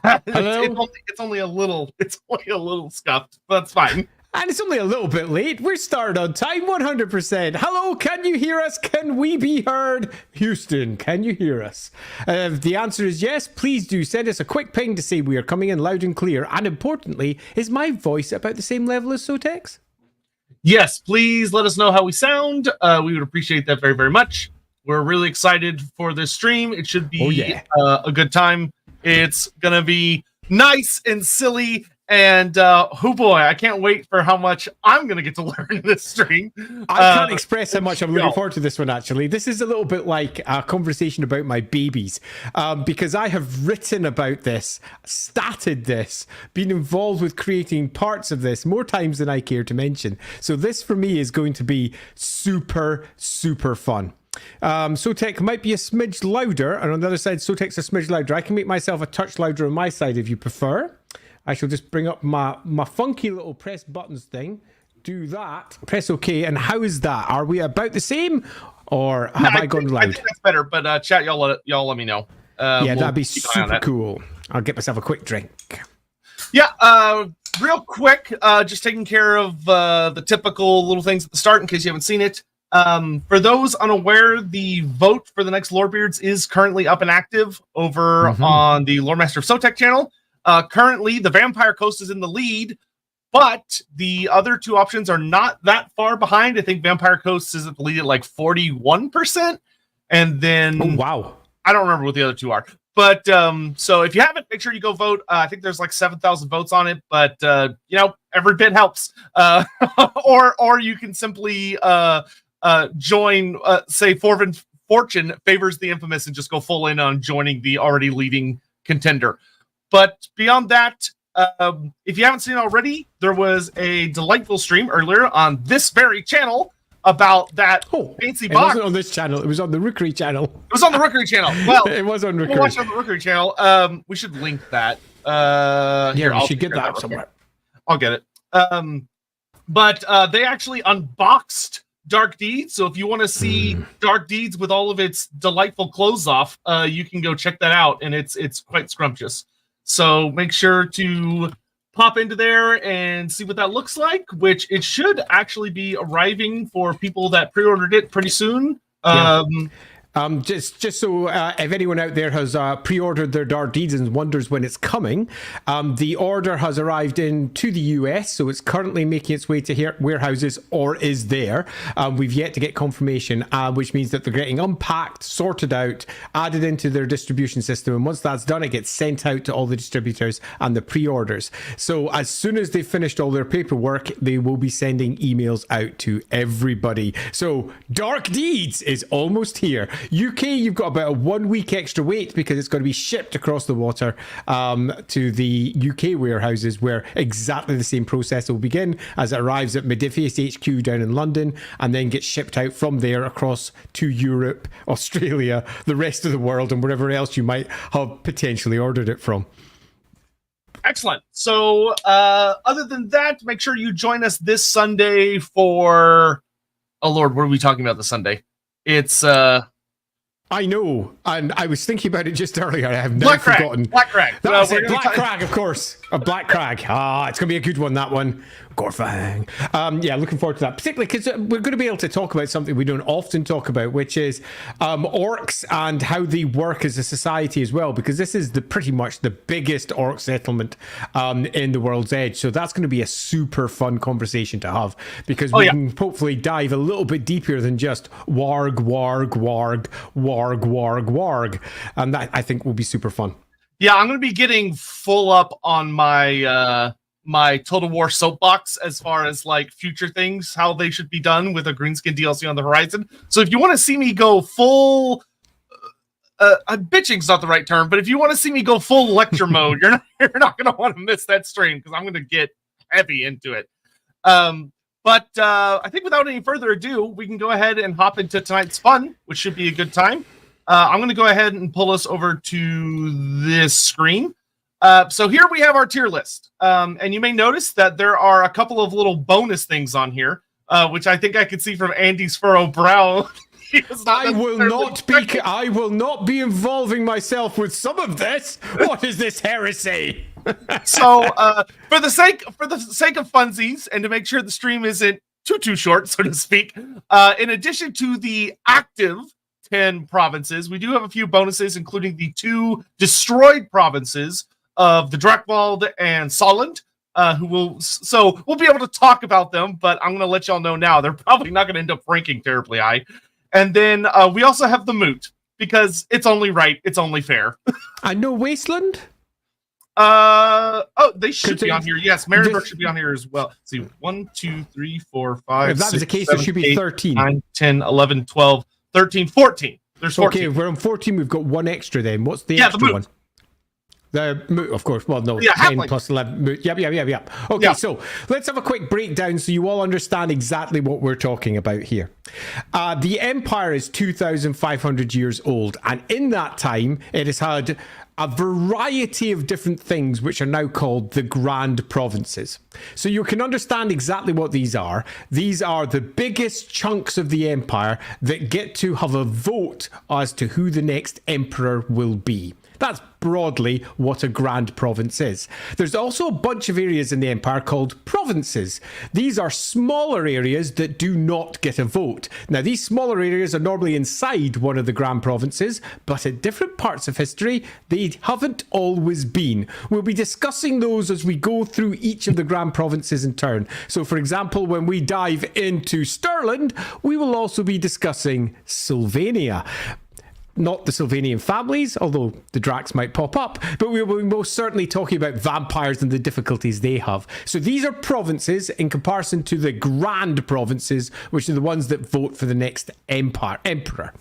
Hello? It's only a little scuffed, but that's fine. And it's only a little bit late. We're started on time, 100%. Hello, can you hear us? Can we be heard? Houston, can you hear us? If the answer is yes, please do send us a quick ping to say we are coming in loud and clear. And importantly, is my voice about the same level as Sotek's? Yes, please let us know how we sound. We would appreciate that very, very much. We're really excited for this stream. It should be a good time. It's going to be nice and silly. And oh boy, I can't wait for how much I'm going to get to learn in this stream. I can't express how much I'm looking forward to this one, actually. This is a little bit like a conversation about my babies, because I have written about this, statted this, been involved with creating parts of this more times than I care to mention. So this, for me, is going to be super, super fun. Sotek might be a smidge louder, and on the other side, Sotek's a smidge louder. I can make myself a touch louder on my side if you prefer. I shall just bring up my funky little press buttons thing. Do that. Press OK. And how is that? Are we about the same, or have I gone loud? I think that's better. But chat, y'all let me know. Yeah, that'd be super cool. I'll get myself a quick drink. Yeah. Real quick. Just taking care of the typical little things at the start in case you haven't seen it. For those unaware, the vote for the next Lorebeards is currently up and active over on the Loremaster of Sotek channel. Currently, the Vampire Coast is in the lead, but the other two options are not that far behind. I think Vampire Coast is at the lead at like 41%. And then... Oh, wow. I don't remember what the other two are. But, so if you haven't, make sure you go vote. I think there's like 7,000 votes on it, but, you know, every bit helps. Or you can simply join, say, Fortune favors the infamous and just go full in on joining the already leading contender. But beyond that, if you haven't seen it already, there was a delightful stream earlier on this very channel about that fancy box. It wasn't on this channel. It was on the Rookery channel. It was on the Rookery channel. Well, it was on Rookery. We'll watch it on the Rookery channel. We should link that. Here, I should get that somewhere. I'll get it. But they actually unboxed Dark Deeds. So if you want to see Dark Deeds with all of its delightful clothes off, you can go check that out. And it's quite scrumptious. So make sure to pop into there and see what that looks like, which it should actually be arriving for people that pre-ordered it pretty soon. Yeah. Just so if anyone out there has pre-ordered their Dark Deeds and wonders when it's coming, the order has arrived into the US, so it's currently making its way to warehouses or is there. We've yet to get confirmation, which means that they're getting unpacked, sorted out, added into their distribution system, and once that's done, it gets sent out to all the distributors and the pre-orders. So as soon as they've finished all their paperwork, they will be sending emails out to everybody. So Dark Deeds is almost here. UK, you've got about a 1 week extra wait because it's going to be shipped across the water to the UK warehouses, where exactly the same process will begin as it arrives at Modiphius HQ down in London and then gets shipped out from there across to Europe, Australia, the rest of the world, and wherever else you might have potentially ordered it from. Excellent. So other than that, make sure you join us this Sunday for... Oh, Lord, what are we talking about this Sunday? It's... I know, and I was thinking about it just earlier. I have now forgotten. Black Crag. That's it, Black Crag, of course. A Black Crag. It's going to be a good one, that one. Gorfang. Yeah, looking forward to that. Particularly because we're going to be able to talk about something we don't often talk about, which is orcs and how they work as a society as well, because this is pretty much the biggest orc settlement in the World's Edge. So that's going to be a super fun conversation to have, because we can hopefully dive a little bit deeper than just warg, warg, warg, warg, warg, warg. And that, I think, will be super fun. Yeah, I'm going to be getting full up on my my Total War soapbox as far as like future things, how they should be done with a Greenskin DLC on the horizon. So if you want to see me go full, bitching's not the right term, but if you want to see me go full lecture mode, you're not going to want to miss that stream, because I'm going to get heavy into it. But I think without any further ado, we can go ahead and hop into tonight's fun, which should be a good time. I'm going to go ahead and pull us over to this screen. So here we have our tier list. And you may notice that there are a couple of little bonus things on here, which I think I could see from Andy's furrowed brow I will not be involving myself with some of this. What is this heresy? So, for the sake of funsies, and to make sure the stream isn't too short, so to speak, in addition to the active 10 provinces, we do have a few bonuses, including the 2 destroyed provinces of the Drakvald and Solent. We'll be able to talk about them, but I'm going to let y'all know now they're probably not going to end up ranking terribly high. And then we also have the Moot, because it's only right, it's only fair. I know Wasteland. They should be on here. Yes, Marienburg should be on here as well. Let's see, 1, 2, 3, 4, 5. If that was the case, there should be 13. 9, 10, 11, 12, 13, 14. There's 14. Okay, we're on 14. We've got one extra then. What's the extra one? The Moot, of course. Well, no, 10 plus 11. Moot. Yep. Okay, so let's have a quick breakdown so you all understand exactly what we're talking about here. The Empire is 2,500 years old, and in that time, it has had a variety of different things which are now called the Grand Provinces. So you can understand exactly what these are. These are the biggest chunks of the Empire that get to have a vote as to who the next emperor will be. That's broadly what a grand province is. There's also a bunch of areas in the empire called provinces. These are smaller areas that do not get a vote. Now, these smaller areas are normally inside one of the grand provinces, but at different parts of history, they haven't always been. We'll be discussing those as we go through each of the grand provinces in turn. So, for example, when we dive into Stirland, we will also be discussing Sylvania. Not the Sylvanian families, although the Dracs might pop up, but we will be most certainly talking about vampires and the difficulties they have. So these are provinces in comparison to the grand provinces, which are the ones that vote for the next emperor.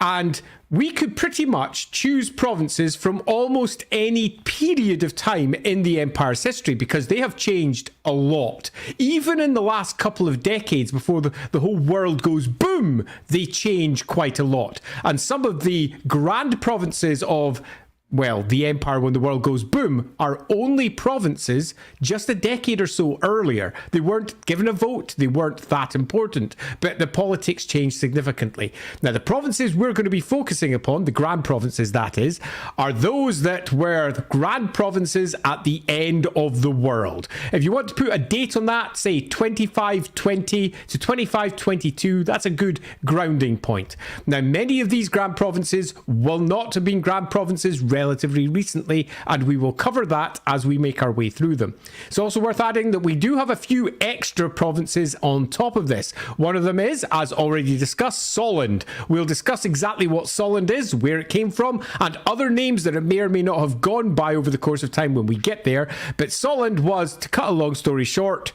And we could pretty much choose provinces from almost any period of time in the Empire's history because they have changed a lot. Even in the last couple of decades before the whole world goes boom, they change quite a lot. And some of the grand provinces of the Empire when the world goes boom are only provinces just a decade or so earlier. They weren't given a vote. They weren't that important, but the politics changed significantly. Now, the provinces we're going to be focusing upon, the grand provinces that is, are those that were the grand provinces at the end of the world. If you want to put a date on that, say 2520 to 2522, that's a good grounding point. Now, many of these grand provinces will not have been grand provinces relatively recently, and we will cover that as we make our way through them. It's also worth adding that we do have a few extra provinces on top of this. One of them is, as already discussed, Solent. We'll discuss exactly what Solent is, where it came from, and other names that it may or may not have gone by over the course of time when we get there. But Solent was, to cut a long story short,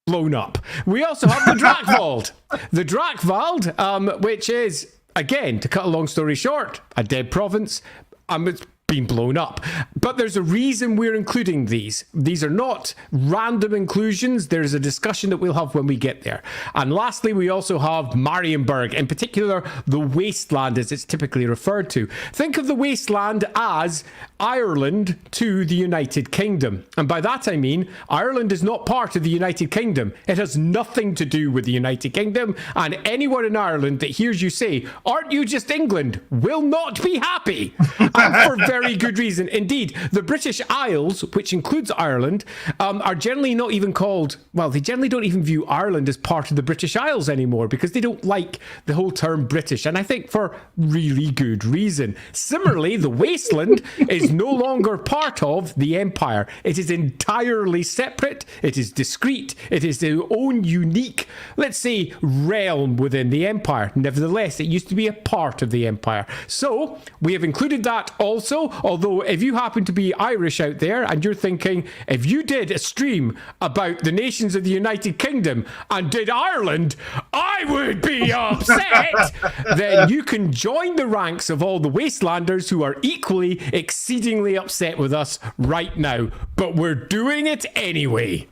blown up. We also have the Drakvald. The Drakvald, which is, again, to cut a long story short, a dead province. It's been blown up. But there's a reason we're including these. These are not random inclusions. There's a discussion that we'll have when we get there. And lastly, we also have Marienburg, in particular, the Wasteland, as it's typically referred to. Think of the Wasteland as Ireland to the United Kingdom. And by that I mean, Ireland is not part of the United Kingdom. It has nothing to do with the United Kingdom. And anyone in Ireland that hears you say, "Aren't you just England?" will not be happy. And for very good reason. Indeed, the British Isles, which includes Ireland, are generally not even called, they generally don't even view Ireland as part of the British Isles anymore because they don't like the whole term British, and I think for really good reason. Similarly, the Wasteland is no longer part of the Empire. It is entirely separate. It is discrete. It is their own unique, let's say, realm within the Empire. Nevertheless, it used to be a part of the Empire. So, we have included that also. Although, if you happen to be Irish out there and you're thinking, if you did a stream about the nations of the United Kingdom and did Ireland, I would be upset, then you can join the ranks of all the Wastelanders who are equally exceedingly upset with us right now. But we're doing it anyway.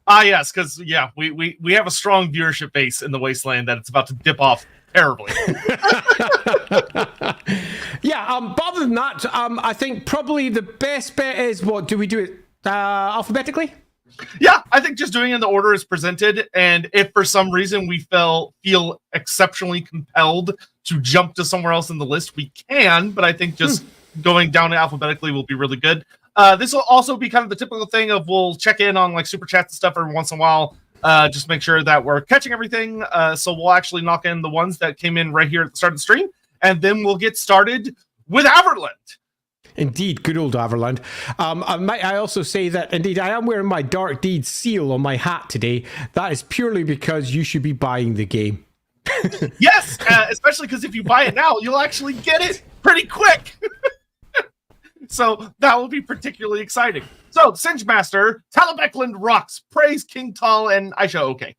Yes, because, we have a strong viewership base in the Wasteland that it's about to dip off terribly. But other than that, I think probably the best bet is, do we do it alphabetically? Yeah, I think just doing it in the order is presented, and if for some reason we feel exceptionally compelled to jump to somewhere else in the list, we can, but I think just going down alphabetically will be really good. This will also be kind of the typical thing of we'll check in on like super chats and stuff every once in a while, just make sure that we're catching everything. So we'll actually knock in the ones that came in right here at the start of the stream, and then we'll get started with Averland. Indeed, good old Averland. I also say that, indeed, I am wearing my Dark Deeds seal on my hat today. That is purely because you should be buying the game. Yes, especially because if you buy it now, you'll actually get it pretty quick. So that will be particularly exciting. So, Singe Master, Talabekland rocks, praise King Tal and Aisha okay.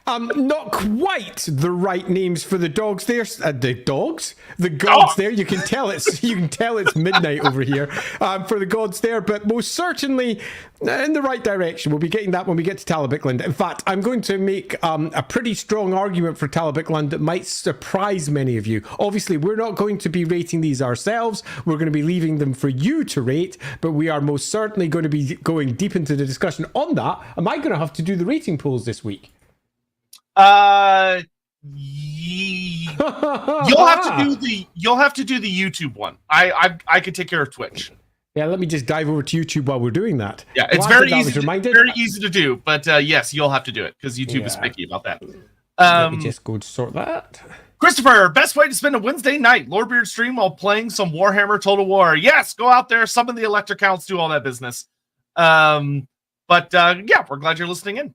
Not quite the right names for the dogs there. The dogs? The gods there. You can tell it's midnight over here for the gods there, but most certainly in the right direction. We'll be getting that when we get to Talabekland. In fact, I'm going to make a pretty strong argument for Talabekland that might surprise many of you. Obviously, we're not going to be rating these ourselves. We're going to be leaving them for you to rate, but we are most certainly going to be going deep into the discussion on that. Am I going to have to do the rating polls this week? You'll have to do the YouTube one. I could take care of Twitch. Yeah, let me just dive over to YouTube while we're doing that. Yeah, it's very easy to do, but yes, you'll have to do it because YouTube is picky about that. Let me just go sort that. Christopher, best way to spend a Wednesday night, Lorebeards stream while playing some Warhammer Total War. Yes, go out there, summon the electric counts, do all that business. Yeah, we're glad you're listening in.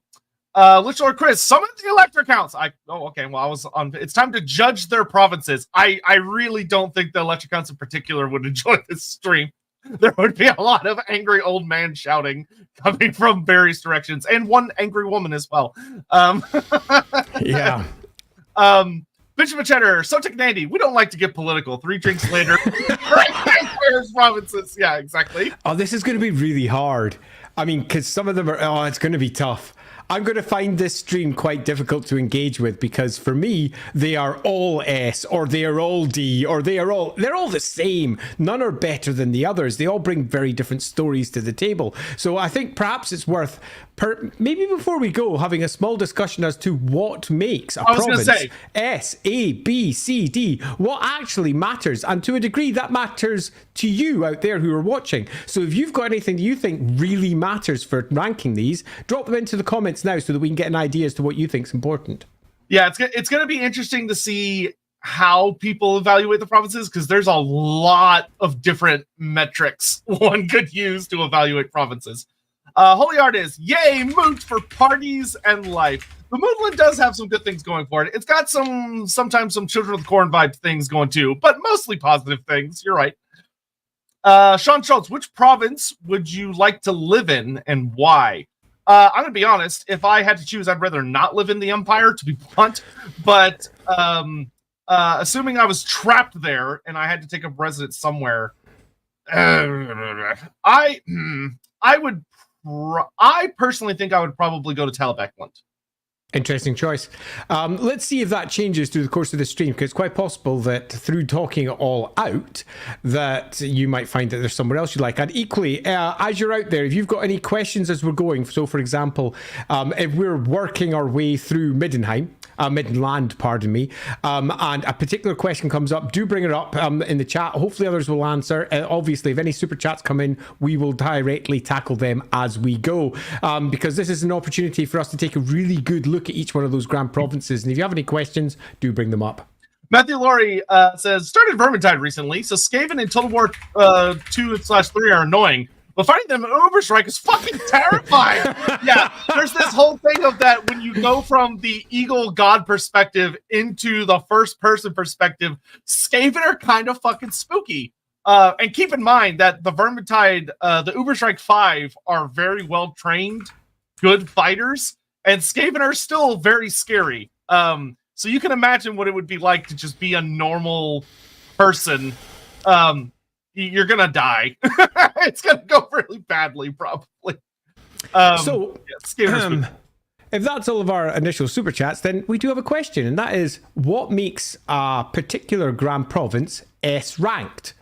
Lich Lord Chris, summon the electric counts. Okay. Well, I was on. It's time to judge their provinces. I really don't think the electric counts in particular would enjoy this stream. There would be a lot of angry old man shouting coming from various directions, and one angry woman as well. Yeah. Bishop of Cheddar, Sotek Nandy. We don't like to get political. 3 drinks later, right? Provinces. Yeah, exactly. Oh, this is going to be really hard. I mean, because some of them are. Oh, it's going to be tough. I'm going to find this stream quite difficult to engage with because for me, they are all S or they are all D or they're all the same. None are better than the others. They all bring very different stories to the table. So I think perhaps it's worth, maybe before we go, having a small discussion as to what makes a province S, A, B, C, D, what actually matters. And to a degree, that matters to you out there who are watching. So if you've got anything that you think really matters for ranking these, drop them into the comments now so that we can get an idea as to what you think is important. Yeah, it's going to be interesting to see how people evaluate the provinces because there's a lot of different metrics one could use to evaluate provinces. Holy Art is, yay, Moot for parties and life. The Moonland does have some good things going for it. It's got sometimes some Children of the Corn vibe things going too, but mostly positive things. You're right. Sean Schultz, which province would you like to live in and why? I'm going to be honest. If I had to choose, I'd rather not live in the Empire, to be blunt. But assuming I was trapped there and I had to take up residence somewhere, I personally think I would probably go to Talabekland. Interesting choice. Let's see if that changes through the course of the stream, because it's quite possible that through talking it all out, that you might find that there's somewhere else you like. And equally, as you're out there, if you've got any questions as we're going, so for example, if we're working our way through Midland, pardon me, and a particular question comes up, do bring it up in the chat. Hopefully others will answer. Obviously, if any super chats come in, we will directly tackle them as we go, because this is an opportunity for us to take a really good look at each one of those grand provinces. And if you have any questions, do bring them up. Matthew Laurie says, started Vermintide recently, so Skaven and Total War 2/3 are annoying. But fighting them in Uberstrike is fucking terrifying. Yeah, there's this whole thing of that when you go from the Eagle God perspective into the first person perspective, Skaven are kind of fucking spooky. And keep in mind that the Vermintide, the Uberstrike 5 are very well trained, good fighters, and Skaven are still very scary. So you can imagine what it would be like to just be a normal person. You're gonna die. It's gonna go really badly, probably. If that's all of our initial super chats, then we do have a question, and that is, what makes a particular grand province S ranked?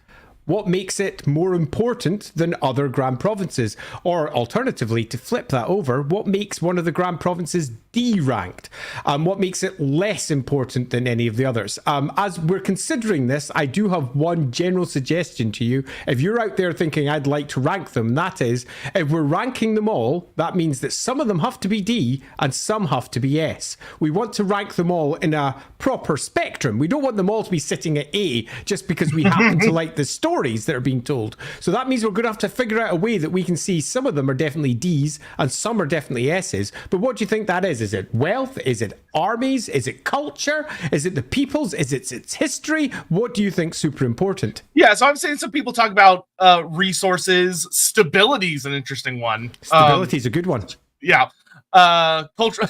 What makes it more important than other Grand Provinces? Or alternatively, to flip that over, what makes one of the Grand Provinces D-ranked? What makes it less important than any of the others? As we're considering this, I do have one general suggestion to you. If you're out there thinking I'd like to rank them, that is, if we're ranking them all, that means that some of them have to be D and some have to be S. We want to rank them all in a proper spectrum. We don't want them all to be sitting at A just because we happen to like the stories that are being told. So that means we're going to have to figure out a way that we can see some of them are definitely Ds and some are definitely S's. But what do you think that is? Is it wealth? Is it armies? Is it culture? Is it the peoples? Is it its history? What do you think super important? Yeah, so I'm seeing some people talk about resources. Stability is an interesting one. Stability is a good one. Yeah. Culture,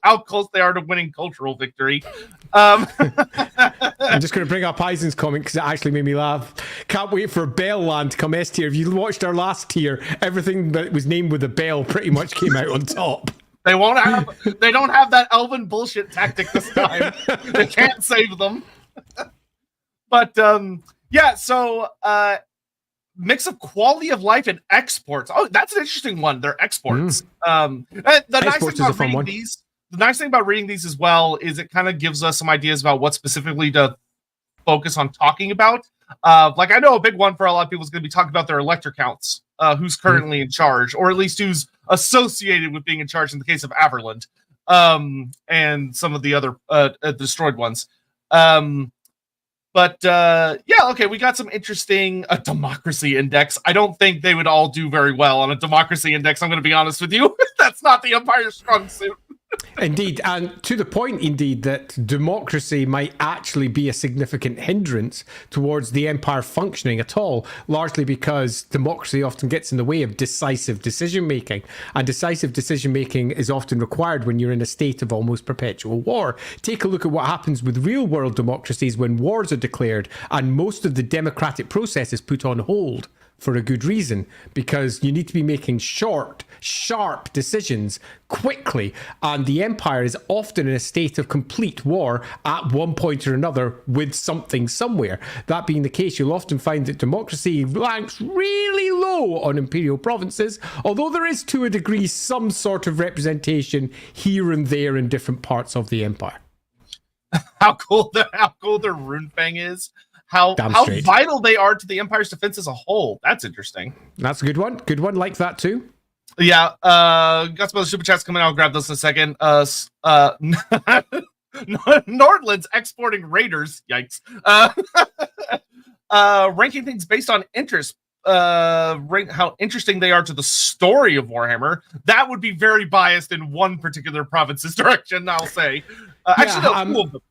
how close they are to winning cultural victory. I'm just going to bring up Eisen's comment because it actually made me laugh. Can't wait for Bellland to come S tier. If you watched our last tier, everything that was named with a bell pretty much came out on top. They don't have that elven bullshit tactic this time. They can't save them. But yeah, so mix of quality of life and exports. Oh, that's an interesting one. They're exports. The nice thing about reading these as well is it kind of gives us some ideas about what specifically to focus on talking about. Like I know a big one for a lot of people is going to be talking about their elector counts, who's currently in charge, or at least who's associated with being in charge in the case of Averland, and some of the other destroyed ones. But yeah, okay, we got some interesting democracy index. I don't think they would all do very well on a democracy index. I'm going to be honest with you. That's not the Empire's strong suit. Indeed, and to the point, indeed, that democracy might actually be a significant hindrance towards the Empire functioning at all, largely because democracy often gets in the way of decisive decision-making, and decisive decision-making is often required when you're in a state of almost perpetual war. Take a look at what happens with real-world democracies when wars are declared, and most of the democratic process is put on hold for a good reason, because you need to be making short, sharp decisions quickly, and the Empire is often in a state of complete war at one point or another with something somewhere. That being the case, you'll often find that democracy ranks really low on imperial provinces, although there is to a degree some sort of representation here and there in different parts of the Empire. How cool their Runefang is. How vital they are to the Empire's defense as a whole. That's interesting. That's a good one. Good one. Like that too. Yeah. Got some other super chats coming out. I'll grab those in a second. Nordland's exporting raiders. Yikes. Ranking things based on interest. Rank how interesting they are to the story of Warhammer. That would be very biased in one particular province's direction, I'll say.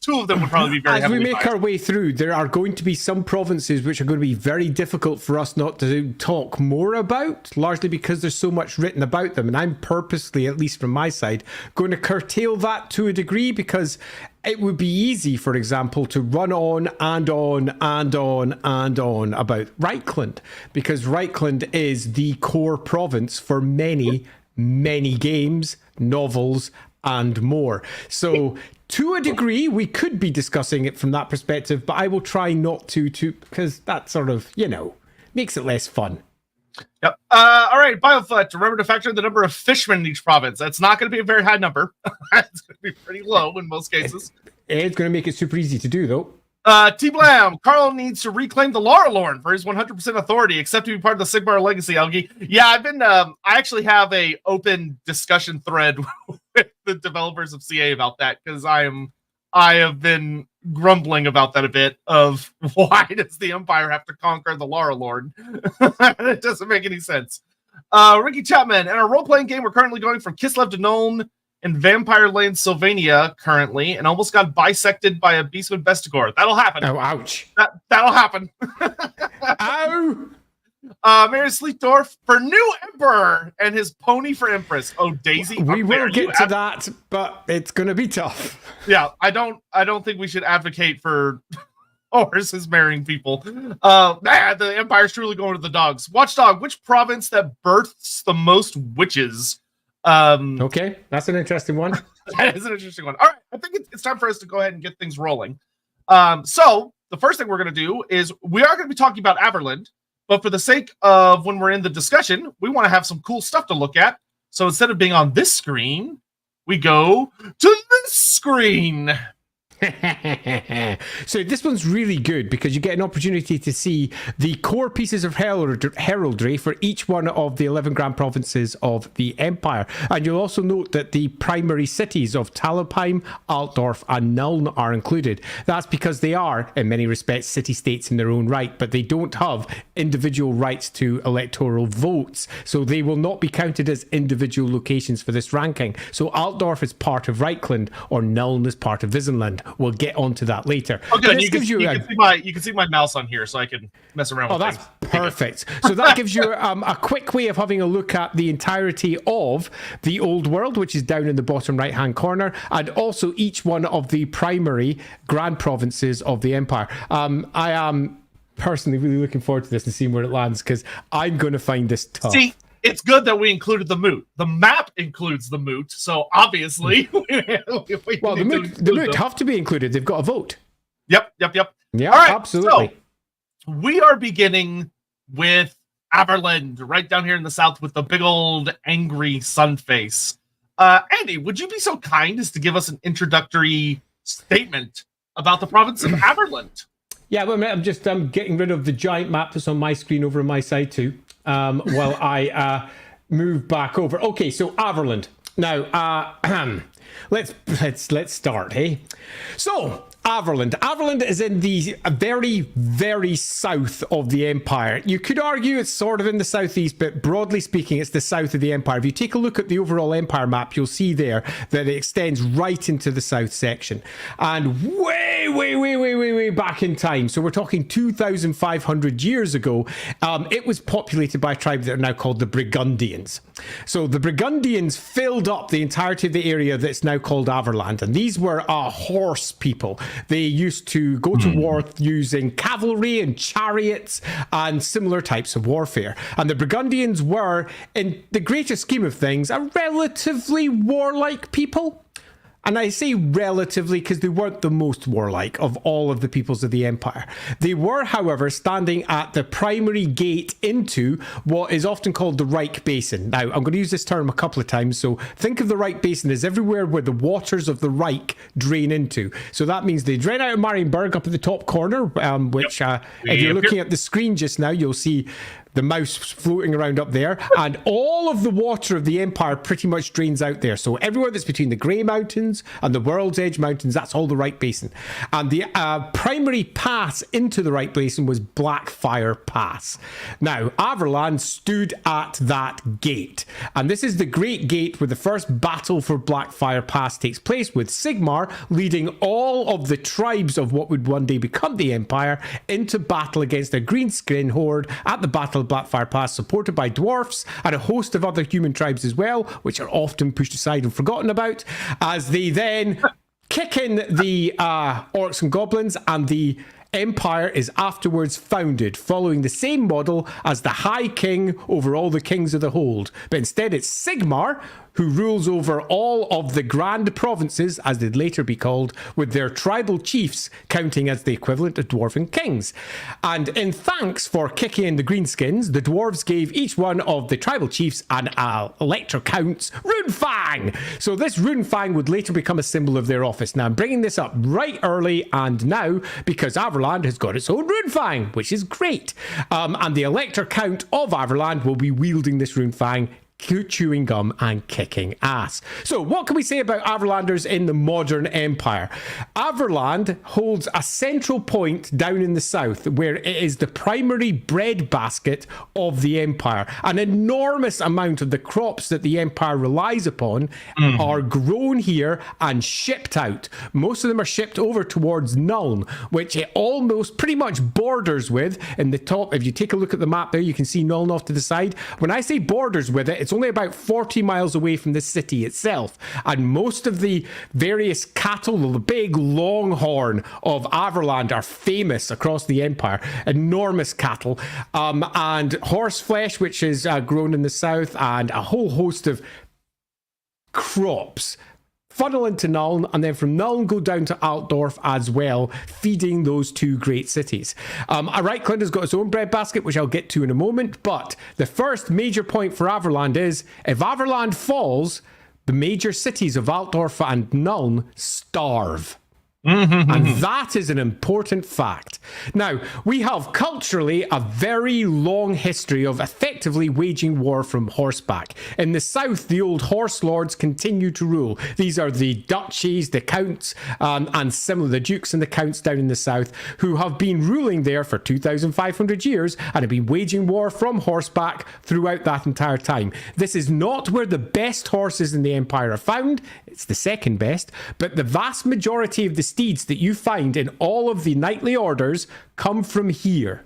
Two of them would probably be very heavily biased. As we make our way through, there are going to be some provinces which are going to be very difficult for us not to talk more about, largely because there's so much written about them. And I'm purposely, at least from my side, going to curtail that to a degree, because it would be easy, for example, to run on and on and on and on about Reichland, because Reichland is the core province for many, many games, novels, and more. So to a degree, we could be discussing it from that perspective, but I will try not to because that sort of, makes it less fun. Yep. All right, Biofoot, remember to factor in the number of fishmen in each province. That's not going to be a very high number. It's going to be pretty low in most cases. It's going to make it super easy to do, though. T-Blam, Carl needs to reclaim the Lorelorn for his 100% authority, except to be part of the Sigmar legacy, Algie. Yeah, I actually have a open discussion thread with the developers of CA about that, because I have been grumbling about that a bit, of why does the Empire have to conquer the Lorelorn? It doesn't make any sense. Ricky Chapman, in our role-playing game, we're currently going from Kislev to Nuln in Vampire Land, Sylvania, currently, and almost got bisected by a Beastman Vestigor. That'll happen. Oh, ouch. That'll happen. Ow! Mary Sleepdorf for new Emperor and his pony for Empress. Oh, Daisy. We will get to that, but it's going to be tough. Yeah, I don't think we should advocate for horses marrying people. The Empire's truly going to the dogs. Watchdog, which province that births the most witches? Okay, that's an interesting one. That is an interesting one. All right, I think it's time for us to go ahead and get things rolling. So the first thing we're going to do is we are going to be talking about Averland, but for the sake of when we're in the discussion, we want to have some cool stuff to look at. So instead of being on this screen, we go to this screen. So this one's really good because you get an opportunity to see the core pieces of heraldry for each one of the 11 grand provinces of the empire. And you'll also note that the primary cities of Talabheim, Altdorf and Nuln are included. That's because they are, in many respects, city-states in their own right, but they don't have individual rights to electoral votes. So they will not be counted as individual locations for this ranking. So Altdorf is part of Reichland or Nuln is part of Visenland. We'll get onto that later. Okay, you can see my mouse on here, so I can mess around with that's things. Perfect. So that gives you a quick way of having a look at the entirety of the old world, which is down in the bottom right-hand corner, and also each one of the primary grand provinces of the empire. I am personally really looking forward to this and seeing where it lands, because I'm going to find this tough. See, it's good that we included the moot. The map includes the moot, so obviously the moot have to be included. They've got a vote. Yep. Yeah, all right, absolutely. So we are beginning with Averland, right down here in the south with the big old angry sun face. Andy, would you be so kind as to give us an introductory statement about the province of Averland? Yeah, well, I'm just getting rid of the giant map that's on my screen over on my side too. While I move back over. Okay, so Averland. Now, let's start, hey? So, Averland. Averland is in the very, very south of the empire. You could argue it's sort of in the southeast, but broadly speaking, it's the south of the empire. If you take a look at the overall empire map, you'll see there that it extends right into the south section. And way back in time, so we're talking 2,500 years ago, it was populated by a tribe that are now called the Burgundians. So the Burgundians filled up the entirety of the area that's now called Averland, and these were horse people. They used to go to war using cavalry and chariots and similar types of warfare. And the Burgundians were, in the greater scheme of things, a relatively warlike people. And I say relatively because they weren't the most warlike of all of the peoples of the empire. They were, however, standing at the primary gate into what is often called the Reich Basin. Now, I'm going to use this term a couple of times. So think of the Reich Basin as everywhere where the waters of the Reich drain into. So that means they drain out of Marienburg up at the top corner, which if you're looking at the screen just now, you'll see the mouse floating around up there, and all of the water of the empire pretty much drains out there. So everywhere that's between the Grey Mountains and the World's Edge Mountains, that's all the Reich Basin. And the primary pass into the Reich Basin was Blackfire Pass. Now, Averland stood at that gate, and this is the Great Gate where the first battle for Blackfire Pass takes place, with Sigmar leading all of the tribes of what would one day become the empire into battle against a greenskin horde at the Battle of Blackfire Pass, supported by dwarfs and a host of other human tribes as well, which are often pushed aside and forgotten about, as they then kick in the orcs and goblins, and the empire is afterwards founded, following the same model as the High King over all the kings of the Hold. But instead it's Sigmar who rules over all of the grand provinces, as they'd later be called, with their tribal chiefs counting as the equivalent of dwarven kings. And in thanks for kicking in the greenskins, the dwarves gave each one of the tribal chiefs an elector count's runefang. So this runefang would later become a symbol of their office. Now I'm bringing this up right early and now because Averland has got its own runefang, which is great. And the elector count of Averland will be wielding this runefang, chewing gum and kicking ass. So what can we say about Averlanders in the modern empire? Averland holds a central point down in the south where it is the primary breadbasket of the empire. An enormous amount of the crops that the empire relies upon are grown here and shipped out. Most of them are shipped over towards Nuln, which it almost pretty much borders with. In the top, if you take a look at the map there, you can see Nuln off to the side. When I say borders with it, it's only about 40 miles away from the city itself. And most of the various cattle, the big longhorn of Averland, are famous across the empire. Enormous cattle. And horse flesh, which is grown in the south, and a whole host of crops. funnel into Nuln, and then from Nuln go down to Altdorf as well, feeding those two great cities. Reichland has got its own breadbasket, which I'll get to in a moment, but the first major point for Averland is, if Averland falls, the major cities of Altdorf and Nuln starve. And that is an important fact. Now, we have culturally a very long history of effectively waging war from horseback. In the south, the old horse lords continue to rule. These are the duchies, the counts, and similar, the dukes and the counts down in the south, who have been ruling there for 2,500 years and have been waging war from horseback throughout that entire time. This is not where the best horses in the empire are found. It's the second best, but the vast majority of the steeds that you find in all of the knightly orders come from here.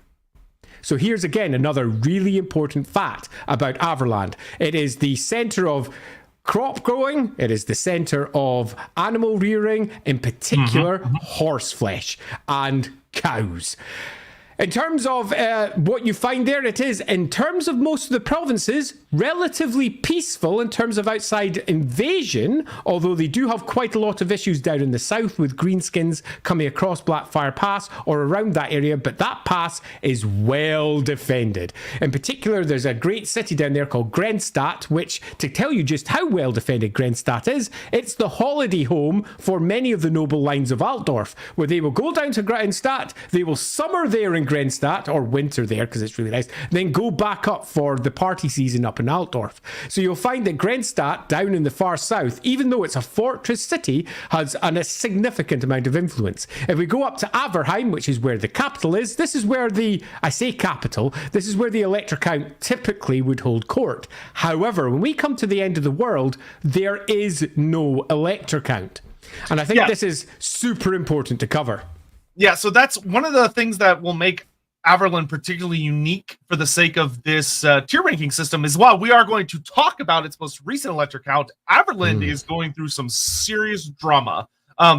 So here's again another really important fact about Averland. It is the center of crop growing, it is the center of animal rearing, in particular horse flesh and cows. In terms of what you find there, it is, in terms of most of the provinces, relatively peaceful in terms of outside invasion, although they do have quite a lot of issues down in the south with greenskins coming across Blackfire Pass or around that area, but that pass is well defended. In particular, there's a great city down there called Grenstadt, which, to tell you just how well defended Grenstadt is, it's the holiday home for many of the noble lines of Altdorf, where they will go down to Grenstadt, they will summer there in Grenstadt, or winter there because it's really nice, then go back up for the party season up in Altdorf. So you'll find that Grenstadt down in the far south, even though it's a fortress city, has a significant amount of influence. If we go up to Averheim, which is where the capital is, this is where I say capital, this is where the Elector Count typically would hold court. However, when we come to the end of the world, there is no Elector Count. And I think this is super important to cover. Yeah, so that's one of the things that will make Averland particularly unique for the sake of this tier ranking system is, while we are going to talk about its most recent Elector Count, Averland is going through some serious drama.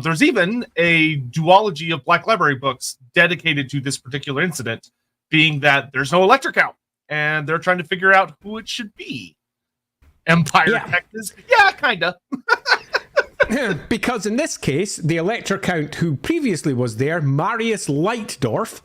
There's even a duology of Black Library books dedicated to this particular incident, being that there's no Elector Count, and they're trying to figure out who it should be. Empire Texas? Yeah, kinda. Because in this case, the Elector Count who previously was there, Marius Leitdorf,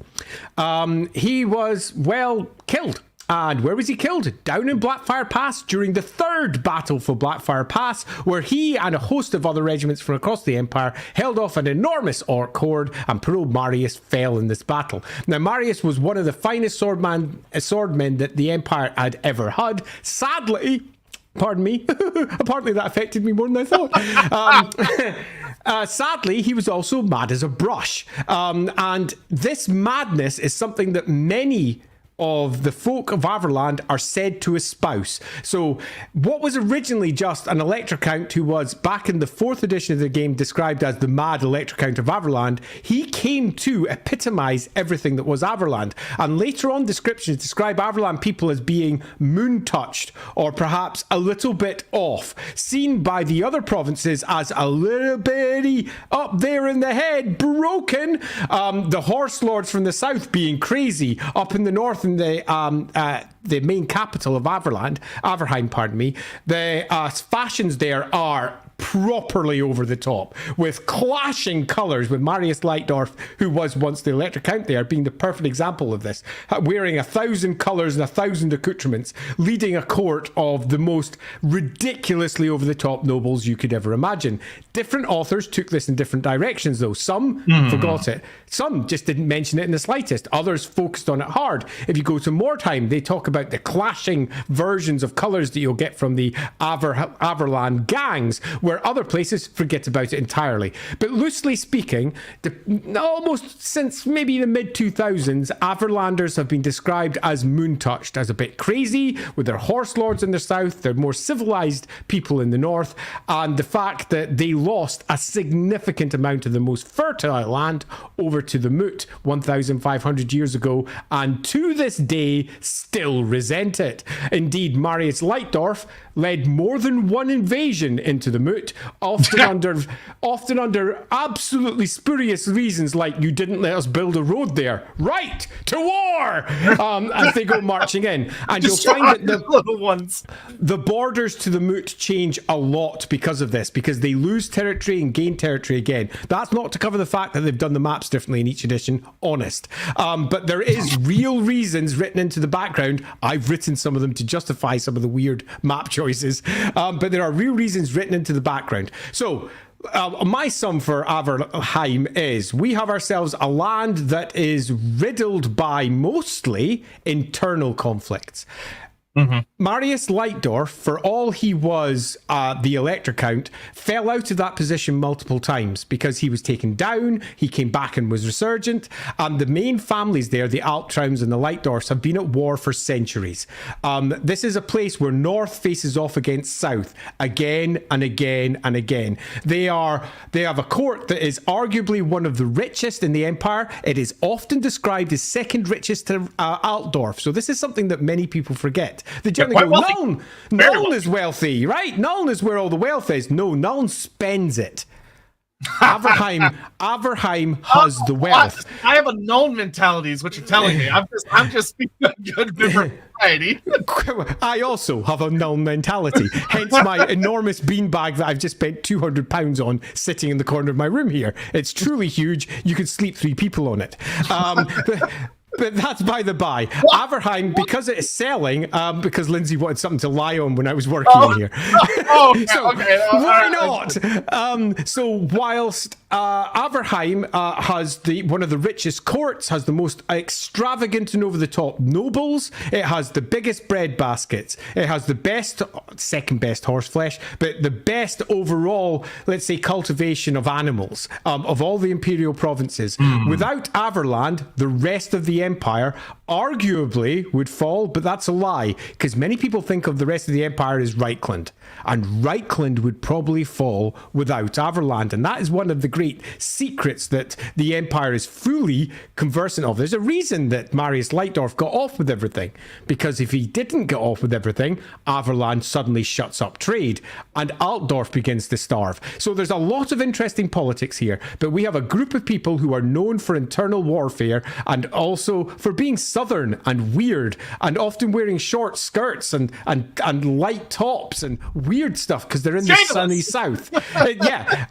he was, well, killed. And where was he killed? Down in Blackfire Pass during the third battle for Blackfire Pass, where he and a host of other regiments from across the Empire held off an enormous orc horde, and poor old Marius fell in this battle. Now, Marius was one of the finest swordmen that the Empire had ever had. Sadly, pardon me, apparently that affected me more than I thought. Sadly, he was also mad as a brush. And this madness is something that many of the folk of Averland are said to espouse. So what was originally just an Elector Count who was, back in the 4th edition of the game, described as the mad Elector Count of Averland, he came to epitomize everything that was Averland. And later on descriptions describe Averland people as being moon-touched, or perhaps a little bit off, seen by the other provinces as a little bitty up there in the head, broken. The horse lords from the south being crazy, up in the north in the main capital of Averheim, pardon me, the fashions there are properly over the top, with clashing colours, with Marius Leitdorf, who was once the Elector Count there, being the perfect example of this, wearing 1,000 colours and 1,000 accoutrements, leading a court of the most ridiculously over the top nobles you could ever imagine. Different authors took this in different directions though. Some forgot it, some just didn't mention it in the slightest, others focused on it hard. If you go to Mordheim, they talk about the clashing versions of colours that you'll get from the Averland gangs, where other places forget about it entirely. But loosely speaking, almost since maybe the mid-2000s, Averlanders have been described as moon-touched, as a bit crazy, with their horse lords in the south, they're more civilized people in the north, and the fact that they lost a significant amount of the most fertile land over to the Moot 1,500 years ago, and to this day still resent it. Indeed, Marius Leitdorf led more than one invasion into the moot, often under absolutely spurious reasons like you didn't let us build a road there. Right, to war! As they go marching in. And you'll find that the borders to the moot change a lot because of this, because they lose territory and gain territory again. That's not to cover the fact that they've done the maps differently in each edition, honest. But there is real reasons written into the background. I've written some of them to justify some of the weird map choices. But there are real reasons written into the background. So my sum for Averheim is we have ourselves a land that is riddled by mostly internal conflicts. Marius Leitdorf, for all he was the Elector Count, fell out of that position multiple times because he was taken down, he came back and was resurgent. The main families there, the Alptraums and the Leitdorfs, have been at war for centuries. This is a place where North faces off against South again and again and again. They have a court that is arguably one of the richest in the Empire. It is often described as second richest to Altdorf. So this is something that many people forget. They generally go, Nuln is wealthy, right? Nuln is where all the wealth is. No, Nuln spends it. Averheim has the wealth. I have a Nuln mentality, is what you're telling me. I'm just speaking a good member of society. I also have a Nuln mentality. Hence my enormous beanbag that I've just spent £200 on sitting in the corner of my room here. It's truly huge. You could sleep 3 people on it. But that's by the by. Averheim, because it is selling, because Lindsay wanted something to lie on when I was working in here. Why not? So whilst Averheim has one of the richest courts, has the most extravagant and over-the-top nobles, it has the biggest bread baskets, it has the best, second best horse flesh, but the best overall, let's say, cultivation of animals of all the imperial provinces. Without Averland, the rest of the empire arguably would fall, but that's a lie, because many people think of the rest of the empire as Reichland, and Reichland would probably fall without Averland, and that is one of the great secrets that the empire is fully conversant of. There's a reason that Marius Leitdorf got off with everything, because if he didn't get off with everything, Averland suddenly shuts up trade, and Altdorf begins to starve. So there's a lot of interesting politics here, but we have a group of people who are known for internal warfare, and also for being southern and weird, and often wearing short skirts and light tops and weird stuff because they're in the sunny south.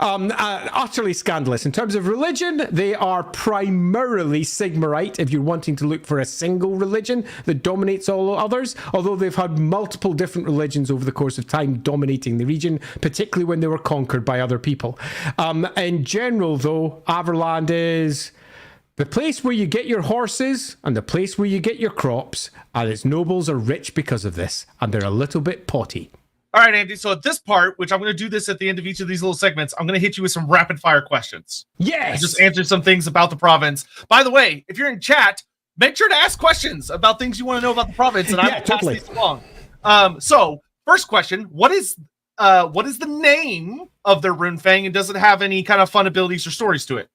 Utterly scandalous. In terms of religion, they are primarily Sigmarite, if you're wanting to look for a single religion that dominates all others, although they've had multiple different religions over the course of time dominating the region, particularly when they were conquered by other people. In general, though, Averland is the place where you get your horses and the place where you get your crops, and its nobles are rich because of this, and they're a little bit potty. All right, Andy. So at this part, which I'm going to do this at the end of each of these little segments, I'm going to hit you with some rapid fire questions. Yes. Just answer some things about the province. By the way, if you're in chat, make sure to ask questions about things you want to know about the province, and I'm totally pass these along. So first question: what is the name of their Runefang, and does it have any kind of fun abilities or stories to it?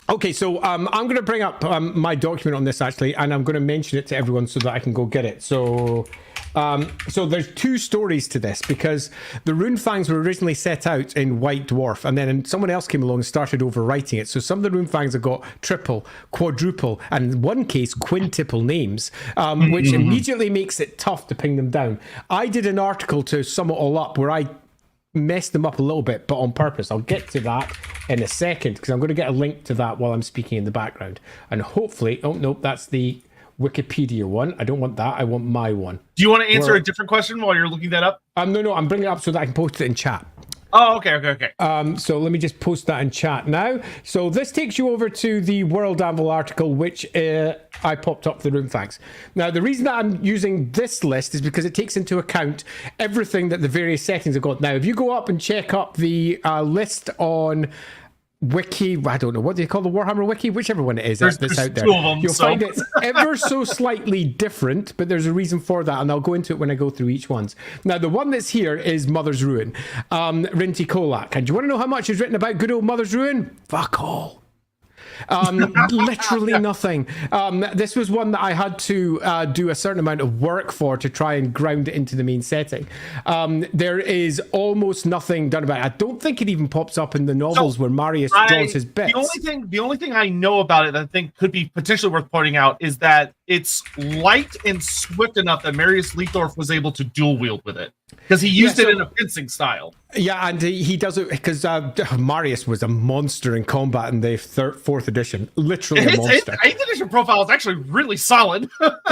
Okay, so I'm going to bring up my document on this, actually, and I'm going to mention it to everyone so that I can go get it. So there's 2 stories to this, because the Runefangs were originally set out in White Dwarf, and then someone else came along and started overwriting it. So some of the Runefangs have got triple, quadruple, and in one case, quintuple names, which immediately makes it tough to ping them down. I did an article to sum it all up where I messed them up a little bit, but on purpose. I'll get to that in a second, because I'm going to get a link to that while I'm speaking in the background. And hopefully, oh, no, that's the Wikipedia one. I don't want that. I want my one. Do you want to answer a different question while you're looking that up? No, I'm bringing it up so that I can post it in chat. Oh, okay. So let me just post that in chat now. So this takes you over to the World Anvil article, which I popped up the Runefangs. Now, the reason that I'm using this list is because it takes into account everything that the various settings have got. Now, if you go up and check up the list on Wiki, I don't know, what do you call the Warhammer Wiki? Whichever one it is that's out there. You'll find it's ever so slightly different, but there's a reason for that, and I'll go into it when I go through each ones. Now, the one that's here is Mother's Ruin, Rinti Kolak. And do you want to know how much is written about good old Mother's Ruin? Fuck all. Literally nothing. This was one that I had to do a certain amount of work for to try and ground it into the main setting. There is almost nothing done about it. I don't think it even pops up in the novels where Marius draws his bits. The only thing I know about it that I think could be potentially worth pointing out is that it's light and swift enough that Marius Leithorf was able to dual wield with it because he used it in a fencing style. Yeah, and he does it because Marius was a monster in combat in the fourth edition. Literally a monster. His 8th edition profile is actually really solid.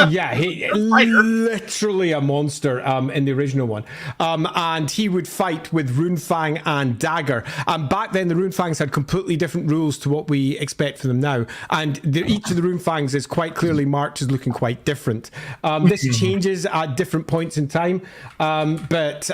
Yeah, he literally a monster in the original one. And he would fight with Runefang and Dagger. Back then, the Runefangs had completely different rules to what we expect from them now. And each of the Runefangs is quite clearly marked as looking quite different. This changes at different points in time. But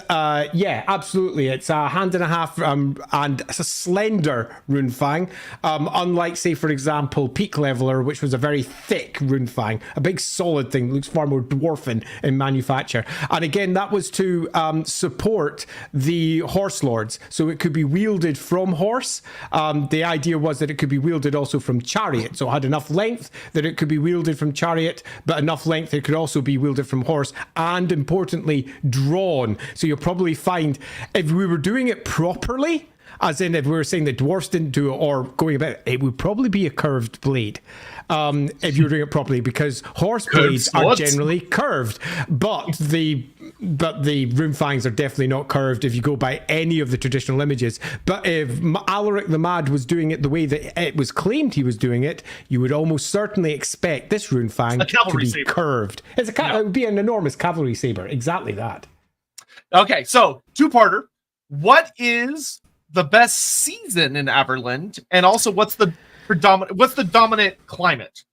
yeah, absolutely. It's a hand and a half and it's a slender Runefang. Unlike, say, for example, Peak Leveler, which was a very thick Runefang, a big solid thing that looks far more dwarfen in manufacture. And again, that was to support the Horse Lords. So it could be wielded from horse. The idea was that it could be wielded also from chariot. So it had enough length that it could be wielded from chariot, but enough length that it could also be wielded from horse, and importantly, drawn. So you'll probably find if we were doing it properly, as in if we were saying that dwarfs didn't do it or going about it would probably be a curved blade. If you were doing it properly, because horse blades are generally curved, but the Runefangs are definitely not curved if you go by any of the traditional images. But if Alaric the Mad was doing it the way that it was claimed he was doing it, you would almost certainly expect this Runefang to be curved. It would be an enormous cavalry saber. Exactly that. Okay, so two-parter. What is the best season in Averland, and also what's the dominant climate?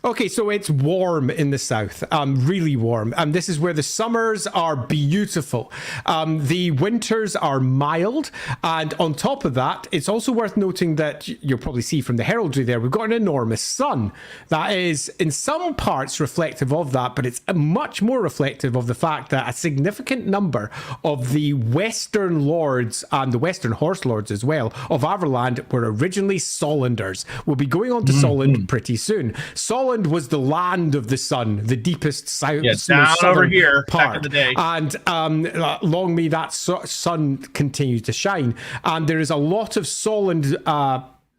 Okay, so it's warm in the south, really warm. This is where the summers are beautiful. The winters are mild. And on top of that, it's also worth noting that you'll probably see from the heraldry there, we've got an enormous sun. That is in some parts reflective of that, but it's much more reflective of the fact that a significant number of the Western lords and the Western horse lords as well of Averland were originally Solenders. We'll be going on to Solend pretty soon. Solend was the land of the sun, the deepest south, down over here part. Back in the day. And long may that sun continue to shine. And there is a lot of Solend,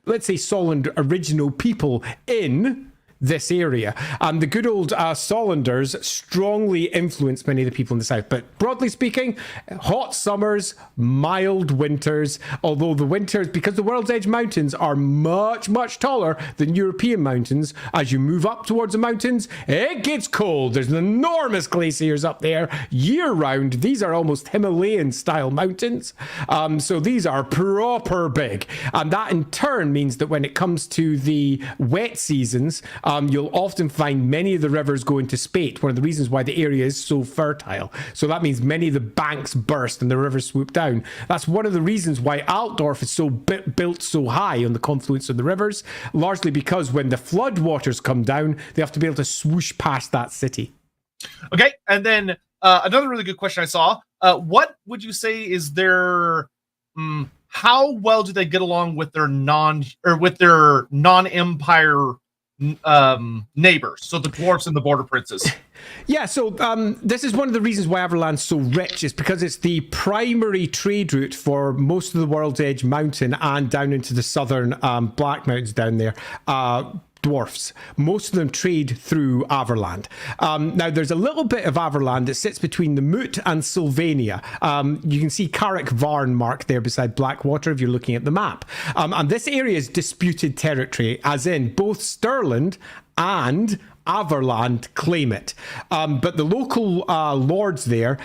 let's say Solend original people in this area. The good old Solenders strongly influenced many of the people in the south. But broadly speaking, hot summers, mild winters, although the winters, because the World's Edge Mountains are much, much taller than European mountains, as you move up towards the mountains, it gets cold. There's enormous glaciers up there year round. These are almost Himalayan style mountains. So these are proper big. And that in turn means that when it comes to the wet seasons, you'll often find many of the rivers go into spate, one of the reasons why the area is so fertile. So that means many of the banks burst and the rivers swoop down. That's one of the reasons why Altdorf is so built so high on the confluence of the rivers, largely because when the flood waters come down, they have to be able to swoosh past that city. Okay, and then another really good question I saw. What would you say is their... how well do they get along with their non-empire neighbors, so the dwarfs and the border princes? Yeah, so this is one of the reasons why Averland's so rich, is because it's the primary trade route for most of the World's Edge Mountain and down into the southern Black Mountains down there. Dwarfs. Most of them trade through Averland. Now, there's a little bit of Averland that sits between the Moot and Sylvania. You can see Carrick Varn marked there beside Blackwater if you're looking at the map. And this area is disputed territory, as in both Stirland and Averland claim it. But the local lords there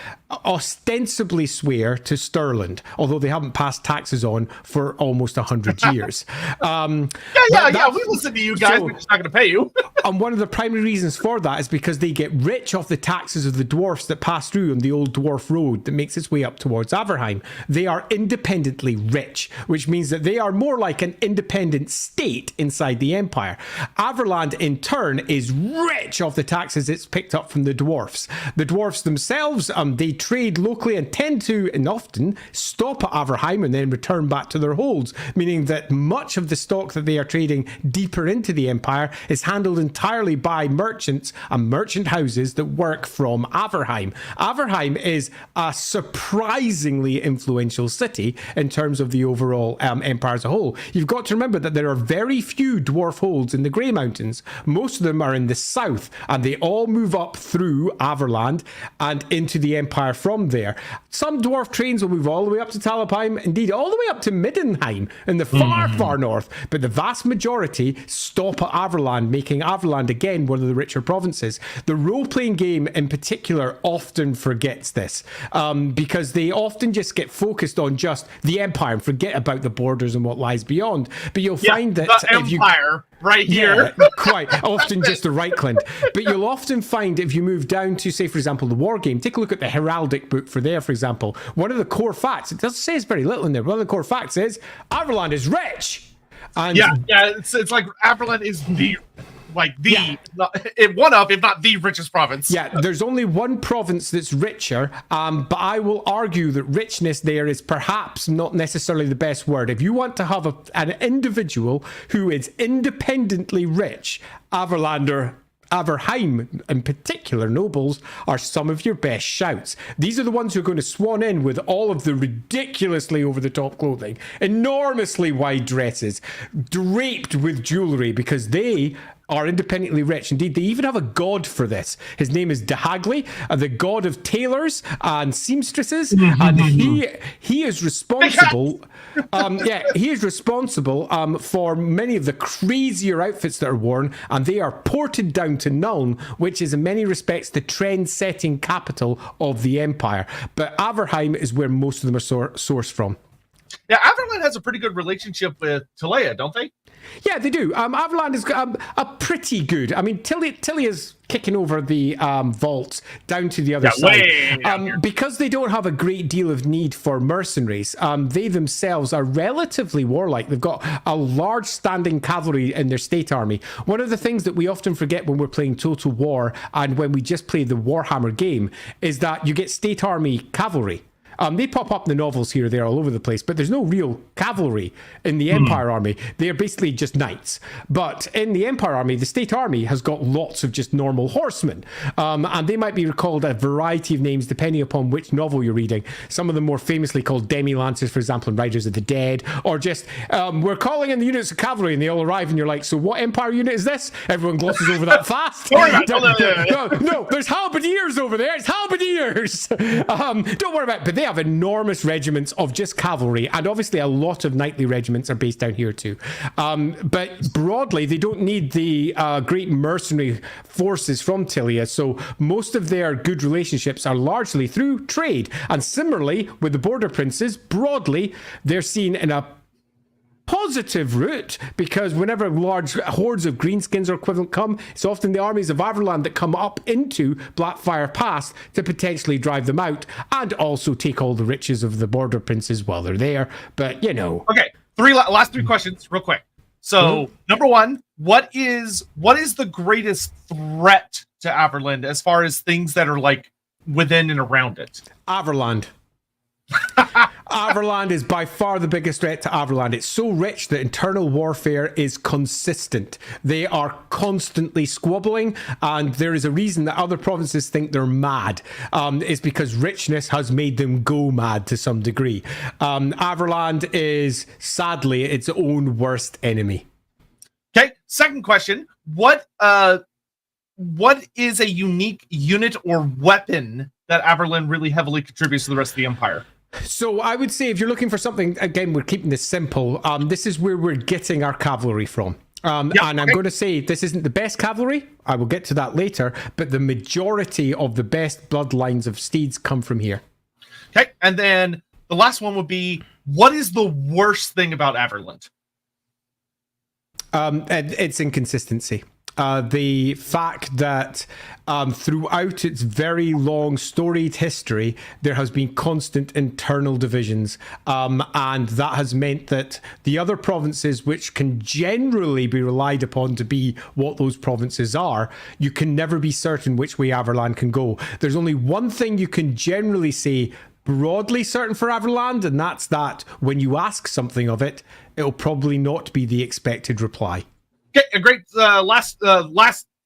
ostensibly swear to Stirland, although they haven't passed taxes on for almost 100 years. Yeah, we listen to you guys, so, we're just not going to pay you. And one of the primary reasons for that is because they get rich off the taxes of the dwarfs that pass through on the old dwarf road that makes its way up towards Averheim. They are independently rich, which means that they are more like an independent state inside the empire. Averland, in turn, is rich off the taxes it's picked up from the dwarfs. The dwarfs themselves, they trade locally and tend to, and often, stop at Averheim and then return back to their holds, meaning that much of the stock that they are trading deeper into the empire is handled entirely by merchants and merchant houses that work from Averheim. Averheim is a surprisingly influential city in terms of the overall empire as a whole. You've got to remember that there are very few dwarf holds in the Grey Mountains. Most of them are in the south, and they all move up through Averland and into the empire from there. Some dwarf trains will move all the way up to Talabheim, indeed all the way up to Middenheim in the far north, but the vast majority stop at Averland, making Averland again one of the richer provinces. The role-playing game in particular often forgets this, because they often just get focused on just the empire and forget about the borders and what lies beyond. But you'll find that the empire right here, quite often just a Reichland. But you'll often find if you move down to, say, for example, the war game, take a look at the heraldic book for there, for example. One of the core facts, it doesn't say it's very little in there, but one of the core facts is Averland is rich. And it's like Averland is one of, if not the richest province. Yeah, there's only one province that's richer, but I will argue that richness there is perhaps not necessarily the best word. If you want to have an individual who is independently rich, Averheim, in particular, nobles, are some of your best shouts. These are the ones who are going to swan in with all of the ridiculously over-the-top clothing, enormously wide dresses, draped with jewellery, because they are independently rich. Indeed, they even have a god for this. His name is Dahagli, the god of tailors and seamstresses, and he is responsible. He is responsible for many of the crazier outfits that are worn, and they are ported down to Nuln, which is in many respects the trend-setting capital of the empire. But Averheim is where most of them are sourced from. Yeah, Averland has a pretty good relationship with Tilea, don't they? Yeah, they do. Averland is a pretty good. I mean, Tilia's kicking over the vault down to the other side. Because they don't have a great deal of need for mercenaries, they themselves are relatively warlike. They've got a large standing cavalry in their state army. One of the things that we often forget when we're playing Total War and when we just play the Warhammer game is that you get state army cavalry. They pop up in the novels here or there all over the place, but there's no real cavalry in the Empire army. They're basically just knights. But in the Empire army, the state army has got lots of just normal horsemen. And they might be called a variety of names depending upon which novel you're reading. Some of them more famously called demi-lancers, for example, in Riders of the Dead, or just, we're calling in the units of cavalry, and they all arrive, and you're like, so what Empire unit is this? Everyone glosses over that fast. No, there's halberdiers over there. It's halberdiers. Don't worry about it. But they have enormous regiments of just cavalry, and obviously a lot of knightly regiments are based down here too. But broadly, they don't need the great mercenary forces from Tilea, so most of their good relationships are largely through trade. And similarly, with the border princes, broadly, they're seen in a positive route, because whenever large hordes of greenskins or equivalent come, it's often the armies of Averland that come up into Blackfire Pass to potentially drive them out and also take all the riches of the border princes while they're there. But, you know. Okay, last three questions real quick. So, number one, what is the greatest threat to Averland as far as things that are like within and around it? Averland. Averland is by far the biggest threat to Averland. It's so rich that internal warfare is consistent. They are constantly squabbling, and there is a reason that other provinces think they're mad. It's because richness has made them go mad to some degree. Averland is sadly its own worst enemy. Okay, second question. What is a unique unit or weapon that Averland really heavily contributes to the rest of the Empire? So I would say if you're looking for something, again, we're keeping this simple. This is where we're getting our cavalry from. And I'm going to say this isn't the best cavalry. I will get to that later. But the majority of the best bloodlines of steeds come from here. Okay. And then the last one would be, what is the worst thing about Averland? It's inconsistency. the fact that throughout its very long storied history, there has been constant internal divisions, and that has meant that the other provinces, which can generally be relied upon to be what those provinces are, you can never be certain which way Averland can go. There's only one thing you can generally say broadly certain for Averland, and that's that when you ask something of it, it'll probably not be the expected reply. Okay, a great last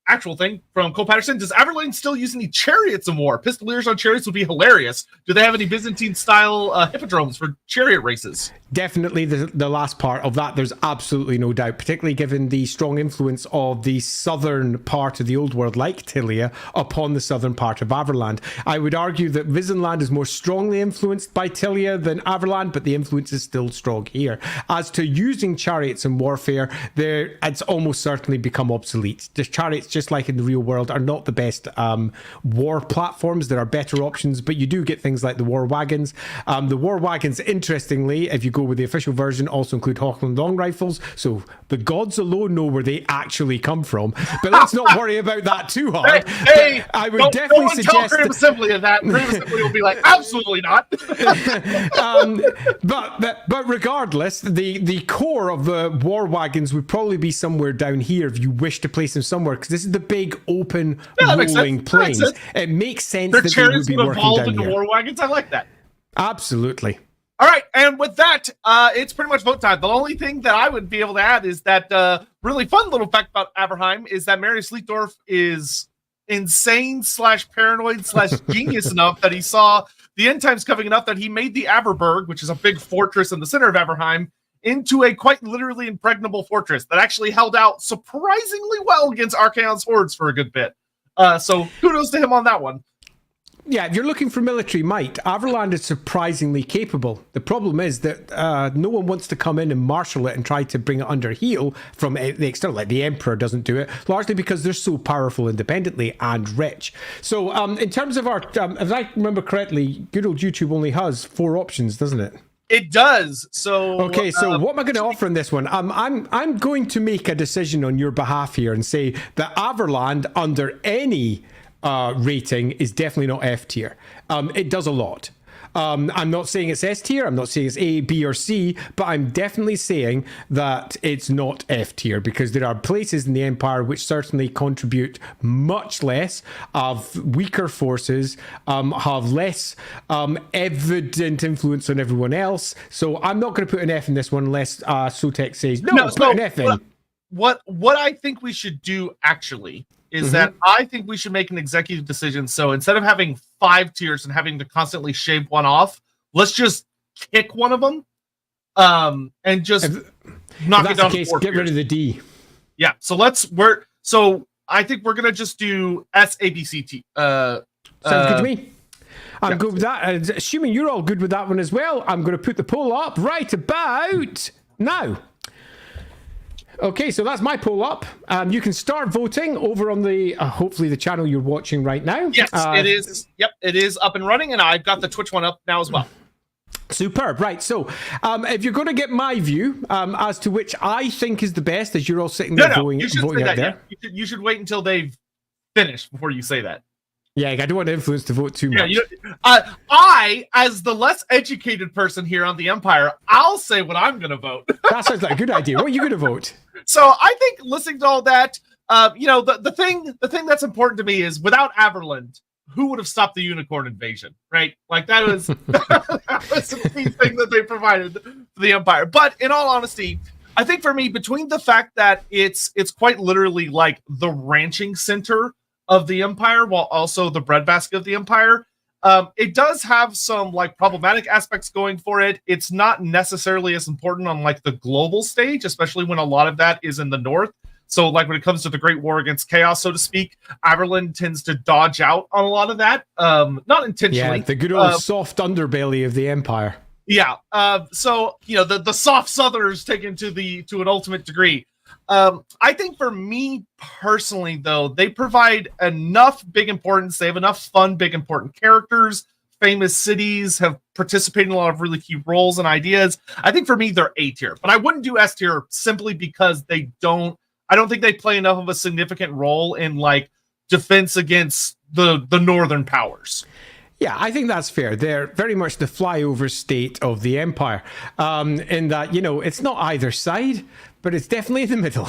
actual thing from Cole Patterson. Does Averland still use any chariots in war? Pistoliers on chariots would be hilarious. Do they have any Byzantine-style hippodromes for chariot races? Definitely the last part of that, there's absolutely no doubt, particularly given the strong influence of the southern part of the old world, like Tilia, upon the southern part of Averland. I would argue that Visenland is more strongly influenced by Tilia than Averland, but the influence is still strong here. As to using chariots in warfare, it's almost certainly become obsolete. The chariots, just like in the real world, are not the best war platforms. There are better options, but you do get things like the war wagons. The war wagons, interestingly, if you go with the official version, also include Hochland long rifles, so the gods alone know where they actually come from. But let's not worry about that too hard. Hey, I would definitely suggest tell Grim Assembly of that. Grim Assembly will be like, absolutely not. But regardless, the core of the war wagons would probably be somewhere down here if you wish to place them somewhere, because this is the big open rolling plains. It makes sense Their that chariots they would be would working evolve down into here. war wagons. I like that. Absolutely. All right, and with that, it's pretty much vote time. The only thing that I would be able to add is that really fun little fact about Averheim is that Marius Leitdorf is insane / paranoid / genius enough that he saw the end times coming enough that he made the Averberg, which is a big fortress in the center of Averheim, into a quite literally impregnable fortress that actually held out surprisingly well against Archaon's hordes for a good bit. So kudos to him on that one. Yeah, if you're looking for military might, Averland is surprisingly capable. The problem is that no one wants to come in and marshal it and try to bring it under heel from the external. Like the Emperor doesn't do it, largely because they're so powerful independently and rich. So in terms of our, if I remember correctly, good old YouTube only has 4 options, doesn't it? It does. So okay. So what am I going to offer in this one? I'm going to make a decision on your behalf here and say that Averland, under any rating, is definitely not F tier. It does a lot. I'm not saying it's S tier. I'm not saying it's A, B, or C, but I'm definitely saying that it's not F tier because there are places in the Empire which certainly contribute much less, have weaker forces, have less evident influence on everyone else. So I'm not going to put an F in this one unless Sotek says no. Put an F in. What I think we should do actually is that I think we should make an executive decision. So instead of having 5 tiers and having to constantly shave one off, let's just kick one of them and just knock it down to 4 get tiers. rid of the D. Yeah. So I think we're going to just do S, A, B, C, T. Sounds good to me. I'm good with that. And assuming you're all good with that one as well, I'm going to put the poll up right about now. Okay, so that's my poll up. You can start voting over on the hopefully the channel you're watching right now. Yes, it is. Yep, it is up and running, and I've got the Twitch one up now as well. Superb. Right, so if you're going to get my view as to which I think is the best, as you're all sitting there voting out there. You should wait until they've finished before you say that. Yeah, I don't want influence to vote too much. I, as the less educated person here on the Empire, I'll say what I'm going to vote. That sounds like a good idea. What are you going to vote? So I think listening to all that, the thing that's important to me is without Averland, who would have stopped the unicorn invasion, right? Like that was the key thing that they provided for the Empire. But in all honesty, I think for me, between the fact that it's quite literally like the ranching center of the Empire, while also the breadbasket of the Empire, it does have some like problematic aspects going for it. It's not necessarily as important on like the global stage, especially when a lot of that is in the north. So like when it comes to the Great War against Chaos, so to speak, Averland tends to dodge out on a lot of that. Not intentionally. Yeah, the good old soft underbelly of the Empire. Yeah. So the soft Southerners taken to an ultimate degree. I think for me personally, though, they provide enough big importance. They have enough fun, big important characters. Famous cities have participated in a lot of really key roles and ideas. I think for me, they're A tier, but I wouldn't do S tier simply because they don't I don't think they play enough of a significant role in like defense against the northern powers. Yeah, I think that's fair. They're very much the flyover state of the empire, in that, it's not either side, but it's definitely in the middle.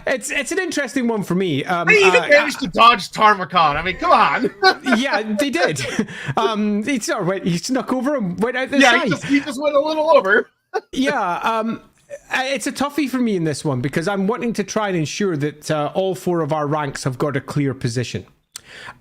It's an interesting one for me. They even managed to dodge Tarmakon. I mean, come on. Yeah, they did. He snuck over and went out the side. Yeah, he just went a little over. Yeah, it's a toughie for me in this one because I'm wanting to try and ensure that all four of our ranks have got a clear position.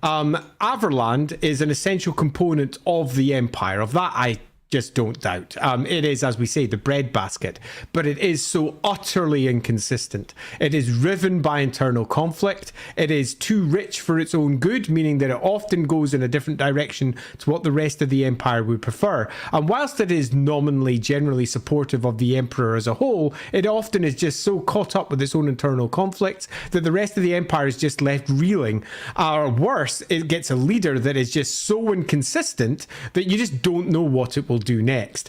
Averland is an essential component of the empire. Of that, I just don't doubt. It is, as we say, the breadbasket, but it is so utterly inconsistent. It is riven by internal conflict. It is too rich for its own good, meaning that it often goes in a different direction to what the rest of the empire would prefer. And whilst it is nominally generally supportive of the emperor as a whole, it often is just so caught up with its own internal conflicts that the rest of the empire is just left reeling. Or worse, it gets a leader that is just so inconsistent that you just don't know what it will do next.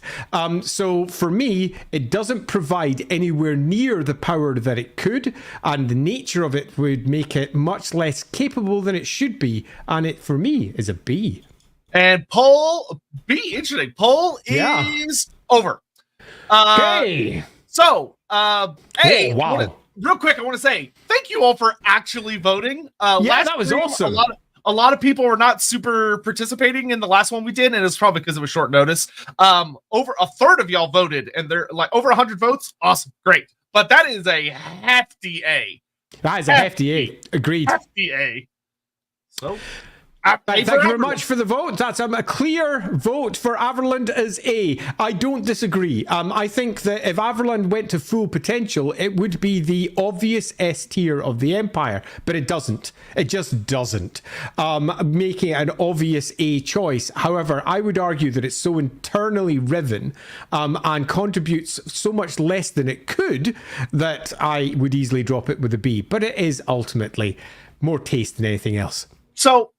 So for me, it doesn't provide anywhere near the power that it could, and the nature of it would make it much less capable than it should be, and it for me is a B. And poll B, interesting. Poll is over. Okay. So, hey, wow. Real quick, I want to say thank you all for actually voting. That was awesome. A lot of people were not super participating in the last one we did, and it's probably because it was short notice. Over a third of y'all voted, and they're like over 100 votes. Awesome, great. But that is a hefty A. That is a hefty A. Agreed. Hefty A. So, thank you very much for the vote. That's a clear vote for Averland as A. I don't disagree. I think that if Averland went to full potential, it would be the obvious S tier of the Empire, but it doesn't. It just doesn't. Making it an obvious A choice. However, I would argue that it's so internally riven and contributes so much less than it could that I would easily drop it with a B. But it is ultimately more taste than anything else. So,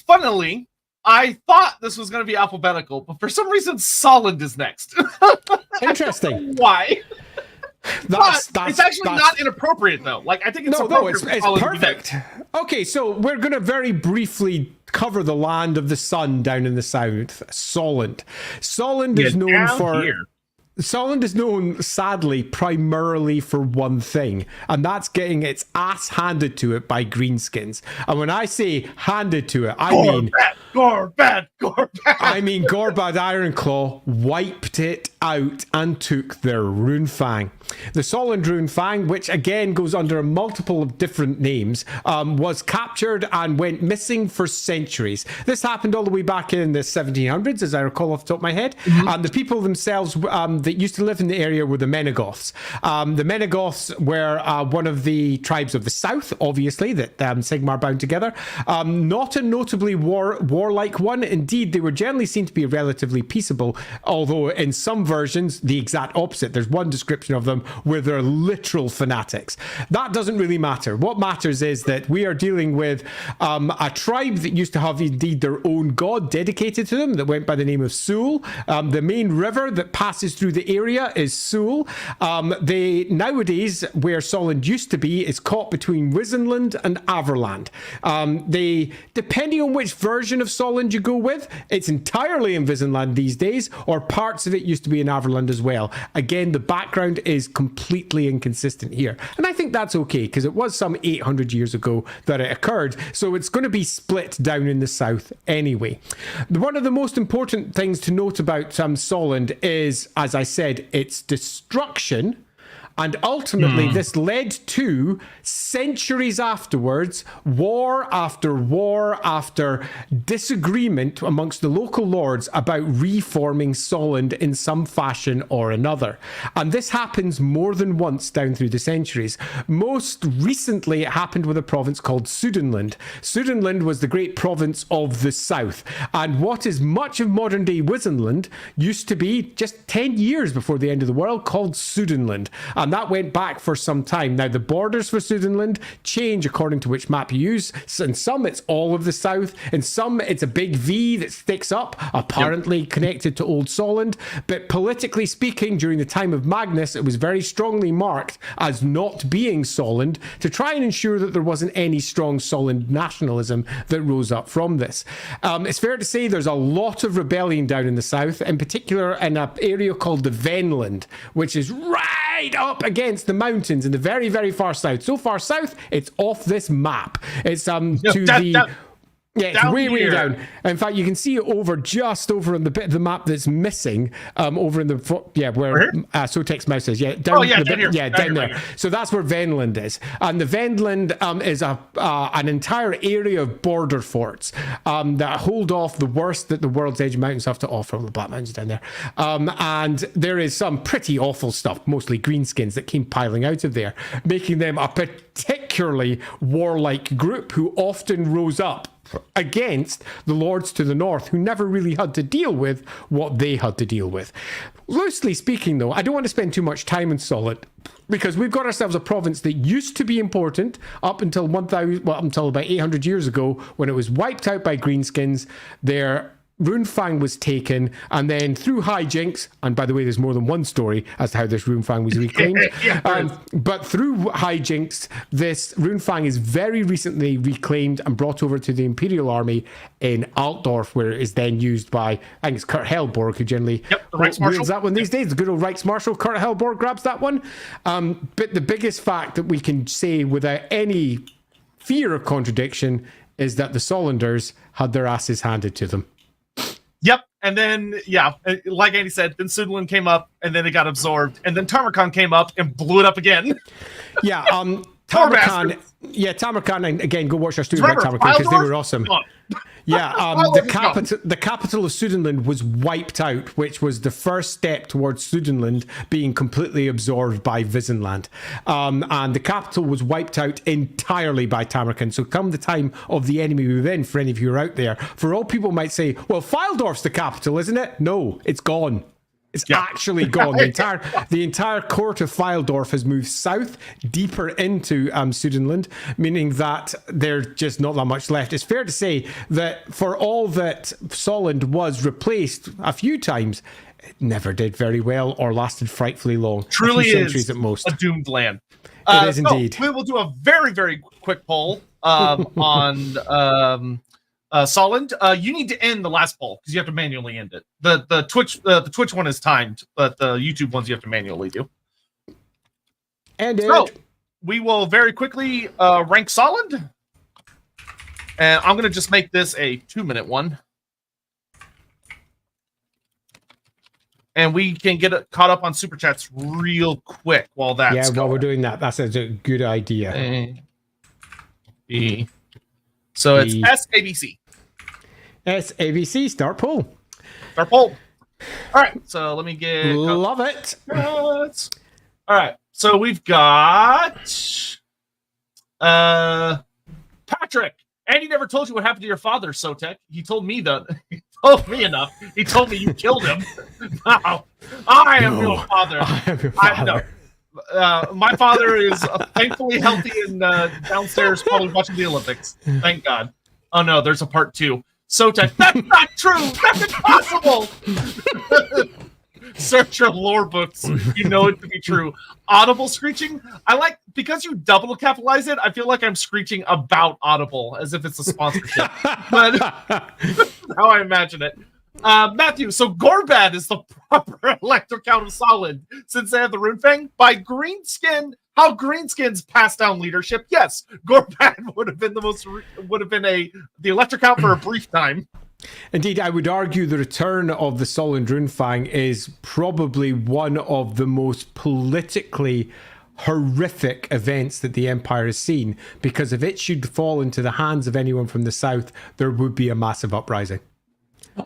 funnily, I thought this was going to be alphabetical, but for some reason, Solid is next. Interesting. Why? It's actually not inappropriate, though. Like, I think it's appropriate. It's perfect. Okay, so we're going to very briefly cover the land of the sun down in the south. Solent. Solent is known for... Solent is known, sadly, primarily for one thing, and that's getting its ass handed to it by greenskins. And when I say handed to it, I mean... Gorbad! I mean Gorbad Ironclaw wiped it out and took their Runefang. The Solent Runefang, which again goes under multiple of different names, was captured and went missing for centuries. This happened all the way back in the 1700s, as I recall off the top of my head. And the people themselves that used to live in the area were the Menegoths. The Menegoths were one of the tribes of the south, obviously, that Sigmar bound together. Not a notably warlike one. Indeed, they were generally seen to be relatively peaceable, although in some versions, the exact opposite. There's one description of them where they're literal fanatics. That doesn't really matter. What matters is that we are dealing with a tribe that used to have indeed their own god dedicated to them that went by the name of Sul. The main river that passes through the area is Sul. They nowadays, where Solent used to be, is caught between Wisenland and Averland. Depending on which version of Solent you go with, it's entirely in Wisenland these days, or parts of it used to be in Averland as well. Again, the background is completely inconsistent here. And I think that's okay, because it was some 800 years ago that it occurred, so it's going to be split down in the south anyway. One of the most important things to note about Solent is, as I said, its destruction. And ultimately, this led to, centuries afterwards, war after disagreement amongst the local lords about reforming Solent in some fashion or another. And this happens more than once down through the centuries. Most recently, it happened with a province called Sudenland. Sudenland was the great province of the south. And what is much of modern-day Wisenland used to be, just 10 years before the end of the world, called Sudenland. And that went back for some time. Now, the borders for Sudanland change according to which map you use. So in some, it's all of the south. In some, it's a big V that sticks up, apparently connected to Old Solent. But politically speaking, during the time of Magnus, it was very strongly marked as not being Solent to try and ensure that there wasn't any strong Solent nationalism that rose up from this. It's fair to say there's a lot of rebellion down in the south, in particular in an area called the Venland, which is right up against the mountains in the very, very far south. So far south, it's off this map. It's Yeah, it's way down. In fact, you can see it just over on the bit of the map that's missing, over in the where Sotek's mouse is. Yeah, down down there. So that's where Venland is, and the Venland is an entire area of border forts that hold off the worst that the World's Edge Mountains have to offer. The Black Mountains down there, and there is some pretty awful stuff, mostly greenskins that came piling out of there, making them a particularly warlike group who often rose up against the lords to the north, who never really had to deal with what they had to deal with. Loosely speaking, though, I don't want to spend too much time in Solent, because we've got ourselves a province that used to be important up until until about 800 years ago, when it was wiped out by greenskins. Their Runefang was taken, and then through hijinks, and by the way, there's more than one story as to how this Runefang was reclaimed, but through hijinks, this Runefang is very recently reclaimed and brought over to the Imperial Army in Altdorf, where it is then used by, I think it's Kurt Helborg, who generally wields that one these days. The good old Reichsmarshal Kurt Helborg grabs that one. But the biggest fact that we can say without any fear of contradiction is that the Solenders had their asses handed to them. Yep, and then, like Andy said, then Sudanland came up, and then it got absorbed, and then Tamarkan came up and blew it up again. Tamarkan, and again, go watch our story about Tamarkan, because they were awesome. The capital of Sudanland was wiped out, which was the first step towards Sudanland being completely absorbed by Visenland. And the capital was wiped out entirely by Tamarkan. So come the time of the enemy within, for any of you who are out there, for all people might say, well, Fyldorf's the capital, isn't it? No, it's gone. It's actually gone. The entire court of Fyldorf has moved south, deeper into Sudanland, meaning that there's just not that much left. It's fair to say that for all that Solent was replaced a few times, it never did very well or lasted frightfully long. Truly centuries is at most. A doomed land. It is indeed. We will do a very, very quick poll on Solent. You need to end the last poll because you have to manually end it. The Twitch one is timed, but the YouTube ones you have to manually do. And so we will very quickly rank Solent, and I'm gonna just make this a 2-minute one, and we can get caught up on super chats real quick while that's going. While we're doing that, that's a good idea. So it's SABC. SABC, start poll. Start poll. All right, so let me get... Love it. All right, so we've got... Patrick. Andy never told you what happened to your father, Sotek. He told me that. He told me enough. He told me you killed him. Now, I am your father. I am your father. My father is thankfully healthy and downstairs probably watching the Olympics. Thank God. Oh no, there's a part 2. Sotek, that's not true! That's impossible! Search your lore books. You know it to be true. Audible screeching? I like, because you double capitalize it, I feel like I'm screeching about Audible, as if it's a sponsorship. But how I imagine it. Matthew, so Gorbad is the proper elector count of Solid since they have the Runefang. By Greenskin, how Greenskins passed down leadership. Yes, Gorbad would have been the elector count for a brief time. Indeed, I would argue the return of the Solid Runefang is probably one of the most politically horrific events that the Empire has seen, because if it should fall into the hands of anyone from the south, there would be a massive uprising.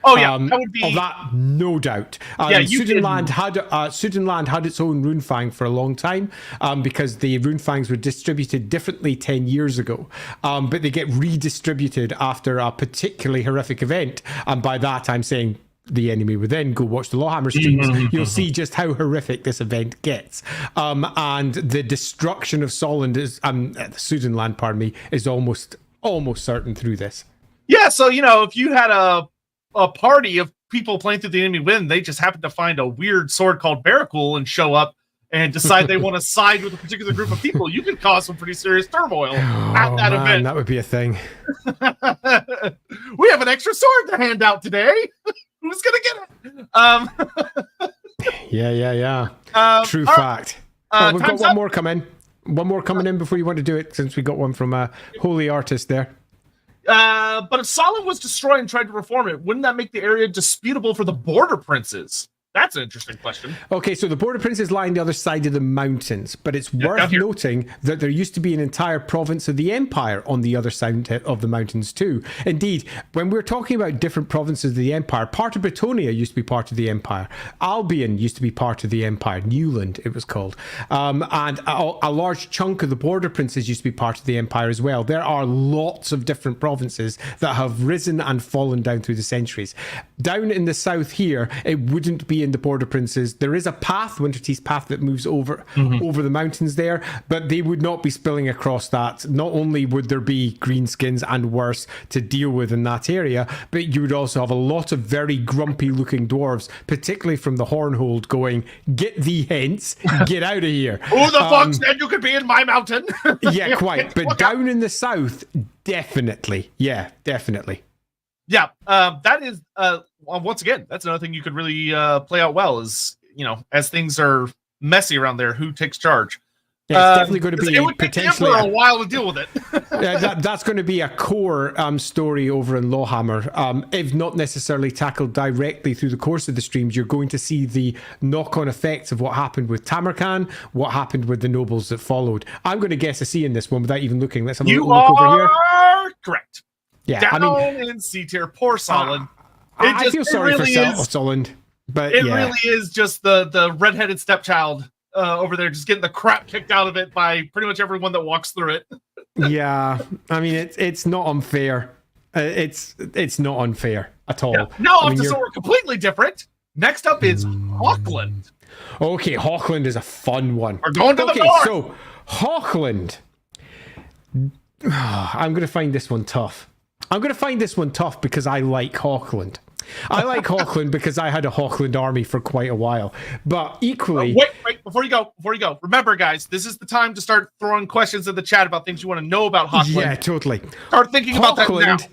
Oh yeah, that would be... Of that, no doubt. Sudanland had its own Runefang for a long time, because the Runefangs were distributed differently 10 years ago, but they get redistributed after a particularly horrific event, and by that I'm saying the enemy within, go watch the Lawhammer streams. You'll see just how horrific this event gets. And the destruction of Solent is, Sudanland, pardon me, is almost certain through this. Yeah, so, you know, if you had a party of people playing through the enemy win, they just happen to find a weird sword called Barracool and show up and decide they want to side with a particular group of people, you could cause some pretty serious turmoil at that event. That would be a thing. We have an extra sword to hand out today. Who's gonna get it? Yeah. True fact. We've got one more coming. One more coming in before you want to do it, since we got one from a holy artist there. But if Solent was destroyed and tried to reform it, wouldn't that make the area disputable for the border princes? That's an interesting question. Okay, so the border princes lie on the other side of the mountains, but it's worth noting that there used to be an entire province of the empire on the other side of the mountains too. Indeed, when we're talking about different provinces of the empire, part of Bretonnia used to be part of the empire. Albion used to be part of the empire. Newland, it was called. And a large chunk of the border princes used to be part of the empire as well. There are lots of different provinces that have risen and fallen down through the centuries. Down in the south here, it wouldn't be in the border princes. There is a path, Winterteeth's path, that moves over the mountains there, but they would not be spilling across that. Not only would there be greenskins and worse to deal with in that area, but you would also have a lot of very grumpy looking dwarves, particularly from the Hornhold, going, get thee hence, get out of here. Who the fuck said you could be in my mountain? Yeah, quite. But down in the south, definitely. Yeah, definitely. Yeah, that is, once again, that's another thing you could really play out well is, you know, as things are messy around there, who takes charge? Yeah, it's definitely going to be it would potentially take a while to deal with it. that's going to be a core story over in Lawhammer. If not necessarily tackled directly through the course of the streams, you're going to see the knock-on effects of what happened with Tamarkan, what happened with the nobles that followed. I'm going to guess a C in this one without even looking. Let's have a look over here. Correct. Yeah, down in C tier, poor Solent. I feel sorry for Solent, but it really is just the redheaded stepchild over there, just getting the crap kicked out of it by pretty much everyone that walks through it. Yeah, I mean it's not unfair. It's not unfair at all. Yeah. Now, so we're completely different. Next up is Hawkland. Okay, Hawkland is a fun one. We're going to the north. So Hawkland. I'm going to find this one tough. Because I like Hawkland. I like Hawkland because I had a Hawkland army for quite a while. But equally... Wait, before you go. Remember, guys, this is the time to start throwing questions in the chat about things you want to know about Hawkland. Yeah, totally. Start thinking about that now. Hawkland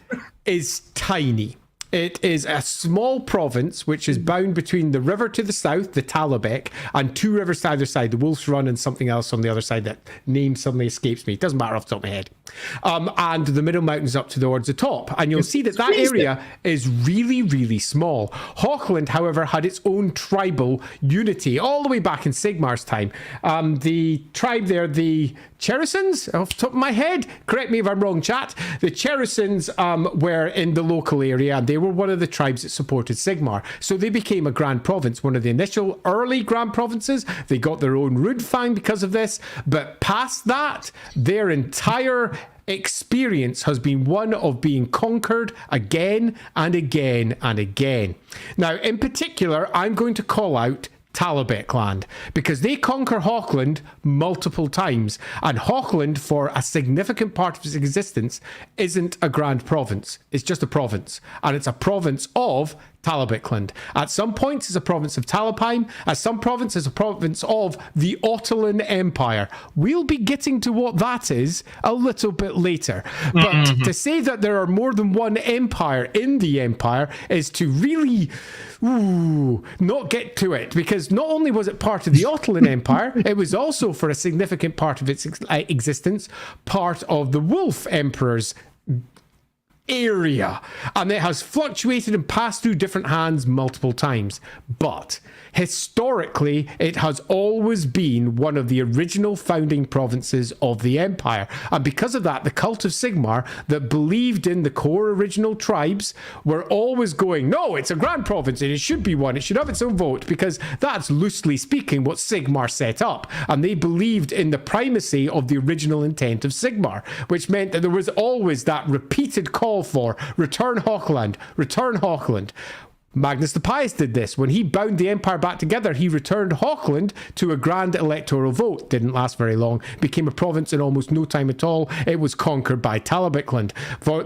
is tiny. It is a small province which is bound between the river to the south, the Talabek, and two rivers to either side, the Wolf's Run and something else on the other side. That name suddenly escapes me. It doesn't matter off the top of my head. And the middle mountains up towards the top. And you'll see that area is really, really small. Hawkland, however, had its own tribal unity all the way back in Sigmar's time. The tribe there, the Cherusons, off the top of my head, correct me if I'm wrong, chat. The Cherusons were in the local area, and they were one of the tribes that supported Sigmar. So they became a grand province, one of the initial early grand provinces. They got their own Rudfang because of this. But past that, their entire experience has been one of being conquered again and again and again. Now, in particular, I'm going to call out Talabek land, because they conquer Hawkland multiple times, and Hawkland, for a significant part of its existence, isn't a grand province. It's just a province, and it's a province of Talabekland. At some points, it's a province of Talapheim. At some province, it's a province of the Ottolan Empire. We'll be getting to what that is a little bit later. But to say that there are more than one empire in the empire is to really not get to it, because not only was it part of the Ottolan Empire, it was also, for a significant part of its existence, part of the Wolf Emperor's area, and it has fluctuated and passed through different hands multiple times. But historically, it has always been one of the original founding provinces of the empire, and because of that, the cult of Sigmar that believed in the core original tribes were always going, no, it's a grand province and it should be one, it should have its own vote, because that's, loosely speaking, what Sigmar set up, and they believed in the primacy of the original intent of Sigmar, which meant that there was always that repeated call for return Hawkland, return Hawkland. Magnus the Pious did this. When he bound the empire back together, he returned Hochland to a grand electoral vote. Didn't last very long. Became a province in almost no time at all. It was conquered by Talabecland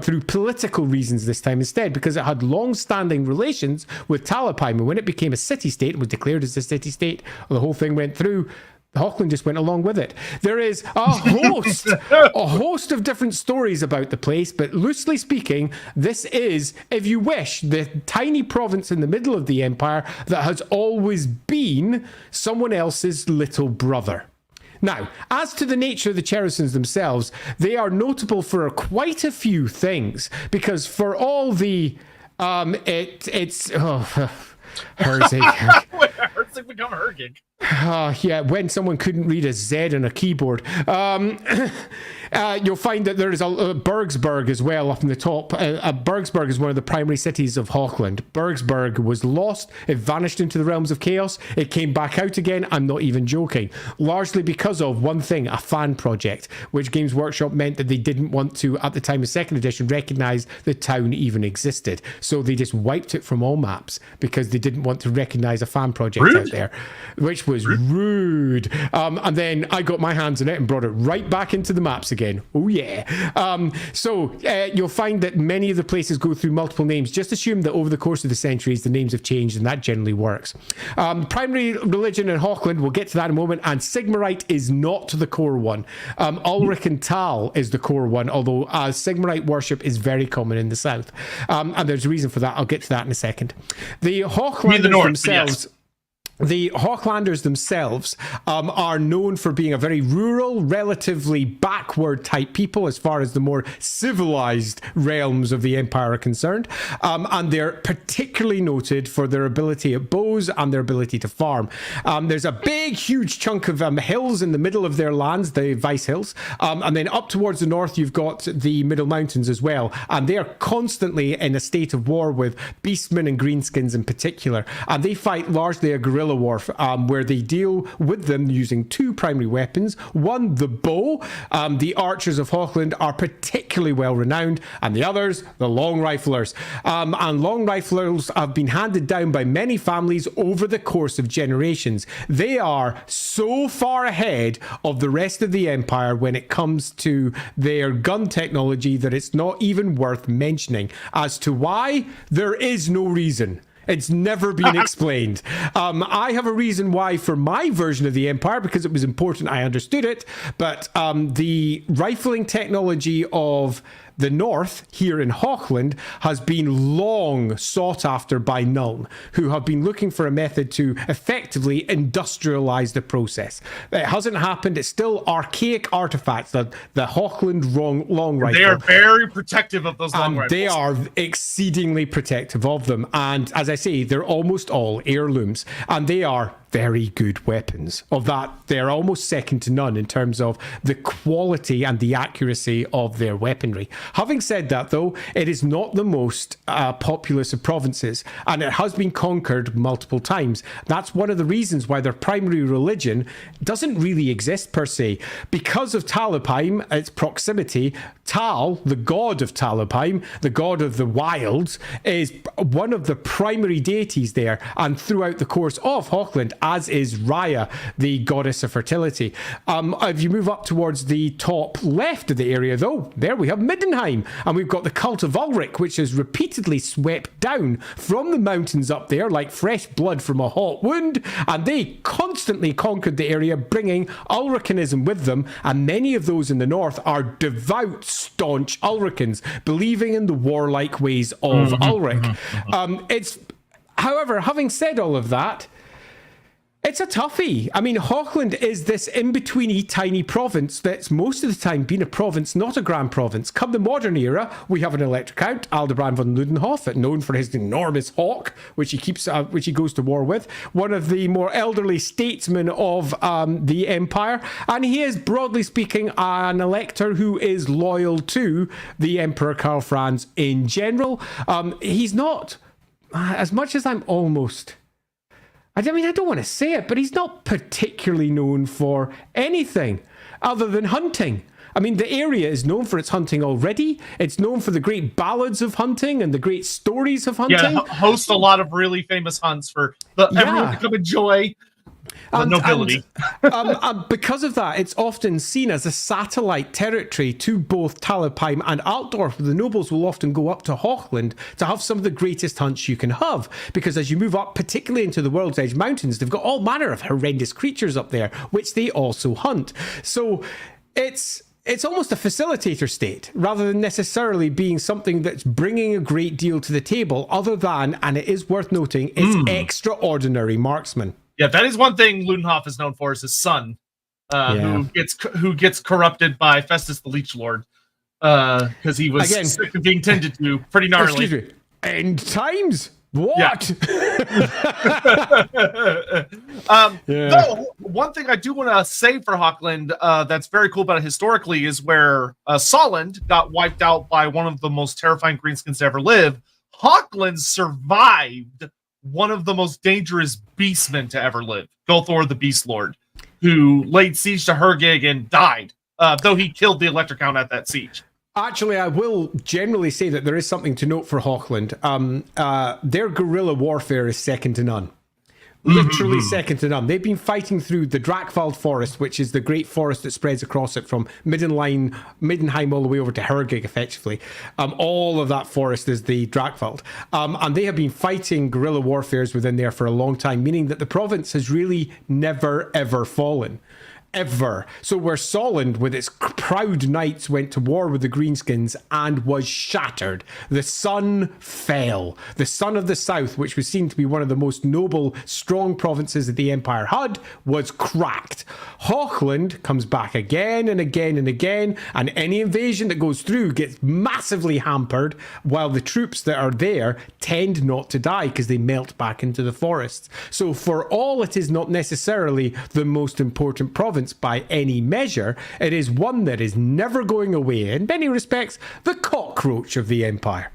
through political reasons this time instead, because it had long-standing relations with Talabheim. And when it became a city-state, was declared as a city-state, the whole thing went through. Hochland just went along with it. There is a host of different stories about the place, but loosely speaking, this is, if you wish, the tiny province in the middle of the empire that has always been someone else's little brother. Now, as to the nature of the Cherusons themselves, they are notable for quite a few things, because for all the Herzig. Herzig become Hergig. Yeah, when someone couldn't read a Z on a keyboard. You'll find that there is a Bergsburg as well up in the top. Bergsburg is one of the primary cities of Hochland. Bergsburg was lost. It vanished into the realms of chaos. It came back out again. I'm not even joking. Largely because of one thing, a fan project, which Games Workshop meant that they didn't want to, at the time of second edition, recognize the town even existed. So they just wiped it from all maps because they didn't want to recognize a fan project out there, which was rude. And then I got my hands on it and brought it right back into the maps again. Oh yeah. So you'll find that many of the places go through multiple names. Just assume that over the course of the centuries the names have changed, and that generally works. Primary religion in Hochland, we'll get to that in a moment, and Sigmarite is not the core one. Ulrich and Tal is the core one, although Sigmarite worship is very common in the south, and there's a reason for that. I'll get to that in a second. The Hochlanders themselves. The Hochlanders themselves are known for being a very rural, relatively backward type people as far as the more civilized realms of the empire are concerned. And they're particularly noted for their ability at bows and their ability to farm. There's a big, huge chunk of hills in the middle of their lands, the Weiss Hills. And then up towards the north, you've got the Middle Mountains as well. And they are constantly in a state of war with beastmen and greenskins in particular. And they fight largely a guerrilla war, where they deal with them using two primary weapons. One, the bow. The archers of Hochland are particularly well renowned, and the others, the long riflers. And long riflers have been handed down by many families over the course of generations. They are so far ahead of the rest of the empire when it comes to their gun technology that it's not even worth mentioning. As to why, there is no reason. It's never been explained. I have a reason why for my version of the Empire, because it was important I understood it, but the rifling technology of the north here in Hochland has been long sought after by Nuln, who have been looking for a method to effectively industrialize the process. It hasn't happened. It's still archaic artifacts, the Hochland long rifle. They are very protective of those long rifles. They are exceedingly protective of them. And as I say, they're almost all heirlooms, and they are very good weapons. Of that, they're almost second to none in terms of the quality and the accuracy of their weaponry. Having said that, though, it is not the most populous of provinces, and it has been conquered multiple times. That's one of the reasons why their primary religion doesn't really exist per se. Because of Talabheim, its proximity, Tal, the god of Talabheim, the god of the wilds, is one of the primary deities there, and throughout the course of Hochland, as is Raya, the goddess of fertility. If you move up towards the top left of the area, though, there we have Middenheim, and we've got the cult of Ulrich, which is repeatedly swept down from the mountains up there like fresh blood from a hot wound, and they constantly conquered the area, bringing Ulricanism with them, and many of those in the north are devout, staunch Ulricans, believing in the warlike ways of Ulrich. However, having said all of that, it's a toughie. I mean, Hochland is this in-betweeny tiny province that's most of the time been a province, not a grand province. Come the modern era, we have an elector count, Aldebrand von Ludenhof, known for his enormous hawk, which he goes to war with, one of the more elderly statesmen of the empire, and he is, broadly speaking, an elector who is loyal to the Emperor Karl Franz in general. He's not, as much as I'm almost... I mean, I don't want to say it, but he's not particularly known for anything other than hunting. I mean, the area is known for its hunting already. It's known for the great ballads of hunting and the great stories of hunting. Yeah, host a lot of really famous hunts for everyone to come enjoy. The nobility. Because of that, it's often seen as a satellite territory to both Talabheim and Altdorf. The nobles will often go up to Hochland to have some of the greatest hunts you can have. Because as you move up, particularly into the World's Edge Mountains, they've got all manner of horrendous creatures up there, which they also hunt. So it's almost a facilitator state rather than necessarily being something that's bringing a great deal to the table, other than, and it is worth noting, it's extraordinary marksmen. Yeah, that is one thing Ludenhof is known for, is his son, who gets corrupted by Festus the Leech Lord, because he was sick of being tended to. Pretty gnarly. Excuse me. End times? What? Though, one thing I do want to say for Hochland that's very cool about it historically is where Solland got wiped out by one of the most terrifying greenskins to ever live. Hochland survived one of the most dangerous beastmen to ever live, Gulthor the Beast Lord, who laid siege to Hergig and died, though he killed the Elector Count at that siege. Actually, I will generally say that there is something to note for Hochland. Their guerrilla warfare is second to none. Literally second to none. They've been fighting through the Drakvald forest, which is the great forest that spreads across it from Middenheim all the way over to Hergig, effectively. All of that forest is the Drakvald. And they have been fighting guerrilla warfares within there for a long time, meaning that the province has really never, ever fallen. Ever. So where Solland, with its proud knights, went to war with the Greenskins and was shattered. The sun fell. The sun of the south, which was seen to be one of the most noble, strong provinces that the Empire had, was cracked. Hochland comes back again and again and again, and any invasion that goes through gets massively hampered, while the troops that are there tend not to die because they melt back into the forests. So for all it is not necessarily the most important province by any measure, it is one that is never going away. In many respects, the cockroach of the empire.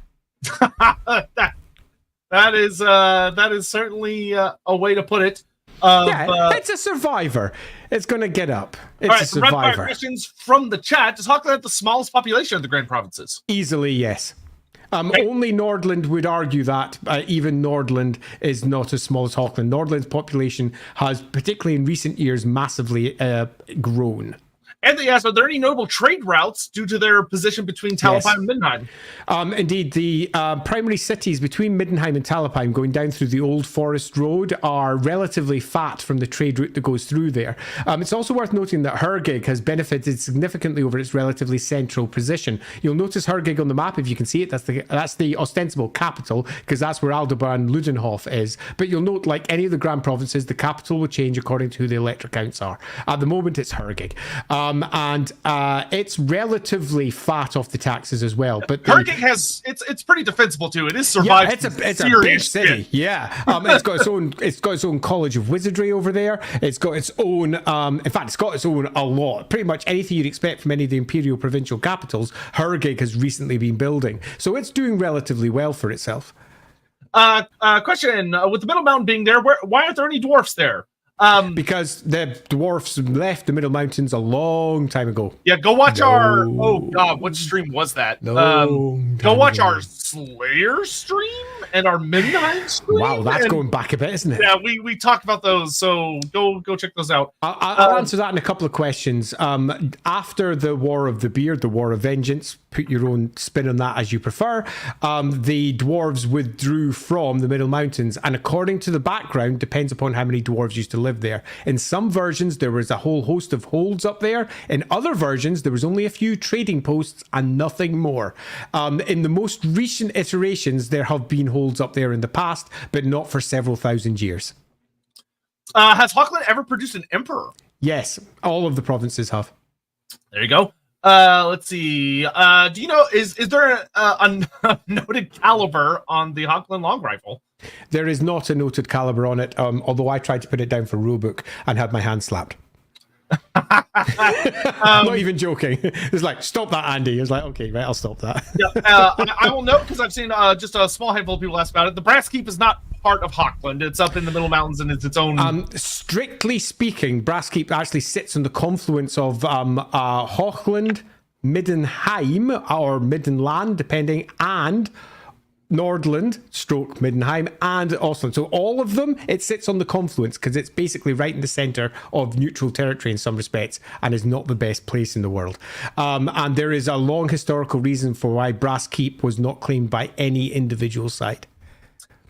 that is certainly a way to put it. It's a survivor. It's going to get up. It's a survivor. Rapid fire questions from the chat. Does Hochland have the smallest population of the Grand Provinces? Easily, yes. Only Nordland would argue that. Even Nordland is not as small as Hochland. Nordland's population has, particularly in recent years, massively grown. And they asked, are there any notable trade routes due to their position between Talabheim and Middenheim? Indeed, the primary cities between Middenheim and Talabheim going down through the Old Forest Road are relatively fat from the trade route that goes through there. It's also worth noting that Hergig has benefited significantly over its relatively central position. You'll notice Hergig on the map, if you can see it, that's the ostensible capital, because that's where Aldebaran Ludenhof is. But you'll note, like any of the Grand Provinces, the capital will change according to who the elector counts are. At the moment, it's Hergig. And it's relatively fat off the taxes as well. But Hergig has it's pretty defensible too. It is survived. Yeah, it's a big city. Yeah, it's got its own College of Wizardry over there. It's got its own. In fact, it's got its own a lot. Pretty much anything you'd expect from any of the imperial provincial capitals, Hergig has recently been building. So it's doing relatively well for itself. Question: with the Middle Mountain being there, why aren't there any dwarfs there? Because the dwarfs left the Middle Mountains a long time ago. Yeah, go watch our. Oh God, what stream was that? Go watch our Slayer stream and our Midnight stream. Wow, that's going back a bit, isn't it? Yeah, we talked about those, so go check those out. I'll answer that in a couple of questions. After the War of the Beard, the War of Vengeance, put your own spin on that as you prefer. The dwarves withdrew from the Middle Mountains, and according to the background, depends upon how many dwarves used to live there. In some versions, there was a whole host of holds up there. In other versions, there was only a few trading posts and nothing more. In the most recent iterations, there have been holds up there in the past, but not for several thousand years. Has Hochland ever produced an emperor? Yes, all of the provinces have. There you go. Let's see. Do you know, is there a noted caliber on the Hochland long rifle? There is not a noted caliber on it, although I tried to put it down for rulebook and had my hand slapped. I'm not even joking. It's like, stop that, Andy. It's like, okay, right, I'll stop that. I will note, because I've seen just a small handful of people ask about it, the Brass Keep is not part of Hochland. It's up in the Middle Mountains, and it's its own... Strictly speaking, Brass Keep actually sits on the confluence of Hochland, Middenheim, or Middenland, depending, and Nordland, stroke Middenheim, and Ostland. So all of them, it sits on the confluence because it's basically right in the center of neutral territory in some respects, and is not the best place in the world. And there is a long historical reason for why Brass Keep was not claimed by any individual site.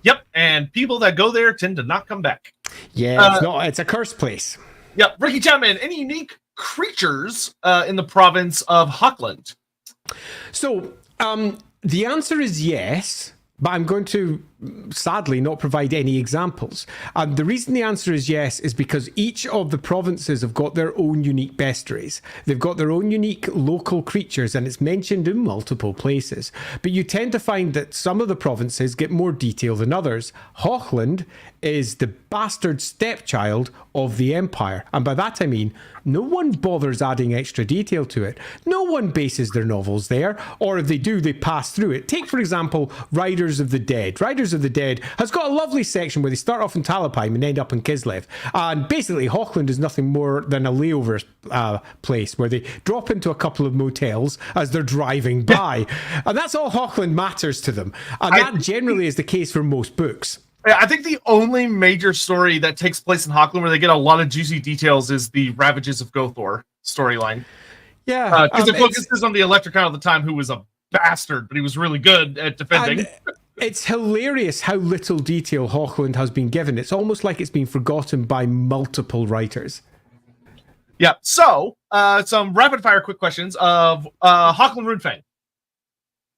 Yep, and people that go there tend to not come back. Yeah, it's a cursed place. Yep, Ricky Chapman, any unique creatures in the province of Hochland? So, the answer is yes, but I'm going to sadly not provide any examples. The reason the answer is yes is because each of the provinces have got their own unique bestiaries. They've got their own unique local creatures, and it's mentioned in multiple places. But you tend to find that some of the provinces get more detail than others. Hochland is the bastard stepchild of the Empire. And by that I mean, no one bothers adding extra detail to it. No one bases their novels there, or if they do, they pass through it. Take, for example, Riders of the Dead. Riders of the Dead has got a lovely section where they start off in Talabheim and end up in Kislev. And basically, Hochland is nothing more than a layover place where they drop into a couple of motels as they're driving by. And that's all Hochland matters to them. And that generally is the case for most books. I think the only major story that takes place in Hochland where they get a lot of juicy details is the Ravages of Gothor storyline. Yeah. Because it focuses on the Elector Count at the time, who was a bastard, but he was really good at defending. It's hilarious how little detail Hochland has been given. It's almost like it's been forgotten by multiple writers. Yeah, so some rapid-fire quick questions of Hochland Runefang.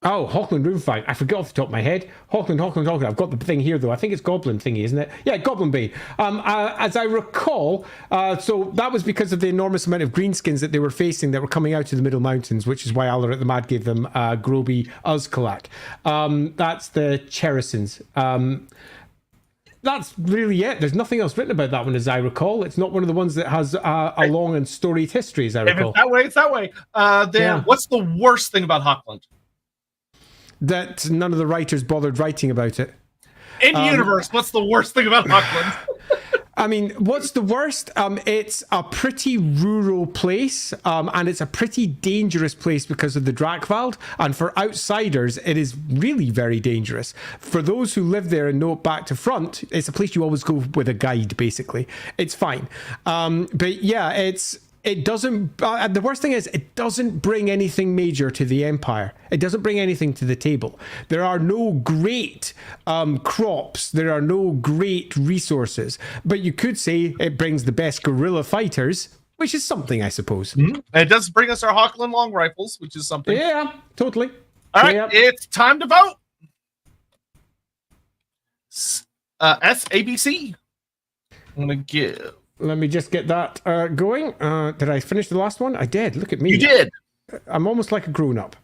Oh, Hochland Runefang. I forgot off the top of my head. Hochland. I've got the thing here, though. I think it's Goblin thingy, isn't it? Yeah, Goblin Bay. As I recall, so that was because of the enormous amount of greenskins that they were facing that were coming out of the Middle Mountains, which is why Alarat the Mad gave them Groby Uzkalak. That's the Cherisons. That's really it. There's nothing else written about that one, as I recall. It's not one of the ones that has a long and storied history, as I recall. If it's that way, it's that way. Then what's the worst thing about Hochland? That none of the writers bothered writing about it. In universe, what's the worst thing about Hochland? I mean, what's the worst? It's a pretty rural place, and it's a pretty dangerous place because of the Drakvald. And for outsiders, it is really very dangerous. For those who live there and know it back to front, it's a place you always go with a guide, basically. It's fine. But yeah, it doesn't, the worst thing is, it doesn't bring anything major to the Empire. It doesn't bring anything to the table. There are no great crops. There are no great resources. But you could say it brings the best guerrilla fighters, which is something, I suppose. Mm-hmm. It does bring us our Hochland long rifles, which is something. Yeah, totally. All right, It's time to vote. SABC. I'm going to give... Let me just get that going. Did I finish the last one? I did. Look at me. You did. I'm almost like a grown-up.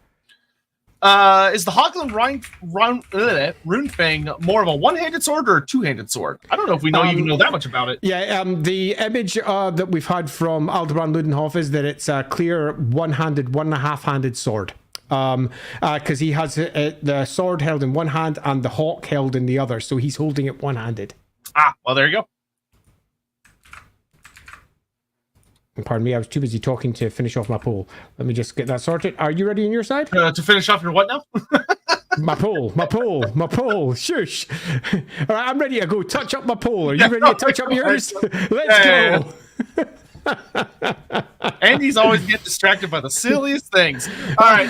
Is the Hochland Runefang more of a one-handed sword or a two-handed sword? I don't know if we even know that much about it. Yeah, the image that we've had from Aldebaran Ludenhof is that it's a clear one-handed, 1.5-handed sword. Because he has the sword held in one hand and the hawk held in the other, so he's holding it one-handed. Well, there you go. Pardon me, I was too busy talking to finish off my poll. Let me just get that sorted. Are you ready on your side? To finish off your what now? My poll. Shush. All right, I'm ready to go touch up my poll. Are you ready to touch up yours? Let's go. Andy's always getting distracted by the silliest things. All right.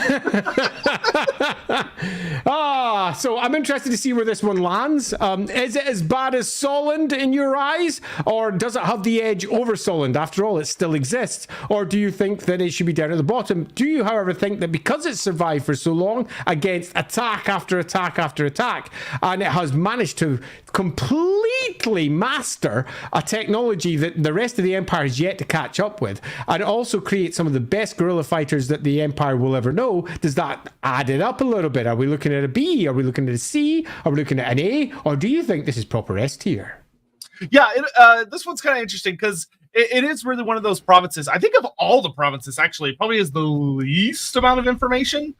So I'm interested to see where this one lands. Is it as bad as Solent in your eyes? Or does it have the edge over Solent? After all, it still exists. Or do you think that it should be down at the bottom? Do you, however, think that because it's survived for so long against attack after attack after attack, and it has managed to completely master a technology that the rest of the Empire has yet to catch up with, and also create some of the best guerrilla fighters that the Empire will ever know, does that add it up a little bit? Are we looking at a B? Are we looking at a C? Are we looking at an A? Or do you think this is proper S tier? Yeah, this one's kind of interesting because it is really one of those provinces. I think of all the provinces, actually, it probably has the least amount of information.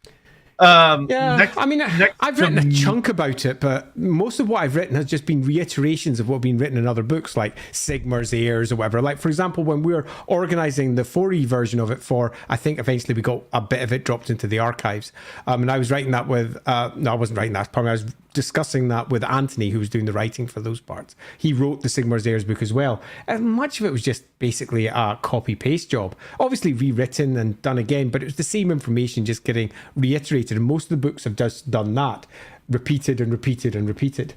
Yeah, I mean, I've written a chunk about it, but most of what I've written has just been reiterations of what been written in other books, like Sigmar's Heirs or whatever. Like, for example, when we were organizing the 4E version of it I think eventually we got a bit of it dropped into the archives. And I was writing that with, no, I wasn't writing that part. I was discussing that with Anthony, who was doing the writing for those parts. He wrote the Sigmar's Heirs book as well. And much of it was just basically a copy-paste job. Obviously rewritten and done again, but it was the same information just getting reiterated. And most of the books have just done that. Repeated and repeated and repeated.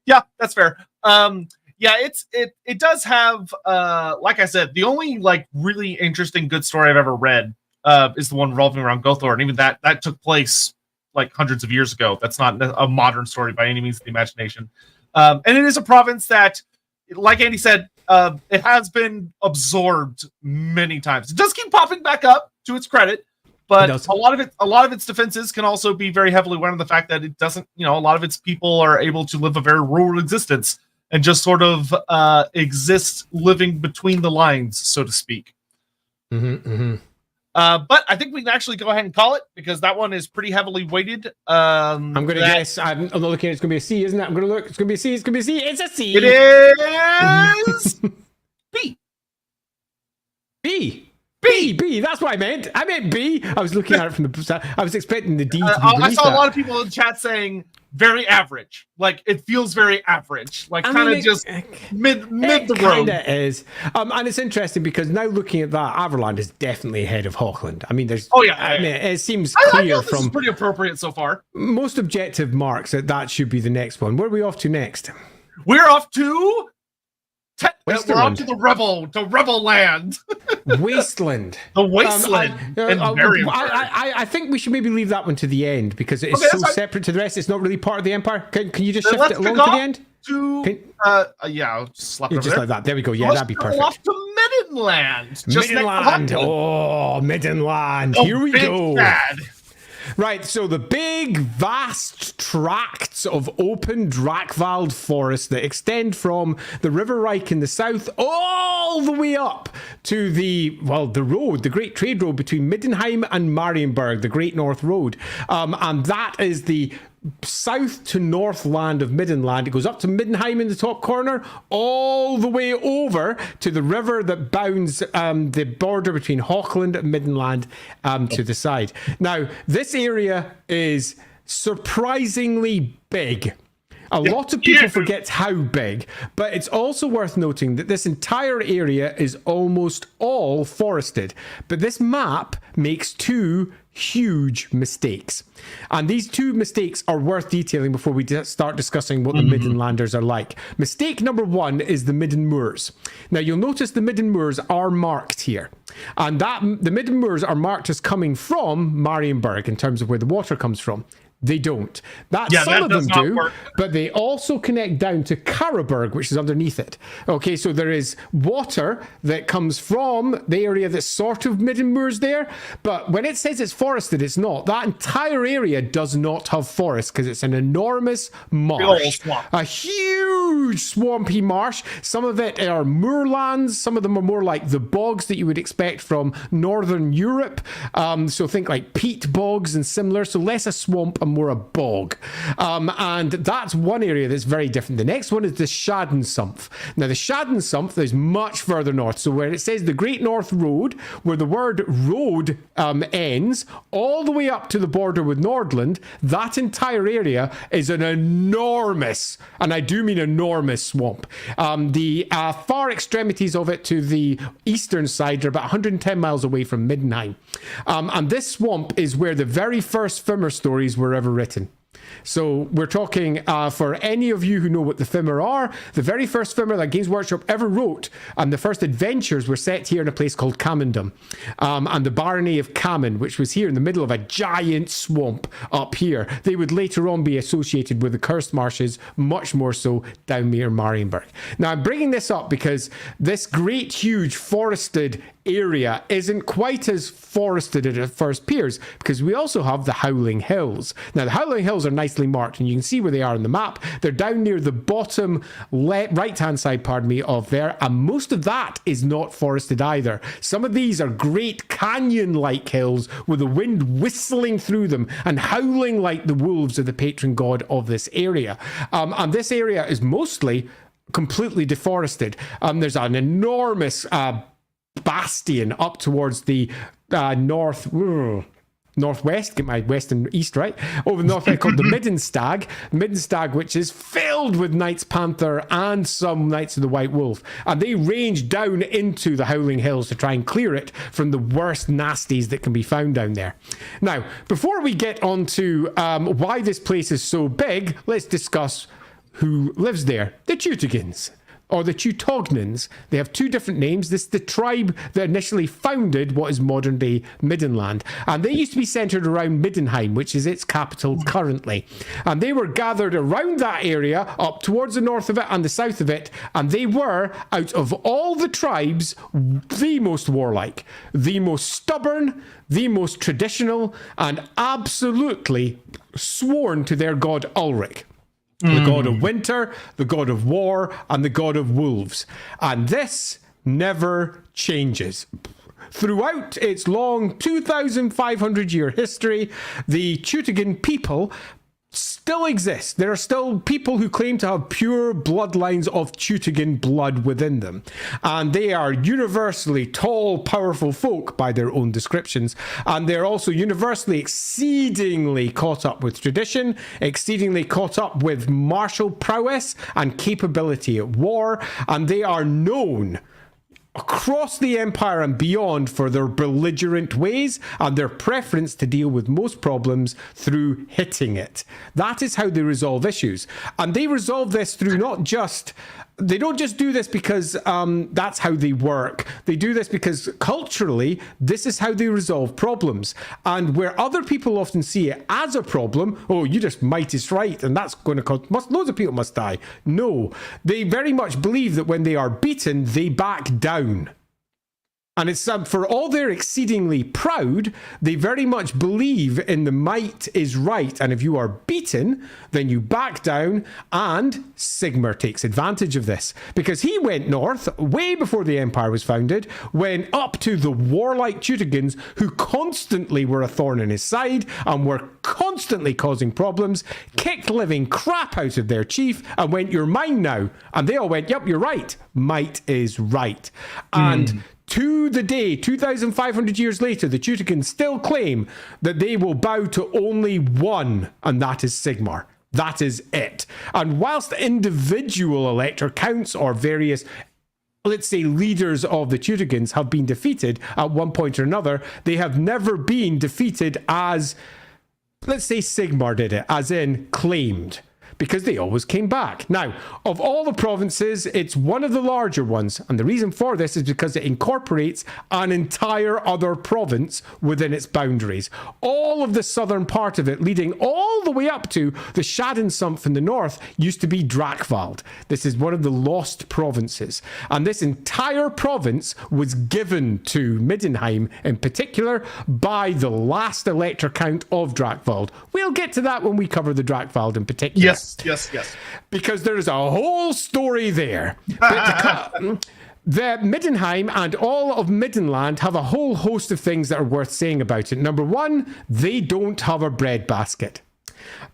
Yeah, that's fair. Yeah, it does have, like I said, the only like really interesting good story I've ever read is the one revolving around Gothor. And even that took place like hundreds of years ago. That's not a modern story by any means of the imagination. And it is a province that, like Andy said, it has been absorbed many times. It does keep popping back up, to its credit, but a lot of its defenses can also be very heavily weighed on the fact that it doesn't, a lot of its people are able to live a very rural existence and just sort of exist living between the lines, so to speak. Mm-hmm, mm-hmm. But I think we can actually go ahead and call it because that one is pretty heavily weighted. I'm going to guess. I'm not looking. It's going to be a C, isn't it? I'm going to look. It's going to be a C. It's going to be a C. It's a C. It is B. B. B. That's what I meant. I meant B. I was looking at it from the. I was expecting the D. To be I saw a lot of people in chat saying very average. Like it feels very average. Like kind of just mid the road. It is. And it's interesting because now looking at that, Averland is definitely ahead of Hochland. I mean, there's. Oh yeah. I mean, it seems clear this is pretty appropriate so far. Most objective marks that should be the next one. Where are we off to next? We're off to. We're Westerland. off to the rebel land. Wasteland. The wasteland. I think we should maybe leave that one to the end because it is so separate to the rest. It's not really part of the Empire. Can you just shift it along to the end? Yeah, I'll just slap it over just there. Like that. There we go. Yeah, that'd be perfect. Off to Middenland. Middenland. Oh, Middenland. Here we go. Bad. Right, so the big, vast tracts of open Drakvald forest that extend from the River Reich in the south all the way up to the road, the great trade road between Middenheim and Marienburg, the Great North Road. And that is the south to north land of Middenland. It goes up to Middenheim in the top corner, all the way over to the river that bounds the border between Hochland and Middenland to the side. Now, this area is surprisingly big. A lot of people forget how big, but it's also worth noting that this entire area is almost all forested. But this map makes two huge mistakes. And these two mistakes are worth detailing before we start discussing what the Middenlanders are like. Mistake number one is the Midden Moors. Now, you'll notice the Midden Moors are marked here. And the Midden Moors are marked as coming from Marienburg in terms of where the water comes from. They don't. Some of them do, but they also connect down to Karaberg, which is underneath it. Okay, so there is water that comes from the area that's sort of Midden Moors there, but when it says it's forested, it's not. That entire area does not have forest because it's an enormous marsh. A huge swampy marsh. Some of it are moorlands. Some of them are more like the bogs that you would expect from Northern Europe. So think like peat bogs and similar. So less a swamp and more a bog. And that's one area that's very different. The next one is the Schadensumpf. Now, the Schadensumpf is much further north. So where it says the Great North Road, where the word road ends, all the way up to the border with Nordland, that entire area is an enormous, and I do mean enormous, swamp. The far extremities of it to the eastern side are about 110 miles away from Middenheim. And this swamp is where the very first Fimmer stories were ever written. So we're talking, for any of you who know what the Fimmer are, the very first Fimmer that Games Workshop ever wrote, and the first adventures were set here in a place called Camendum, and the barony of Kamen, which was here in the middle of a giant swamp up here. They would later on be associated with the Cursed Marshes, much more so down near Marienburg. Now, I'm bringing this up because this great, huge forested area isn't quite as forested as it first appears, because we also have the Howling Hills. Now, the Howling Hills hills are nicely marked, and you can see where they are on the map. They're down near the bottom right-hand side, of there, and most of that is not forested either. Some of these are great canyon-like hills with the wind whistling through them and howling like the wolves of the patron god of this area. And this area is mostly completely deforested. There's an enormous bastion up towards the northwest, get my west and east right, over the northwest, called the Middenstag, which is filled with Knights Panther and some Knights of the White Wolf. And they range down into the Howling Hills to try and clear it from the worst nasties that can be found down there. Now, before we get on to why this place is so big, let's discuss who lives there. The Teutogens, or the Teutognans. They have two different names. This is the tribe that initially founded what is modern-day Middenland. And they used to be centered around Middenheim, which is its capital currently. And they were gathered around that area, up towards the north of it and the south of it. And they were, out of all the tribes, the most warlike, the most stubborn, the most traditional, and absolutely sworn to their god Ulrich. The god of winter, the god of war, and the god of wolves. And this never changes. Throughout its long 2,500-year history, the Teutogen people still exist. There are still people who claim to have pure bloodlines of Teutogen blood within them. And they are universally tall, powerful folk by their own descriptions. And they're also universally exceedingly caught up with tradition, exceedingly caught up with martial prowess and capability at war. And they are known across the empire and beyond for their belligerent ways and their preference to deal with most problems through hitting it. That is how they resolve issues. And they resolve this through they don't just do this because that's how they work. They do this because culturally, this is how they resolve problems. And where other people often see it as a problem, oh, you just mightiest right, and that's going to cause loads of people must die. No, they very much believe that when they are beaten, they back down. And it's for all they're exceedingly proud, they very much believe in the might is right. And if you are beaten, then you back down. And Sigmar takes advantage of this because he went north way before the empire was founded, went up to the warlike Teutogens who constantly were a thorn in his side and were constantly causing problems, kicked living crap out of their chief and went, "You're mine now." And they all went, "Yep, you're right. Might is right." And to the day, 2,500 years later, the Teutogens still claim that they will bow to only one, and that is Sigmar. That is it. And whilst individual elector counts or various, let's say, leaders of the Teutogens have been defeated at one point or another, they have never been defeated as, let's say, Sigmar did it, as in claimed. Because they always came back. Now, of all the provinces, it's one of the larger ones. And the reason for this is because it incorporates an entire other province within its boundaries. All of the southern part of it, leading all the way up to the Schadensumpf in the north, used to be Drakvald. This is one of the lost provinces. And this entire province was given to Middenheim, in particular, by the last elector count of Drakvald. We'll get to that when we cover the Drakvald in particular. Yes. Because there's a whole story there. The Middenheim and all of Middenland have a whole host of things that are worth saying about it. Number one, they don't have a breadbasket.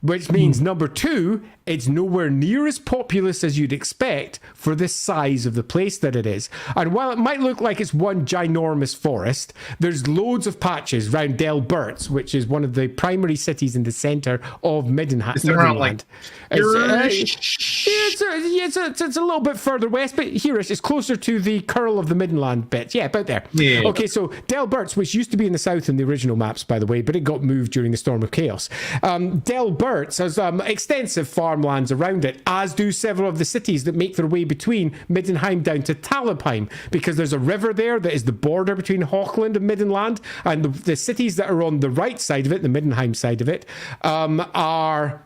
Which means, number two, it's nowhere near as populous as you'd expect for the size of the place that it is. And while it might look like it's one ginormous forest, there's loads of patches around Delberts, which is one of the primary cities in the centre of Middenland. It's a little bit further west, but here it's closer to the curl of the Middenland bit. Yeah, about there. Yeah. Okay, so Delberts, which used to be in the south in the original maps, by the way, but it got moved during the Storm of Chaos. Delberts has extensive farmlands around it, as do several of the cities that make their way between Middenheim down to Talabheim, because there's a river there that is the border between Hochland and Middenland, and the cities that are on the right side of it, the Middenheim side of it, are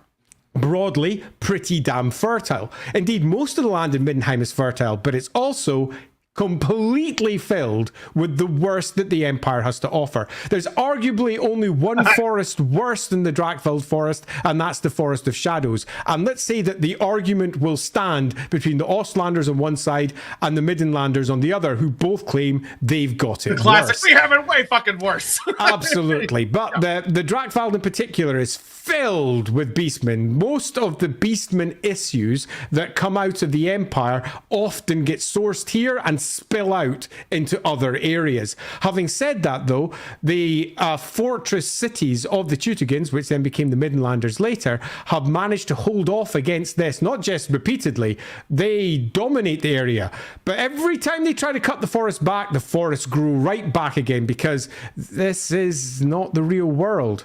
broadly pretty damn fertile. Indeed, most of the land in Middenheim is fertile, but it's also completely filled with the worst that the Empire has to offer. There's arguably only one forest worse than the Drakveld forest, and that's the Forest of Shadows. And let's say that the argument will stand between the Ostlanders on one side and the Middenlanders on the other, who both claim they've got it Classic, worse. we have it way fucking worse. Absolutely. But the Drakvald in particular is filled with beastmen. Most of the beastmen issues that come out of the Empire often get sourced here and spill out into other areas. Having said that, though, the fortress cities of the Teutogens, which then became the Middenlanders later, have managed to hold off against this, not just repeatedly, they dominate the area. But every time they try to cut the forest back, the forests grow right back again, because this is not the real world.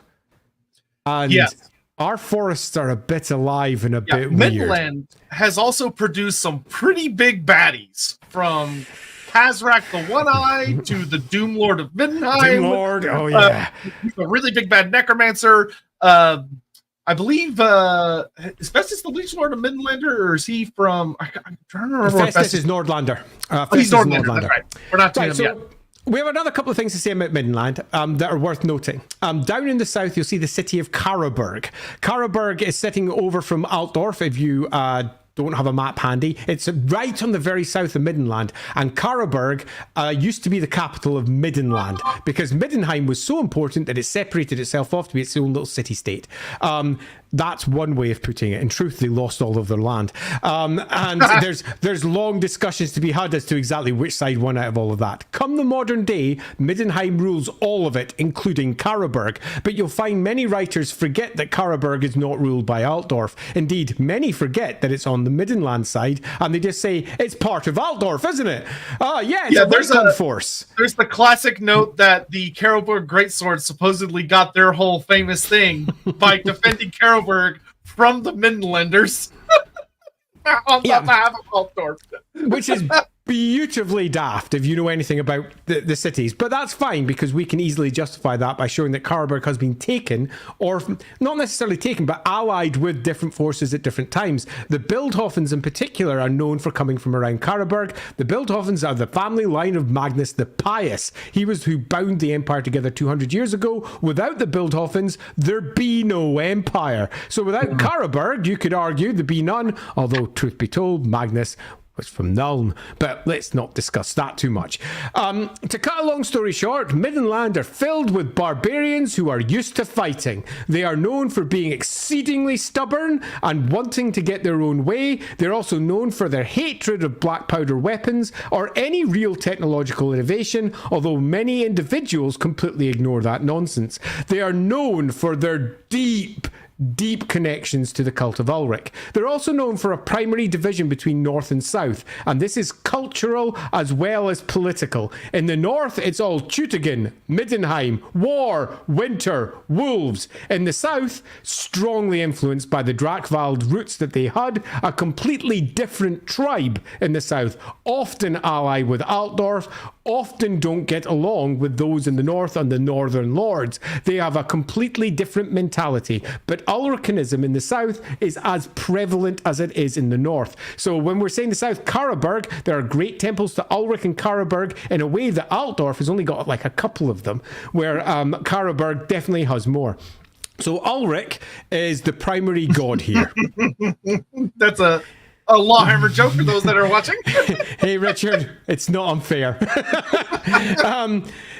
And yes. Our forests are a bit alive and a bit weird. Midland has also produced some pretty big baddies, from Kazrak the One-Eye to the Doom Lord of Middenheim. Doom Lord, oh yeah. A really big bad Necromancer. I believe Festus the Leech Lord of Midlander, or is he from... I'm trying to remember. Festus is Nordlander. He's Nordlander. That's right. We're not doing him yet. We have another couple of things to say about Middenland that are worth noting. Down in the south, you'll see the city of Karaberg. Karaberg is sitting over from Altdorf, if you don't have a map handy. It's right on the very south of Middenland. And Karaberg used to be the capital of Middenland, because Middenheim was so important that it separated itself off to be its own little city-state. That's one way of putting it. In truth, they lost all of their land. And there's long discussions to be had as to exactly which side won out of all of that. Come the modern day, Middenheim rules all of it, including Karaberg. But you'll find many writers forget that Karaberg is not ruled by Altdorf. Indeed, many forget that it's on the Middenland side, and they just say, it's part of Altdorf, isn't it? It's a recon force. There's the classic note that the Karaberg Greatswords supposedly got their whole famous thing by defending Karaberg from the Midlanders on behalf of Altdorf. Which is beautifully daft if you know anything about the cities. But that's fine, because we can easily justify that by showing that Karaberg has been taken, or not necessarily taken, but allied with different forces at different times. The Bildhofens in particular are known for coming from around Karaberg. The Bildhofens are the family line of Magnus the Pious. He was who bound the empire together 200 years ago. Without the Bildhofens, there'd be no empire. So without Karaberg, you could argue there'd be none, although truth be told, Magnus was from Nuln, but let's not discuss that too much. To cut a long story short, Middenland are filled with barbarians who are used to fighting. They are known for being exceedingly stubborn and wanting to get their own way. They're also known for their hatred of black powder weapons or any real technological innovation, although many individuals completely ignore that nonsense. They are known for their deep connections to the cult of Ulrich. They're also known for a primary division between north and south, and this is cultural as well as political. In the north, it's all Teutogen, Middenheim, war, winter, wolves. In the south, strongly influenced by the Drakvald roots that they had, a completely different tribe in the south, often ally with Altdorf, often don't get along with those in the north and the northern lords. They have a completely different mentality, but Ulricanism in the south is as prevalent as it is in the north. So when we're saying the south, Karaberg, there are great temples to Ulrich and Karaberg in a way that Altdorf has only got like a couple of them, where Karaberg definitely has more. So Ulrich is the primary god here. That's a Lawhammer joke for those that are watching. Hey, Richard, it's not unfair.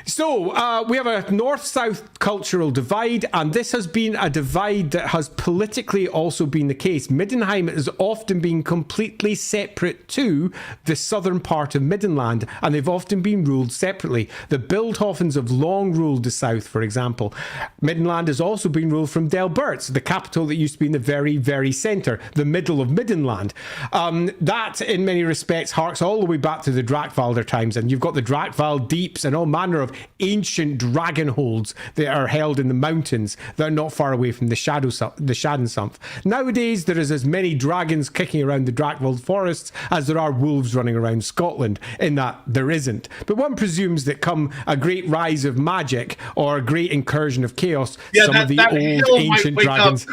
So we have a north-south cultural divide, and this has been a divide that has politically also been the case. Middenheim has often been completely separate to the southern part of Middenland, and they've often been ruled separately. The Bildhofens have long ruled the south, for example. Middenland has also been ruled from Delberts, the capital that used to be in the very, very centre, the middle of Middenland. That, in many respects, harks all the way back to the Drakvalder times, and you've got the Drakvald deeps and all manner of ancient dragon holds that are held in the mountains that are not far away from the Shadensumph. Nowadays, there is as many dragons kicking around the Drakvald forests as there are wolves running around Scotland, in that there isn't. But one presumes that come a great rise of magic or a great incursion of chaos, some of the old ancient dragons.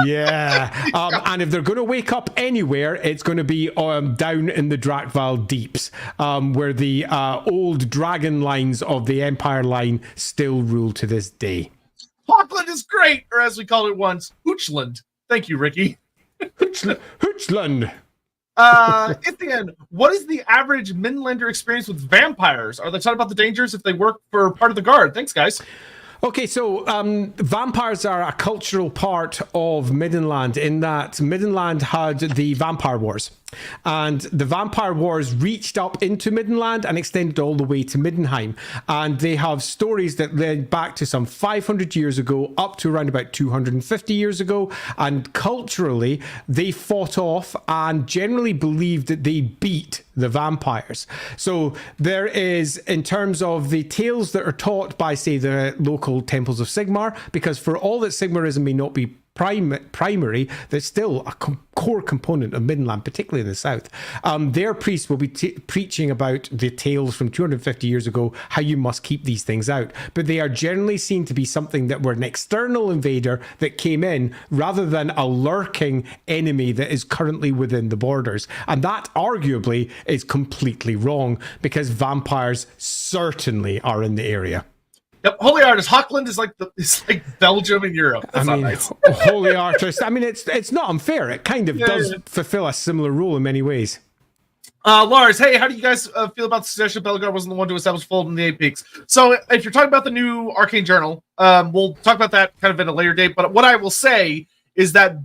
Yeah. And if they're going to wake up anywhere, it's going to be down in the Drakvald deeps, where the old dragon lines of the Empire line still rule to this day. Hochland is great, or as we called it once, Hoochland. Thank you, Ricky. Hoochland. Ithian, what is the average Midlander experience with vampires? Are they taught about the dangers if they work for part of the guard? Thanks, guys. Okay, so vampires are a cultural part of Middenland in that Middenland had the Vampire Wars. And the Vampire Wars reached up into Middenland and extended all the way to Middenheim. And they have stories that led back to some 500 years ago, up to around about 250 years ago. And culturally, they fought off and generally believed that they beat the vampires. So there is, in terms of the tales that are taught by, say, the local temples of Sigmar, because for all that Sigmarism may not be primary, there's still a core component of Middenland, particularly in the south. Their priests will be preaching about the tales from 250 years ago, how you must keep these things out. But they are generally seen to be something that were an external invader that came in, rather than a lurking enemy that is currently within the borders. And that arguably is completely wrong, because vampires certainly are in the area. Yep, Holy Artist. Hochland is like Belgium in Europe. That's not nice. Holy Artist. I mean, it's not unfair. It kind of does fulfill a similar role in many ways. Lars, hey, how do you guys feel about the suggestion Belgar wasn't the one to establish Fold in the Eight Peaks? So, if you're talking about the new Arcane Journal, we'll talk about that kind of at a later date. But what I will say is that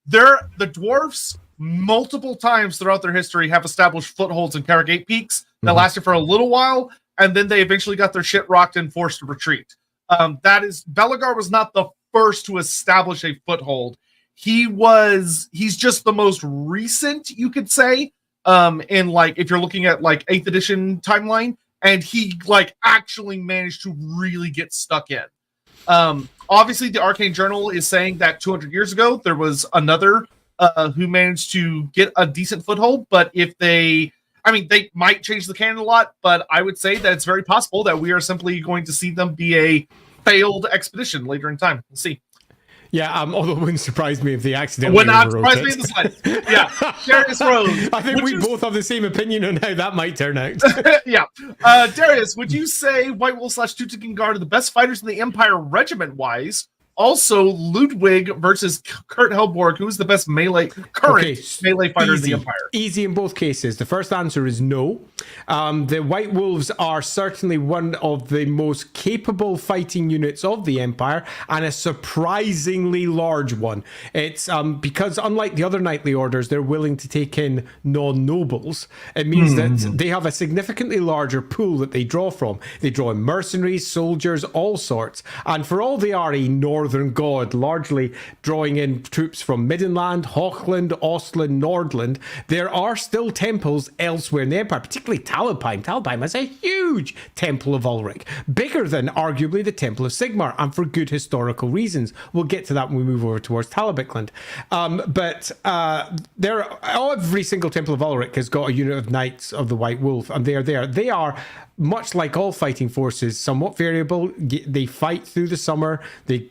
the dwarfs multiple times throughout their history have established footholds in Carragate Peaks that lasted for a little while, and then they eventually got their shit rocked and forced to retreat. Belgar was not the first to establish a foothold. He's just the most recent, you could say, in if you're looking at 8th edition timeline, and he actually managed to really get stuck in. Obviously the Arcane Journal is saying that 200 years ago there was another who managed to get a decent foothold, but they might change the canon a lot, but I would say that it's very possible that we are simply going to see them be a failed expedition later in time. We'll see. Yeah, although it wouldn't surprise me if they accidentally would not surprise me in the slightest. Yeah, Darius Rose. I think we both have the same opinion on how that might turn out. Yeah. Darius, would you say White Wolf / Tutankhamun Guard are the best fighters in the Empire regiment-wise? Also, Ludwig versus Kurt Helborg, who's the best melee fighter in the Empire? Easy in both cases. The first answer is no. The White Wolves are certainly one of the most capable fighting units of the Empire, and a surprisingly large one. It's because unlike the other knightly orders, they're willing to take in non-nobles. It means that they have a significantly larger pool that they draw from. They draw in mercenaries, soldiers, all sorts. And for all they are a northern god, largely drawing in troops from Middenland, Hochland, Ostland, Nordland, there are still temples elsewhere in the Empire, particularly Talabheim. Talabheim has a huge Temple of Ulrich, bigger than arguably the Temple of Sigmar, and for good historical reasons. We'll get to that when we move over towards Talabheim. But every single Temple of Ulrich has got a unit of Knights of the White Wolf, and they are there. They are, much like all fighting forces, somewhat variable. They fight through the summer. They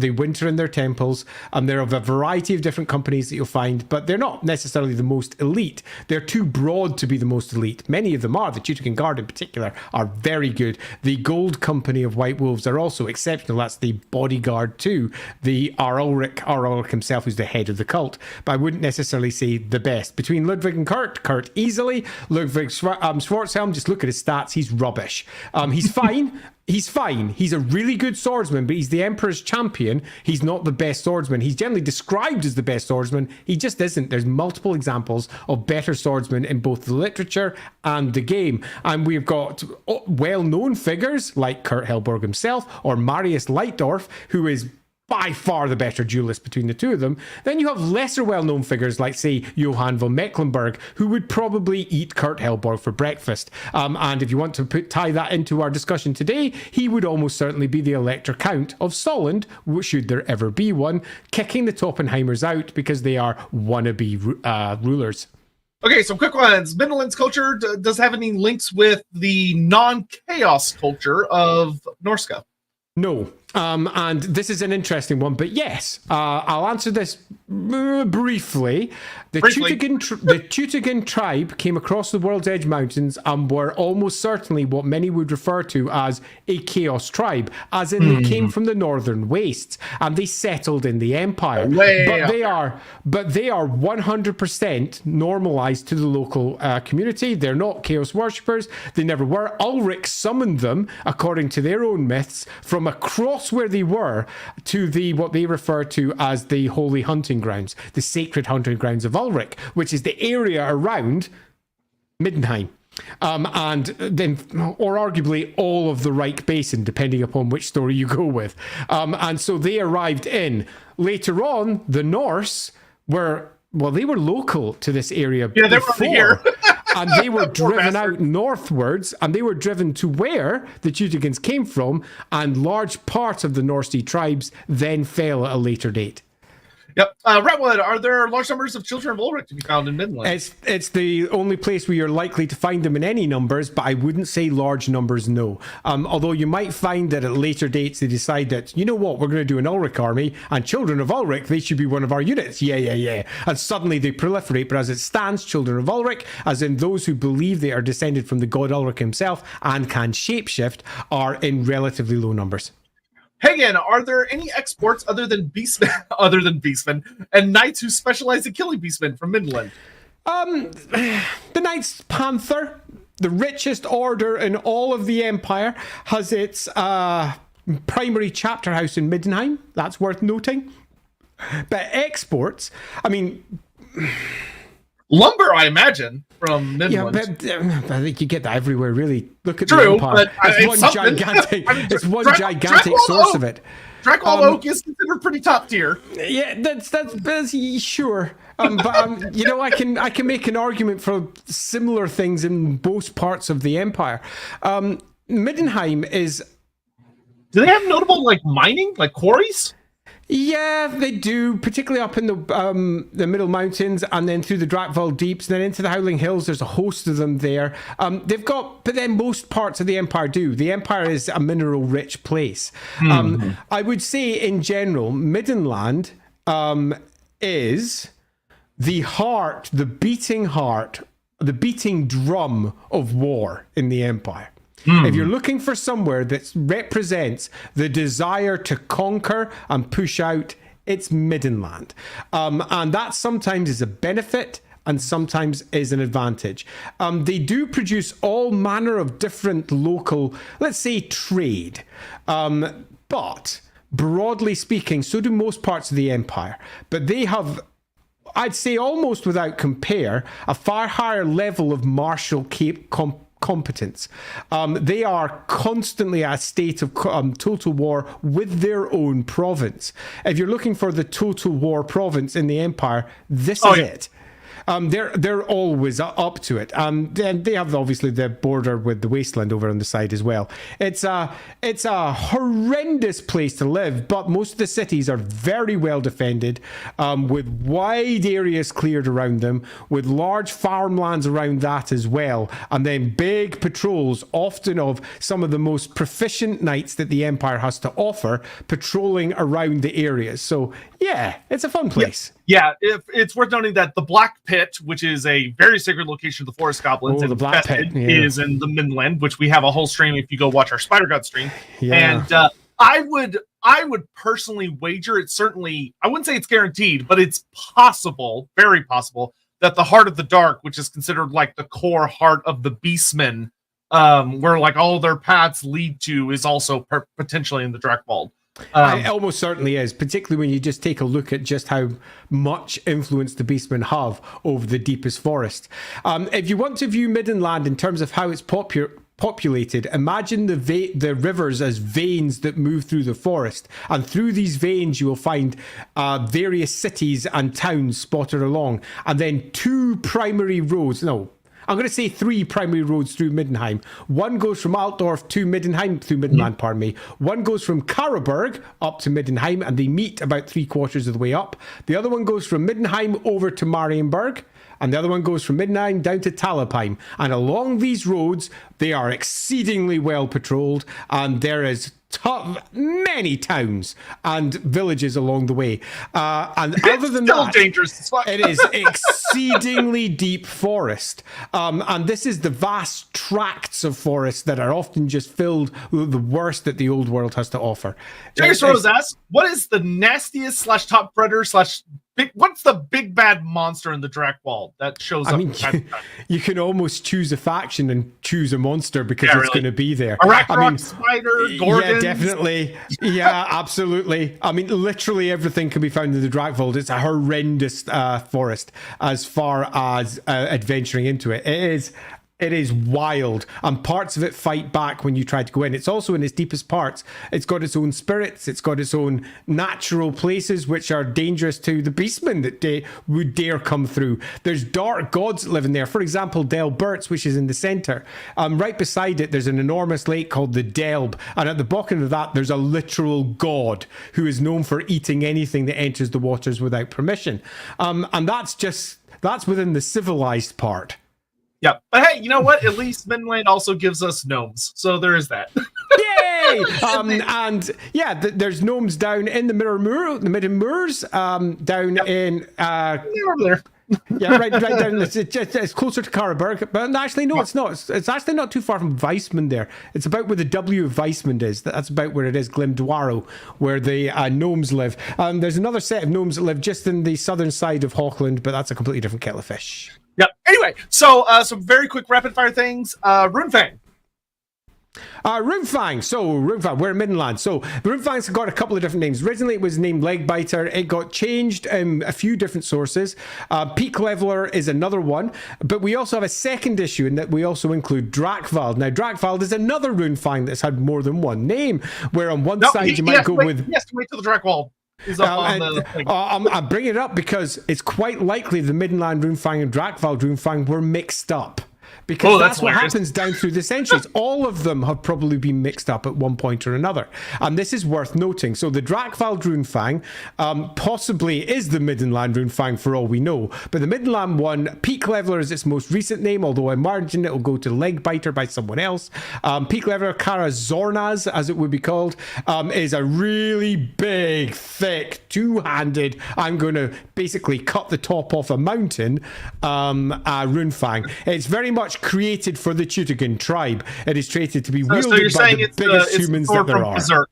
winter in their temples, and they're of a variety of different companies that you'll find, but they're not necessarily the most elite. They're too broad to be the most elite. Many of them are. The Teutocan Guard in particular are very good. The Gold Company of White Wolves are also exceptional. That's the bodyguard to the Ulrich himself, who's the head of the cult. But I wouldn't necessarily say the best. Between Ludwig and Kurt easily. Ludwig Schwarzhelm, just look at his stats. He's rubbish. He's fine. He's fine. He's a really good swordsman, but he's the Emperor's champion. He's not the best swordsman. He's generally described as the best swordsman. He just isn't. There's multiple examples of better swordsmen in both the literature and the game. And we've got well-known figures like Kurt Helborg himself, or Marius Leitdorf, who is by far the better duelist between the two of them. Then you have lesser well-known figures like, say, Johann von Mecklenburg, who would probably eat Kurt Helborg for breakfast. And if you want to tie that into our discussion today, he would almost certainly be the Elector Count of Solent, should there ever be one, kicking the Toppenheimers out because they are wannabe rulers. Okay, so quick ones. Midland's culture does have any links with the non-chaos culture of Norska? No. And this is an interesting one, but yes, I'll answer this briefly. The Teutogen tribe came across the World's Edge Mountains and were almost certainly what many would refer to as a chaos tribe, as in they came from the northern wastes and they settled in the empire. But they are 100% normalized to the local community. They're not chaos worshippers. They never were. Ulrich summoned them, according to their own myths, from across where they were to the what they refer to as the holy hunting grounds, the sacred hunting grounds of Ulrich, which is the area around Middenheim. And then, or arguably all of the Reich Basin, depending upon which story you go with. And so they arrived in. Later on, the Norse were, well, they were local to this area. Yeah, they were here. And they were driven out northwards, and they were driven to where the Teutogens came from, and large parts of the Norse tribes then fell at a later date. Yep. Redwood, are there large numbers of children of Ulrich to be found in Midland? It's the only place where you're likely to find them in any numbers, but I wouldn't say large numbers, no. Although you might find that at later dates they decide that, you know what, we're going to do an Ulrich army, and children of Ulrich, they should be one of our units. Yeah. And suddenly they proliferate, but as it stands, children of Ulrich, as in those who believe they are descended from the god Ulrich himself and can shapeshift, are in relatively low numbers. Hagen, are there any exports other than beastmen, and knights who specialize in killing beastmen from Midland? The Knights Panther, the richest order in all of the Empire, has its primary chapter house in Middenheim. That's worth noting. But exports, I mean... Lumber, I imagine, from Midland. Yeah, but I think you get that everywhere, really. Look at True, the Empire. But It's one gigantic source of it. Dracula oak is considered pretty top tier. Yeah, that's sure. But you know, I can make an argument for similar things in most parts of the Empire. Middenheim is. Do they have notable mining, quarries? Yeah, they do, particularly up in the Middle Mountains and then through the Drakval Deeps, and then into the Howling Hills. There's a host of them there. They've got, but then most parts of the Empire do. The Empire is a mineral-rich place. I would say, in general, Middenland is the heart, the beating drum of war in the Empire. If you're looking for somewhere that represents the desire to conquer and push out, it's Middenland. And that sometimes is a benefit and sometimes is an advantage. They do produce all manner of different local, let's say, trade. But broadly speaking, so do most parts of the Empire. But they have, I'd say almost without compare, a far higher level of martial competence. They are constantly at a state of total war with their own province. If you're looking for the total war province in the Empire, this is it. They're always up to it. And they have obviously the border with the wasteland over on the side as well. It's a horrendous place to live, but most of the cities are very well defended, with wide areas cleared around them, with large farmlands around that as well, and then big patrols, often of some of the most proficient knights that the Empire has to offer, patrolling around the areas. So yeah, it's a fun place. Yeah, it's worth noting that the Black Pit, which is a very sacred location of the Forest Goblins, the Black Pit is in the Midland, which we have a whole stream if you go watch our Spider God stream. Yeah. And I would personally wager, it's certainly, I wouldn't say it's guaranteed, but it's possible, very possible, that the Heart of the Dark, which is considered like the core heart of the Beastmen, where all their paths lead to, is also potentially in the Drakvald. It almost certainly is, particularly when you just take a look at just how much influence the Beastmen have over the deepest forest. If you want to view Middenland in terms of how it's populated, imagine the rivers as veins that move through the forest, and through these veins you will find various cities and towns spotted along, and then two primary roads. No, I'm going to say three primary roads through Middenheim. One goes from Altdorf to Middenheim, through Middenland, pardon me. One goes from Karreberg up to Middenheim, and they meet about 3/4 of the way up. The other one goes from Middenheim over to Marienburg, and the other one goes from Middenheim down to Talabheim. And along these roads, they are exceedingly well patrolled, and there is many towns and villages along the way. And other than that, dangerous as fuck. it is exceedingly deep forest. And this is the vast tracts of forest that are often just filled with the worst that the old world has to offer. James Rose asks, what is the nastiest / top predator / what's the big bad monster in the Drakewald that shows up? I mean, you can almost choose a faction and choose a monster because it's going to be there. Arachnarok, spider, Gorgons. Yeah, definitely. Yeah, absolutely. I mean, literally everything can be found in the Drakewald. It's a horrendous forest as far as adventuring into it. It is wild, and parts of it fight back when you try to go in. It's also in its deepest parts. It's got its own spirits. It's got its own natural places which are dangerous to the beastmen that would dare come through. There's dark gods that live in there. For example, Delberts, which is in the center. Right beside it, there's an enormous lake called the Delb, and at the bottom of that, there's a literal god who is known for eating anything that enters the waters without permission. And that's within the civilized part. Yeah, but hey, you know what? At least Midland also gives us gnomes, so there is that. Yay! And yeah, there's gnomes down in the Midden Moors, down in there. Yeah, right down. It's closer to Karreberg, but actually, no, it's not. It's actually not too far from Weissman there. It's about where the W of Weissman is. That's about where it is, Glimdwaro, where the gnomes live. There's another set of gnomes that live just in the southern side of Hochland, but that's a completely different kettle of fish. Yep. Anyway, so some very quick rapid fire things. Runefang. Runefang. So, Runefang, we're in Middenland. So, the Runefang's got a couple of different names. Originally, it was named Legbiter. It got changed in a few different sources. Peak Leveler is another one. But we also have a second issue in that we also include Drakvald. Now, Drakvald is another Runefang that's had more than one name, where on one side you might go with... He has to wait till the Drakewald. I'm bringing it up because it's quite likely the Middenland Runefang and Drakvald Runefang were mixed up. Because that's what happens down through the centuries. All of them have probably been mixed up at one point or another. And this is worth noting. So the Drakvald Runefang possibly is the Middenland Runefang for all we know. But the Middenland one, Peak Leveler is its most recent name, although I imagine it will go to Legbiter by someone else. Peak Leveler Kara Zornaz, as it would be called, is a really big, thick, two-handed, I'm going to basically cut the top off a mountain, Runefang. It's very much created for the Teutogen tribe. It is created to be wielded by the biggest humans that there are.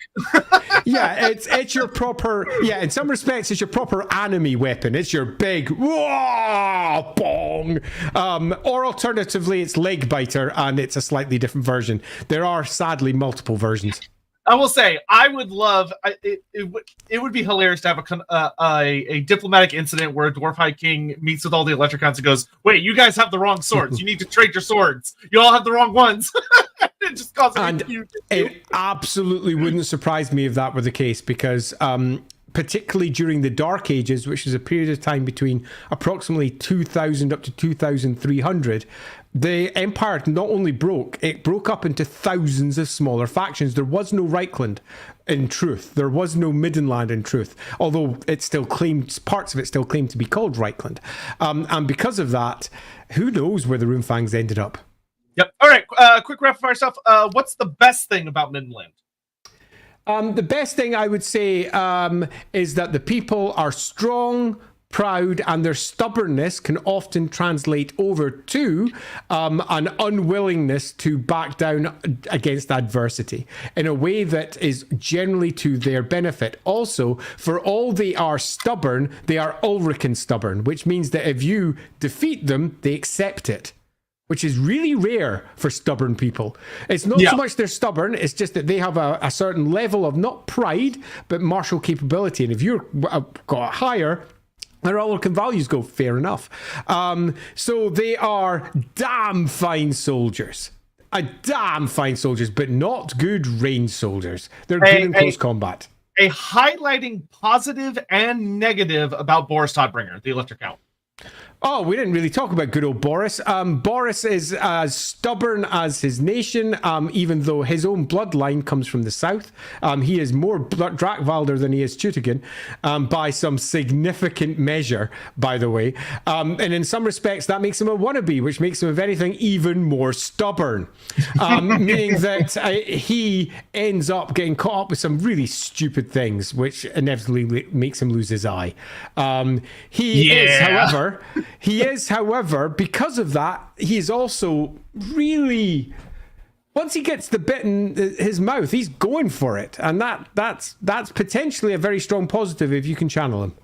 Yeah, it's your proper, in some respects, it's your proper anime weapon. It's your big, whoa, bong. Or alternatively, it's Legbiter, and it's a slightly different version. There are, sadly, multiple versions. I will say, I would love it. It would be hilarious to have a diplomatic incident where a Dwarf High King meets with all the Electricons and goes, "Wait, you guys have the wrong swords. You need to trade your swords. You all have the wrong ones." It just causes confusion. It absolutely wouldn't surprise me if that were the case, because particularly during the Dark Ages, which is a period of time between approximately 2000 up to 2300, the Empire not only broke, it broke up into thousands of smaller factions. There was no Reichland in truth. There was no Middenland in truth, although it still claimed, parts of it still claimed to be called Reichland. And because of that, who knows where the Runefangs ended up. Yep. All right. Quick rapid fire stuff. What's the best thing about Middenland? The best thing I would say is that the people are strong, proud, and their stubbornness can often translate over to an unwillingness to back down against adversity in a way that is generally to their benefit. Also, for all they are stubborn, they are Ulrican stubborn, which means that if you defeat them, they accept it, which is really rare for stubborn people. It's not so much they're stubborn, it's just that they have a certain level of not pride, but martial capability. And if you've got higher, their Ulrican values go, fair enough. So they are damn fine soldiers. a damn fine soldiers, but not good range soldiers. They're good in close combat. A highlighting positive and negative about Boris Todbringer, the Elector Count. Oh, we didn't really talk about good old Boris. Boris is as stubborn as his nation, even though his own bloodline comes from the south. He is more Drakvalder than he is Teutogen, by some significant measure, by the way. And in some respects, that makes him a wannabe, which makes him, if anything, even more stubborn. Meaning that he ends up getting caught up with some really stupid things, which inevitably makes him lose his eye. He is, however, because of that, he is also really, once he gets the bit in his mouth, he's going for it. And that's potentially a very strong positive if you can channel him.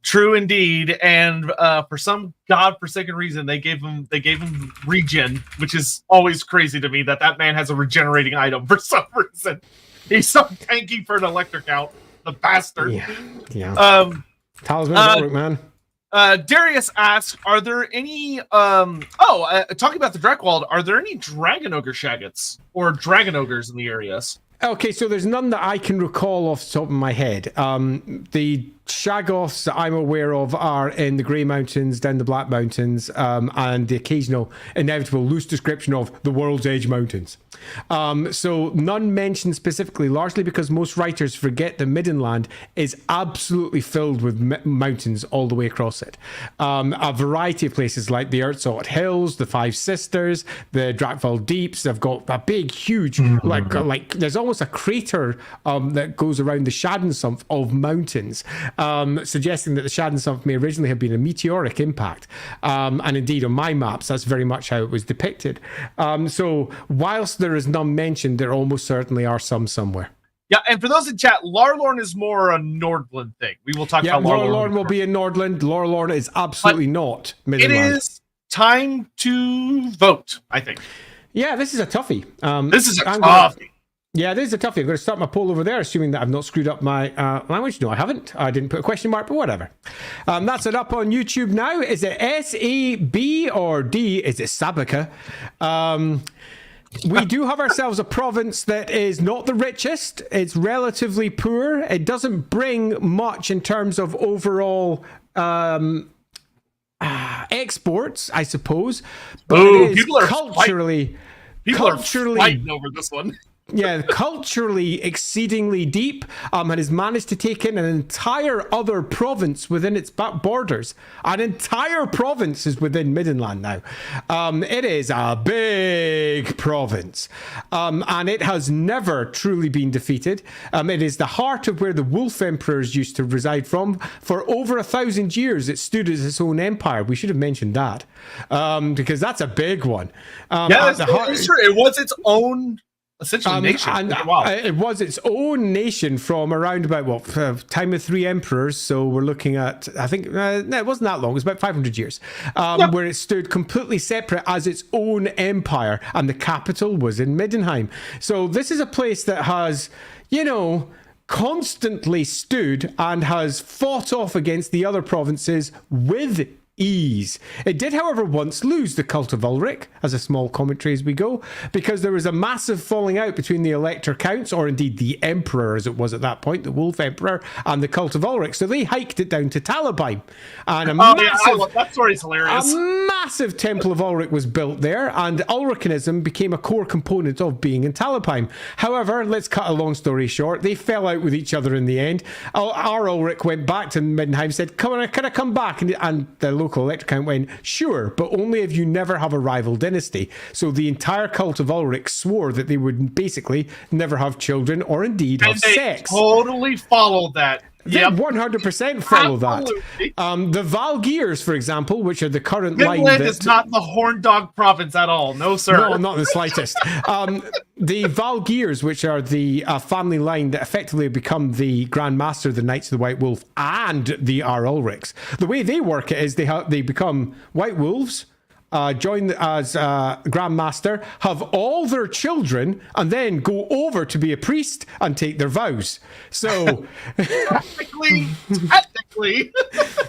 True indeed. And for some godforsaken reason, they gave him regen, which is always crazy to me that man has a regenerating item for some reason. He's so tanky for an Elector Count, the bastard. Yeah. Talisman of Ulrich, man. Darius asks, are there any talking about the Dreckwald, are there any Dragon Ogre Shaggots or Dragon Ogres in the areas? Okay, so there's none that I can recall off the top of my head. The Shaggoths that I'm aware of are in the Grey Mountains, down the Black Mountains, and the occasional inevitable loose description of the World's Edge Mountains. So none mentioned specifically, largely because most writers forget that Middenland is absolutely filled with mountains all the way across it. A variety of places like the LSotek Hills, the Five Sisters, the Drakval Deeps. They've got a big, huge, like there's almost a crater that goes around the Schadensumpf of mountains, suggesting that the Schadensumpf may originally have been a meteoric impact. And indeed, on my maps, that's very much how it was depicted. So whilst there is none mentioned, there almost certainly are some somewhere. Yeah, and for those in chat, Larlorn is more a Nordland thing. We will talk about Larlorn. Larlorn will be in Nordland. Larlorn is absolutely not Middenland. It is time to vote, I think. Yeah, this is a toughie. This is a toughie. Yeah, this is a toughie. I'm going to start my poll over there, assuming that I've not screwed up my language. No, I haven't. I didn't put a question mark, but whatever. That's it up on YouTube now. Is it S-A-B or D? Is it Sabica? We do have ourselves a province that is not the richest. It's relatively poor. It doesn't bring much in terms of overall exports, I suppose. But it is people are culturally fighting over this one. Yeah, culturally exceedingly deep, and has managed to take in an entire other province within its borders. An entire province is within Middenland now. It is a big province, and it has never truly been defeated. It is the heart of where the Wolf Emperors used to reside from. For over 1,000 years, it stood as its own empire. We should have mentioned that, because that's a big one. It's true. It was its own essentially nation. It was its own nation from around about time of 3 emperors. So we're looking at, I think, no, it wasn't that long. It was about 500 years, where it stood completely separate as its own empire, and the capital was in Middenheim. So this is a place that has, constantly stood and has fought off against the other provinces with ease. It did, however, once lose the cult of Ulrich, as a small commentary as we go, because there was a massive falling out between the Elector Counts, or indeed the Emperor as it was at that point, the Wolf Emperor, and the cult of Ulrich. So they hiked it down to Talabheim. And that story's hilarious. A massive Temple of Ulrich was built there, and Ulricanism became a core component of being in Talabheim. However, let's cut a long story short, they fell out with each other in the end. Our Ulrich went back to Middenheim, said, can I come back? And the local Elector Count went, sure, but only if you never have a rival dynasty. So the entire cult of Ulrich swore that they would basically never have children or indeed have sex. Totally followed that. They 100% follow that. The Valgiers, for example, which are the current line that is not the Horn Dog province at all. No, sir. No, not the slightest. The Valgiers, which are the family line that effectively become the Grand Master of the Knights of the White Wolf and the Ulrichs. The way they work it is they become White Wolves, join as Grand Master, have all their children, and then go technically technically.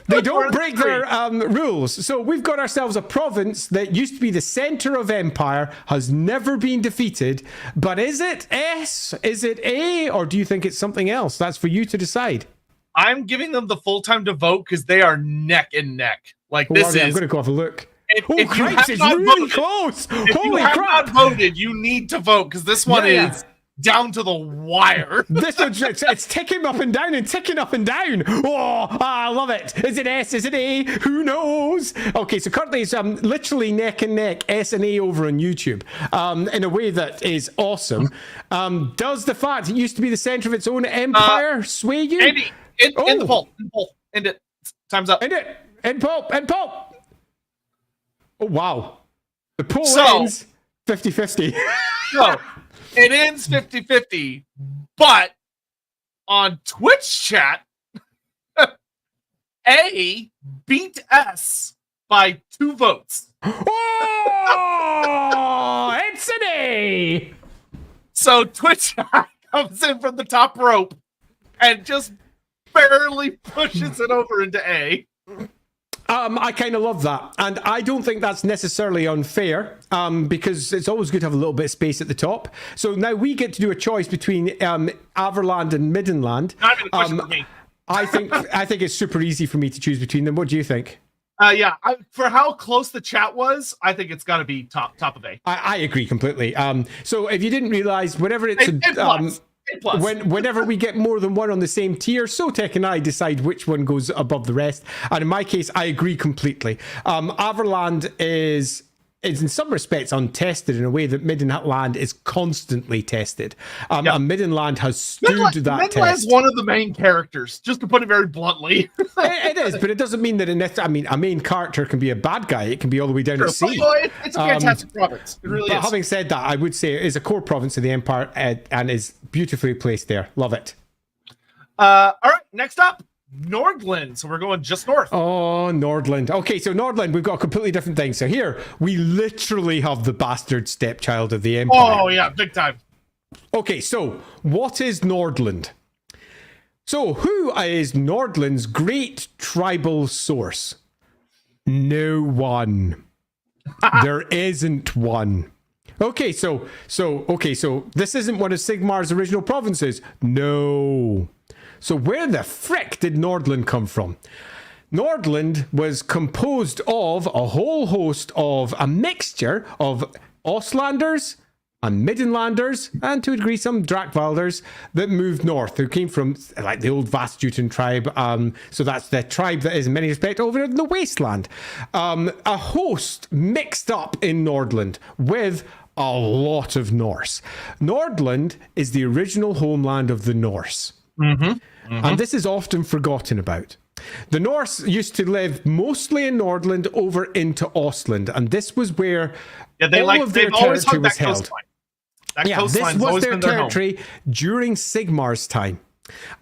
They don't break their rules. So we've got ourselves a province that used to be the center of empire, has never been defeated. But is it S? Is it A? Or do you think it's something else? That's for you to decide. I'm giving them the full time to vote because they are neck and neck. Like this is. I'm going to go have a look. If Christ, it's really voted, close. If Holy you have crap. not voted, you need to vote because this one is down to the wire. This one's it's ticking up and down and ticking up and down. Oh, I love it. Is it S? Is it A? Who knows? Okay, so currently it's literally neck and neck, S and A over on YouTube, in a way that is awesome. Does the fact it used to be the center of its own empire sway you? Andy, end the poll. End it. Time's up. End it. End poll. End poll. Oh, wow. The poll ends 50-50. So, it ends 50-50, but on Twitch chat, A beat S by 2 votes. Oh, it's an A. So Twitch chat comes in from the top rope and just barely pushes it over into A. I kind of love that. And I don't think that's necessarily unfair, because it's always good to have a little bit of space at the top. So now we get to do a choice between Averland and Middenland. Not even a question for me. I think it's super easy for me to choose between them. What do you think? For how close the chat was, I think it's got to be top of A. I agree completely. So if you didn't realize, whenever it's whenever we get more than one on the same tier, Sotek and I decide which one goes above the rest. And in my case, I agree completely. Averland is in some respects untested in a way that Middenland is constantly tested. And Middenland has stood that test. Middenland's one of the main characters, just to put it very bluntly. It is, but it doesn't mean that a main character can be a bad guy. It can be all the way down at sea. It's a fantastic province. It really is. Having said that, I would say it is a core province of the Empire and is beautifully placed there. Love it. All right, next up, Nordland. So we're going just north. Oh, Nordland. Okay, so Nordland, we've got a completely different thing. So here, we literally have the bastard stepchild of the Empire. Oh, yeah, big time. Okay, so what is Nordland? So who is Nordland's great tribal source? No one. There isn't one. Okay, so this isn't one of Sigmar's original provinces. No. So where the frick did Nordland come from? Nordland was composed of a whole host of a mixture of Ostlanders and Middenlanders, and to a degree some Drakvalders that moved north, who came from like the old Vastjuten tribe. So that's the tribe that is in many respects over in the wasteland. A host mixed up in Nordland with a lot of Norse. Nordland is the original homeland of the Norse. And this is often forgotten about. The Norse used to live mostly in Nordland over into Ostland, and this was where all of their territory was held. This was their territory during Sigmar's time.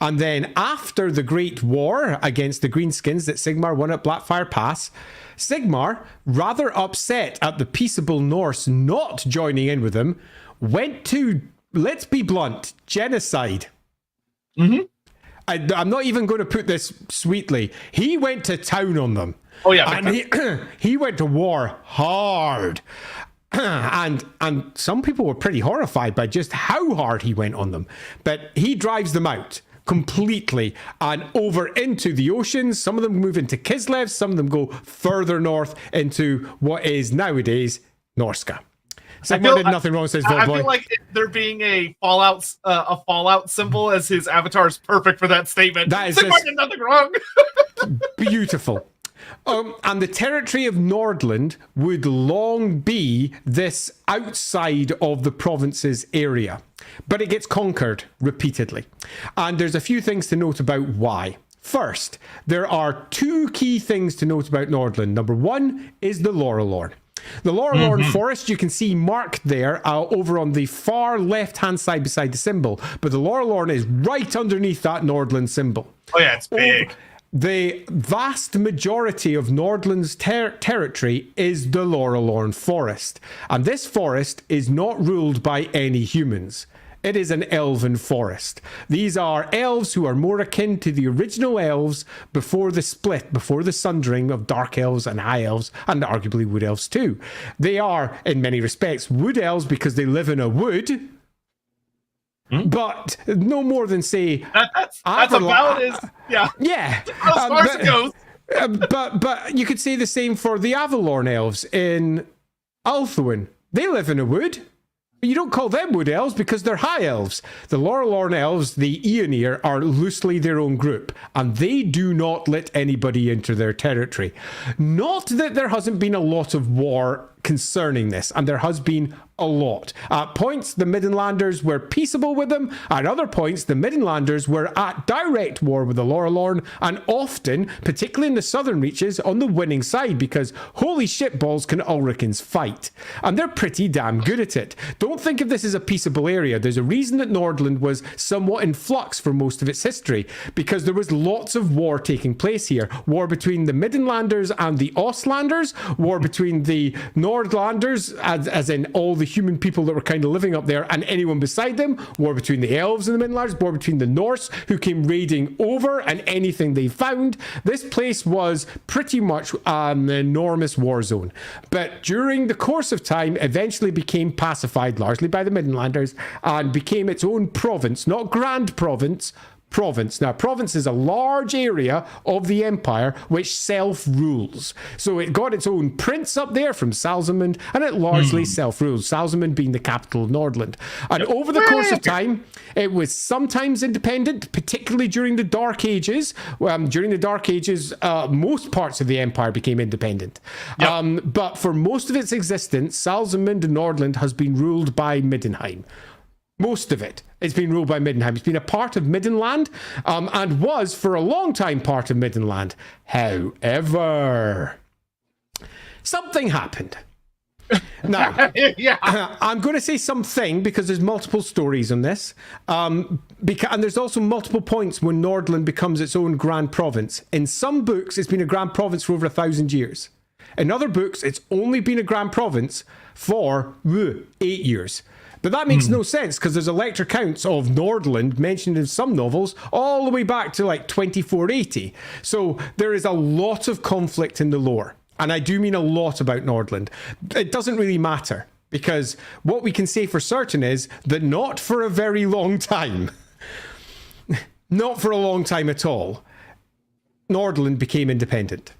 And then after the Great War against the Greenskins that Sigmar won at Blackfire Pass, Sigmar, rather upset at the peaceable Norse not joining in with them, went to, let's be blunt, genocide. I'm not even going to put this sweetly. He went to town on them. Oh yeah, and he went to war hard. And some people were pretty horrified by just how hard he went on them. But he drives them out completely and over into the oceans. Some of them move into Kislev. Some of them go further north into what is nowadays Norska. Sigmar did nothing wrong, says I feel like there being a Fallout symbol as his avatar is perfect for that statement. That is Sigmar did nothing wrong. Beautiful. And the territory of Nordland would long be this outside of the province's area, but it gets conquered repeatedly. And there's a few things to note about why. First, there are 2 key things to note about Nordland. Number 1 is the Lorelorn. The Lorelorn forest you can see marked there over on the far left-hand side beside the symbol, but the Lorelorn is right underneath that Nordland symbol. Oh yeah, it's big. The vast majority of Nordland's territory is the Lorelorn forest, and this forest is not ruled by any humans. It is an elven forest. These are elves who are more akin to the original elves before the split, before the sundering of dark elves and high elves, and arguably wood elves too. They are, in many respects, wood elves because they live in a wood, but no more than, say... That's about as... Yeah. Yeah. As far as it goes. But you could say the same for the Avalorn elves in Ulthuan. They live in a wood. You don't call them wood elves because they're high elves. The Lorelorn elves, the Aeonir, are loosely their own group, and they do not let anybody into their territory. Not that there hasn't been a lot of war concerning this, and there has been a lot. At points, the Middenlanders were peaceable with them. At other points, the Middenlanders were at direct war with the Lorelorn, and often, particularly in the southern reaches, on the winning side, because holy shitballs can Ulricans fight. And they're pretty damn good at it. Don't think of this as a peaceable area. There's a reason that Nordland was somewhat in flux for most of its history, because there was lots of war taking place here. War between the Middenlanders and the Ostlanders, war between the Nordlanders, as in all the human people that were kind of living up there, and anyone beside them, war between the elves and the Midlanders, war between the Norse who came raiding over and anything they found. This place was pretty much an enormous war zone, but during the course of time eventually became pacified largely by the Midlanders and became its own province, not grand province, province. Now, province is a large area of the empire which self-rules. So it got its own prince up there from Salzamund, and it largely self-rules, Salzamund being the capital of Nordland. And over the course of time, it was sometimes independent, particularly during the Dark Ages. During the Dark Ages, most parts of the empire became independent. But for most of its existence, Salzamund and Nordland has been ruled by Middenheim. Most of it. It's been ruled by Middenheim. It's been a part of Middenland, and was for a long time part of Middenland. However, something happened. Now, I'm going to say something because there's multiple stories on this. And there's also multiple points when Nordland becomes its own grand province. In some books, it's been a grand province for over 1,000 years. In other books, it's only been a grand province for 8 years. But that makes no sense because there's Elector accounts of Nordland mentioned in some novels all the way back to like 2480. So there is a lot of conflict in the lore. And I do mean a lot about Nordland. It doesn't really matter because what we can say for certain is that not for a very long time, not for a long time at all, Nordland became independent.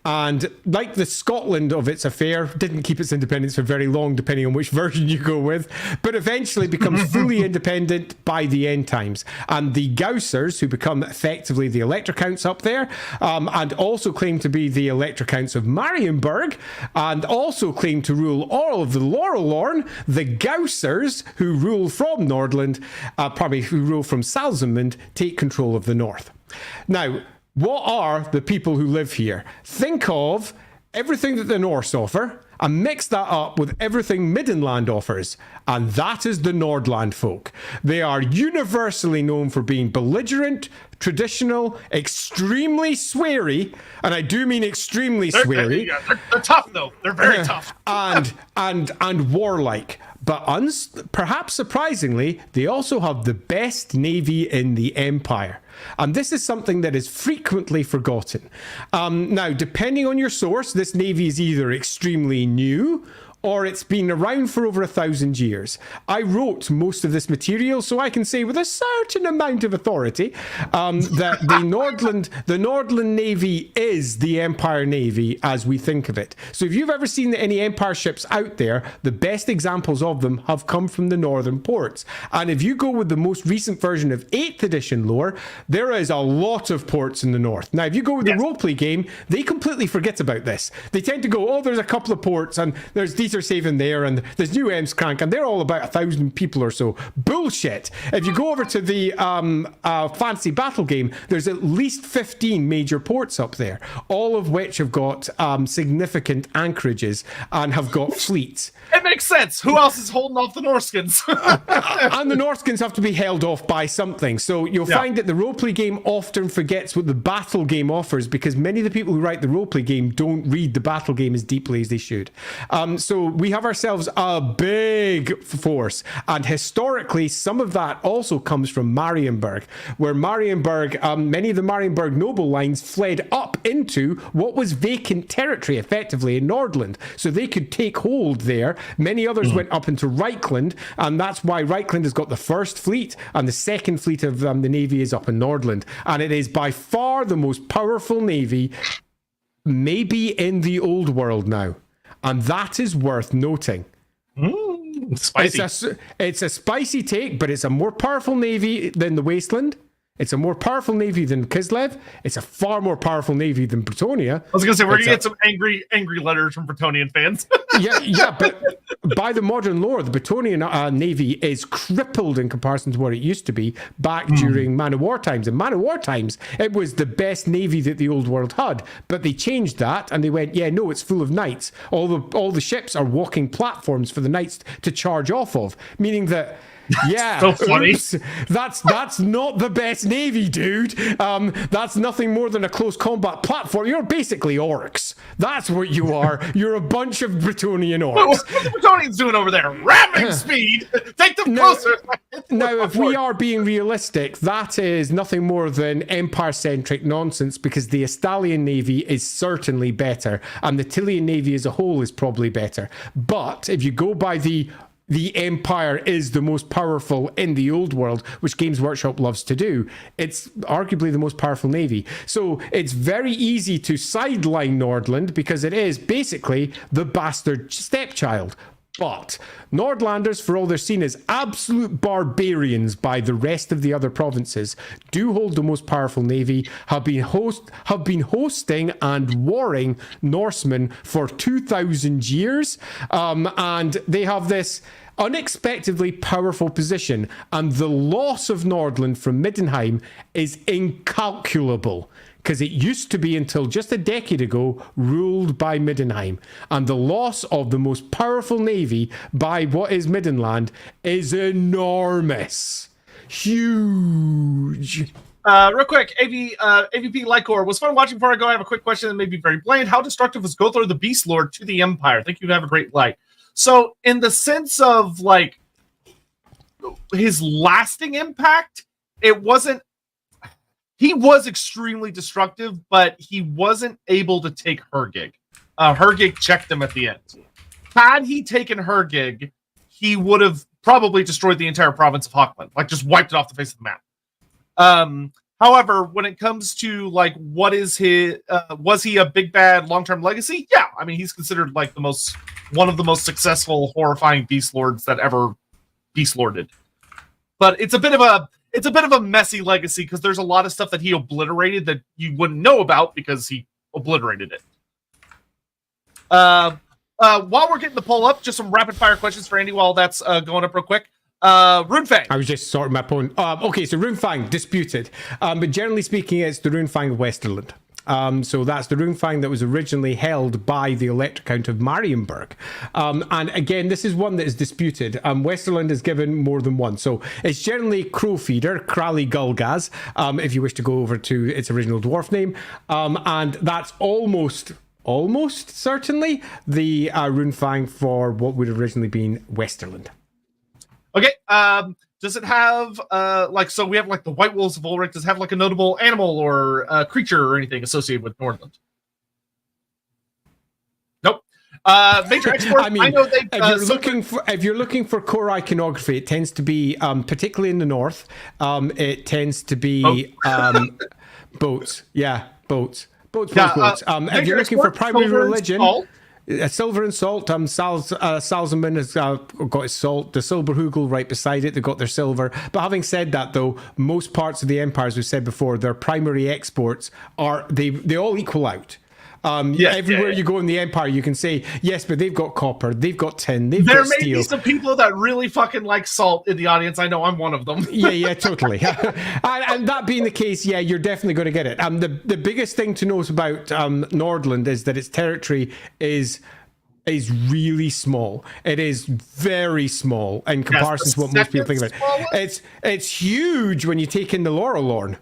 And like the Scotland of its affair, didn't keep its independence for very long, depending on which version you go with, but eventually becomes fully independent by the end times. And the Gaussers, who become effectively the Elector Counts up there, and also claim to be the Elector Counts of Marienburg, and also claim to rule all of the Lorelorn, the Gaussers, who rule from Nordland, who rule from Salzamund, take control of the north. Now, what are the people who live here? Think of everything that the Norse offer and mix that up with everything Middenland offers. And that is the Nordland folk. They are universally known for being belligerent, traditional, extremely sweary, and I do mean extremely sweary. They're tough, though. They're very tough. and warlike. But perhaps surprisingly, they also have the best navy in the empire. And this is something that is frequently forgotten. Now, depending on your source, this navy is either extremely new or it's been around for over 1,000 years. I wrote most of this material, so I can say with a certain amount of authority that the Nordland Navy is the Empire Navy as we think of it. So if you've ever seen any Empire ships out there, the best examples of them have come from the northern ports. And if you go with the most recent version of 8th edition lore, there is a lot of ports in the north. Now, if you go with the roleplay game, they completely forget about this. They tend to go, oh, there's a couple of ports, and these are saving there, and there's New Emskrank, and they're all about 1,000 people or so. Bullshit. If you go over to the fantasy battle game, there's at least 15 major ports up there, all of which have got significant anchorages and have got fleets. It makes sense. Who else is holding off the Norskins? And the Norskins have to be held off by something. So you'll find that the roleplay game often forgets what the battle game offers because many of the people who write the roleplay game don't read the battle game as deeply as they should. So So we have ourselves a big force. And historically, some of that also comes from Marienburg, where Marienburg, many of the Marienburg noble lines fled up into what was vacant territory, effectively, in Nordland. So they could take hold there. Many others went up into Reichland, and that's why Reichland has got the first fleet, and the second fleet of the Navy is up in Nordland. And it is by far the most powerful Navy, maybe in the old world now. And that is worth noting. Spicy. It's a spicy take, but it's a more powerful Navy than the Wasteland. It's a more powerful Navy than Kislev. It's a far more powerful Navy than Bretonia. I was going to say, we're going to get some angry letters from Bretonian fans. yeah, but by the modern lore, the Bretonian Navy is crippled in comparison to what it used to be back during Man of War times. In Man of War times, it was the best Navy that the old world had. But they changed that, and they went, yeah, no, it's full of knights. All the ships are walking platforms for the knights to charge off of, meaning that... Yeah, so funny. Oops, that's not the best Navy, dude. That's nothing more than a close combat platform. You're basically orcs. That's what you are. You're a bunch of Bretonian orcs. What are the Bretonians doing over there? Ramming speed. Take them closer. Now, if we are being realistic, that is nothing more than empire-centric nonsense, because the Estalian Navy is certainly better, and the Tilian Navy as a whole is probably better. But if you go by the Empire is the most powerful in the old world, which Games Workshop loves to do, it's arguably the most powerful Navy. So it's very easy to sideline Nordland because it is basically the bastard stepchild. But Nordlanders, for all they're seen as absolute barbarians by the rest of the other provinces, do hold the most powerful navy, have been hosting and warring Norsemen for 2,000 years, and they have this unexpectedly powerful position, and the loss of Nordland from Middenheim is incalculable, because it used to be, until just a decade ago, ruled by Middenheim. And the loss of the most powerful navy by what is Middenland is enormous. Huge. Real quick, AVP Lycor, was fun watching. Before I go, I have a quick question that may be very bland. How destructive was Gothor the Beast Lord to the Empire? Thank you, have a great light. So, in the sense of, like, his lasting impact, it wasn't... He was extremely destructive, but he wasn't able to take Hergig. Hergig checked him at the end. Had he taken Hergig, he would have probably destroyed the entire province of Hockland, like just wiped it off the face of the map. However, when it comes to like what is his, was he a big bad long-term legacy? Yeah, I mean he's considered like one of the most successful, horrifying beast lords that ever beast lorded. But it's a bit of a messy legacy because there's a lot of stuff that he obliterated that you wouldn't know about because he obliterated it. While we're getting the poll up, just some rapid fire questions for Andy while that's going up real quick. Runefang. I was just sorting my point. Okay, so Runefang, disputed. But generally speaking, it's the Runefang of Westerland. So that's the Runefang that was originally held by the Elector Count of Marienburg. And again, this is one that is disputed. Westerland is given more than one. So it's generally Crowfeeder, Krali Gulgaz, if you wish to go over to its original dwarf name. And that's almost certainly the Runefang for what would have originally been Westerland. Okay, does it have, so we have, like, the White Wolves of Ulrich. Does it have, like, a notable animal or creature or anything associated with Nordland? Nope. Major exports, I know they... if you're looking for core iconography, it tends to be, particularly in the north, it tends to be boats. Yeah, boats. Boats. If you're looking for primary religion... Silver and salt. Salzman has got his salt. The Silberhugel right beside it. They've got their silver. But having said that, though, most parts of the empire, as we said before, their primary exports are they all equal out. Everywhere you go in the empire, you can say yes, but they've got copper, they've got tin, they've got steel. There may be some people that really fucking like salt in the audience. I know I'm one of them. yeah, totally. and that being the case, yeah, you're definitely going to get it. The biggest thing to note about Nordland is that its territory is really small. It is very small in comparison to what most people think of it. It's huge when you take in the Laurel Lorn.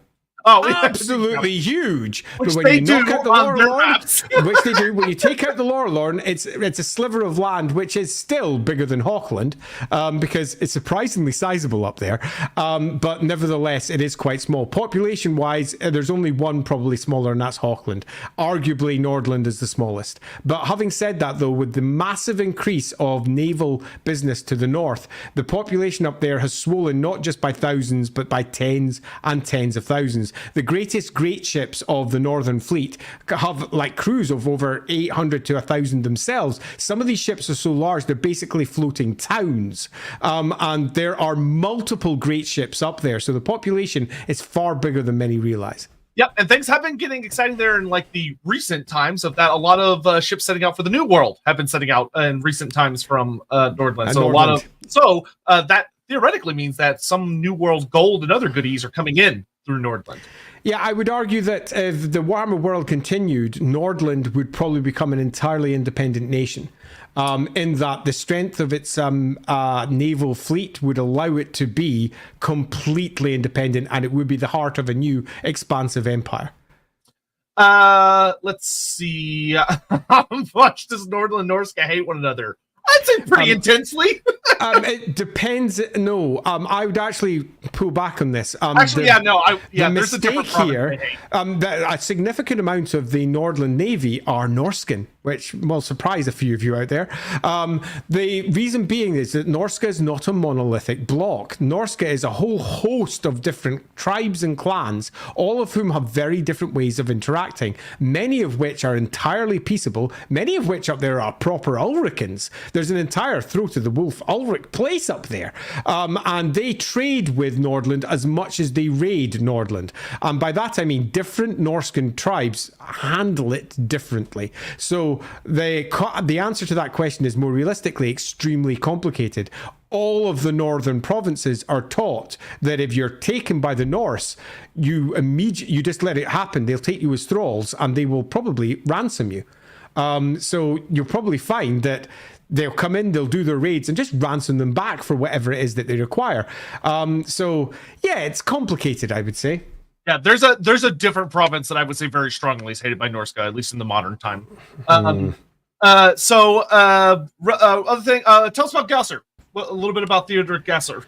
Oh, absolutely huge. Which But they when you knock do out the on their Lorelorn, maps. which they do, when you take out the Lorelorn, it's a sliver of land which is still bigger than Hochland, because it's surprisingly sizable up there. But nevertheless, it is quite small. Population-wise, there's only one probably smaller, and that's Hochland. Arguably, Nordland is the smallest. But having said that, though, with the massive increase of naval business to the north, the population up there has swollen not just by thousands, but by tens and tens of thousands. The greatest great ships of the Northern Fleet have like crews of over 800 to 1,000 themselves. Some of these ships are so large, they're basically floating towns. And there are multiple great ships up there. So the population is far bigger than many realize. Yep, and things have been getting exciting there in like the recent times of that. A lot of ships setting out for the New World have been setting out in recent times from Nordland. So that theoretically means that some New World gold and other goodies are coming in through Nordland. Yeah, I would argue that if the Warhammer world continued, Nordland would probably become an entirely independent nation. In that the strength of its naval fleet would allow it to be completely independent, and it would be the heart of a new expansive empire. Let's see. How much does Nordland and Norska hate one another? I'd say pretty intensely. It depends. No, I would actually pull back on this. Actually, the there's a different here. A significant amount of the Nordland Navy are Norskan, which will surprise a few of you out there. The reason being is that Norska is not a monolithic block. Norska is a whole host of different tribes and clans, all of whom have very different ways of interacting, many of which are entirely peaceable, many of which up there are proper Ulricans. There's an entire Throat of the Wolf Ulric place up there. And they trade with Nordland as much as they raid Nordland. And by that I mean different Norskan tribes handle it differently. So the answer to that question is more realistically extremely complicated. All of the northern provinces are taught that if you're taken by the Norse, you just let it happen. They'll take you as thralls and they will probably ransom you. So you'll probably find that they'll come in, they'll do their raids and just ransom them back for whatever it is that they require. So yeah, it's complicated, I would say. Yeah, there's a different province that I would say very strongly is hated by Norska, at least in the modern time. Other thing, tell us about Gausser. A little bit about Theodoric Gausser.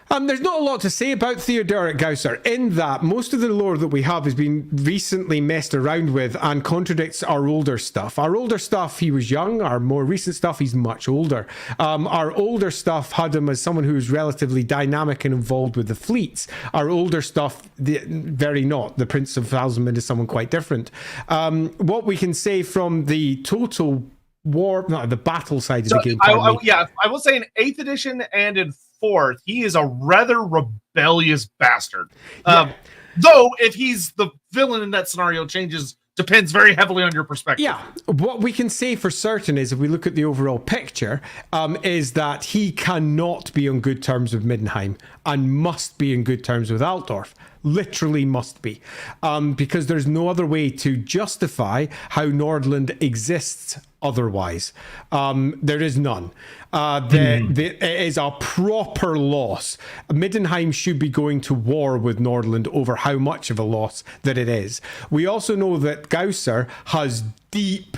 There's not a lot to say about Theodoric Gausser, in that most of the lore that we have has been recently messed around with and contradicts our older stuff. Our older stuff, he was young. Our more recent stuff, he's much older. Our older stuff had him as someone who was relatively dynamic and involved with the fleets. Our older stuff, very not. The Prince of Halsman is someone quite different. What we can say from the total war, not the battle side of the game. I will say in 8th edition and in 4th, he is a rather rebellious bastard. Yeah. Though, if he's the villain in that scenario, depends very heavily on your perspective. Yeah, what we can say for certain is, if we look at the overall picture, is that he cannot be on good terms with Middenheim and must be in good terms with Altdorf. Literally must be, because there's no other way to justify how Nordland exists otherwise. There is none. It is a proper loss. Middenheim should be going to war with Nordland over how much of a loss that it is. We also know that Gausser has deep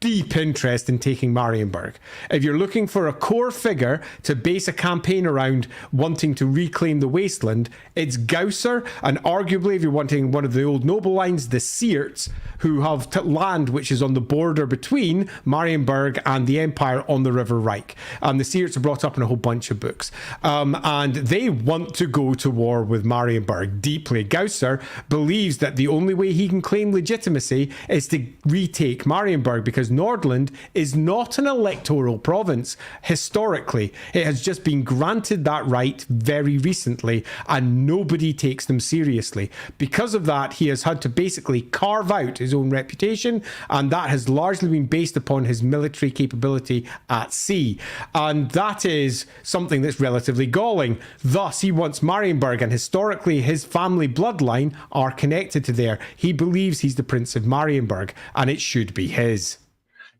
interest in taking Marienburg. If you're looking for a core figure to base a campaign around wanting to reclaim the wasteland, it's Gausser, and arguably if you're wanting one of the old noble lines, the Seerts, who have land which is on the border between Marienburg and the Empire on the River Reich. The Seerts are brought up in a whole bunch of books. And they want to go to war with Marienburg deeply. Gausser believes that the only way he can claim legitimacy is to retake Marienburg, because Nordland is not an electoral province historically. It has just been granted that right very recently, and nobody takes them seriously. Because of that, he has had to basically carve out his own reputation, and that has largely been based upon his military capability at sea. And that is something that's relatively galling. Thus, he wants Marienburg, and historically his family bloodline are connected to there. He believes he's the Prince of Marienburg, and it should be his.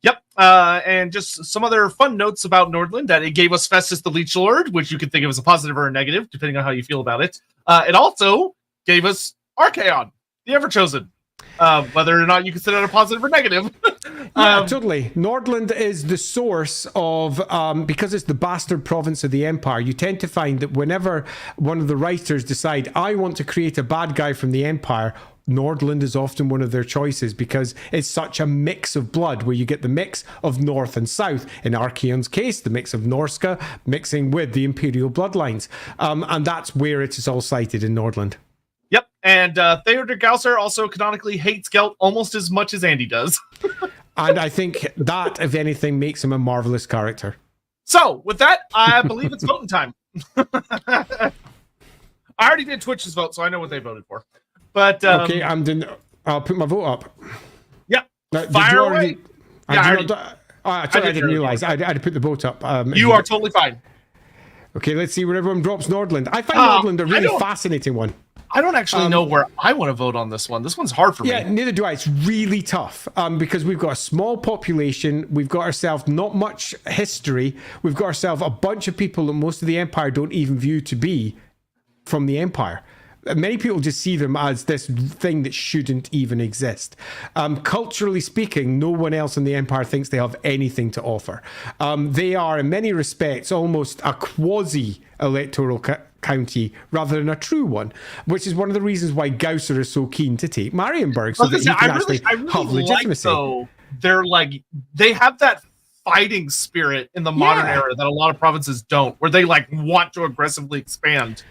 Yep, and just some other fun notes about Nordland, that it gave us Festus the Leech Lord, which you could think of as a positive or a negative, depending on how you feel about it. It also gave us Archaon, the Everchosen. Whether or not you consider it a positive or negative. Yeah, totally. Nordland is the source of, because it's the bastard province of the Empire, you tend to find that whenever one of the writers decide, I want to create a bad guy from the Empire, Nordland is often one of their choices because it's such a mix of blood where you get the mix of North and South. In Archaon's case, the mix of Norska mixing with the Imperial bloodlines. And that's where it is all cited in Nordland. Yep, and Theodor Gausser also canonically hates Gelt almost as much as Andy does. And I think that, if anything, makes him a marvelous character. So, with that, I believe it's voting time. I already did Twitch's vote, so I know what they voted for. But okay, I'll put my vote up. Yeah, Now, fire away. I didn't realize. I had to put the vote up. You are totally fine. Okay, let's see where everyone drops Nordland. I find Nordland a really fascinating one. I don't actually know where I want to vote on this one. This one's hard for me. Yeah, neither do I. It's really tough because we've got a small population. We've got ourselves not much history. We've got ourselves a bunch of people that most of the Empire don't even view to be from the Empire. Many people just see them as this thing that shouldn't even exist. Culturally speaking, no one else in the Empire thinks they have anything to offer. They are, in many respects, almost a quasi-electoral county rather than a true one, which is one of the reasons why Gausser is so keen to take Marienburg, so that he can actually have legitimacy. Like, they're like, they have that fighting spirit in the modern era that a lot of provinces don't, where they like want to aggressively expand.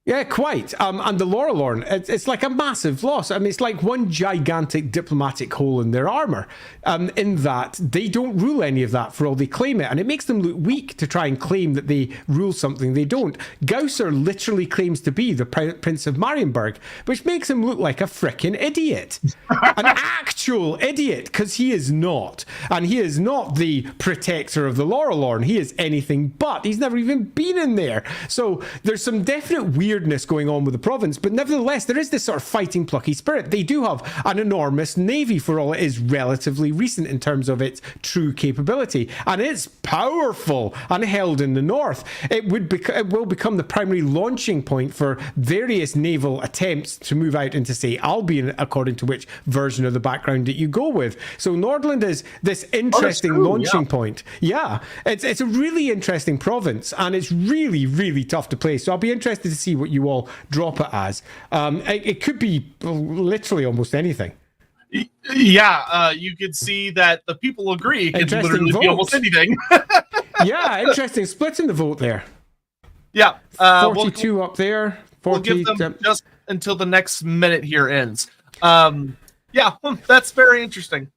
Yeah, quite. And the Lorelorn, it's like a massive loss. I mean, it's like one gigantic diplomatic hole in their armor, in that they don't rule any of that for all they claim it. And it makes them look weak to try and claim that they rule something they don't. Gausser literally claims to be the Prince of Marienburg, which makes him look like a frickin' idiot. An actual idiot, because he is not. And he is not the protector of the Lorelorn. He is anything but. He's never even been in there. So there's some definite weirdness going on with the province, but nevertheless there is this sort of fighting plucky spirit. They do have an enormous navy for all it is relatively recent in terms of its true capability, and it's powerful and held in the north. It will become the primary launching point for various naval attempts to move out into, say, Albion, according to which version of the background that you go with. So Nordland is this interesting launching point. Yeah, it's a really interesting province, and it's really, really tough to play. So I'll be interested to see what you all drop it as. It could be literally almost anything. Yeah, you could see that the people agree. It can literally be almost anything. Yeah, interesting split in the vote there. Yeah. 42 up there. 40, we'll give them just until the next minute here ends. Yeah, that's very interesting.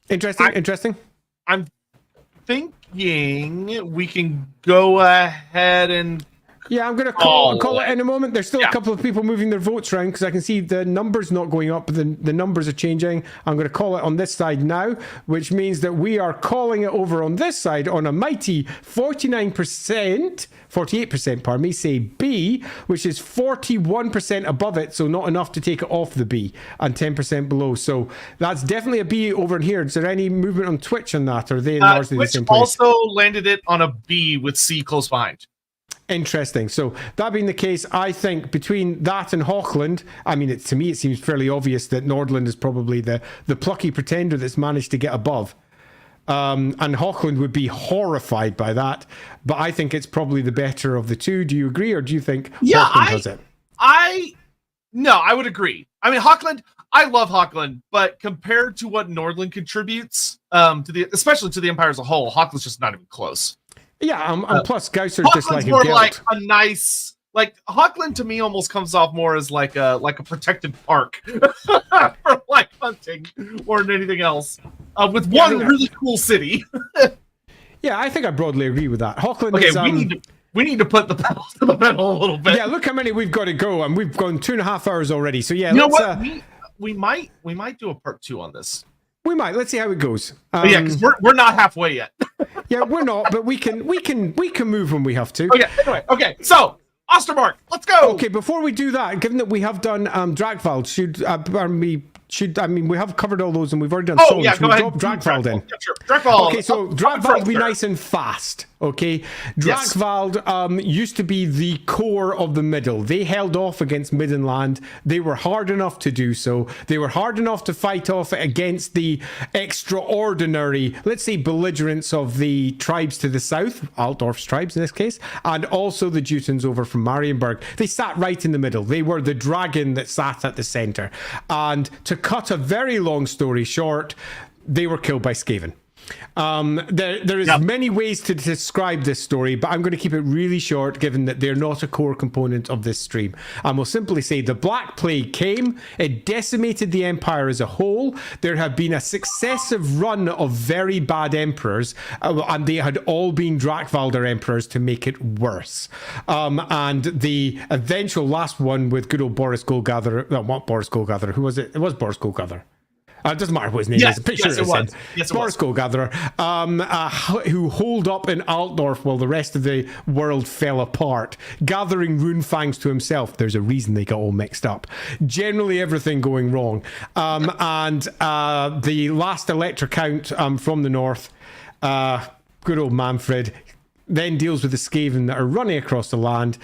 Interesting. I'm thinking we can go ahead and... Yeah, I'm going to call it in a moment. There's still a couple of people moving their votes around because I can see the numbers not going up, but the numbers are changing. I'm going to call it on this side now, which means that we are calling it over on this side on a mighty 48%, pardon me, say B, which is 41% above it, so not enough to take it off the B, and 10% below. So that's definitely a B over in here. Is there any movement on Twitch on that, or are they largely the same place? Also landed it on a B with C close behind. Interesting. So that being the case, I think between that and Hochland, I mean, to me, it seems fairly obvious that Nordland is probably the plucky pretender that's managed to get above. And Hochland would be horrified by that. But I think it's probably the better of the two. Do you agree, or do you think Hochland has it? No, I would agree. I mean, Hochland, I love Hochland, but compared to what Nordland contributes, especially to the Empire as a whole, Hochland's just not even close. Yeah, and plus Gausser's just like more like a nice, like Hochland to me almost comes off more as like a protected park for like hunting more than anything else, with one really cool city. Yeah, I think I broadly agree with that. Hochland is, we need to put the pedal to the metal a little bit. Yeah, look how many we've got to go, and we've gone 2.5 hours already. So yeah, you know what? We might do a part 2 on this. We might. Let's see how it goes. Yeah, because we're not halfway yet. Yeah, we're not, but we can move when we have to. Okay. Anyway, okay. So Ostermark, let's go. Okay, before we do that, given that we have done Dragvald, we have covered all those, and we've already done Soul. Yeah, go ahead. Drop Dragvald in. Yeah, sure. Drakvald. Okay, so Drakvald will be nice and fast. Okay, Drakvald used to be the core of the middle. They held off against Middenland. They were hard enough to do so. They were hard enough to fight off against the extraordinary, let's say, belligerence of the tribes to the south, Altdorf's tribes in this case, and also the Teutons over from Marienburg. They sat right in the middle. They were the dragon that sat at the center. And to cut a very long story short, they were killed by Skaven. There is many ways to describe this story, but I'm going to keep it really short given that they're not a core component of this stream. And we'll simply say the Black Plague came, it decimated the empire as a whole. There have been a successive run of very bad emperors, and they had all been Drakvalder emperors to make it worse. And the eventual last one with good old Boris Goldgather, no, not Boris Goldgather, who was it? It was Boris Goldgather. It doesn't matter what his name is. I'm pretty sure it was. Yes, it was. Gatherer, who holed up in Altdorf while the rest of the world fell apart, gathering rune fangs to himself. There's a reason they got all mixed up. Generally, everything going wrong. And the last Elector Count from the north, good old Manfred, then deals with the Skaven that are running across the land.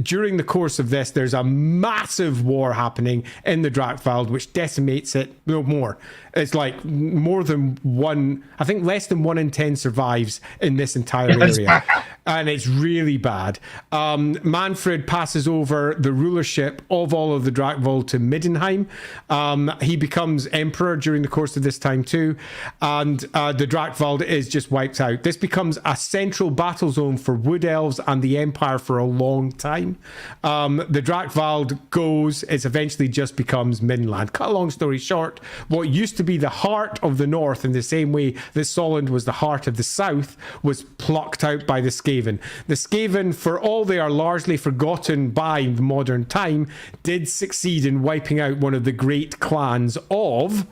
During the course of this, there's a massive war happening in the Drakvald, which decimates it. No more. It's like more than one, I think less than 1 in 10 survives in this entire area. And it's really bad. Manfred passes over the rulership of all of the Drakvald to Middenheim. He becomes emperor during the course of this time too. And the Drakvald is just wiped out. This becomes a central battle zone for Wood Elves and the Empire for a long time. The Drakvald goes, it eventually just becomes Middenland. Cut a long story short, what used to be the heart of the north in the same way that Solent was the heart of the south was plucked out by the Skaven. The Skaven, for all they are largely forgotten by modern time, did succeed in wiping out one of the great clans of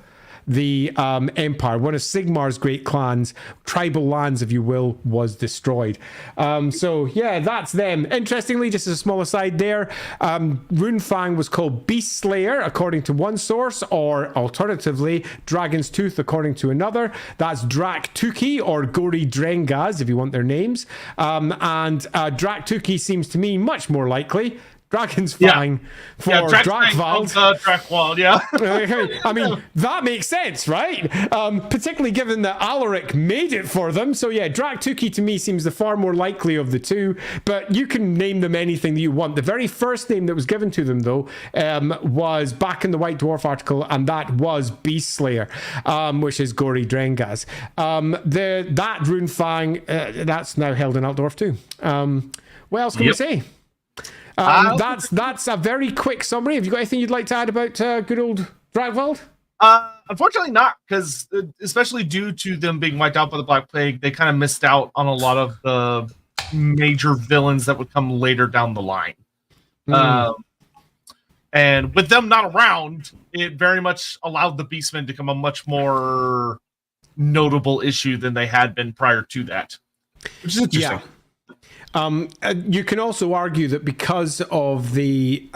the empire. One of Sigmar's great clans, tribal lands, if you will, was destroyed. So yeah, that's them. Interestingly, just as a small aside there, Runefang was called Beast Slayer according to one source, or alternatively Dragon's Tooth according to another. That's Drak Tuki or Gori Drengaz if you want their names. And Drak Tuki seems to me much more likely. Dragon's Fang for Drakvald. Drakvald, yeah. I mean, that makes sense, right? Particularly given that Alaric made it for them. So yeah, Draktuki to me seems the far more likely of the two, but you can name them anything that you want. The very first name that was given to them, though, was back in the White Dwarf article, and that was Beast Slayer, which is Gori Drengaz. That Runefang, that's now held in Altdorf too. What else can we say? That's a very quick summary. Have you got anything you'd like to add about good old Drakvald? Unfortunately not, because especially due to them being wiped out by the Black Plague, they kind of missed out on a lot of the major villains that would come later down the line. And with them not around, it very much allowed the Beastmen to become a much more notable issue than they had been prior to that, which is interesting. Yeah. You can also argue that because of the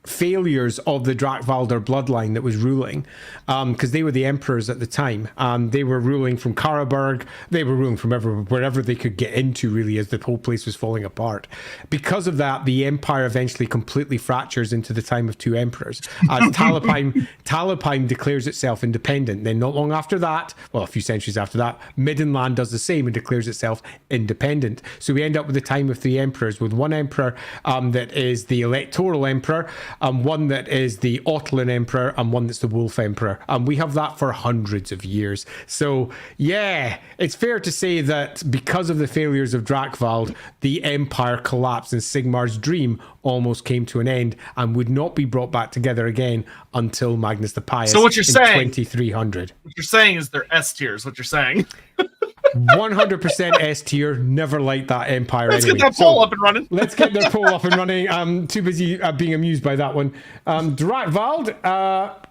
failures of the Drakvalder bloodline that was ruling, because they were the emperors at the time. They were ruling from Karaberg. They were ruling from wherever they could get into, really, as the whole place was falling apart. Because of that, the empire eventually completely fractures into the time of two emperors. As Talabheim declares itself independent. Then not long after that, well, a few centuries after that, Middenland does the same and declares itself independent. So we end up with the time of three emperors, with one emperor that is the electoral emperor, one that is the Ottolan Emperor, and one that's the Wolf Emperor. And we have that for hundreds of years. So, yeah, it's fair to say that because of the failures of Drakvald, the Empire collapsed and Sigmar's dream almost came to an end and would not be brought back together again until Magnus the Pious in 2300. What you're saying is they're S tiers, what you're saying. 100% S tier. Never liked that empire. Let's get that poll up and running. Let's get their poll up and running. I'm too busy being amused by that one. Drakvald.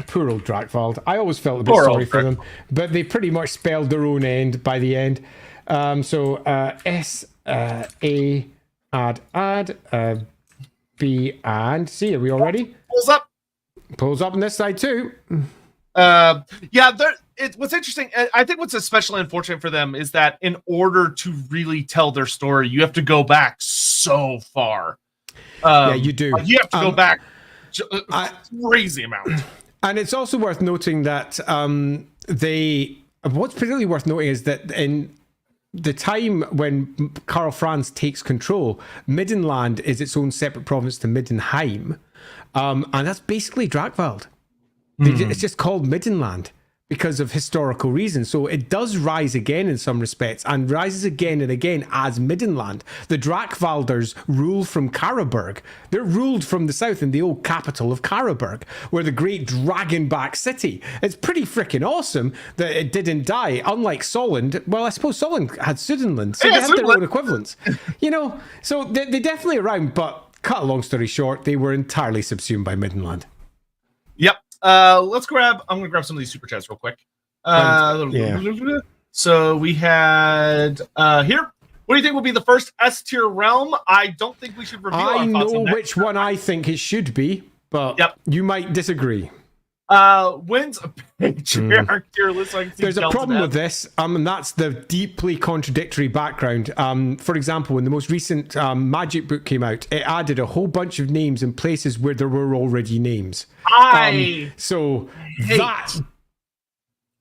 Poor old Drakvald. I always felt a bit sorry for them, but they pretty much spelled their own end by the end. S A add B and C. Are we all ready? Pulls up. Pulls up on this side too. Yeah, what's interesting, I think what's especially unfortunate for them is that in order to really tell their story, you have to go back so far. Yeah, you do. Like, you have to go back a crazy amount. And it's also worth noting that what's particularly worth noting is that in the time when Karl Franz takes control, Middenland is its own separate province to Middenheim. And that's basically Drakvald. It's just called Middenland because of historical reasons. So it does rise again in some respects and rises again and again as Middenland. The Drakvalders rule from Karaberg. They're ruled from the south in the old capital of Karaberg, where the great dragonback city. It's pretty freaking awesome that it didn't die, unlike Solent. Well, I suppose Solent had Sudenland, so they had their own equivalents. So they're definitely around, but cut a long story short, they were entirely subsumed by Middenland. Yep. I'm gonna grab some of these super chats real quick. So we had here. What do you think will be the first S tier realm? I don't think we should reveal our thoughts on that. I know which one I think it should be, but you might disagree. When's a patriarch tier list? So there's a problem with this, and that's the deeply contradictory background. For example, when the most recent Magic book came out, it added a whole bunch of names in places where there were already names. That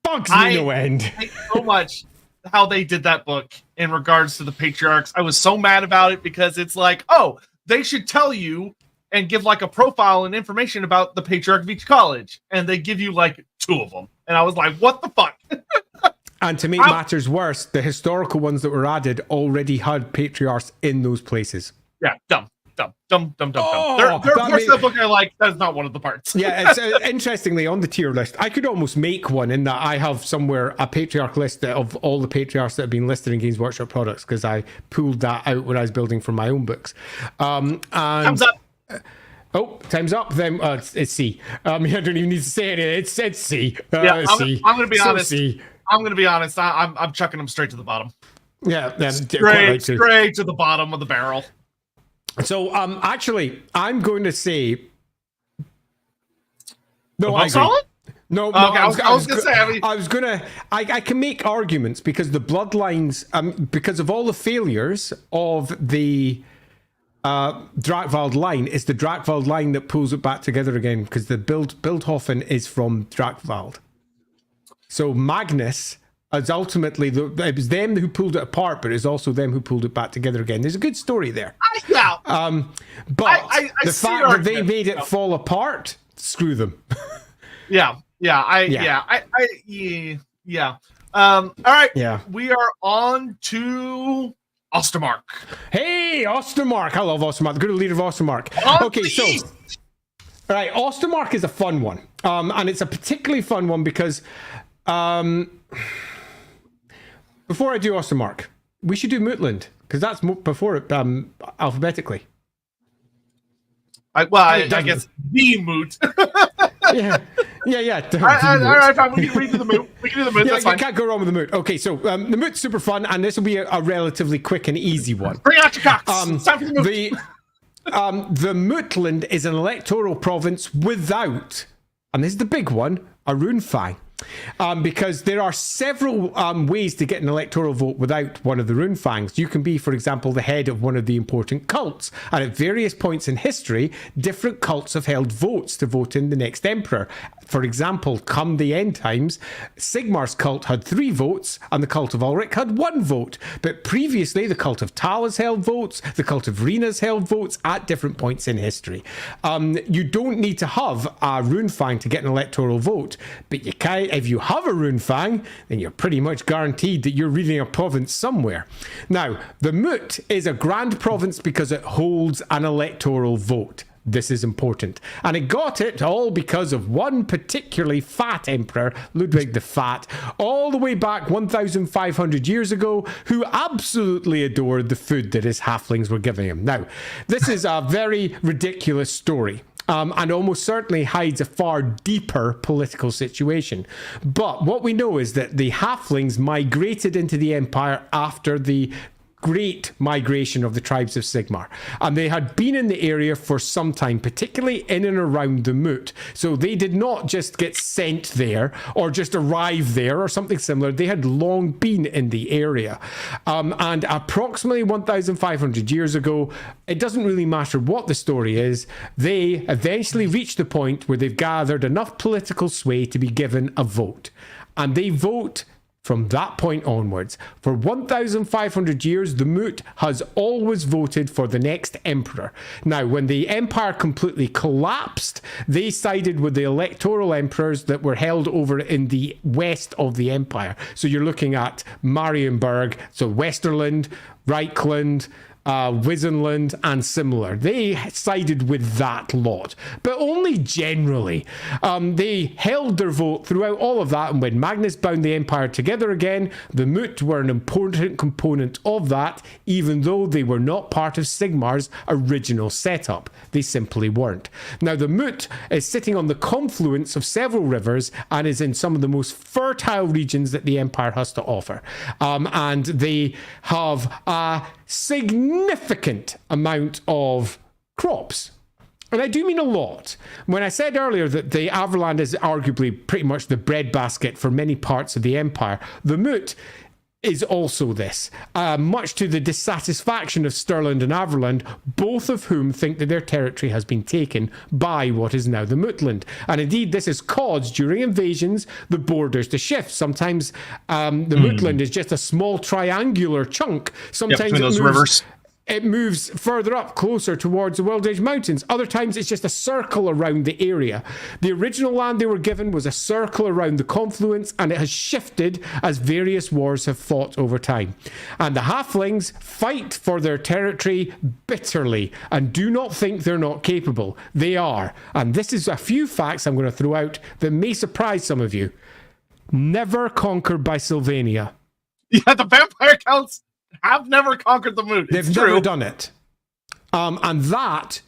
bugs me no end. I hate so much how they did that book in regards to the patriarchs. I was so mad about it because it's like, oh, they should tell you and give like a profile and information about the patriarch of each college, and they give you like 2 of them, and I was like, what the fuck? And to make matters worse, the historical ones that were added already had patriarchs in those places. Yeah, dumb. There are parts of the book I like. That's not one of the parts. Yeah, it's interestingly on the tier list. I could almost make one in that I have somewhere a patriarch list of all the patriarchs that have been listed in Games Workshop products because I pulled that out when I was building for my own books. And Thumbs up. Time's up. Then it's C. I don't even need to say it. It's C. I'm going to be honest. C. I'm going to be honest. I'm chucking them straight to the bottom. Yeah, straight to the bottom of the barrel. So actually, I'm going to say no. I agree. Solid? No, okay, I was going to say. I can make arguments because the bloodlines, because of all the failures of the Drakvald line, it's the Drakvald line that pulls it back together again because the Bildhofen is from Drakvald. So Magnus is ultimately it was them who pulled it apart, but it's also them who pulled it back together again. There's a good story there. But the fact that they made it fall apart, screw them. Yeah. All right. Yeah. We are on to Ostermark. Hey, Ostermark. I love Ostermark. The good leader of Ostermark. Okay, so all right, Ostermark is a fun one. And it's a particularly fun one because before I do Ostermark, we should do Mutland because that's before it alphabetically. I guess the Moot. Yeah. All right, fine. We can do the Moot. That's fine. You can't go wrong with the Moot. Okay, so the Moot's super fun, and this will be a relatively quick and easy one. Bring out your cocks. It's time for the Moot. The Mootland is an electoral province without, and this is the big one, a runefang. Because there are several ways to get an electoral vote without one of the runefangs. You can be, for example, the head of one of the important cults. And at various points in history, different cults have held votes to vote in the next emperor. For example, come the end times, Sigmar's cult had 3 votes and the cult of Ulrich had 1 vote. But previously, the cult of Tal has held votes, the cult of Rena has held votes at different points in history. You don't need to have a runefang to get an electoral vote, but you can. If you have a runefang, then you're pretty much guaranteed that you're reading a province somewhere. Now, the Moot is a grand province because it holds an electoral vote. This is important. And it got it all because of one particularly fat emperor, Ludwig the Fat, all the way back 1,500 years ago, who absolutely adored the food that his halflings were giving him. Now, this is a very ridiculous story. And almost certainly hides a far deeper political situation. But what we know is that the halflings migrated into the empire after the great migration of the tribes of Sigmar. And they had been in the area for some time, particularly in and around the Moot. So they did not just get sent there or just arrive there or something similar. They had long been in the area. And approximately 1,500 years ago, it doesn't really matter what the story is, they eventually reached the point where they've gathered enough political sway to be given a vote. And they vote from that point onwards. For 1,500 years, the Moot has always voted for the next emperor. Now, when the empire completely collapsed, they sided with the electoral emperors that were held over in the west of the empire. So you're looking at Marienburg, so Westerland, Reichland, Wisenland, and similar. They sided with that lot, but only generally. They held their vote throughout all of that, and when Magnus bound the empire together again, the Moot were an important component of that, even though they were not part of Sigmar's original setup. They simply weren't. Now, the Moot is sitting on the confluence of several rivers and is in some of the most fertile regions that the empire has to offer. And they have a significant amount of crops. And I do mean a lot. When I said earlier that the Averland is arguably pretty much the breadbasket for many parts of the empire, the Moot is also this, much to the dissatisfaction of Stirland and Averland, both of whom think that their territory has been taken by what is now the Mootland. And indeed, this has caused, during invasions, the borders to shift. Sometimes the Mootland is just a small triangular chunk. Sometimes between those rivers. It moves further up, closer towards the World Edge Mountains. Other times, it's just a circle around the area. The original land they were given was a circle around the confluence, and it has shifted as various wars have fought over time. And the halflings fight for their territory bitterly and do not think they're not capable. They are. And this is a few facts I'm going to throw out that may surprise some of you. Never conquered by Sylvania. Yeah, the vampire counts have never conquered the Moot. They've never done it. And that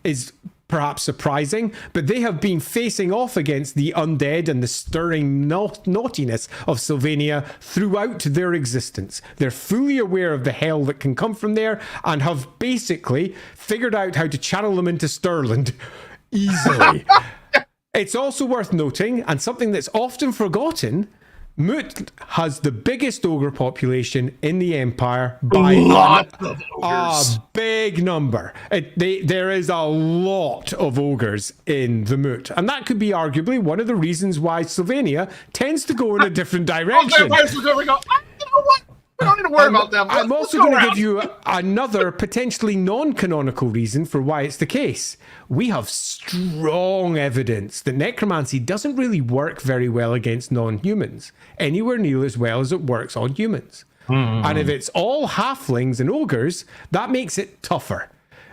is perhaps surprising, but they have been facing off against the undead and the stirring naughtiness of Sylvania throughout their existence. They're fully aware of the hell that can come from there and have basically figured out how to channel them into Stirland easily. It's also worth noting, and something that's often forgotten, Moot has the biggest ogre population in the empire by a big number. There is a lot of ogres in the Moot, and that could be arguably one of the reasons why Sylvania tends to go in a different direction. You know what? We don't need to worry about them. I'm also going to give you another potentially non-canonical reason for why it's the case. We have strong evidence that necromancy doesn't really work very well against non-humans, anywhere near as well as it works on humans. And if it's all halflings and ogres, that makes it tougher.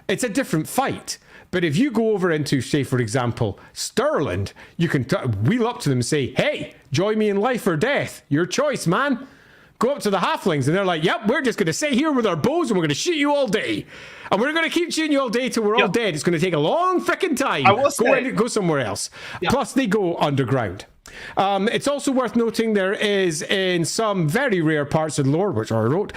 It's a different fight. But if you go over into, say, for example, Stirland, you can wheel up to them and say, hey, join me in life or death. Your choice, man. Go up to the halflings and they're like, yep, we're just going to sit here with our bows and we're going to shoot you all day. And we're going to keep shooting you all day till we're all dead. It's going to take a long freaking time. Go somewhere else. Plus, they go underground. It's also worth noting there is, in some very rare parts of the lore, which I wrote,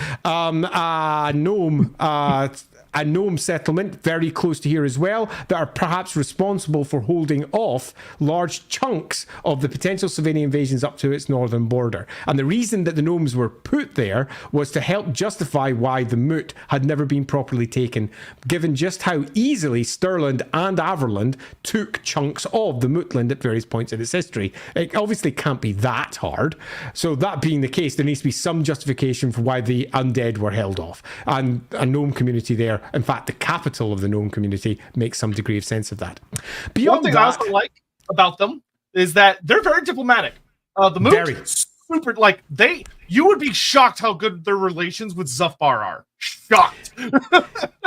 a gnome settlement very close to here as well that are perhaps responsible for holding off large chunks of the potential Sylvanian invasions up to its northern border. And the reason that the gnomes were put there was to help justify why the Moot had never been properly taken, given just how easily Stirland and Averland took chunks of the Mootland at various points in its history. It obviously can't be that hard. So that being the case, there needs to be some justification for why the undead were held off. And a gnome community there, in fact, the capital of the gnome community, makes some degree of sense of that. Beyond One thing that, I also like about them is that they're very diplomatic. The Moot, super, like, you would be shocked how good their relations with Zufbar are. Shocked.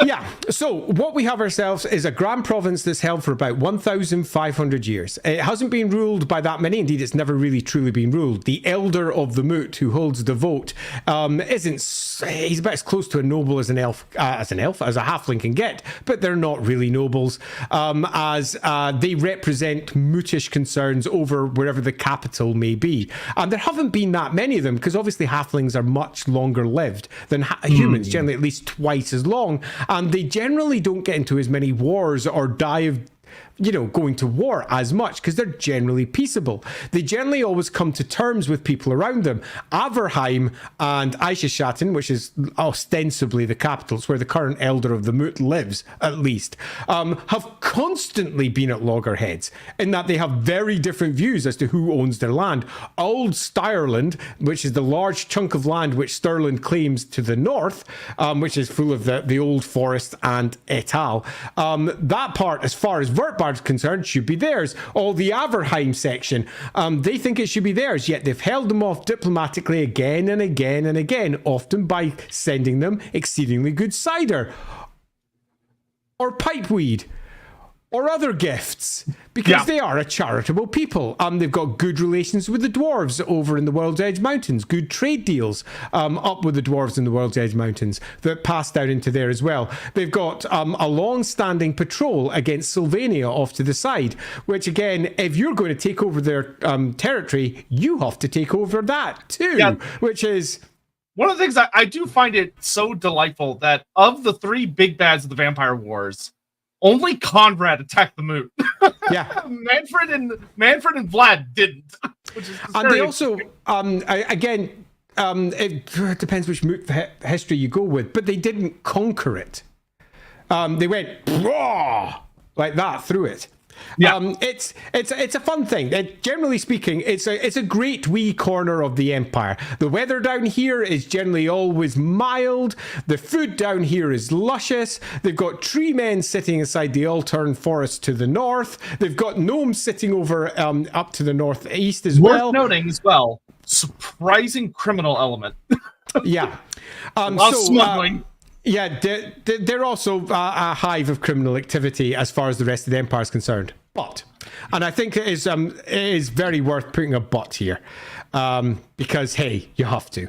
Yeah, so what we have ourselves is a grand province that's held for about 1,500 years. It hasn't been ruled by that many. Indeed, it's never really truly been ruled. The elder of the Moot, who holds the vote, he's about as close to a noble as an elf, as a halfling can get, but they're not really nobles, as they represent Mootish concerns over wherever the capital may be. And there haven't been that many of them, because obviously halflings are much longer lived than humans, generally at least twice as long, and they generally don't get into as many wars or die of going to war as much because they're generally peaceable. They generally always come to terms with people around them. Averheim and Eichstätten, which is ostensibly the capitals where the current elder of the Moot lives, at least, have constantly been at loggerheads in that they have very different views as to who owns their land. Old Stirland, which is the large chunk of land which Stirland claims to the north, which is full of the old forest and et al. That part, as far as Wertbard's concerned, should be theirs. All the Averheim section, they think it should be theirs, yet they've held them off diplomatically again and again and again, often by sending them exceedingly good cider or pipeweed or other gifts, because they are a charitable people. They've got good relations with the dwarves over in the World's Edge Mountains, good trade deals up with the dwarves in the World's Edge Mountains that passed out into there as well. They've got a long-standing patrol against Sylvania off to the side, which again, if you're going to take over their territory, you have to take over that too, which is... One of the things I do find it so delightful that of the three big bads of the Vampire Wars, only Conrad attacked the Moot. Yeah, Manfred and Vlad didn't. Which is and they also, it depends which Moot history you go with, but they didn't conquer it. They went like that through it. Yeah. It's a fun thing. Generally speaking, it's a great wee corner of the empire. The weather down here is generally always mild. The food down here is luscious. They've got tree men sitting inside the Altern forest to the north. They've got gnomes sitting over up to the northeast as well. Worth noting as well, surprising criminal element. Yeah. Smuggling. Yeah, they're also a hive of criminal activity as far as the rest of the empire is concerned. But, and I think it is very worth putting a but here, because hey, you have to.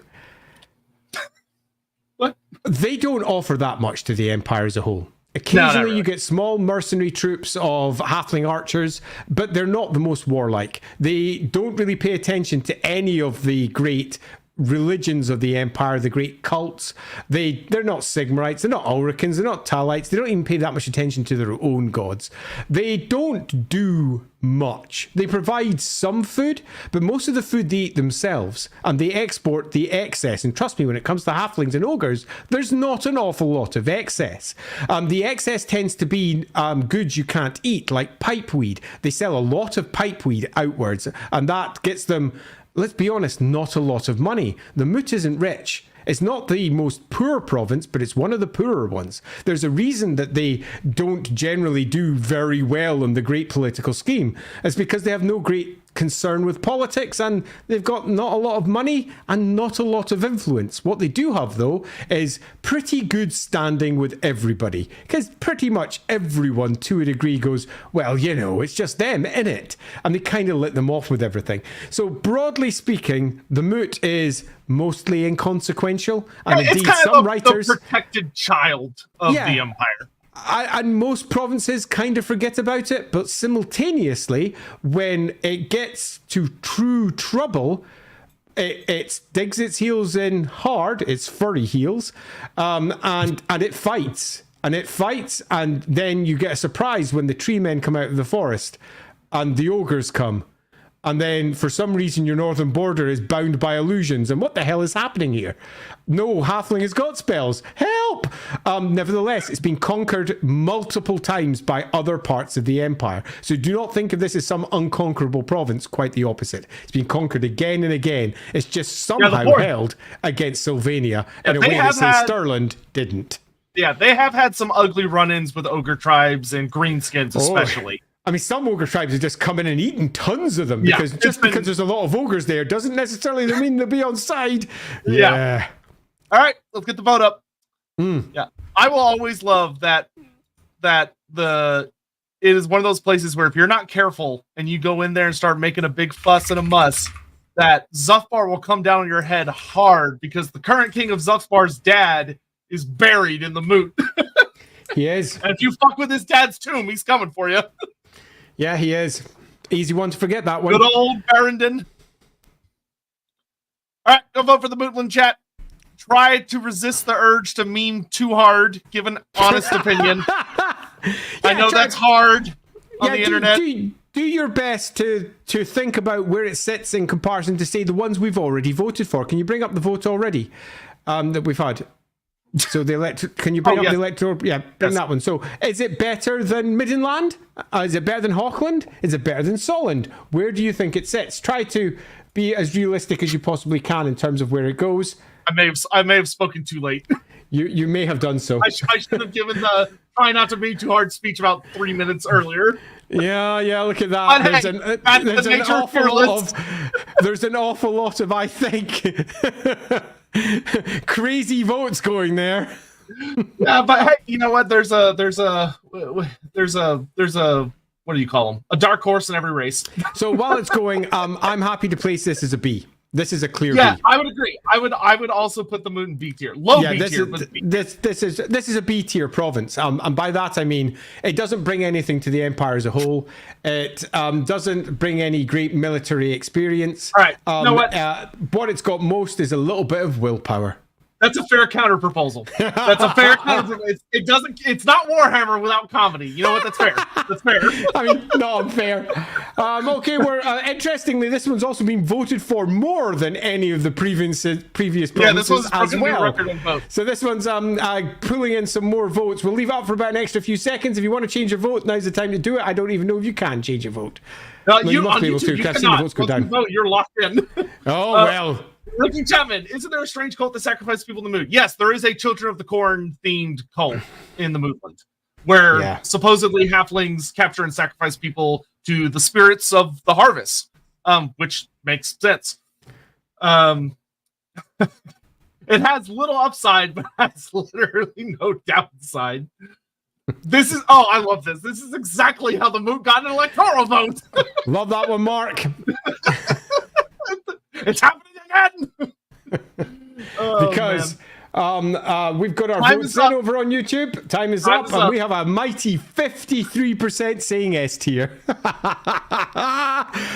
What? They don't offer that much to the empire as a whole. Occasionally really. You get small mercenary troops of halfling archers, but they're not the most warlike. They don't really pay attention to any of the great religions of the empire, the great cults. They're not Sigmarites, they're not Ulricans, they're not Talites. They don't even pay that much attention to their own gods. They don't do much. They provide some food, but most of the food they eat themselves, and they export the excess. And trust me, when it comes to halflings and ogres, there's not an awful lot of excess. The excess tends to be goods you can't eat, like pipeweed. They sell a lot of pipeweed outwards, and that gets them, let's be honest, not a lot of money. The Moot isn't rich. It's not the most poor province, but it's one of the poorer ones. There's a reason that they don't generally do very well in the great political scheme. It's because they have no great concern with politics, and they've got not a lot of money and not a lot of influence. What they do have, though, is pretty good standing with everybody, because pretty much everyone, to a degree, goes, well, it's just them, innit? And they kind of let them off with everything. So broadly speaking, the Moot is mostly inconsequential, and it's indeed kind some of writers, the protected child of the empire. And most provinces kind of forget about it, but simultaneously, when it gets to true trouble, it digs its heels in hard, its furry heels, and it fights. And it fights, and then you get a surprise when the tree men come out of the forest, and the ogres come. And then, for some reason, your northern border is bound by illusions. And what the hell is happening here? No, halfling has got spells. Help! Nevertheless, it's been conquered multiple times by other parts of the empire. So do not think of this as some unconquerable province. Quite the opposite. It's been conquered again and again. It's just somehow held against Sylvania in a way that, say, Stirland didn't. Yeah, they have had some ugly run-ins with ogre tribes and greenskins especially. I mean, some ogre tribes have just come in and eaten tons of them, because because there's a lot of ogres there doesn't necessarily mean they'll be on side. Yeah. All right, let's get the vote up. Yeah, I will always love that it is one of those places where if you're not careful and you go in there and start making a big fuss and a muss, that Zuthbar will come down on your head hard, because the current king of Zuthbar's dad is buried in the Moot. He is. And if you fuck with his dad's tomb, he's coming for you. Yeah, he is. Easy one to forget, that one. Good old Barrendon. All right, go vote for the Mootland chat. try to resist the urge to meme too hard. Give an honest opinion. I know that's hard on the internet. Do your best to think about where it sits in comparison to, say, the ones we've already voted for. Can you bring up the vote already that we've had? So can you bring up the electoral? Yeah, bring that one. So is it better than Middenland? Is it better than Hochland? Is it better than Solent? Where do you think it sits? Try to be as realistic as you possibly can in terms of where it goes. I may have spoken too late. You may have done so. I should have given the try not to be too hard speech about 3 minutes earlier. Yeah, look at that. There's an awful lot of, I think, crazy votes going there. Yeah, but hey, you know what? There's a what do you call them? A dark horse in every race. So while it's going, I'm happy to place this as a B. This is a clear B. Yeah, I would agree. I would also put the moon in B tier. B tier. This is a B tier province. And by that I mean it doesn't bring anything to the empire as a whole. It doesn't bring any great military experience. All right. You know what? What it's got most is a little bit of willpower. That's a fair counter proposal. That's a fair counter. It's not Warhammer without comedy. You know what? That's fair. That's fair. I mean, no, unfair. Okay, interestingly, this one's also been voted for more than any of the previous provinces this one's as well. Record in vote. So this one's pulling in some more votes. We'll leave it up for about an extra few seconds. If you want to change your vote, now's the time to do it. I don't even know if you can change your vote. You must be able to. I've seen the votes go down. Vote, you're locked in. Oh, well. Ladies and gentlemen, isn't there a strange cult that sacrifices people in the moon? Yes, there is a Children of the Corn themed cult in the Moonland, where supposedly halflings capture and sacrifice people to the spirits of the harvest, which makes sense. It has little upside, but has literally no downside. This is I love this. This is exactly how the moon got an electoral vote. Love that one, Mark. It's happening again. Because we've got our votes in over on YouTube. Time is up, and we have a mighty 53% saying S tier.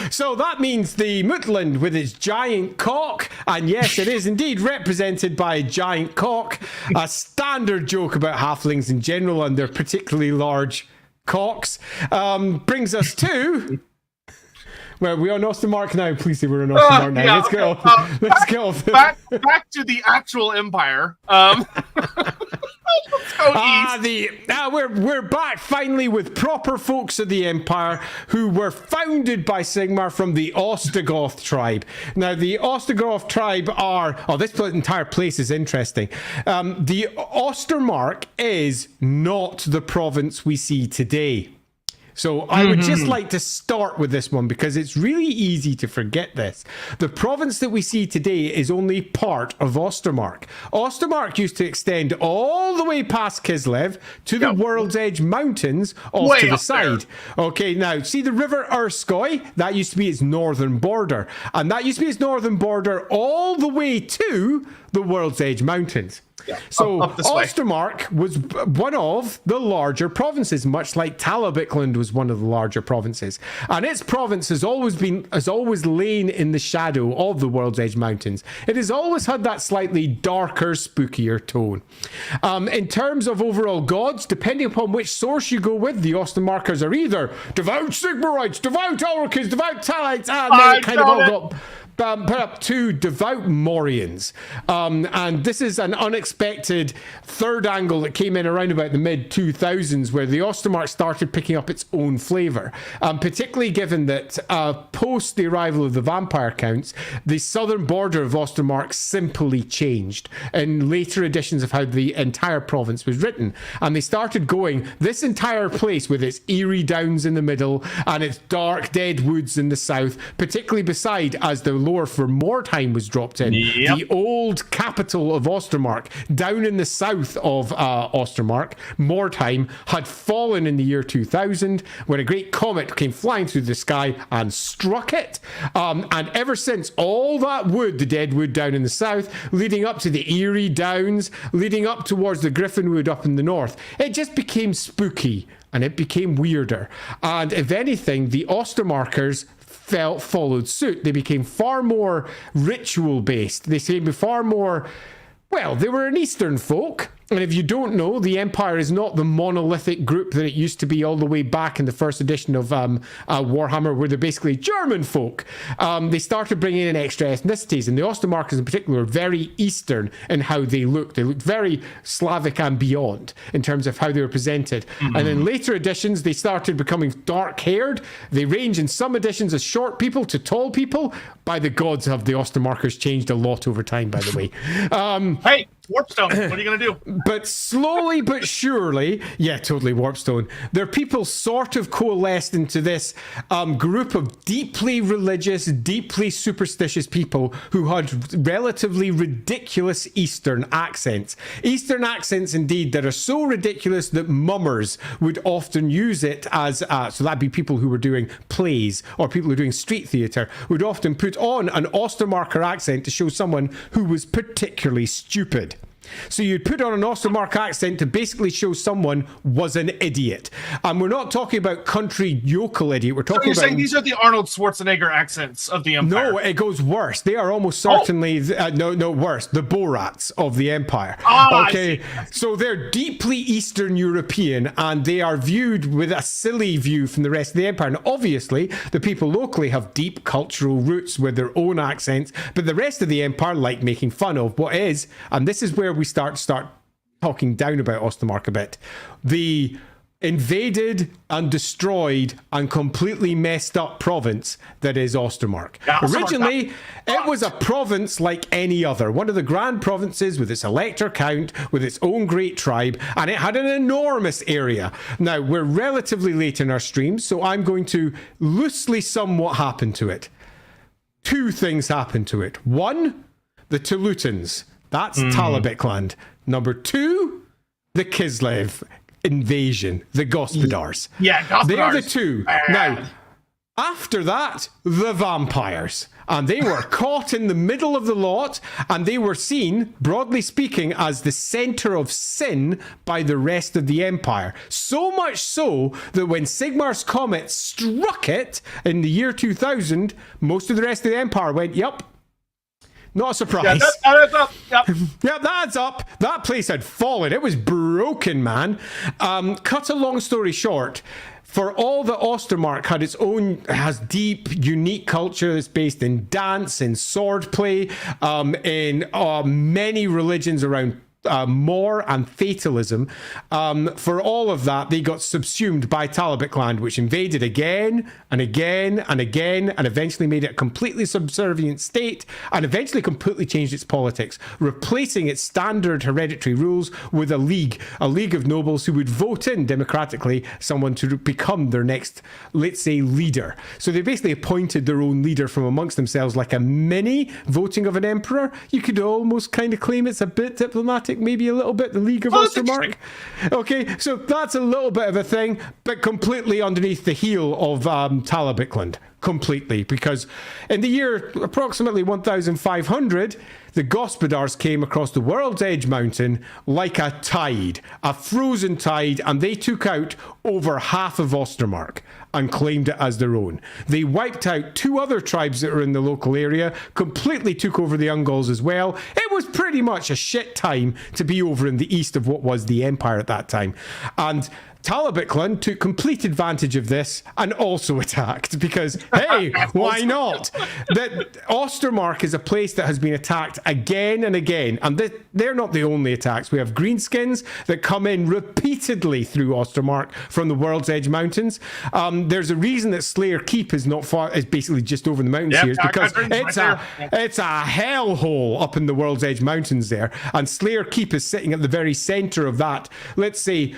So that means the Mutland with its giant cock, and yes, it is indeed represented by a giant cock, a standard joke about halflings in general and their particularly large cocks, brings us to... Well, we're on Ostermark now. Please say we're on Ostermark now. Let's go. Let's go. Back to the actual empire. We're back finally with proper folks of the empire who were founded by Sigmar from the Ostrogoth tribe. Now, the Ostrogoth tribe are... Oh, this entire place is interesting. The Ostermark is not the province we see today. So I would just like to start with this one because it's really easy to forget this. The province that we see today is only part of Ostermark. Ostermark used to extend all the way past Kislev to the World's Edge Mountains off to the side. There. Okay, now see the River Erskoy? That used to be its northern border. And that used to be its northern border all the way to the World's Edge Mountains. Yeah, so Ostermark was one of the larger provinces, much like Talabicland was one of the larger provinces. And its province has always lain in the shadow of the World's Edge Mountains. It has always had that slightly darker, spookier tone. In terms of overall gods, depending upon which source you go with, the Ostermarkers are either devout Sigmarites, devout Orcas, devout Talites, and then it kind of all got... put up two devout Morians. And this is an unexpected third angle that came in around about the mid-2000s where the Ostermark started picking up its own flavour. Particularly given that post the arrival of the vampire counts, the southern border of Ostermark simply changed in later editions of how the entire province was written. And they started going, this entire place with its eerie downs in the middle and its dark dead woods in the south, particularly beside as the lore for Mordheim was dropped in. Yep. The old capital of Ostermark, down in the south of Ostermark, Mordheim, had fallen in the year 2000 when a great comet came flying through the sky and struck it. And ever since, all that wood, the dead wood down in the south, leading up to the Erie Downs, leading up towards the Griffinwood up in the north, it just became spooky and it became weirder. And if anything, the Ostermarkers followed suit. They became far more ritual based. They became far more, Well, they were an Eastern folk. And if you don't know, the Empire is not the monolithic group that it used to be all the way back in the first edition of Warhammer, where they're basically German folk. They started bringing in extra ethnicities, and the Ostermarkers in particular are very Eastern in how they looked. They looked very Slavic and beyond in terms of how they were presented. Mm-hmm. And in later editions, they started becoming dark-haired. They range in some editions as short people to tall people. By the gods, have the Ostermarkers changed a lot over time, by the way. Hey! Warpstone, what are you going to do? But slowly but surely, yeah, totally Warpstone, their people sort of coalesced into this group of deeply religious, deeply superstitious people who had relatively ridiculous Eastern accents. Eastern accents, indeed, that are so ridiculous that mummers would often use it as, so that'd be people who were doing plays or people who were doing street theatre, would often put on an Ostermarker accent to show someone who was particularly stupid. So you'd put on an Ostermark accent to basically show someone was an idiot. And we're not talking about country yokel idiot. We're talking you're about... saying these are the Arnold Schwarzenegger accents of the Empire? No, it goes worse. They are almost certainly... no, worse. The Borats of the Empire. Okay, so they're deeply Eastern European, and they are viewed with a silly view from the rest of the Empire. And obviously, the people locally have deep cultural roots with their own accents, but the rest of the Empire like making fun of what is, and this is where we start talking down about Ostermark a bit, the invaded and destroyed and completely messed up province that is Ostermark. Yeah, originally, it was a province like any other, one of the grand provinces with its elector count, with its own great tribe, and it had an enormous area. Now, we're relatively late in our stream, so I'm going to loosely sum what happened to it. Two things happened to it. One, the Tulutans. That's Talabek land. Number two, the Kislev invasion, the Gospodars. Yeah, Gospodars. They're the two. Now, after that, the vampires. And they were caught in the middle of the lot, and they were seen, broadly speaking, as the center of sin by the rest of the Empire. So much so that when Sigmar's comet struck it in the year 2000, most of the rest of the Empire went, yup. Not a surprise. Yeah, that's up. Yep. Yeah, that's up. That place had fallen. It was broken, man. Cut a long story short, for all that Ostermark has deep, unique culture that's based in dance, in swordplay, in many religions around Moor and fatalism. For all of that, they got subsumed by Talabek land, which invaded again and again and again, and eventually made it a completely subservient state, and eventually completely changed its politics, replacing its standard hereditary rules with a league of nobles who would vote in democratically someone to become their next, let's say, leader. So they basically appointed their own leader from amongst themselves, like a mini voting of an emperor. You could almost kind of claim it's a bit diplomatic, maybe a little bit, the League of Ostermark. Okay, so that's a little bit of a thing, but completely underneath the heel of Talabekland. Completely, because in the year approximately 1500, the Gospodars came across the World's Edge mountain like a tide, a frozen tide, and they took out over half of Ostermark and claimed it as their own. They wiped out two other tribes that were in the local area, completely took over the Ungals as well. It was pretty much a shit time to be over in the east of what was the Empire at that time. And Talabekland took complete advantage of this and also attacked because, hey, why not? That Ostermark is a place that has been attacked again and again, and they're not the only attacks. We have greenskins that come in repeatedly through Ostermark from the World's Edge Mountains. There's a reason that Slayer Keep is not far, is basically just over the mountains here, because it's a hellhole up in the World's Edge Mountains there, and Slayer Keep is sitting at the very center of that, let's say,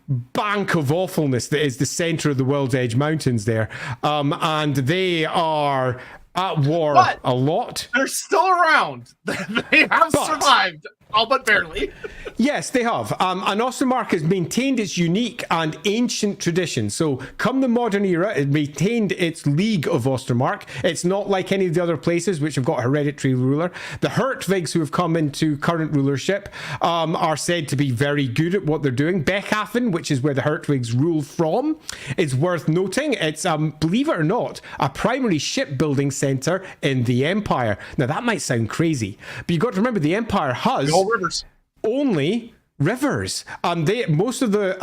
bank of awfulness that is the center of the World's Edge Mountains there, and they are at war a lot. They're still around. They have survived, all but barely. Yes, they have. And Ostermark has maintained its unique and ancient tradition. So come the modern era, it maintained its League of Ostermark. It's not like any of the other places which have got a hereditary ruler. The Hertwigs who have come into current rulership are said to be very good at what they're doing. Beckhafen, which is where the Hertwigs rule from, is worth noting. It's, believe it or not, a primary shipbuilding center in the Empire. Now, that might sound crazy, but you've got to remember the Empire has All rivers. only rivers. Most of the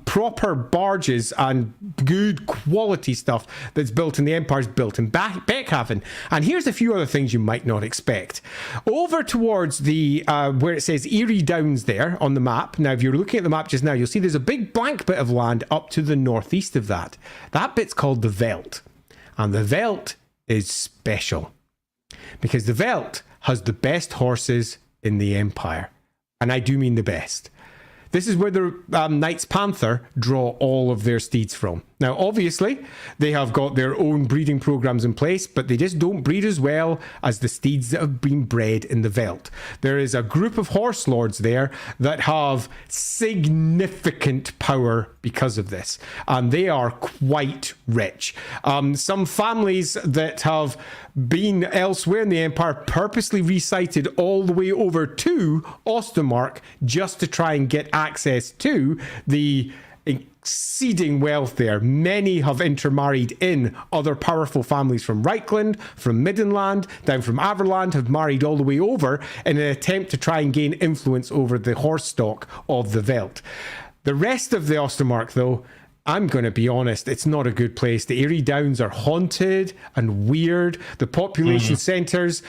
proper barges and good quality stuff that's built in the Empire is built in Beckhaven. And here's a few other things you might not expect. Over towards the where it says Erie Downs there on the map. Now, if you're looking at the map just now, you'll see there's a big blank bit of land up to the northeast of that. That bit's called the Veldt. And the Veldt is special because the Veldt has the best horses in the Empire. And I do mean the best. This is where the Knights Panther draw all of their steeds from. Now, obviously, they have got their own breeding programs in place, but they just don't breed as well as the steeds that have been bred in the Veldt. There is a group of horse lords there that have significant power because of this, and they are quite rich. Some families that have been elsewhere in the Empire purposely recited all the way over to Ostermark just to try and get access to the exceeding wealth there. Many have intermarried in other powerful families from Reichland, from Middenland, down from Averland, have married all the way over in an attempt to try and gain influence over the horse stock of the Veldt. The rest of the Ostermark, though, I'm going to be honest, it's not a good place. The Erie Downs are haunted and weird. The population centres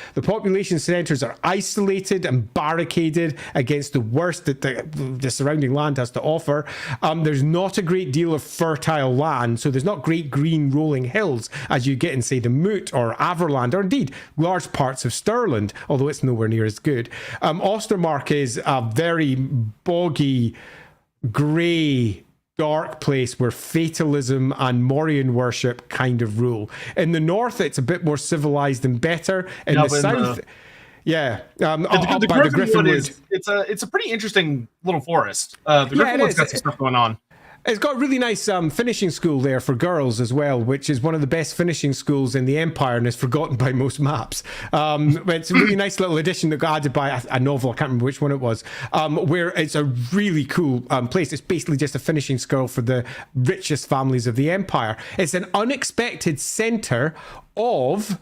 are isolated and barricaded against the worst that the surrounding land has to offer. There's not a great deal of fertile land, so there's not great green rolling hills as you get in, say, the Moot or Averland, or indeed large parts of Stirland, although it's nowhere near as good. Ostermark is a very boggy, grey, dark place where fatalism and Morian worship kind of rule. In the north, it's a bit more civilized and better. In the south, the Griffinwood it's a pretty interesting little forest. The Griffinwood's got some stuff going on. It's got a really nice finishing school there for girls as well, which is one of the best finishing schools in the Empire and is forgotten by most maps. It's a really nice little addition that got added by a novel, I can't remember which one it was, where it's a really cool place. It's basically just a finishing school for the richest families of the Empire. It's an unexpected centre of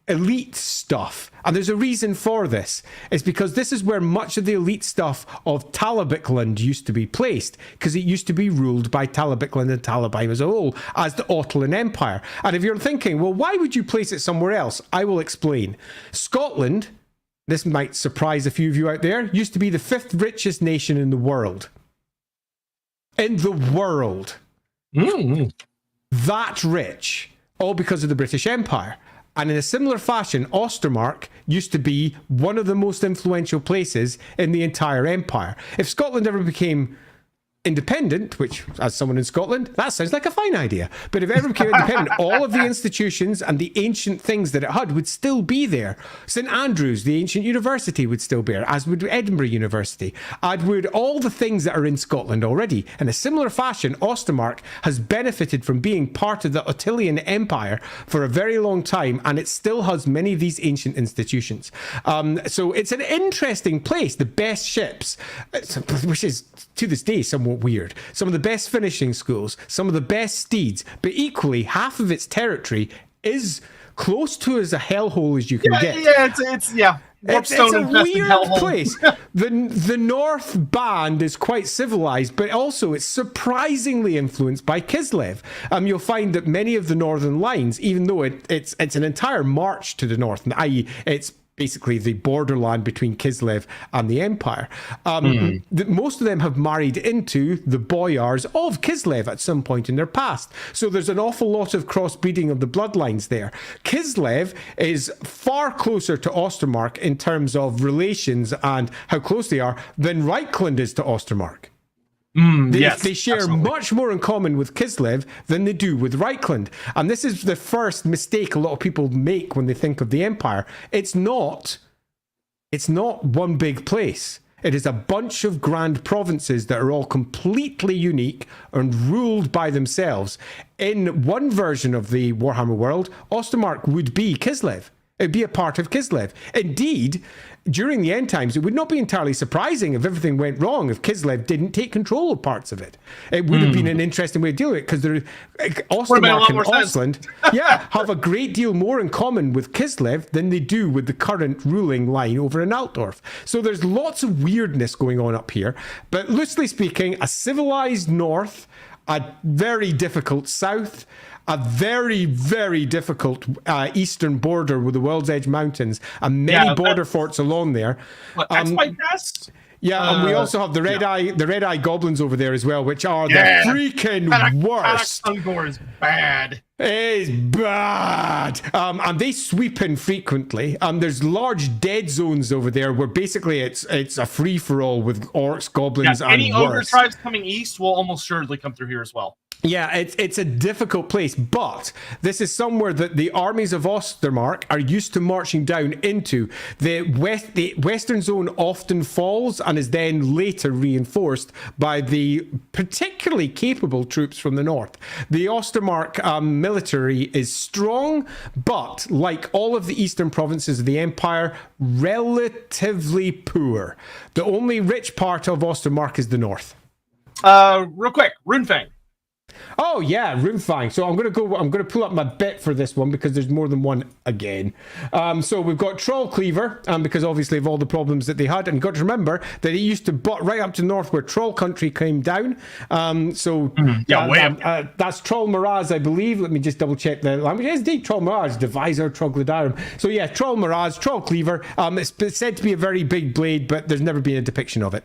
elite stuff, and there's a reason for this. It's because this is where much of the elite stuff of Talabicland used to be placed, because it used to be ruled by Talabicland and Talabheim as a whole as the Ottoman Empire. And if you're thinking, well, why would you place it somewhere else? I will explain. Scotland, this might surprise a few of you out there, used to be the 5th richest nation in the world. In the world. That rich, all because of the British Empire. And in a similar fashion, Ostermark used to be one of the most influential places in the entire empire. If Scotland ever became independent, which, as someone in Scotland, that sounds like a fine idea. But if it ever became independent, all of the institutions and the ancient things that it had would still be there. St Andrews, the ancient university, would still be there, as would Edinburgh University, as would all the things that are in Scotland already. In a similar fashion, Ostermark has benefited from being part of the Ottilian Empire for a very long time, and it still has many of these ancient institutions. So it's an interesting place. The best ships, which is to this day somewhat weird. Some of the best finishing schools, some of the best steeds, but equally half of its territory is close to as a hellhole as you can get. It's a weird place. The North Band is quite civilized, but also it's surprisingly influenced by Kislev. You'll find that many of the northern lines, even though it's an entire march to the north, i.e. it's basically the borderland between Kislev and the Empire. Most of them have married into the boyars of Kislev at some point in their past. So there's an awful lot of crossbreeding of the bloodlines there. Kislev is far closer to Ostermark in terms of relations and how close they are than Reichland is to Ostermark. They share absolutely much more in common with Kislev than they do with Reichland. And this is the first mistake a lot of people make when they think of the Empire. It's not one big place. It is a bunch of grand provinces that are all completely unique and ruled by themselves. In one version of the Warhammer world, Ostermark would be Kislev. It'd be a part of Kislev. Indeed, during the end times, it would not be entirely surprising if everything went wrong, if Kislev didn't take control of parts of it. It would have been an interesting way of dealing with it, because Ostermark and Ostland have a great deal more in common with Kislev than they do with the current ruling line over in Altdorf. So there's lots of weirdness going on up here. But loosely speaking, a civilized north, a very difficult south, a very, very difficult eastern border with the World's Edge Mountains, and many border forts along there. What, X-White Pass? Yeah, and we also have the red eye goblins over there as well, which are the freaking worst. Karak is bad. It's bad. And they sweep in frequently. There's large dead zones over there where basically it's a free-for-all with orcs, goblins, and any ogre tribes coming east will almost surely come through here as well. Yeah, it's a difficult place, but this is somewhere that the armies of Ostermark are used to marching down into. The western zone often falls and is then later reinforced by the particularly capable troops from the north. The Ostermark military is strong, but like all of the eastern provinces of the empire, relatively poor. The only rich part of Ostermark is the north. Real quick, Runefang. Oh yeah, Runefang. So I'm gonna pull up my bit for this one because there's more than one again. So we've got Troll Cleaver, because obviously of all the problems that they had, and got to remember that it used to butt right up to north where Troll Country came down. That's Troll Miraz, I believe. Let me just double check the language. It's indeed Troll Miraz, Divisor, Troglodarum. So yeah, Troll Miraz, Troll Cleaver. It's said to be a very big blade, but there's never been a depiction of it.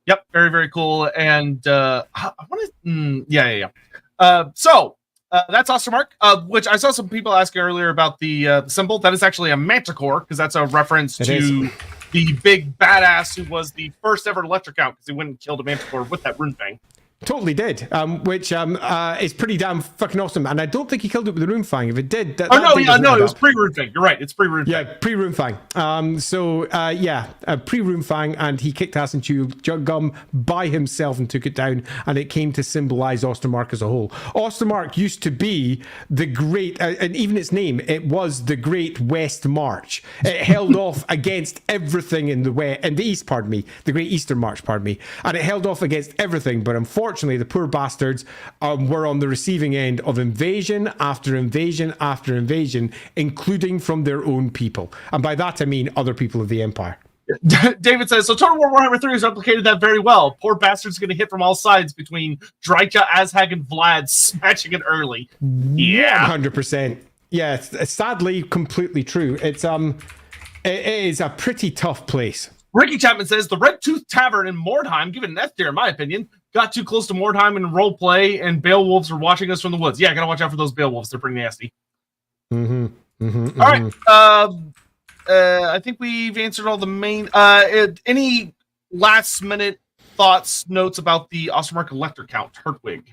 Yep, very, very cool. And I want to, so that's Ostermark, which I saw some people asking earlier about the symbol. That is actually a manticore, because that's a reference to the big badass who was the first ever electric out, because he went and killed a manticore with that Runefang. Totally did, which is pretty damn fucking awesome. And I don't think he killed it with the Runefang. If it did, it was pre-Runefang. You're right, it's pre-Runefang. Yeah, pre-Runefang. Pre-Runefang, and he kicked ass and chewed gum by himself and took it down, and it came to symbolize Ostermark as a whole. Ostermark used to be the great, and even its name, it was the Great West March. It held off against everything in the east, the Great Eastern March, and it held off against everything, but unfortunately, the poor bastards were on the receiving end of invasion after invasion after invasion, including from their own people. And by that, I mean other people of the Empire. David says, so Total War Warhammer 3 has replicated that very well. Poor bastards going to hit from all sides between Drycha, Azhag, and Vlad, smashing it early. Yeah. 100%. Yeah, it's sadly completely true. It is a pretty tough place. Ricky Chapman says, the Red Tooth Tavern in Mordheim, given an F tier in my opinion, got too close to Mordheim in role play, and Beowulfs are watching us from the woods. Yeah, gotta watch out for those Beowulfs. They're pretty nasty. All right. I think we've answered all the main... any last-minute thoughts, notes about the Ostermark Elector count, Hertwig?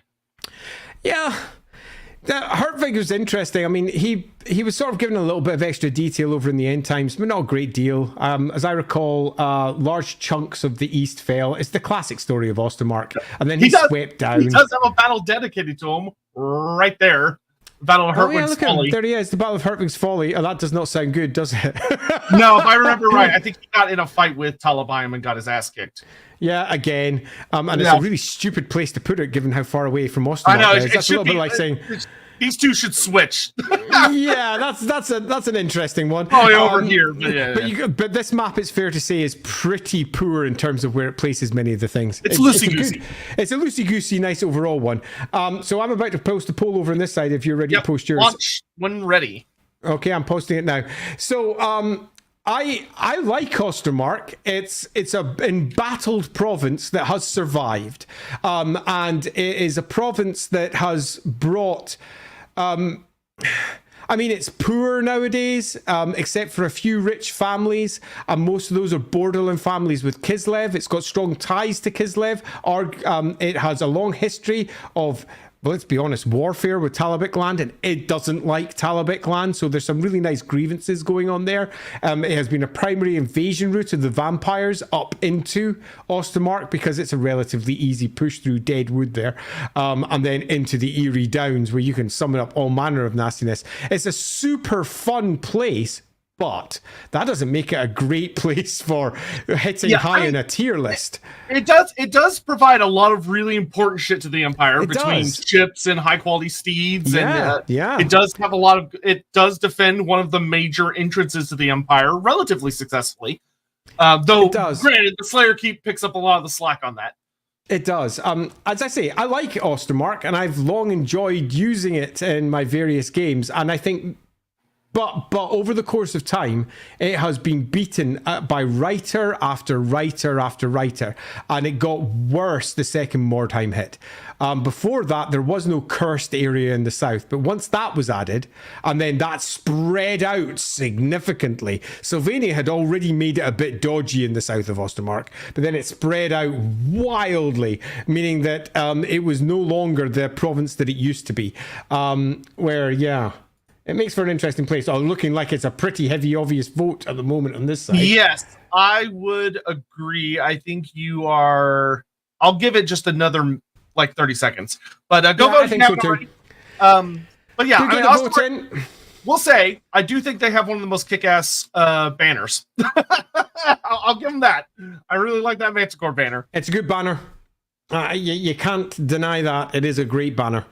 Yeah. Hertwig was interesting. I mean, he was sort of given a little bit of extra detail over in the end times, but not a great deal. As I recall, large chunks of the East fell. It's the classic story of Ostermark. And then he swept down. He does have a battle dedicated to him right there. Battle of Hertwig's Folly. There he is, the Battle of Hertwig's Folly. Oh, that does not sound good, does it? No, if I remember right, I think he got in a fight with Talabayam and got his ass kicked. Yeah, again. And it's a really stupid place to put it, given how far away from Ostermark I know, it is. That's a little bit like saying... These two should switch. Yeah, that's an interesting one. Probably over here, but yeah. But this map, it's fair to say, is pretty poor in terms of where it places many of the things. It's loosey-goosey. It's a loosey-goosey, nice overall one. So I'm about to post a poll over on this side if you're ready to post yours. Launch when ready. Okay, I'm posting it now. So I like Ostermark. It's a embattled province that has survived, and it is a province that has brought. I mean, it's poor nowadays, except for a few rich families, and most of those are borderland families with Kislev. It's got strong ties to Kislev. It has a long history of well, let's be honest, warfare with Talabik land, and it doesn't like Talabik land, so there's some really nice grievances going on there. It has been a primary invasion route of the vampires up into Ostermark because it's a relatively easy push through dead wood there, and then into the Eerie Downs where you can summon up all manner of nastiness. It's a super fun place, but that doesn't make it a great place for hitting high in a tier list. It does provide a lot of really important shit to the Empire between ships and high quality steeds. It does have a lot of. It does defend one of the major entrances to the Empire relatively successfully. Though, granted, the Slayer Keep picks up a lot of the slack on that. It does. As I say, I like Ostermark, and I've long enjoyed using it in my various games, and I think. But over the course of time, it has been beaten by writer after writer after writer, and it got worse the second Mordheim hit. Before that, there was no cursed area in the south, but once that was added, and then that spread out significantly. Sylvania had already made it a bit dodgy in the south of Ostermark, but then it spread out wildly, meaning that it was no longer the province that it used to be. It makes for an interesting place. Looking like it's a pretty heavy, obvious vote at the moment on this side. Yes, I would agree. I think you are. I'll give it just another 30 seconds. But go vote. I think so too. But yeah, we'll say I do think they have one of the most kick-ass banners. I'll give them that. I really like that Manticore banner. It's a good banner. You can't deny that. It is a great banner.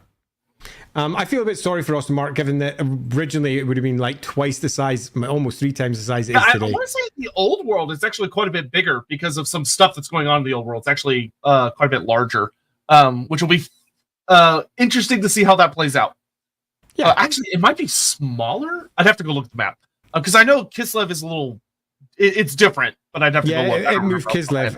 I feel a bit sorry for Ostermark, given that originally it would have been like twice the size, almost 3 times the size it is today. I want to say the old world is actually quite a bit bigger because of some stuff that's going on in the old world. It's actually quite a bit larger, which will be interesting to see how that plays out. Yeah, actually, it might be smaller. I'd have to go look at the map because I know Kislev is a little. It's different, but I'd have to go look. It moved Kislev.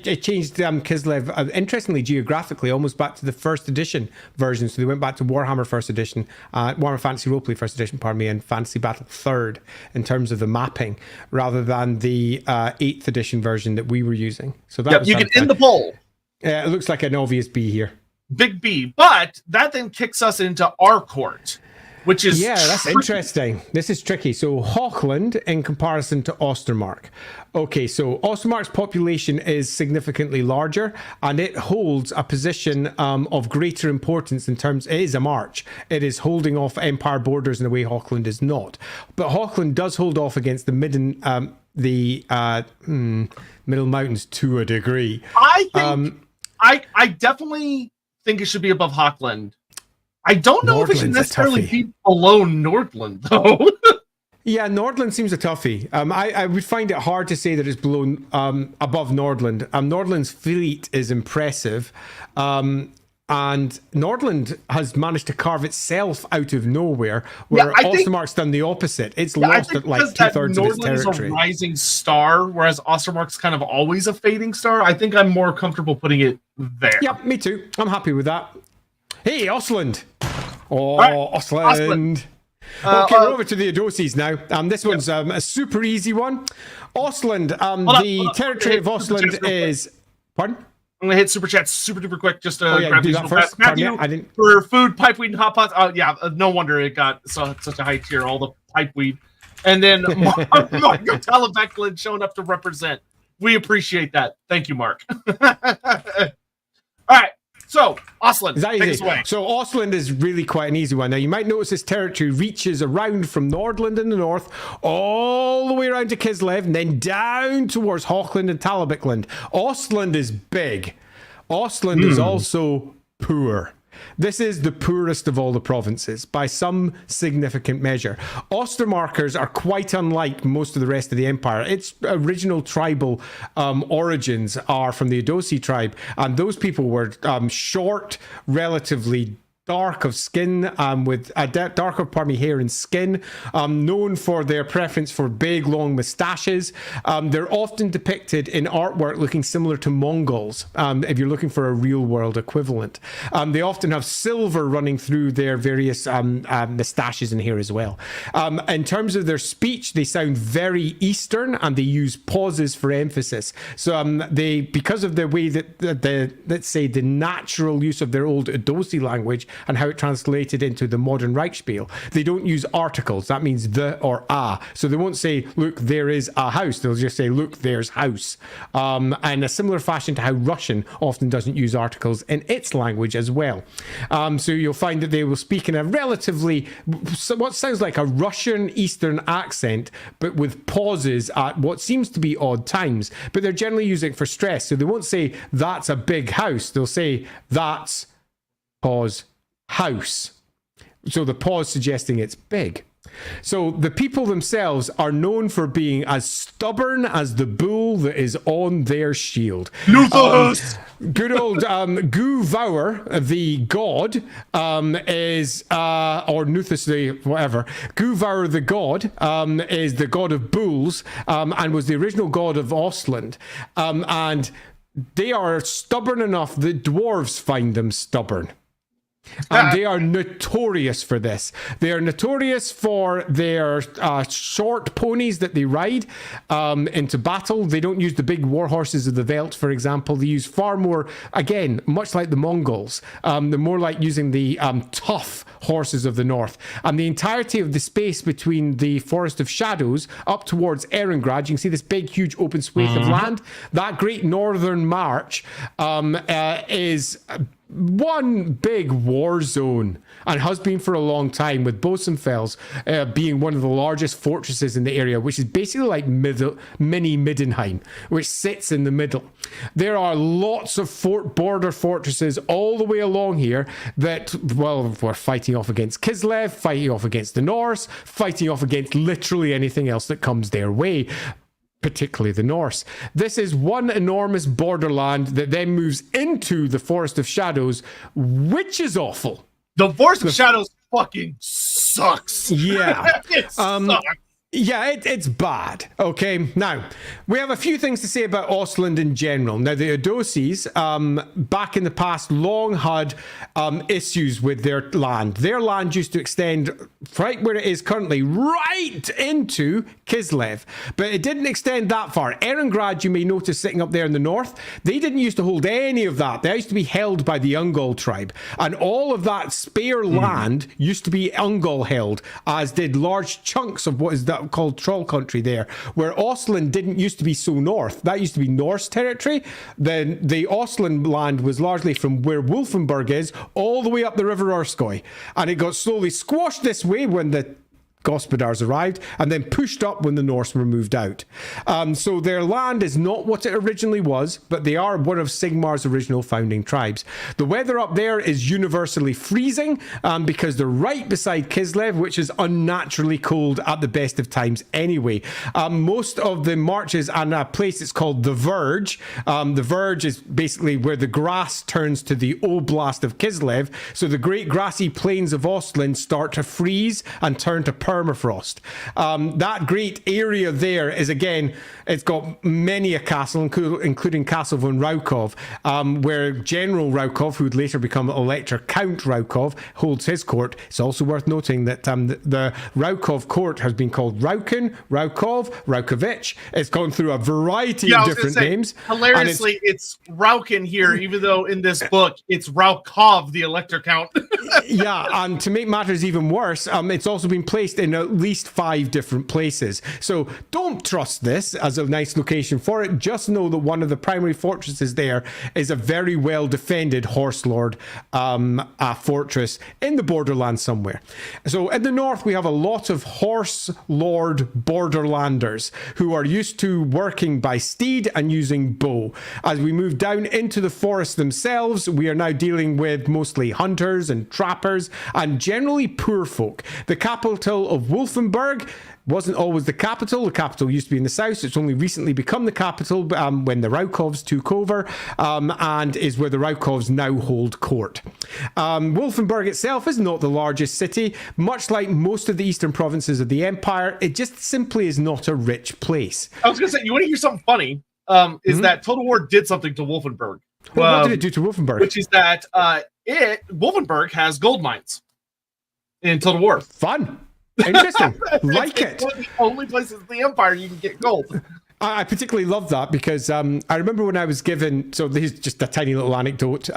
It changed Kislev, interestingly, geographically, almost back to the first edition version. So they went back to Warhammer First Edition, Warhammer Fantasy Roleplay First Edition, pardon me, and Fantasy Battle Third in terms of the mapping, rather than the 8th edition version that we were using. So that you can end the poll. It looks like an obvious B here. Big B, but that then kicks us into our court. Which is that's interesting. This is tricky. So Hochland in comparison to Ostermark. Okay, so Ostermark's population is significantly larger, and it holds a position of greater importance in terms. It is a march. It is holding off Empire borders in a way Hochland is not. But Hochland does hold off against the Middle Mountains to a degree. I think I definitely think it should be above Hochland. I don't know if it should necessarily be below Nordland, though. Yeah, Nordland seems a toughie. I would find it hard to say that it's below above Nordland. Nordland's fleet is impressive, and Nordland has managed to carve itself out of nowhere, where Ostermark's done the opposite. It's lost like 2/3 of its territory. Nordland's a rising star, whereas Ostermark's kind of always a fading star. I think I'm more comfortable putting it there. Yep, me too. I'm happy with that. Hey, Ostland. Ostland. Okay, we're over to the Adosies now. This one's a super easy one. Ostland, the territory of Ostland is... Pardon? I'm going to hit Super Chats super duper quick just to grab these real first. fast. Matthew, for food, pipeweed, and hot pots. No wonder it got such a high tier, all the pipeweed. And then Mark Telebeckland showing up to represent. We appreciate that. Thank you, Mark. All right. So, Ostland, take us away. So, Ostland is really quite an easy one. Now, you might notice this territory reaches around from Nordland in the north, all the way around to Kislev, and then down towards Hochland and Talabikland. Ostland is big. Ostland is also poor. This is the poorest of all the provinces by some significant measure. Ostermarkers are quite unlike most of the rest of the empire. Its original tribal origins are from the Adosi tribe, and those people were short, relatively dark of skin, with a darker, hair and skin, known for their preference for big, long moustaches. They're often depicted in artwork looking similar to Mongols, if you're looking for a real-world equivalent. They often have silver running through their various moustaches and hair as well. In terms of their speech, they sound very Eastern, and they use pauses for emphasis. So because of the way that let's say the natural use of their old Edosi language and how it translated into the modern Reichspiel, they don't use articles. That means the or a. So they won't say, look, there is a house. They'll just say, look, there's house. And a similar fashion to how Russian often doesn't use articles in its language as well. So you'll find that they will speak in a relatively, what sounds like a Russian Eastern accent, but with pauses at what seems to be odd times. But they're generally using it for stress. So they won't say, that's a big house. They'll say, that's pause house. So the pause suggesting it's big. So the people themselves are known for being as stubborn as the bull that is on their shield. Good old Guvauer, the god, is, or Nuthus the whatever, Guvauer the god is the god of bulls, and was the original god of Ostland. And they are stubborn enough that dwarves find them stubborn. And they are notorious for this. They are notorious for their short ponies that they ride into battle. They don't use the big war horses of the Veldt, for example. They use far more, again, much like the Mongols. They're more like using the tough horses of the north. And the entirety of the space between the Forest of Shadows up towards Erengrad, you can see this big, huge open swathe of land. That great northern march is one big war zone, and has been for a long time, with Bosenfels being one of the largest fortresses in the area, which is basically like mini Middenheim, which sits in the middle. There are lots of border fortresses all the way along here that, well, we're fighting off against Kislev, fighting off against the Norse, fighting off against literally anything else that comes their way, particularly the Norse. This is one enormous borderland that then moves into the Forest of Shadows, which is awful. The Forest of Shadows fucking sucks. Yeah. It sucks. Yeah, it's bad. Okay, now, we have a few things to say about Ostland in general. Now, the Edosis, back in the past, long had issues with their land. Their land used to extend right where it is currently, right into Kislev. But it didn't extend that far. Erengrad, you may notice, sitting up there in the north, they didn't used to hold any of that. They used to be held by the Ungol tribe. And all of that spare land used to be Ungol held, as did large chunks of what is that called Troll Country there, where Ostland didn't used to be so north. That used to be Norse territory. Then the Ostland land was largely from where Wolfenburg is all the way up the River Erskoi. And it got slowly squashed this way when the Gospodars arrived, and then pushed up when the Norse were moved out. So their land is not what it originally was, but they are one of Sigmar's original founding tribes. The weather up there is universally freezing because they're right beside Kislev, which is unnaturally cold at the best of times anyway. Most of the marches and a place it's called the Verge. The Verge is basically where the grass turns to the Oblast of Kislev. So the great grassy plains of Ostland start to freeze and turn to permafrost. That great area there is, again, it's got many a castle, including Castle von Raukov, where General Raukov, who would later become Elector Count Raukov, holds his court. It's also worth noting that the Raukov court has been called Rauken, Raukov, Raukovich. It's gone through a variety of different names. Hilariously, it's Rauken here, even though in this book it's Raukov, the Elector Count. Yeah, and to make matters even worse, it's also been placed in at least 5 different places. So don't trust this as a nice location for it. Just know that one of the primary fortresses there is a very well defended Horse Lord fortress in the borderlands somewhere. So in the north, we have a lot of Horse Lord borderlanders who are used to working by steed and using bow. As we move down into the forest themselves, we are now dealing with mostly hunters and trappers and generally poor folk. The capital of Wolfenburg, wasn't always the capital. The capital used to be in the south. It's only recently become the capital when the Raukovs took over, and is where the Raukovs now hold court. Wolfenburg itself is not the largest city. Much like most of the eastern provinces of the empire, it just simply is not a rich place. I was going to say, you want to hear something funny? Is that Total War did something to Wolfenburg. What did it do to Wolfenburg? Which is that Wolfenburg has gold mines in Total War. Fun. Interesting. Like it. It's one of the only places in the Empire you can get gold. I particularly love that because I remember when I was given, so this is just a tiny little anecdote,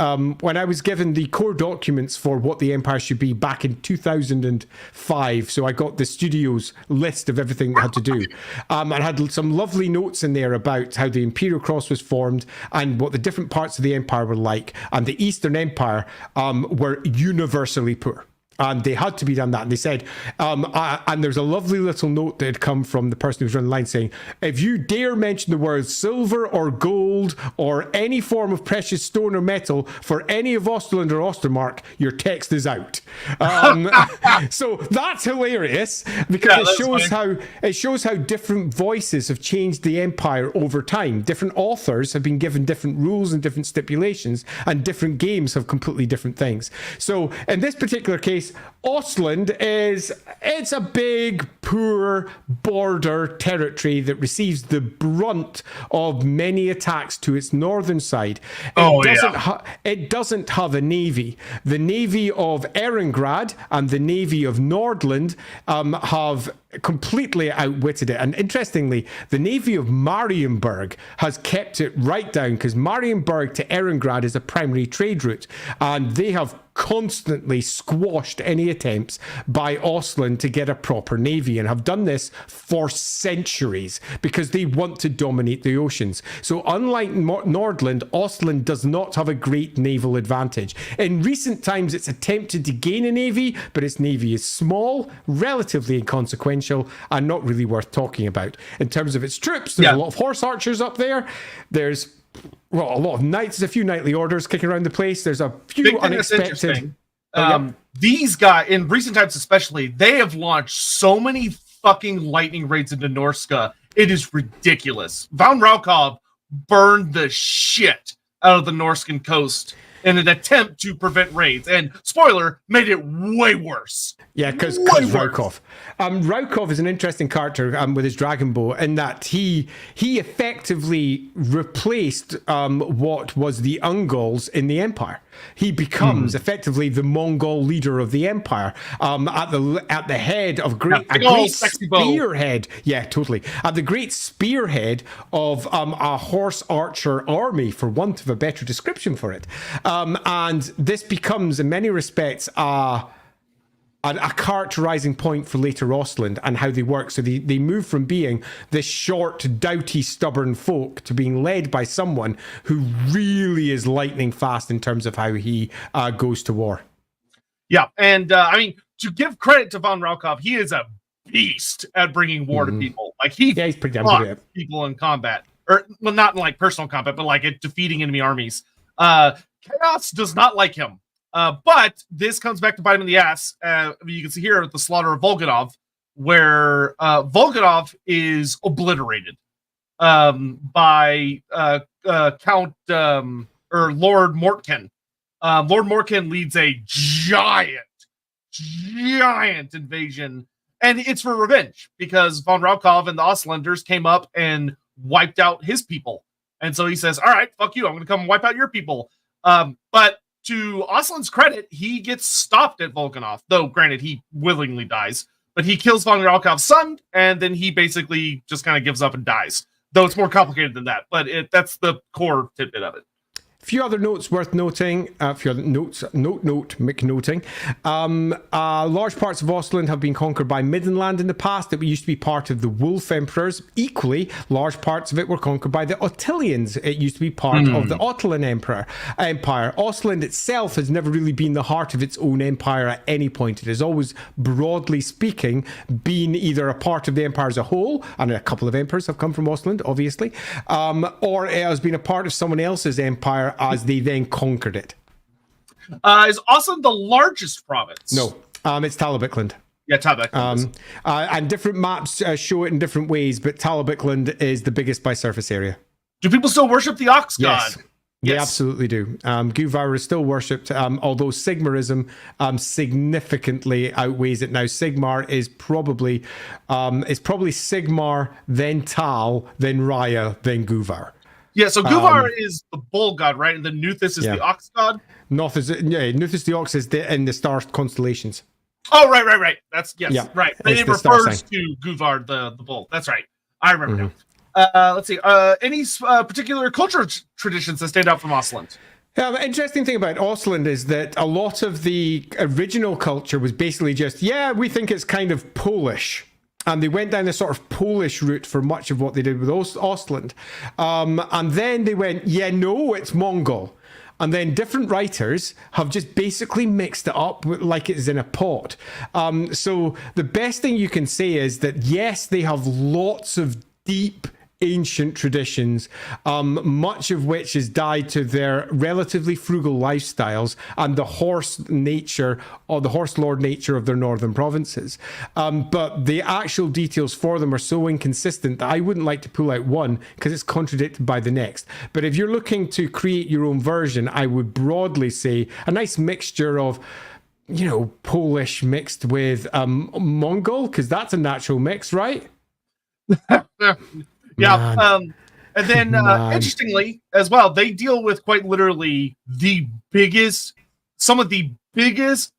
when I was given the core documents for what the Empire should be back in 2005, so I got the studio's list of everything it had to do, and had some lovely notes in there about how the Imperial Cross was formed and what the different parts of the Empire were like, and the Eastern Empire were universally poor. And they had to be done that. And they said, and there's a lovely little note that had come from the person who's running the line saying, if you dare mention the words silver or gold or any form of precious stone or metal for any of Ostland or Ostermark, your text is out. So that's hilarious because it shows how different voices have changed the Empire over time. Different authors have been given different rules and different stipulations, and different games have completely different things. So in this particular case, Ostland it's a big, poor border territory that receives the brunt of many attacks to its northern side. It doesn't have a navy. The navy of Ehrengrad and the navy of Nordland have completely outwitted it. And interestingly, the navy of Marienburg has kept it right down, because Marienburg to Ehrengrad is a primary trade route, and they have constantly squashed any attempts by Ostland to get a proper navy, and have done this for centuries because they want to dominate the oceans. So unlike Nordland, Ostland does not have a great naval advantage. In recent times, it's attempted to gain a navy, but its navy is small, relatively inconsequential, and not really worth talking about. In terms of its troops, there's a lot of horse archers up there. There's a lot of knights, a few knightly orders kicking around the place. There's a few unexpected. These guys, in recent times especially, they have launched so many fucking lightning raids into Norska. It is ridiculous. Von Raukov burned the shit out of the Norskan coast in an attempt to prevent raids, and spoiler, made it way worse. Yeah, because Raukov. Raukov is an interesting character with his dragon bow, in that he effectively replaced what was the Ungals in the Empire. He becomes effectively the Mongol leader of the Empire, at the head of a great spearhead. Yeah, totally. At the great spearhead of a horse archer army, for want of a better description for it. And this becomes, in many respects, a characterizing point for later Ostland and how they work. So they move from being this short, doughty, stubborn folk to being led by someone who really is lightning fast in terms of how he goes to war. Yeah, and I mean, to give credit to Von Raukov, he is a beast at bringing war to people. Like he's pretty damn good at people in combat, or well, not in like personal combat, but like at defeating enemy armies. Chaos does not like him. But this comes back to bite him in the ass. You can see here at the slaughter of Volganov, where Volganov is obliterated by Count or Lord Mortken. Lord Mortken leads a giant invasion, and it's for revenge because von Raukov and the Ostlanders came up and wiped out his people. And so he says, all right, fuck you, I'm going to come and wipe out your people. But to Ostland's credit, he gets stopped at Volganov, though granted he willingly dies, but he kills von Raukov's son, and then he basically just kind of gives up and dies, though it's more complicated than that, but that's the core tidbit of it. A few other notes worth noting, McNoting. Large parts of Ostland have been conquered by Middenland in the past. It used to be part of the Wolf Emperors. Equally, large parts of it were conquered by the Ottilians. It used to be part of the Ottolan Empire. Ostland itself has never really been the heart of its own empire at any point. It has always, broadly speaking, been either a part of the empire as a whole, and a couple of emperors have come from Ostland, obviously, or it has been a part of someone else's empire as they then conquered it. Is Ostland the largest province? No, it's Talabecland. Yeah, Talbot. And different maps show it in different ways, but Talbotland is the biggest by surface area. Do people still worship the Ox Yes. God? They absolutely do. Guvar is still worshipped, although Sigmarism significantly outweighs it now. Sigmar is probably Sigmar, then Tal, then Raya, then Guvar. Yeah, so Guvar is the bull god, right? And then Nuthis is the ox god? Nuthis the ox is in the star constellations. Oh, right. That's, right. It's It refers to Guvar, the bull. That's right. I remember now. Let's see. Any particular cultural traditions that stand out from Ostland? The interesting thing about Ostland is that a lot of the original culture was basically just, we think it's kind of Polish. And they went down this sort of Polish route for much of what they did with Ostland. And then they went, no, it's Mongol. And then different writers have just basically mixed it up like it's in a pot. So the best thing you can say is that, yes, they have lots of deep ancient traditions, much of which is tied to their relatively frugal lifestyles and the horse nature or the horse lord nature of their northern provinces. But the actual details for them are so inconsistent that I wouldn't like to pull out one because it's contradicted by the next. But if you're looking to create your own version, I would broadly say a nice mixture of Polish mixed with Mongol, because that's a natural mix, right? Yeah. And then interestingly as well, they deal with quite literally some of the biggest,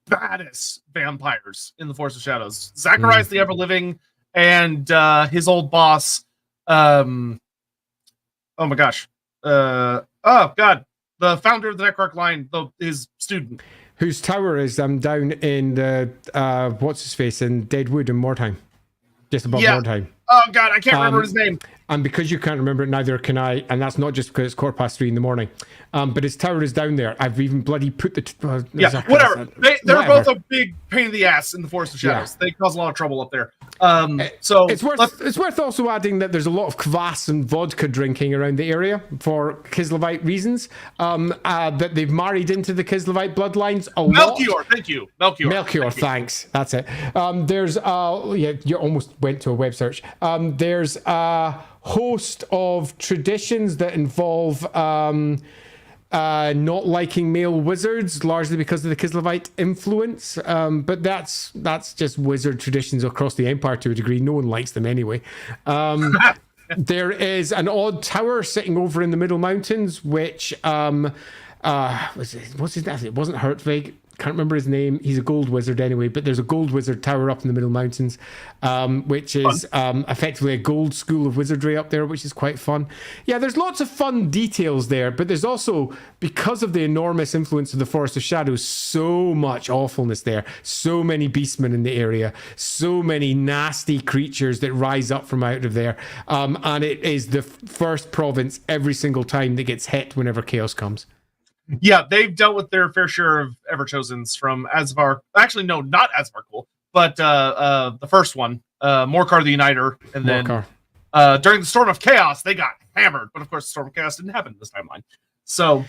baddest vampires in the Forest of Shadows. Zacharias the Ever-Living and his old boss. Oh my gosh. The founder of the Necroarch line, his student. Whose tower is down in the what's his face in Deadwood in Mordheim. Just above Mordheim. Oh God, I can't remember his name. And because you can't remember it, neither can I. And that's not just because it's 3:15 in the morning. But his tower is down there. I've even bloody put the... whatever. They're both a big pain in the ass in the Forest of Shadows. Yeah. They cause a lot of trouble up there. So it's worth also adding that there's a lot of kvass and vodka drinking around the area for Kislevite reasons. That they've married into the Kislevite bloodlines a lot. Melchior, thank you. Melchior, thanks. That's it. There's you almost went to a web search. There's a host of traditions that involve not liking male wizards, largely because of the Kislevite influence. But that's just wizard traditions across the Empire to a degree. No one likes them anyway. There is an odd tower sitting over in the Middle Mountains, which what's his name? It wasn't Hertvig. Can't remember his name. He's a gold wizard anyway, but there's a gold wizard tower up in the Middle Mountains, which is effectively a gold school of wizardry up there, which is quite fun. Yeah, there's lots of fun details there, but there's also, because of the enormous influence of the Forest of Shadows, so much awfulness there, so many beastmen in the area, so many nasty creatures that rise up from out of there, and it is the first province every single time that gets hit whenever chaos comes. Yeah, they've dealt with their fair share of Everchosens from Asvar. Actually, no, not Asvarkul, but the first one, Morkar the Uniter, and then during the Storm of Chaos, they got hammered. But of course, the Storm of Chaos didn't happen in this timeline. So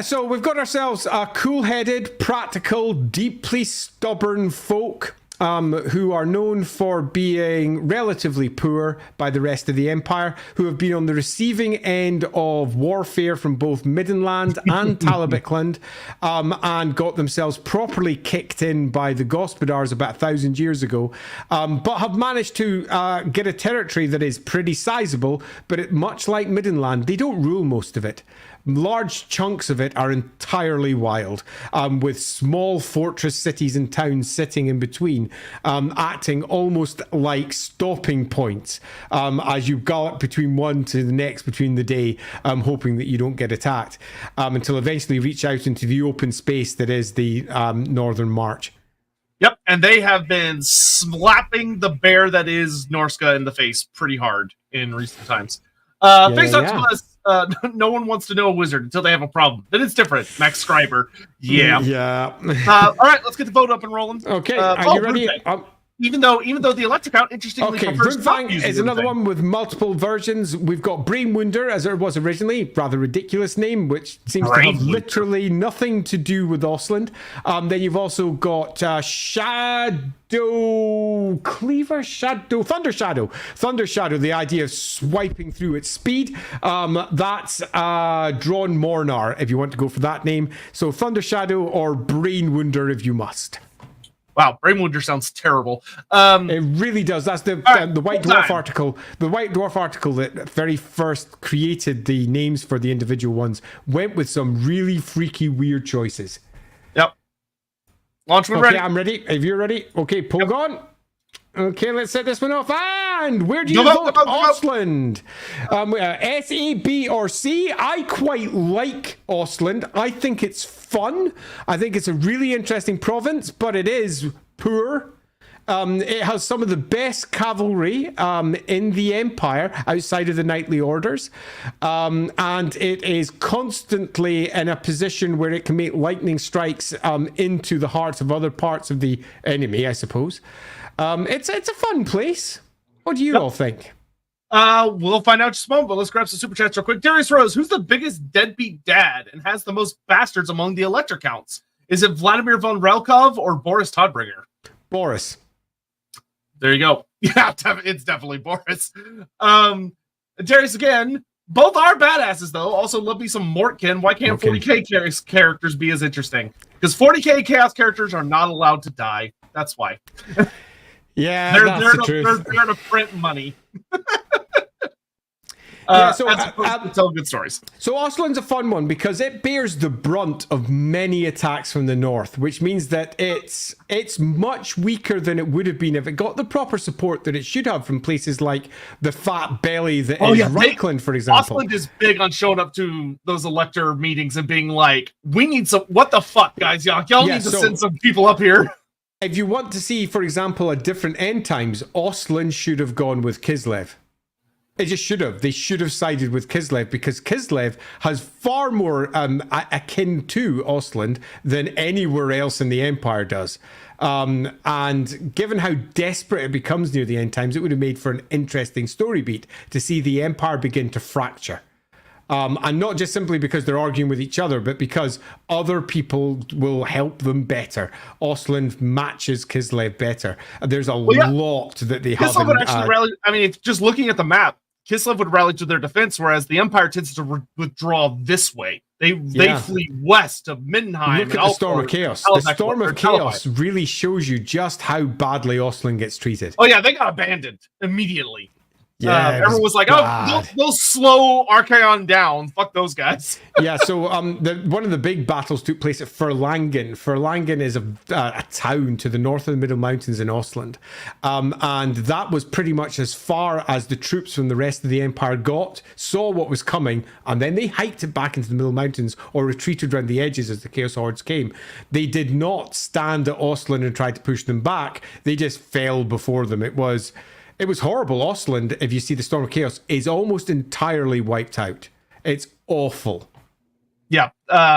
so we've got ourselves a cool-headed, practical, deeply stubborn folk who are known for being relatively poor by the rest of the Empire, who have been on the receiving end of warfare from both Middenland and Talabicland, and got themselves properly kicked in by the Gospodars about 1,000 years ago, but have managed to get a territory that is pretty sizable, but much like Middenland, they don't rule most of it. Large chunks of it are entirely wild, with small fortress cities and towns sitting in between, acting almost like stopping points as you gallop between one to the next between the day, hoping that you don't get attacked, until eventually reach out into the open space that is the Northern March. Yep, and they have been slapping the bear that is Norska in the face pretty hard in recent times. Face up to us. No one wants to know a wizard until they have a problem. Then it's different. Max Scriber. Yeah. Yeah. All right, let's get the vote up and rolling. Okay. Are you ready? Even though the Electrocount interestingly Okay, prefers not Runefang using is another Runefang. one with multiple versions. We've got Brainwounder, as it was originally, rather ridiculous name, which seems to have Brainwounder. literally nothing to do with Ostland. Then you've also got Shadow Cleaver, Thunder Shadow, the idea of swiping through its speed. That's Drawn Mornar, if you want to go for that name. So Thunder Shadow or Brainwounder if you must. Wow, Brainwounder sounds terrible. It really does. That's the White Dwarf time. article. The White Dwarf article that very first created the names for the individual ones went with some really freaky, weird choices. Yep. Launch when Okay, ready. I'm ready. If you're ready, okay, Pogon. Okay, let's set this one off. And where do you Go vote? vote. Ostland. S, A, B, or C? I quite like Ostland. I think it's fun. I think it's a really interesting province, but it is poor. It has some of the best cavalry in the Empire outside of the knightly orders. And it is constantly in a position where it can make lightning strikes into the hearts of other parts of the enemy, I suppose. It's a fun place. What do you all think? We'll find out just a moment, but let's grab some super chats real quick. Darius Rose, who's the biggest deadbeat dad and has the most bastards among the Electrocounts? Is it Vladimir von Relkov or Boris Todbringer? Boris. There you go. Yeah, it's definitely Boris. Darius again. Both are badasses, though. Also, love me some Mortkin. Why can't 40k characters be as interesting? Because 40k Chaos characters are not allowed to die. That's why. Yeah, They're there to print money. Yeah, so to tell good stories. So Ostland's a fun one because it bears the brunt of many attacks from the north, which means that it's much weaker than it would have been if it got the proper support that it should have from places like the fat belly that is Reichland, for example. Ostland is big on showing up to those elector meetings and being like, we need some, what the fuck, guys? Y'all need to send some people up here. If you want to see, for example, a different end times, Ostland should have gone with Kislev. It just should have. They should have sided with Kislev because Kislev has far more akin to Ostland than anywhere else in the Empire does. And given how desperate it becomes near the end times, it would have made for an interesting story beat to see the Empire begin to fracture. And not just simply because they're arguing with each other, but because other people will help them better. Ostland matches Kislev better. There's a lot that they have. Kislev would actually rally. I mean, it's just looking at the map, Kislev would rally to their defense, whereas the Empire tends to withdraw this way. They flee west of Mindenheim. Look at the Storm of Chaos. The Storm of Chaos really shows you just how badly Ostland gets treated. Oh yeah, they got abandoned immediately. Yeah, everyone was like, "Oh, they'll slow Archaon down. Fuck those guys." Yeah, so one of the big battles took place at Furlangen. Furlangen is a town to the north of the Middle Mountains in Ostland, and that was pretty much as far as the troops from the rest of the Empire got, saw what was coming, and then they hiked it back into the Middle Mountains or retreated around the edges as the Chaos Hordes came. They did not stand at Ostland and try to push them back. They just fell before them. It was horrible. Ostland, if you see the Storm of Chaos, is almost entirely wiped out. It's awful. Yeah,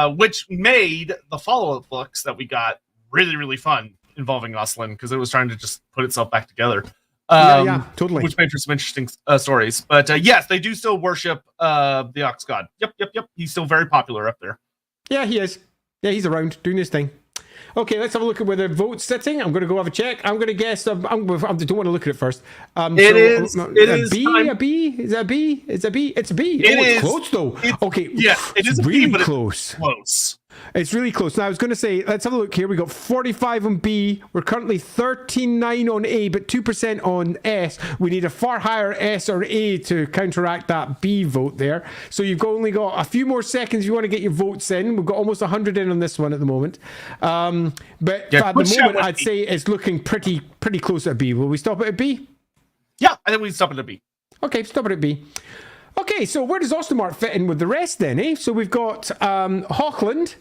which made the follow-up books that we got really, really fun involving Ostland because it was trying to just put itself back together. Yeah, totally. Which made for some interesting stories. But yes, they do still worship the Ox God. Yep. He's still very popular up there. Yeah, he is. Yeah, he's around doing his thing. Okay, let's have a look at where the vote's sitting. I'm going to go have a check. I'm going to guess. I don't want to look at it first. It is a B? Is that a B? It's a B. It's a B. It's close though. Okay. Yeah, it is really a B, but close. It's close. It's really close. Now, I was going to say, let's have a look here. We got 45 on B. We're currently 13.9 on A, but 2% on S. We need a far higher S or A to counteract that B vote there. So you've only got a few more seconds if you want to get your votes in. We've got almost 100 in on this one at the moment. But at the moment, I'd say it's looking pretty close at B. Will we stop it at B? Yeah, I think we stop it at B. Okay, stop it at B. Okay, so where does Ostermark fit in with the rest then, eh? So we've got Hochland.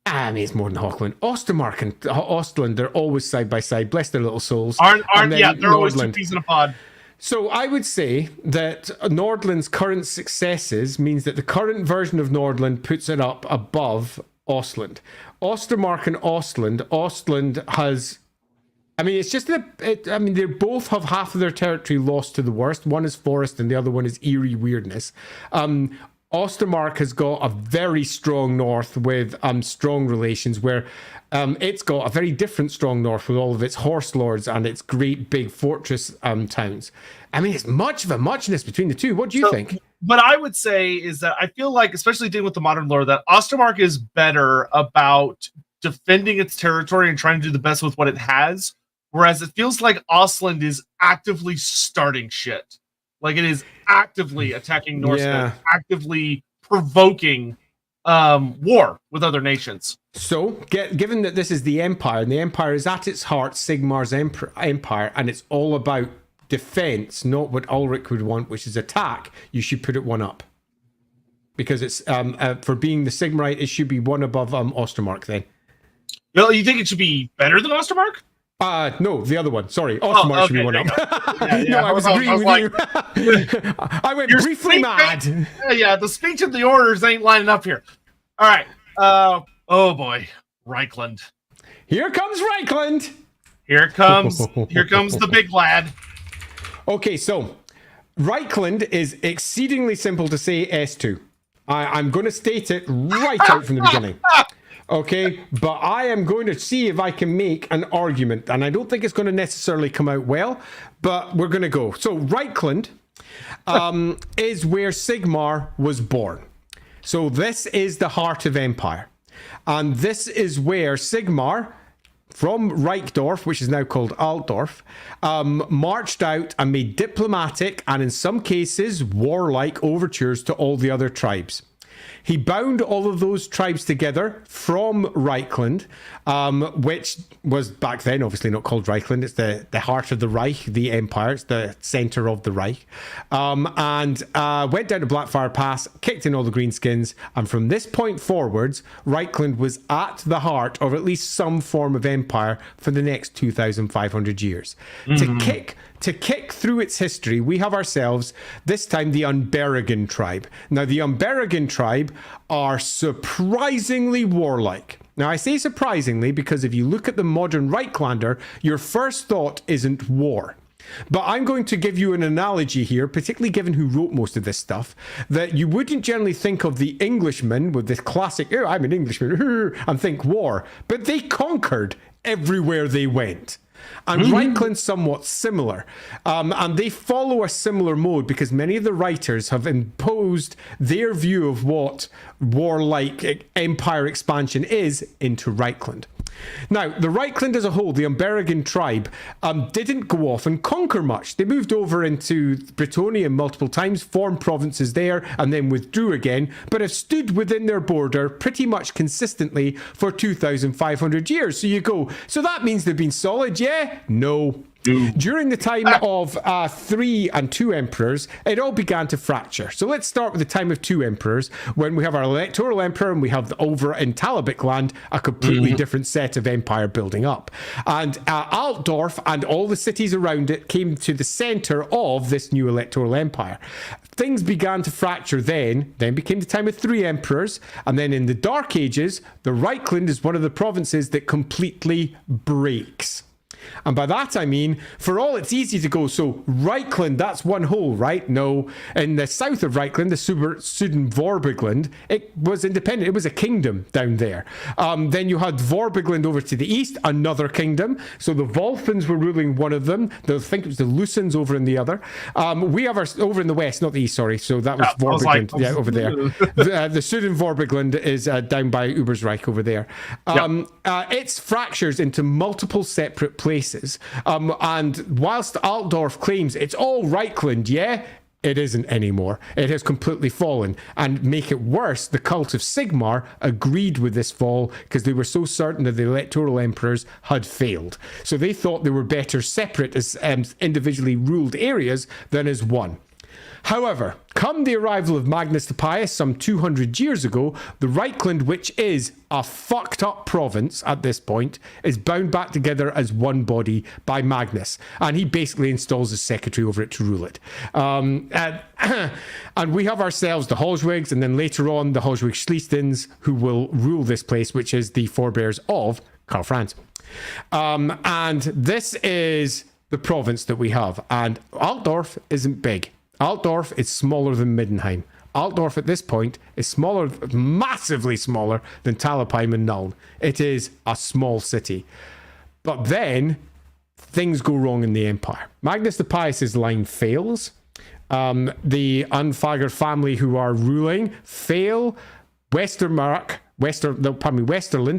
I mean, it's more than Hochland. Ostermark and Ostland, they're always side by side. Bless their little souls. They're always two peas in a pod. So I would say that Nordland's current successes means that the current version of Nordland puts it up above Ostland. Ostermark and Ostland has I mean, it's just that, I mean, they both have half of their territory lost to the worst. One is forest and the other one is eerie weirdness. Ostermark has got a very strong north with strong relations, where it's got a very different strong north with all of its horse lords and its great big fortress towns. I mean, it's much of a muchness between the two. What do you think? What I would say is that I feel like, especially dealing with the modern lore, that Ostermark is better about defending its territory and trying to do the best with what it has, whereas it feels like Ostland is actively starting shit. Like, it is actively attacking Norsemen, actively provoking war with other nations. So, given that this is the Empire, and the Empire is at its heart Sigmar's empire, and it's all about defense, not what Ulrich would want, which is attack, you should put it one up. Because it's, for being the Sigmarite, it should be one above Ostermark then. No, you think it should be better than Ostermark? No, the other one. Sorry, Ostermark should be one up. No, I was agreeing with you. I went briefly mad. Yeah, the speech of the orders ain't lining up here. All right. Oh boy, Reichland. Here comes Reichland. Here comes the big lad. Okay, so Reichland is exceedingly simple to say S2. I'm going to state it right out from the beginning. Okay, but I am going to see if I can make an argument, and I don't think it's going to necessarily come out well, but we're going to go. So Reichland is where Sigmar was born. So this is the heart of Empire. And this is where Sigmar, from Reichdorf, which is now called Altdorf, marched out and made diplomatic and in some cases warlike overtures to all the other tribes. He bound all of those tribes together from Reichland, which was back then obviously not called Reichland. It's the heart of the Reich, the Empire. It's the center of the Reich. And went down to Blackfire Pass, kicked in all the greenskins. And from this point forwards, Reichland was at the heart of at least some form of empire for the next 2,500 years. To kick through its history, we have ourselves, this time, the Unberagan tribe. Now, the Unberagan tribe are surprisingly warlike. Now, I say surprisingly because if you look at the modern Reichlander, your first thought isn't war. But I'm going to give you an analogy here, particularly given who wrote most of this stuff, that you wouldn't generally think of the Englishman with this classic, oh, I'm an Englishman, and think war. But they conquered everywhere they went. And Reichland's somewhat similar. And they follow a similar mode because many of the writers have imposed their view of what warlike empire expansion is into Reichland. Now, the Reichland as a whole, the Unberagan tribe, didn't go off and conquer much. They moved over into Bretonnia multiple times, formed provinces there, and then withdrew again, but have stood within their border pretty much consistently for 2,500 years. So you go, so that means they've been solid, yeah? No. During the time of 3 and 2 emperors, it all began to fracture. So let's start with the time of 2 emperors, when we have our electoral emperor and we have over in Talabik land a completely different set of empire building up. And Altdorf and all the cities around it came to the center of this new electoral empire. Things began to fracture then became the time of 3 emperors, and then in the Dark Ages, the Reichland is one of the provinces that completely breaks. And by that I mean, for all it's easy to go, so Reichland, that's one whole, right? No. In the south of Reichland, the Sudenvorbigland, it was independent. It was a kingdom down there. Then you had Vorbigland over to the east, another kingdom. So the Volfens were ruling one of them. I think it was the Lusens over in the other. We have our, over in the west, not the east, sorry. So that was Vorbigland, over there. The Sudenvorbigland is down by Ubersreich over there. It's fractures into multiple separate places. And whilst Altdorf claims it's all Reichland, yeah, it isn't anymore. It has completely fallen. And make it worse, the cult of Sigmar agreed with this fall because they were so certain that the electoral emperors had failed. So they thought they were better separate as individually ruled areas than as one. However, come the arrival of Magnus the Pious some 200 years ago, the Reichland, which is a fucked up province at this point, is bound back together as one body by Magnus. And he basically installs a secretary over it to rule it. And we have ourselves the Holzwigs, and then later on the Holzwig Schließdens, who will rule this place, which is the forebears of Karl Franz. And this is the province that we have. And Altdorf isn't big. Altdorf is smaller than Middenheim. Altdorf at this point is smaller, massively smaller than Talabheim and Nuln. It is a small city. But then things go wrong in the Empire. Magnus the Pious' line fails. The Unfager family who are ruling fail. Westerland,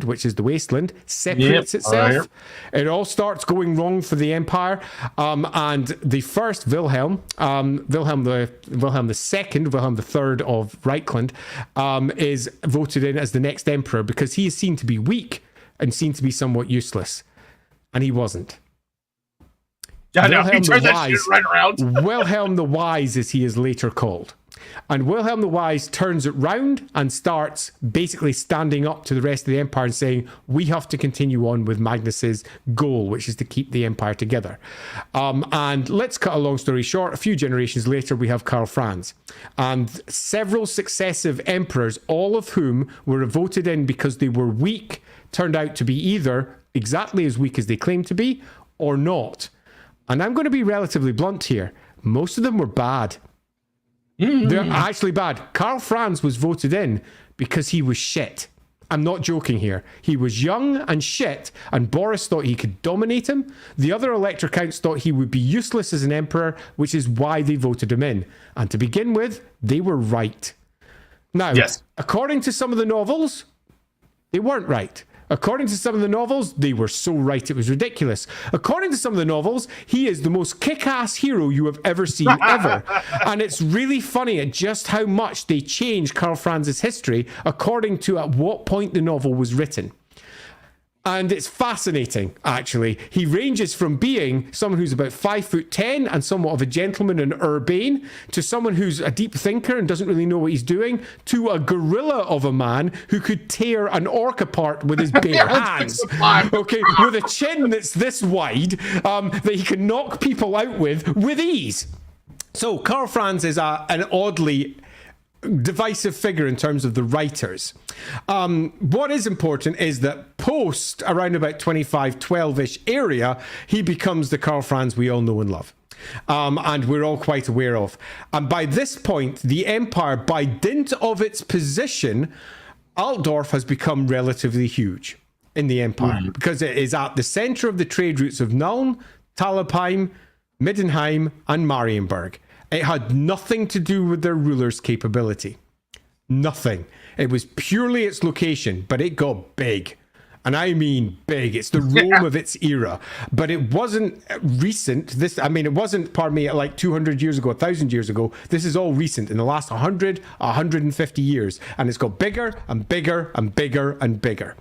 which is the wasteland, separates itself. It all starts going wrong for the Empire. And the first Wilhelm II, Wilhelm III of Reichland, is voted in as the next emperor because he is seen to be weak and seen to be somewhat useless. And he wasn't. Yeah, no, he turned that shit right around. Wilhelm the Wise, as he is later called. And Wilhelm the Wise turns it round and starts basically standing up to the rest of the empire and saying, we have to continue on with Magnus's goal, which is to keep the empire together. And let's cut a long story short. A few generations later, we have Karl Franz. And several successive emperors, all of whom were voted in because they were weak, turned out to be either exactly as weak as they claimed to be or not. And I'm going to be relatively blunt here. Most of them were bad. They're actually bad. Karl Franz was voted in because he was shit. I'm not joking here. He was young and shit, and Boris thought he could dominate him. The other Elector counts thought he would be useless as an emperor, which is why they voted him in. And to begin with, they were right. Now, according to some of the novels, they weren't right. According to some of the novels, they were so right it was ridiculous. According to some of the novels, he is the most kick-ass hero you have ever seen, ever. And it's really funny at just how much they changed Karl Franz's history according to at what point the novel was written. And it's fascinating, actually. He ranges from being someone who's about 5'10" and somewhat of a gentleman and urbane, to someone who's a deep thinker and doesn't really know what he's doing, to a gorilla of a man who could tear an orc apart with his bare hands. Okay, with a chin that's this wide, that he can knock people out with ease. So Karl Franz is an oddly divisive figure in terms of the writers. What is important is that post around about 2512-ish area, he becomes the Karl Franz we all know and love. And we're all quite aware of. And by this point, the empire, by dint of its position, Altdorf has become relatively huge in the empire because it is at the center of the trade routes of Nuln, Talabheim, Middenheim, and Marienburg. It had nothing to do with their ruler's capability. Nothing. It was purely its location, but it got big. And I mean big. It's the Rome of its era. But it wasn't recent. It wasn't, pardon me, like 200 years ago, 1,000 years ago. This is all recent in the last 100, 150 years. And it's got bigger and bigger and bigger and bigger.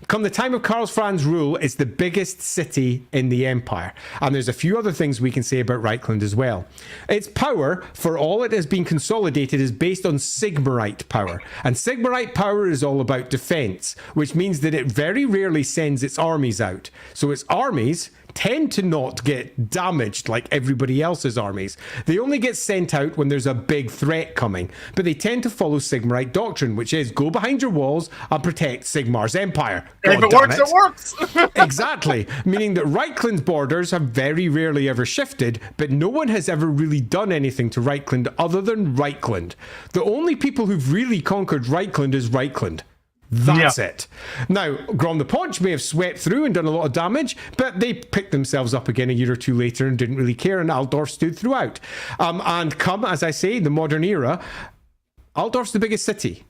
Come the time of Karl Franz's rule, it's the biggest city in the empire. And there's a few other things we can say about Reichland as well. Its power, for all it has been consolidated, is based on Sigmarite power. And Sigmarite power is all about defense, which means that it very rarely sends its armies out. So its armies tend to not get damaged like everybody else's armies. They only get sent out when there's a big threat coming, but they tend to follow Sigmarite doctrine, which is go behind your walls and protect Sigmar's empire. If it works, it works. Exactly. Meaning that Reichland's borders have very rarely ever shifted, but no one has ever really done anything to Reichland other than Reichland. The only people who've really conquered Reichland is Reichland. That's it. Now, Grom the Paunch may have swept through and done a lot of damage, but they picked themselves up again a year or two later and didn't really care, and Altdorf stood throughout. And come, as I say, the modern era, Altdorf's the biggest city.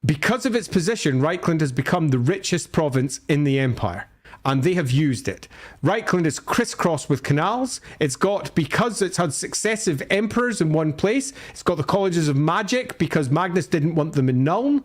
Because of its position, Reichland has become the richest province in the empire. And they have used it. Reichland is crisscrossed with canals. It's got, because it's had successive emperors in one place, it's got the colleges of magic because Magnus didn't want them in Nuln.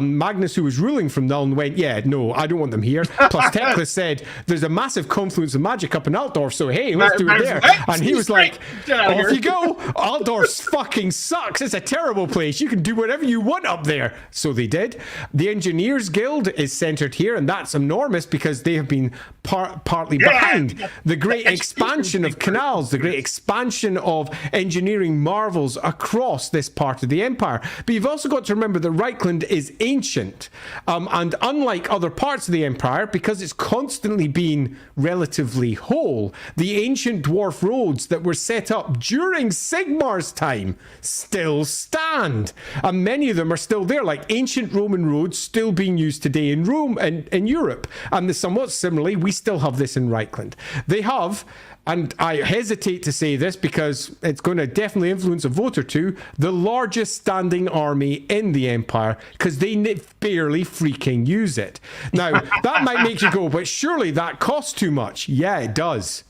Magnus, who was ruling from Nuln, went, yeah, no, I don't want them here. Plus Teclis said, there's a massive confluence of magic up in Altdorf, so hey, let's do it there. And he was like, off you go. Altdorf fucking sucks. It's a terrible place. You can do whatever you want up there. So they did. The Engineers Guild is centered here, and that's enormous because they have been partly behind the great expansion of canals, the great expansion of engineering marvels across this part of the empire. But you've also got to remember that Reichland is ancient, and unlike other parts of the empire, because it's constantly been relatively whole, the ancient dwarf roads that were set up during Sigmar's time still stand, and many of them are still there, like ancient Roman roads still being used today in Rome and in Europe. And somewhat similarly, we still have this in Reichland. They have, and I hesitate to say this because it's going to definitely influence a vote or two, the largest standing army in the empire, because they barely freaking use it. Now, that might make you go, but surely that costs too much. Yeah, it does.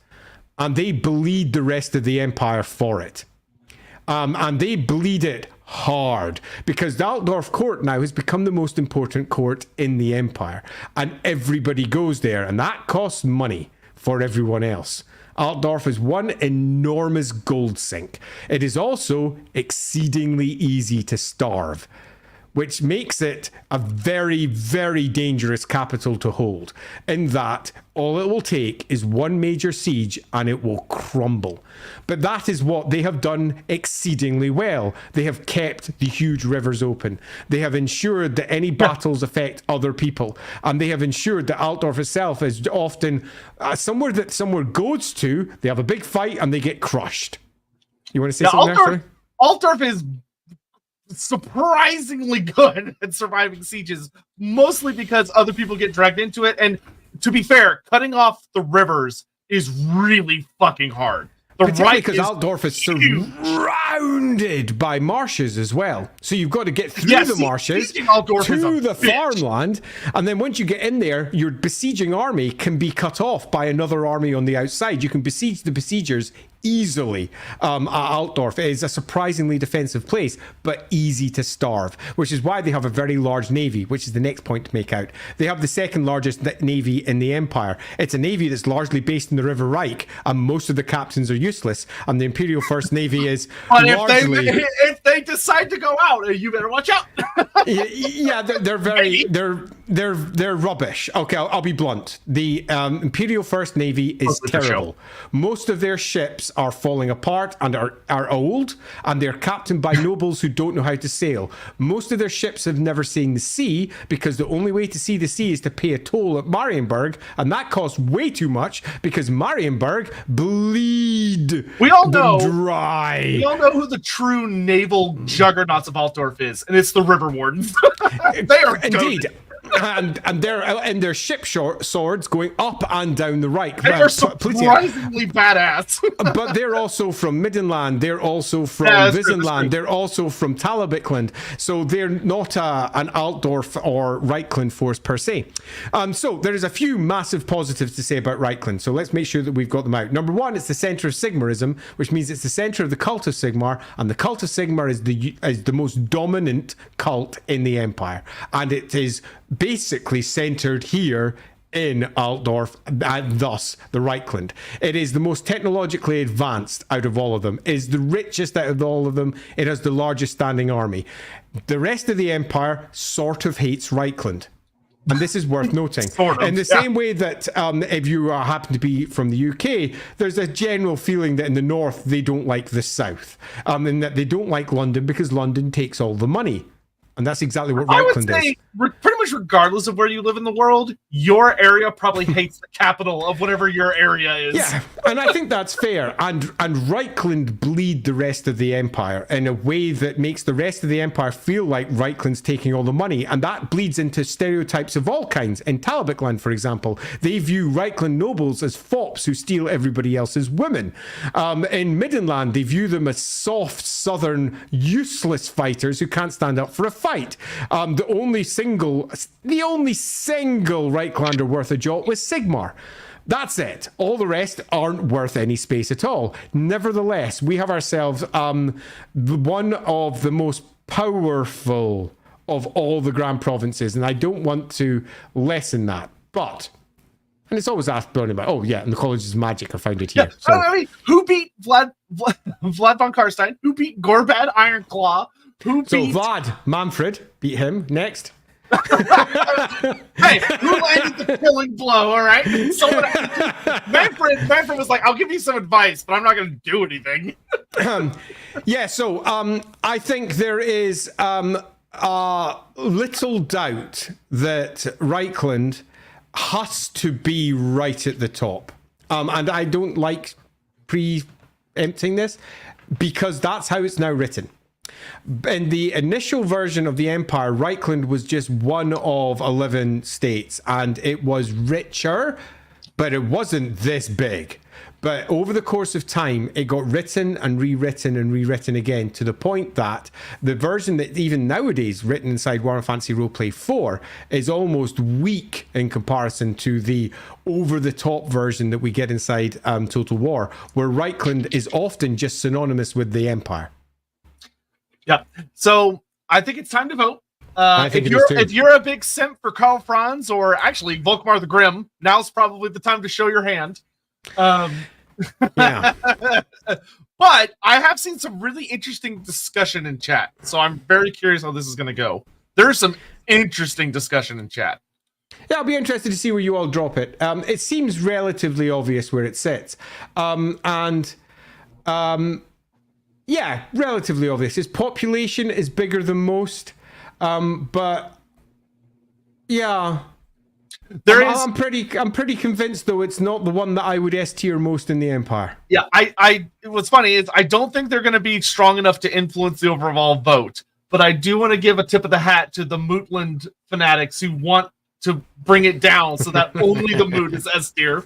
And they bleed the rest of the empire for it. And they bleed it hard, because the Altdorf court now has become the most important court in the empire, and everybody goes there, and that costs money for everyone else. Altdorf is one enormous gold sink. It is also exceedingly easy to starve, which makes it a very, very dangerous capital to hold, in that all it will take is one major siege and it will crumble. But that is what they have done exceedingly well. They have kept the huge rivers open. They have ensured that any battles affect other people. And they have ensured that Altdorf itself is often somewhere that someone goes to, they have a big fight and they get crushed. You want to say something there? Altdorf is surprisingly good at surviving sieges, mostly because other people get dragged into it. And to be fair, cutting off the rivers is really fucking hard. Because Altdorf is surrounded by marshes as well. So you've got to get through the marshes to the farmland. And then once you get in there, your besieging army can be cut off by another army on the outside. You can besiege the besiegers easily. Altdorf is a surprisingly defensive place, but easy to starve, which is why they have a very large navy, which is the next point to make out. They have the second largest navy in the empire. It's a navy that's largely based in the River Reich, and most of the captains are useless, and the Imperial First Navy is largely... if they decide to go out, you better watch out. Yeah, they're rubbish. Okay, I'll be blunt. The Imperial First Navy is terrible. Most of their ships are falling apart and are old, and they're captained by nobles who don't know how to sail. Most of their ships have never seen the sea, because the only way to see the sea is to pay a toll at Marienburg, and that costs way too much, because Marienburg bleed we all know dry. We all know who the true naval juggernauts of Altdorf is, and it's the River Wardens. They are indeed. And they're in their ship swords going up and down the Reich. They are surprisingly badass. But they're also from Middenland. They're also from Wiesenland. They're also from Talabecland. So they're not an Altdorf or Reichland force per se. So there is a few massive positives to say about Reichland. So let's make sure that we've got them out. Number one, it's the center of Sigmarism, which means it's the center of the cult of Sigmar, and the cult of Sigmar is the most dominant cult in the empire, and it is basically centered here in Altdorf, and thus the Reichland. It is the most technologically advanced out of all of them. It is the richest out of all of them. It has the largest standing army. The rest of the empire sort of hates Reichland. And this is worth noting. In the same way that if you happen to be from the UK, there's a general feeling that in the north they don't like the south. And that they don't like London because London takes all the money. And that's exactly what Reichland is. Pretty much regardless of where you live in the world, your area probably hates the capital of whatever your area is. Yeah, and I think that's fair. And Reichland bleed the rest of the empire in a way that makes the rest of the empire feel like Reichland's taking all the money. And that bleeds into stereotypes of all kinds. In Talabecland, for example, they view Reichland nobles as fops who steal everybody else's women. In Middenland, they view them as soft, southern, useless fighters who can't stand up for a fight. The only single Reichlander worth a jot was Sigmar. That's it. All the rest aren't worth any space at all. Nevertheless, we have ourselves one of the most powerful of all the Grand Provinces, and I don't want to lessen that. But, and it's always asked about, oh yeah, and the colleges of magic are founded here. Yeah. So. I mean, who beat Vlad von Karstein? Who beat Gorbad Ironclaw? So Vlad, Manfred beat him. Next. Hey, who landed the killing blow? All right, someone. Manfred was like, "I'll give you some advice, but I'm not going to do anything." Yeah, so I think there is little doubt that Reichland has to be right at the top. And I don't like preempting this because that's how it's now written. In the initial version of the Empire, Reichland was just one of 11 states, and it was richer, but it wasn't this big. But over the course of time, it got written and rewritten again, to the point that the version that even nowadays written inside Warhammer Fantasy Roleplay 4 is almost weak in comparison to the over-the-top version that we get inside Total War, where Reichland is often just synonymous with the Empire. Yeah. So I think it's time to vote. If you're a big simp for Karl Franz, or actually Volkmar the Grim, now's probably the time to show your hand. Yeah. But I have seen some really interesting discussion in chat, so I'm very curious how this is going to go. There's some interesting discussion in chat. Yeah, I'll be interested to see where you all drop it. It seems relatively obvious where it sits. Yeah, relatively obvious. Its population is bigger than most, but yeah. I'm pretty convinced though it's not the one that I would S tier most in the Empire. Yeah, what's funny is I don't think they're going to be strong enough to influence the overall vote, but I do want to give a tip of the hat to the Mootland fanatics who want to bring it down so that only the Moot is S tier.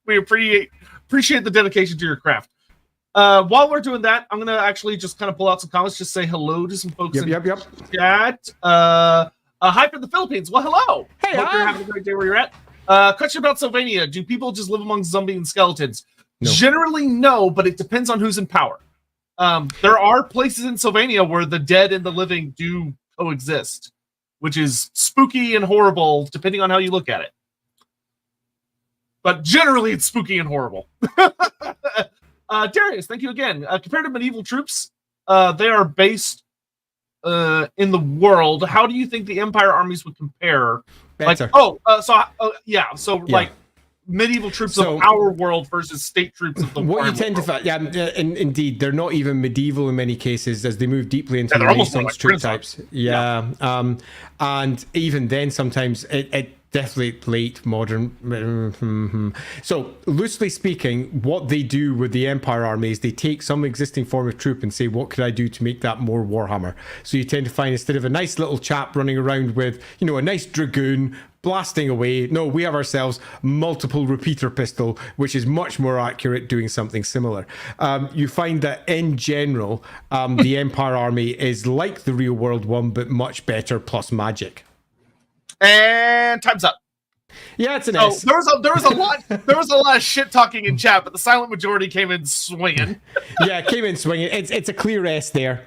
We appreciate the dedication to your craft. While we're doing that, I'm going to actually just kind of pull out some comments, just say hello to some folks in chat. Hi from the Philippines. Well, hello. Hey, hope you're having a great day where you're at. Question about Sylvania. Do people just live among zombies and skeletons? No. Generally, no, but it depends on who's in power. There are places in Sylvania where the dead and the living do coexist, which is spooky and horrible, depending on how you look at it. But generally, it's spooky and horrible. Darius, thank you again. Compared to medieval troops, they are based in the world. How do you think the Empire armies would compare? Better. Like medieval troops of our world versus state troops of the world. What you tend to find, indeed, they're not even medieval in many cases as they move deeply into the Renaissance troop types. And even then, sometimes it definitely late modern. So loosely speaking, what they do with the Empire army is they take some existing form of troop and say, what could I do to make that more Warhammer? So you tend to find, instead of a nice little chap running around with, a nice dragoon blasting away, no, we have ourselves multiple repeater pistol, which is much more accurate, doing something similar. You find that in general, the Empire army is like the real world one, but much better, plus magic. And time's up. Yeah, it's an S. There was a lot of shit talking in chat, but the silent majority came in swinging. It's a clear S there.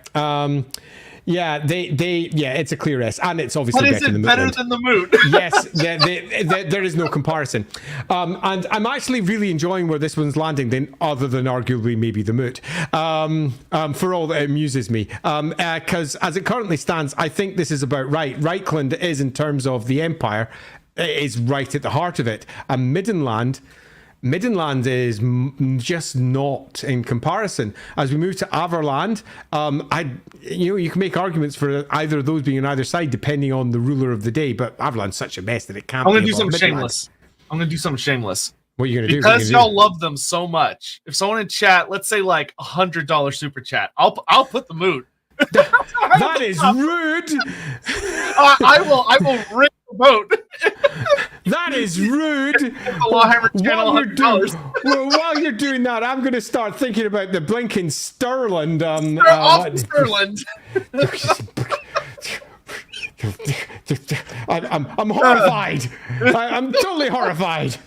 It's a clear S, and it's obviously better than the Moot? Yes, there is no comparison. And I'm actually really enjoying where this one's landing, then, other than arguably maybe the Moot, for all that it amuses me. Because as it currently stands, I think this is about right. Reichland is, in terms of the Empire, is right at the heart of it. And Middenland is just not in comparison. As we move to Averland, you can make arguments for either of those being on either side depending on the ruler of the day, but Averland's such a mess that it can't. I'm going to do something shameless. What are you going to do? Because y'all love them so much. If someone in chat, let's say like $100 super chat, I'll put the Moot. That is rude. I will ring the vote. That is rude. While you're doing that, I'm going to start thinking about the blinking Stirland. Stirland. I'm horrified. I'm totally horrified.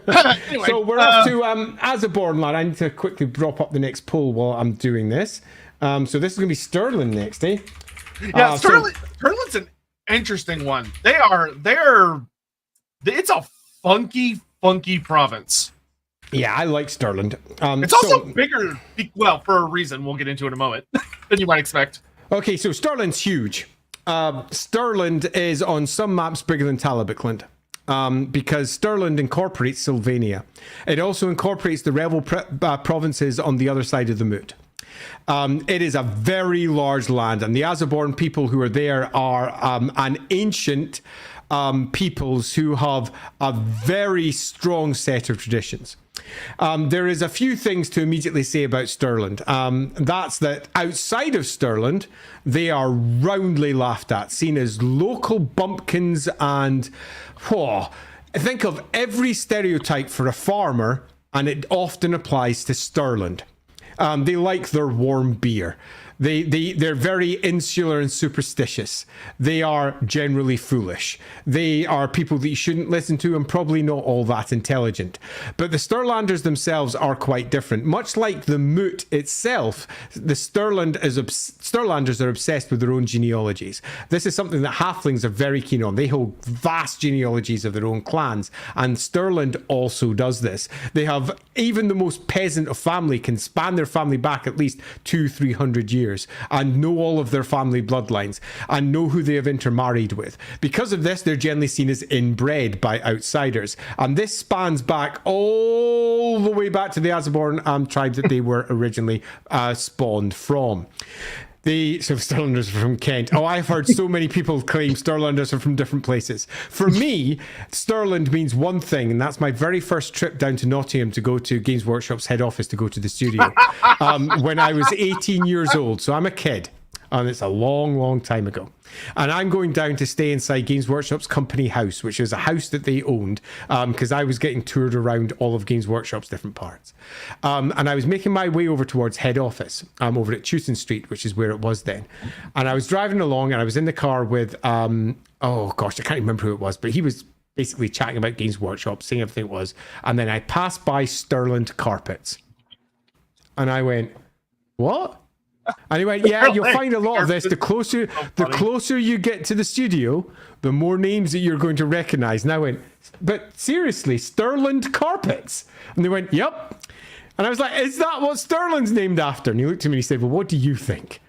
Anyway, so we're off to Azerborn, lad. I need to quickly drop up the next poll while I'm doing this. So this is going to be Stirland next, eh? Yeah, Stirland's an interesting one. It's a funky province. Yeah, I like Stirland. It's also bigger, well, for a reason we'll get into in a moment, than you might expect. Okay, so Stirland's huge. Stirland is on some maps bigger than Talabicland. Because Stirland incorporates Sylvania. It also incorporates the Revel provinces on the other side of the moot. It is a very large land, and the Azaborn people who are there are an ancient peoples who have a very strong set of traditions. There is a few things to immediately say about Stirland. That's that outside of Stirland, they are roundly laughed at, seen as local bumpkins and, think of every stereotype for a farmer, and it often applies to Stirland. They like their warm beer. They're very insular and superstitious. They are generally foolish. They are people that you shouldn't listen to and probably not all that intelligent. But the Stirlanders themselves are quite different. Much like the moot itself, the Stirlanders are obsessed with their own genealogies. This is something that halflings are very keen on. They hold vast genealogies of their own clans, and Stirland also does this. They have, even the most peasant of family can span their family back at least 200-300 years and know all of their family bloodlines and know who they have intermarried with. Because of this, they're generally seen as inbred by outsiders. And this spans back all the way back to the Azaborn tribe that they were originally spawned from. The Stirlanders are from Kent. Oh, I've heard so many people claim Stirlanders are from different places. For me, Stirland means one thing, and that's my very first trip down to Nottingham to go to Games Workshop's head office to go to the studio when I was 18 years old. So I'm a kid. And it's a long, long time ago. And I'm going down to stay inside Games Workshop's company house, which is a house that they owned, because I was getting toured around all of Games Workshop's different parts. And I was making my way over towards head office, over at Chewton Street, which is where it was then. And I was driving along, and I was in the car with, oh gosh, I can't remember who it was, but he was basically chatting about Games Workshop, saying everything it was. And then I passed by Stirland Carpets. And I went, what? And he went, yeah, you'll find a lot of this. The closer you get to the studio, the more names that you're going to recognize. And I went, but seriously, Stirland Carpets? And they went, yep. And I was like, is that what Stirland's named after? And he looked at me and he said, well, what do you think?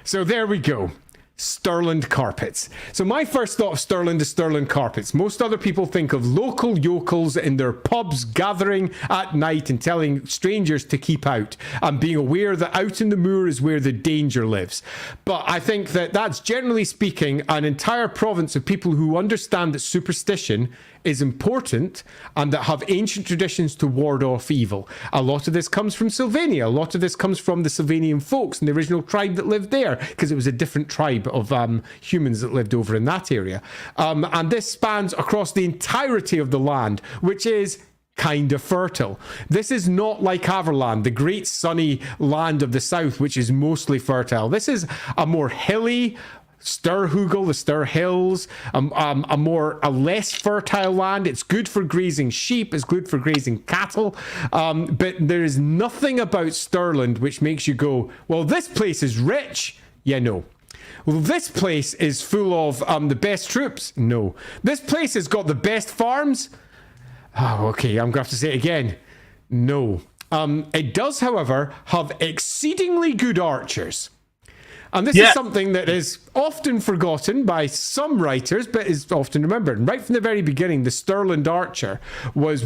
So there we go. Stirland Carpets. So my first thought of Stirland is Stirland Carpets. Most other people think of local yokels in their pubs gathering at night and telling strangers to keep out and being aware that out in the moor is where the danger lives. But I think that that's, generally speaking, an entire province of people who understand that superstition is important and that have ancient traditions to ward off evil. A lot of this comes from Sylvania. A lot of this comes from the Sylvanian folks and the original tribe that lived there, because it was a different tribe of humans that lived over in that area. And this spans across the entirety of the land, which is kind of fertile. This is not like Haverland, the great sunny land of the south, which is mostly fertile. This is a more hilly, Stirhugel, the Stir Hills, a less fertile land. It's good for grazing sheep, it's good for grazing cattle, but there is nothing about Stirland which makes you go, well, this place is rich. Yeah, no. Well, this place is full of the best troops. No. This place has got the best farms. Oh, okay, I'm going to have to say it again. No. It does, however, have exceedingly good archers. And this is something that is often forgotten by some writers, but is often remembered. And right from the very beginning, the Stirland archer was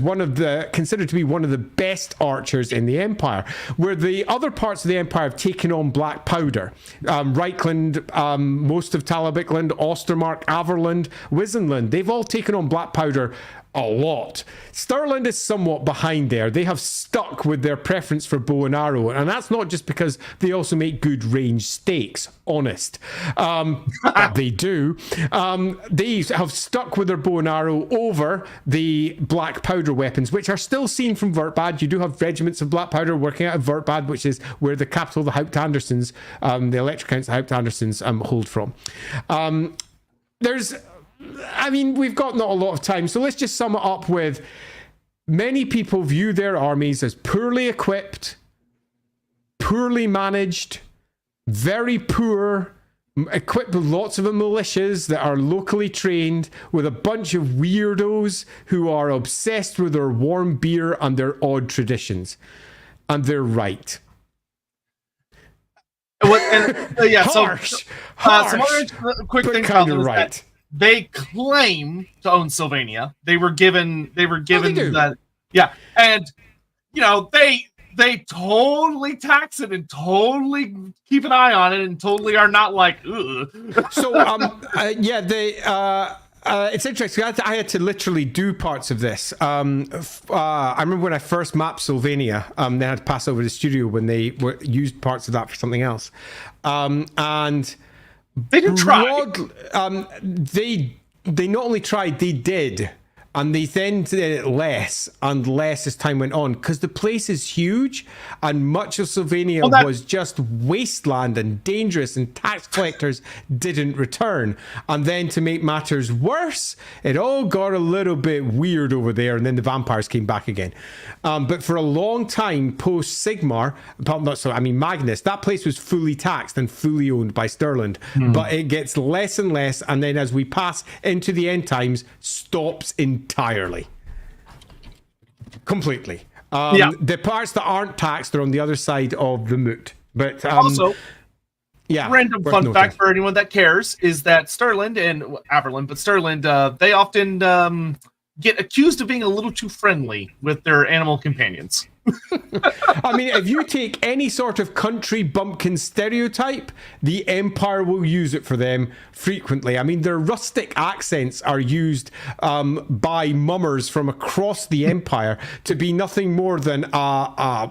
considered to be one of the best archers in the Empire, where the other parts of the Empire have taken on black powder. Reichland, most of Talabicland, Ostermark, Averland, Wisenland, they've all taken on black powder a lot. Stirland is somewhat behind there. They have stuck with their preference for bow and arrow, and that's not just because they also make good range stakes, honest. They do. They have stuck with their bow and arrow over the black powder weapons, which are still seen from Vertbad. You do have regiments of black powder working out of Vertbad, which is where the capital of the Haupt Andersons, the Electric Counts Haupt Andersons, hold from. We've got not a lot of time, so let's just sum it up with many people view their armies as poorly equipped, poorly managed, very poor, equipped with lots of militias that are locally trained, with a bunch of weirdos who are obsessed with their warm beer and their odd traditions. And they're right. Yeah. Harsh. Some other quick but thing kind about of them is right. that they claim to own Sylvania. They were given that. Yeah, and they totally tax it and totally keep an eye on it and totally are not like, ugh. So yeah, they it's interesting. I had to literally do parts of this. I remember when I first mapped Sylvania, they had to pass over the studio when they used parts of that for something else, and they did try. They not only tried, they did. And they then did it less and less as time went on, because the place is huge and much of Sylvania was just wasteland and dangerous, and tax collectors didn't return. And then to make matters worse, it all got a little bit weird over there, and then the vampires came back again. But for a long time post Sigmar, Magnus, that place was fully taxed and fully owned by Stirland. But it gets less and less, and then as we pass into the end times, stops entirely, completely. The parts that aren't taxed are on the other side of the moot. But also, random fun fact for anyone that cares is that Stirland and Averland, but Stirland, they often get accused of being a little too friendly with their animal companions. I mean, if you take any sort of country bumpkin stereotype, the Empire will use it for them frequently. I mean, their rustic accents are used by mummers from across the Empire to be nothing more than a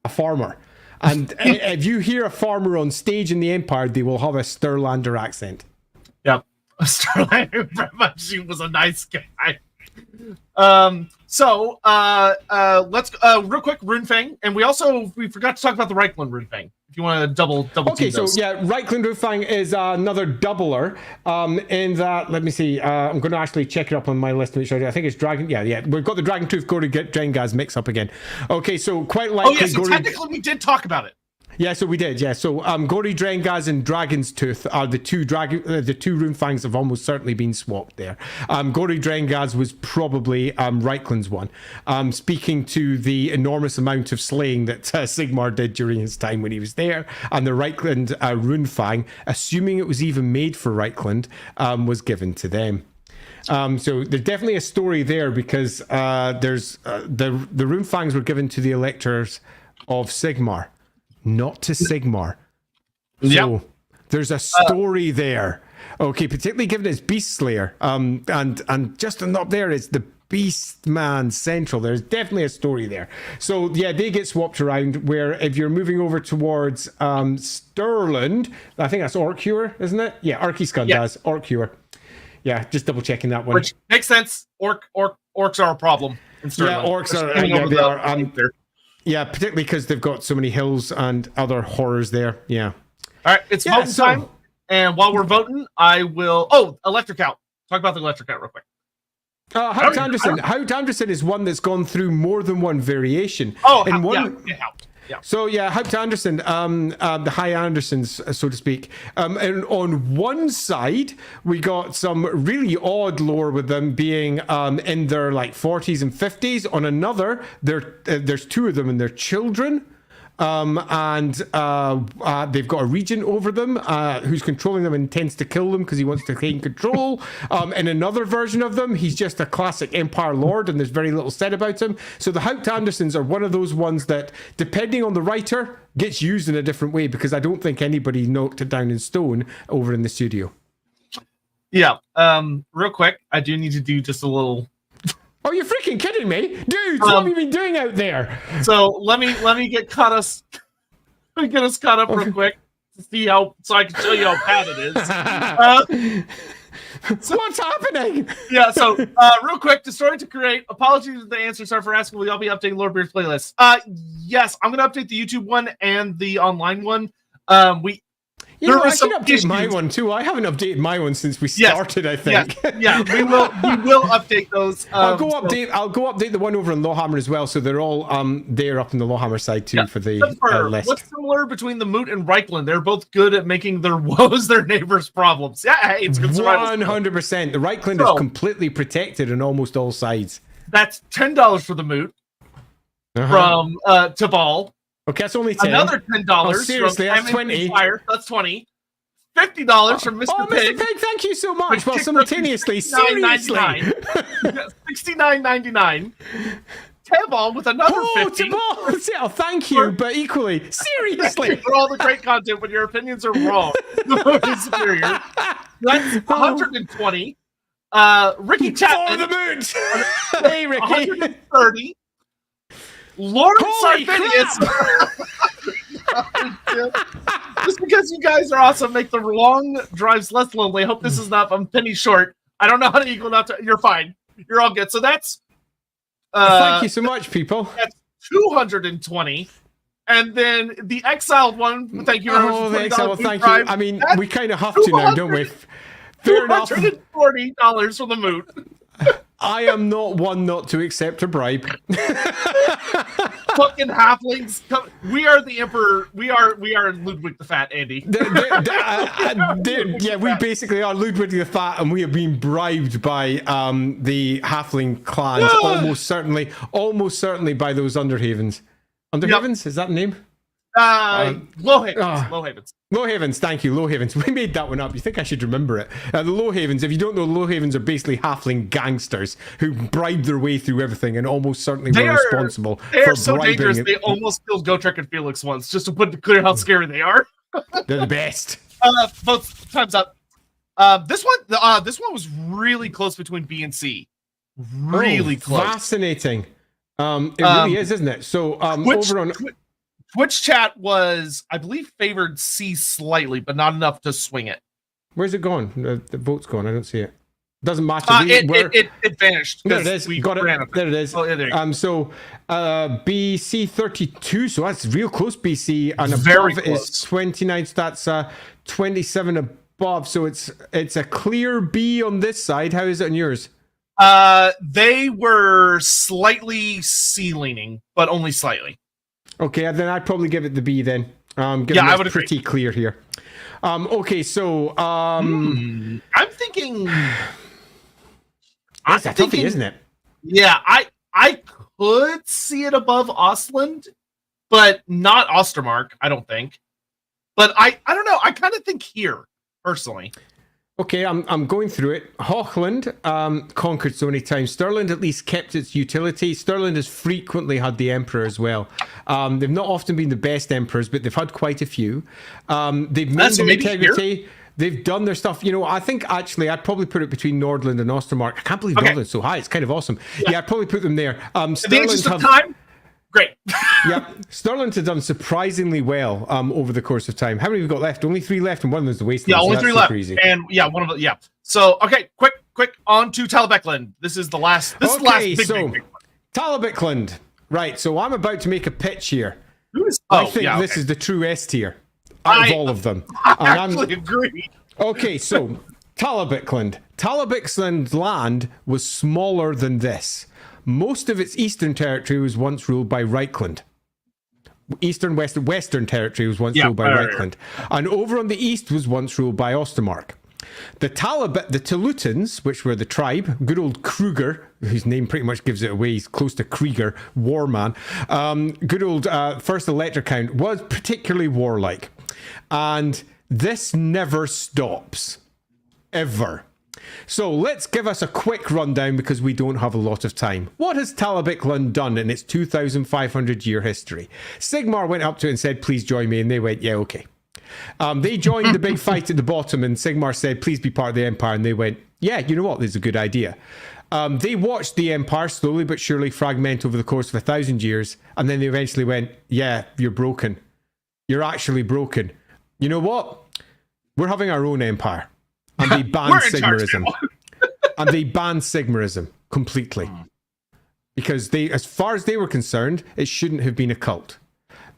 farmer. And if you hear a farmer on stage in the Empire, they will have a Stirlander accent. Yep. Stirlander very much was a nice guy. Let's real quick, Runefang, and we forgot to talk about the Reichland Runefang. If you want to double okay, so those. yeah, Reichland Runefang is another doubler. In that, let me see. I'm going to actually check it up on my list to make sure. I think it's Dragon. Yeah. We've got the Dragon Tooth Gory Drengaz mix up again. Okay, so quite likely. Oh yeah, so technically we did talk about it. Yeah, so we did. Yeah, so Gory Drengaz and Dragon's Tooth are the two Runefangs have almost certainly been swapped there. Gory Drengaz was probably Reichland's one. Speaking to the enormous amount of slaying that Sigmar did during his time when he was there, and the Reichland Runefang, assuming it was even made for Reichland, was given to them. So there's definitely a story there, because there's the Runefangs were given to the electors of Sigmar. Not to Sigmar. So there's a story there. Okay, particularly given it's Beast Slayer. And just up there is the Beast Man Central. There's definitely a story there. So yeah, they get swapped around, where if you're moving over towards Stirland, I think that's Orcure, isn't it? Yeah, Archiskundaz, Orcure. Yeah, just double checking that one. Which makes sense. Orcs are a problem in Stirland. Yeah, orcs are. They are. Yeah, particularly because they've got so many hills and other horrors there. Yeah. All right, it's voting time. And while we're voting, I will... Oh, Electric Out. Talk about the Electric Out real quick. Haupt Anderson is one that's gone through more than one variation. Oh, Haupt. Yeah. So yeah, Haupt Anderson, the High Andersons, so to speak. And on one side, we got some really odd lore with them being in their like 40s and 50s. On another, there's two of them and their children. And they've got a regent over them who's controlling them and intends to kill them because he wants to gain control. In another version of them, he's just a classic Empire Lord, and there's very little said about him. So the Haupt Andersons are one of those ones that, depending on the writer, gets used in a different way, because I don't think anybody knocked it down in stone over in the studio. Yeah. Real quick, I do need to do just a little... Oh, you're freaking kidding me, dude! What have you been doing out there? So let me get us caught up real quick to see so I can show you how bad it is. What's happening? Yeah. So real quick, Destroy to Create. Apologies if the answers are for asking. Will y'all be updating Lorebeards playlist? Yes, I'm gonna update the YouTube one and the online one. I should update my one too. I haven't updated my one since we started. I think. Yeah, we will update those. I'll go update the one over in Lawhammer as well. So they're all there up in the Lawhammer side too for the list. What's similar between the Moot and Reichland? They're both good at making their woes their neighbors' problems. Yeah, hey, it's good survival. 100%. The Reichland is completely protected on almost all sides. That's $10 for the Moot from Tabal. Okay, that's only 10. Another $10 seriously, from that's 20. Fire. That's 20. $50 from Mr. Oh, Pig. Mr. Pig, thank you so much. Well, Kicked simultaneously, seriously. $69.99. Tabal with another 50. Oh, thank you, but equally, seriously. For all the great content, but your opinions are wrong. The vote is superior. That's 120. Ricky Chapman. For the moon. Hey, Ricky. 130. Lawrence Holy Sarfinius. Just because you guys are awesome, make the long drives less lonely. I hope this is not a penny short. I don't know how to equal out to. You're fine. You're all good. So that's. Thank you so much, people. That's 220. And then the exiled one. Thank you very much. Oh, the exiled. Thank you. I mean, we kind of have to now, don't we? Fair enough. $240 for the moot. I am not one not to accept a bribe. Fucking halflings. We are the emperor. We are Ludwig the Fat, Andy. Yeah, we basically are Ludwig the Fat, and we have been bribed by the halfling clans, almost certainly by those Underhavens. Underhavens? Yep. Is that the name? Lowhavens. Lowhavens, thank you, Lowhavens. We made that one up. You think I should remember it? The Lowhavens, if you don't know, Lowhavens are basically halfling gangsters who bribe their way through everything and almost certainly were responsible for bribing. They are so dangerous, they almost killed Gotrek and Felix once, just to clear how scary they are. They're the best. Both time's up. This one was really close between B and C. Really close. Fascinating. It really is, isn't it? So over on... Twitch chat was, I believe, favored C slightly, but not enough to swing it. Where's it gone? The vote's gone. I don't see it. Doesn't matter. It vanished. There it is. Got it. There it is. Oh, yeah, there you go. So BC 32. So that's real close. BC and Very above close. is 29. So that's 27 above. So it's a clear B on this side. How is it on yours? They were slightly C leaning, but only slightly. Okay, then I'd probably give it the B then. I would agree. Pretty clear here. Okay, so I'm thinking. That's a toughie, isn't it? Yeah, I could see it above Ostland, but not Ostermark. I don't think. But I don't know. I kind of think here personally. Okay, I'm going through it. Hochland conquered so many times. Stirland at least kept its utility. Stirland has frequently had the Emperor as well. They've not often been the best Emperors, but they've had quite a few. They've made their integrity. Here? They've done their stuff. You know, I think actually I'd probably put it between Nordland and Ostermark. I can't believe Nordland's so high. It's kind of awesome. Yeah, I'd probably put them there. The interest of time? Great. Yeah, Stirland has done surprisingly well over the course of time. How many have we got left? Only 3 left, and one of them is the Wasteland. Yeah, only 3 left. Easy. And one of them. Yeah. So okay, quick on to Talabecland. This is the last. This is the last big one. Talabecland. Right. So I'm about to make a pitch here. I think this is the true S tier out of all of them. I actually agree. Okay, so Talabecland. Talabecland land was smaller than this. Most of its eastern territory was once ruled by Reichland. Western territory was once ruled by Reichland. And over on the east was once ruled by Ostermark. The Telutans, which were the tribe, good old Kruger, whose name pretty much gives it away, he's close to Krieger, warman, good old First Elector Count, was particularly warlike. And this never stops. Ever. So let's give us a quick rundown because we don't have a lot of time. What has Talabecland done in its 2,500 year history? Sigmar went up to it and said, please join me. And they went, yeah, okay. They joined the big fight at the bottom and Sigmar said, please be part of the Empire. And they went, yeah, you know what? This is a good idea. They watched the Empire slowly but surely fragment over the course of 1,000 years. And then they eventually went, yeah, you're broken. You're actually broken. You know what? We're having our own empire. And they banned Sigmarism. And they banned Sigmarism completely. Because they, as far as they were concerned, it shouldn't have been a cult.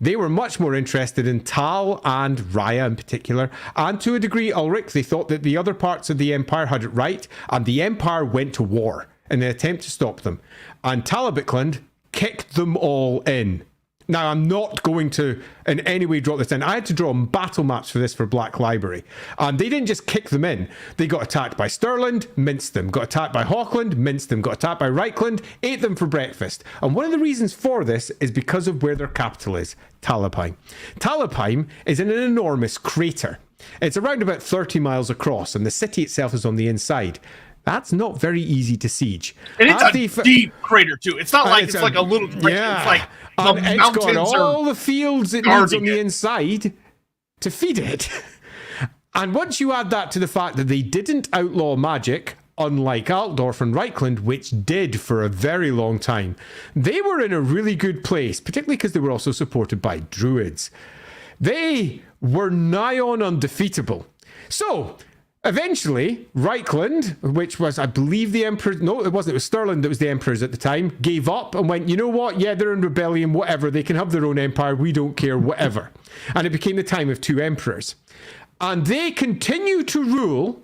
They were much more interested in Tal and Raya in particular. And to a degree, Ulrich, they thought that the other parts of the Empire had it right. And the Empire went to war in an attempt to stop them. And Talabecland kicked them all in. Now, I'm not going to in any way drop this in. I had to draw battle maps for this for Black Library. And they didn't just kick them in. They got attacked by Stirland, minced them. Got attacked by Hochland, minced them. Got attacked by Reichland, ate them for breakfast. And one of the reasons for this is because of where their capital is, Talabheim. Talabheim is in an enormous crater. It's around about 30 miles across, and the city itself is on the inside. That's not very easy to siege. And it's a deep crater, too. It's not like it's like a little crater. Yeah. It's like the it's mountains got all the fields it needs on the inside to feed it. And once you add that to the fact that they didn't outlaw magic, unlike Altdorf and Reichland, which did for a very long time, they were in a really good place, particularly because they were also supported by druids. They were nigh on undefeatable. So, eventually, Reichland, which was, I believe, the Emperor... No, it wasn't. It was Stirland that was the Emperors at the time, gave up and went, you know what? Yeah, they're in rebellion, whatever. They can have their own empire. We don't care, whatever. And it became the time of two emperors. And they continue to rule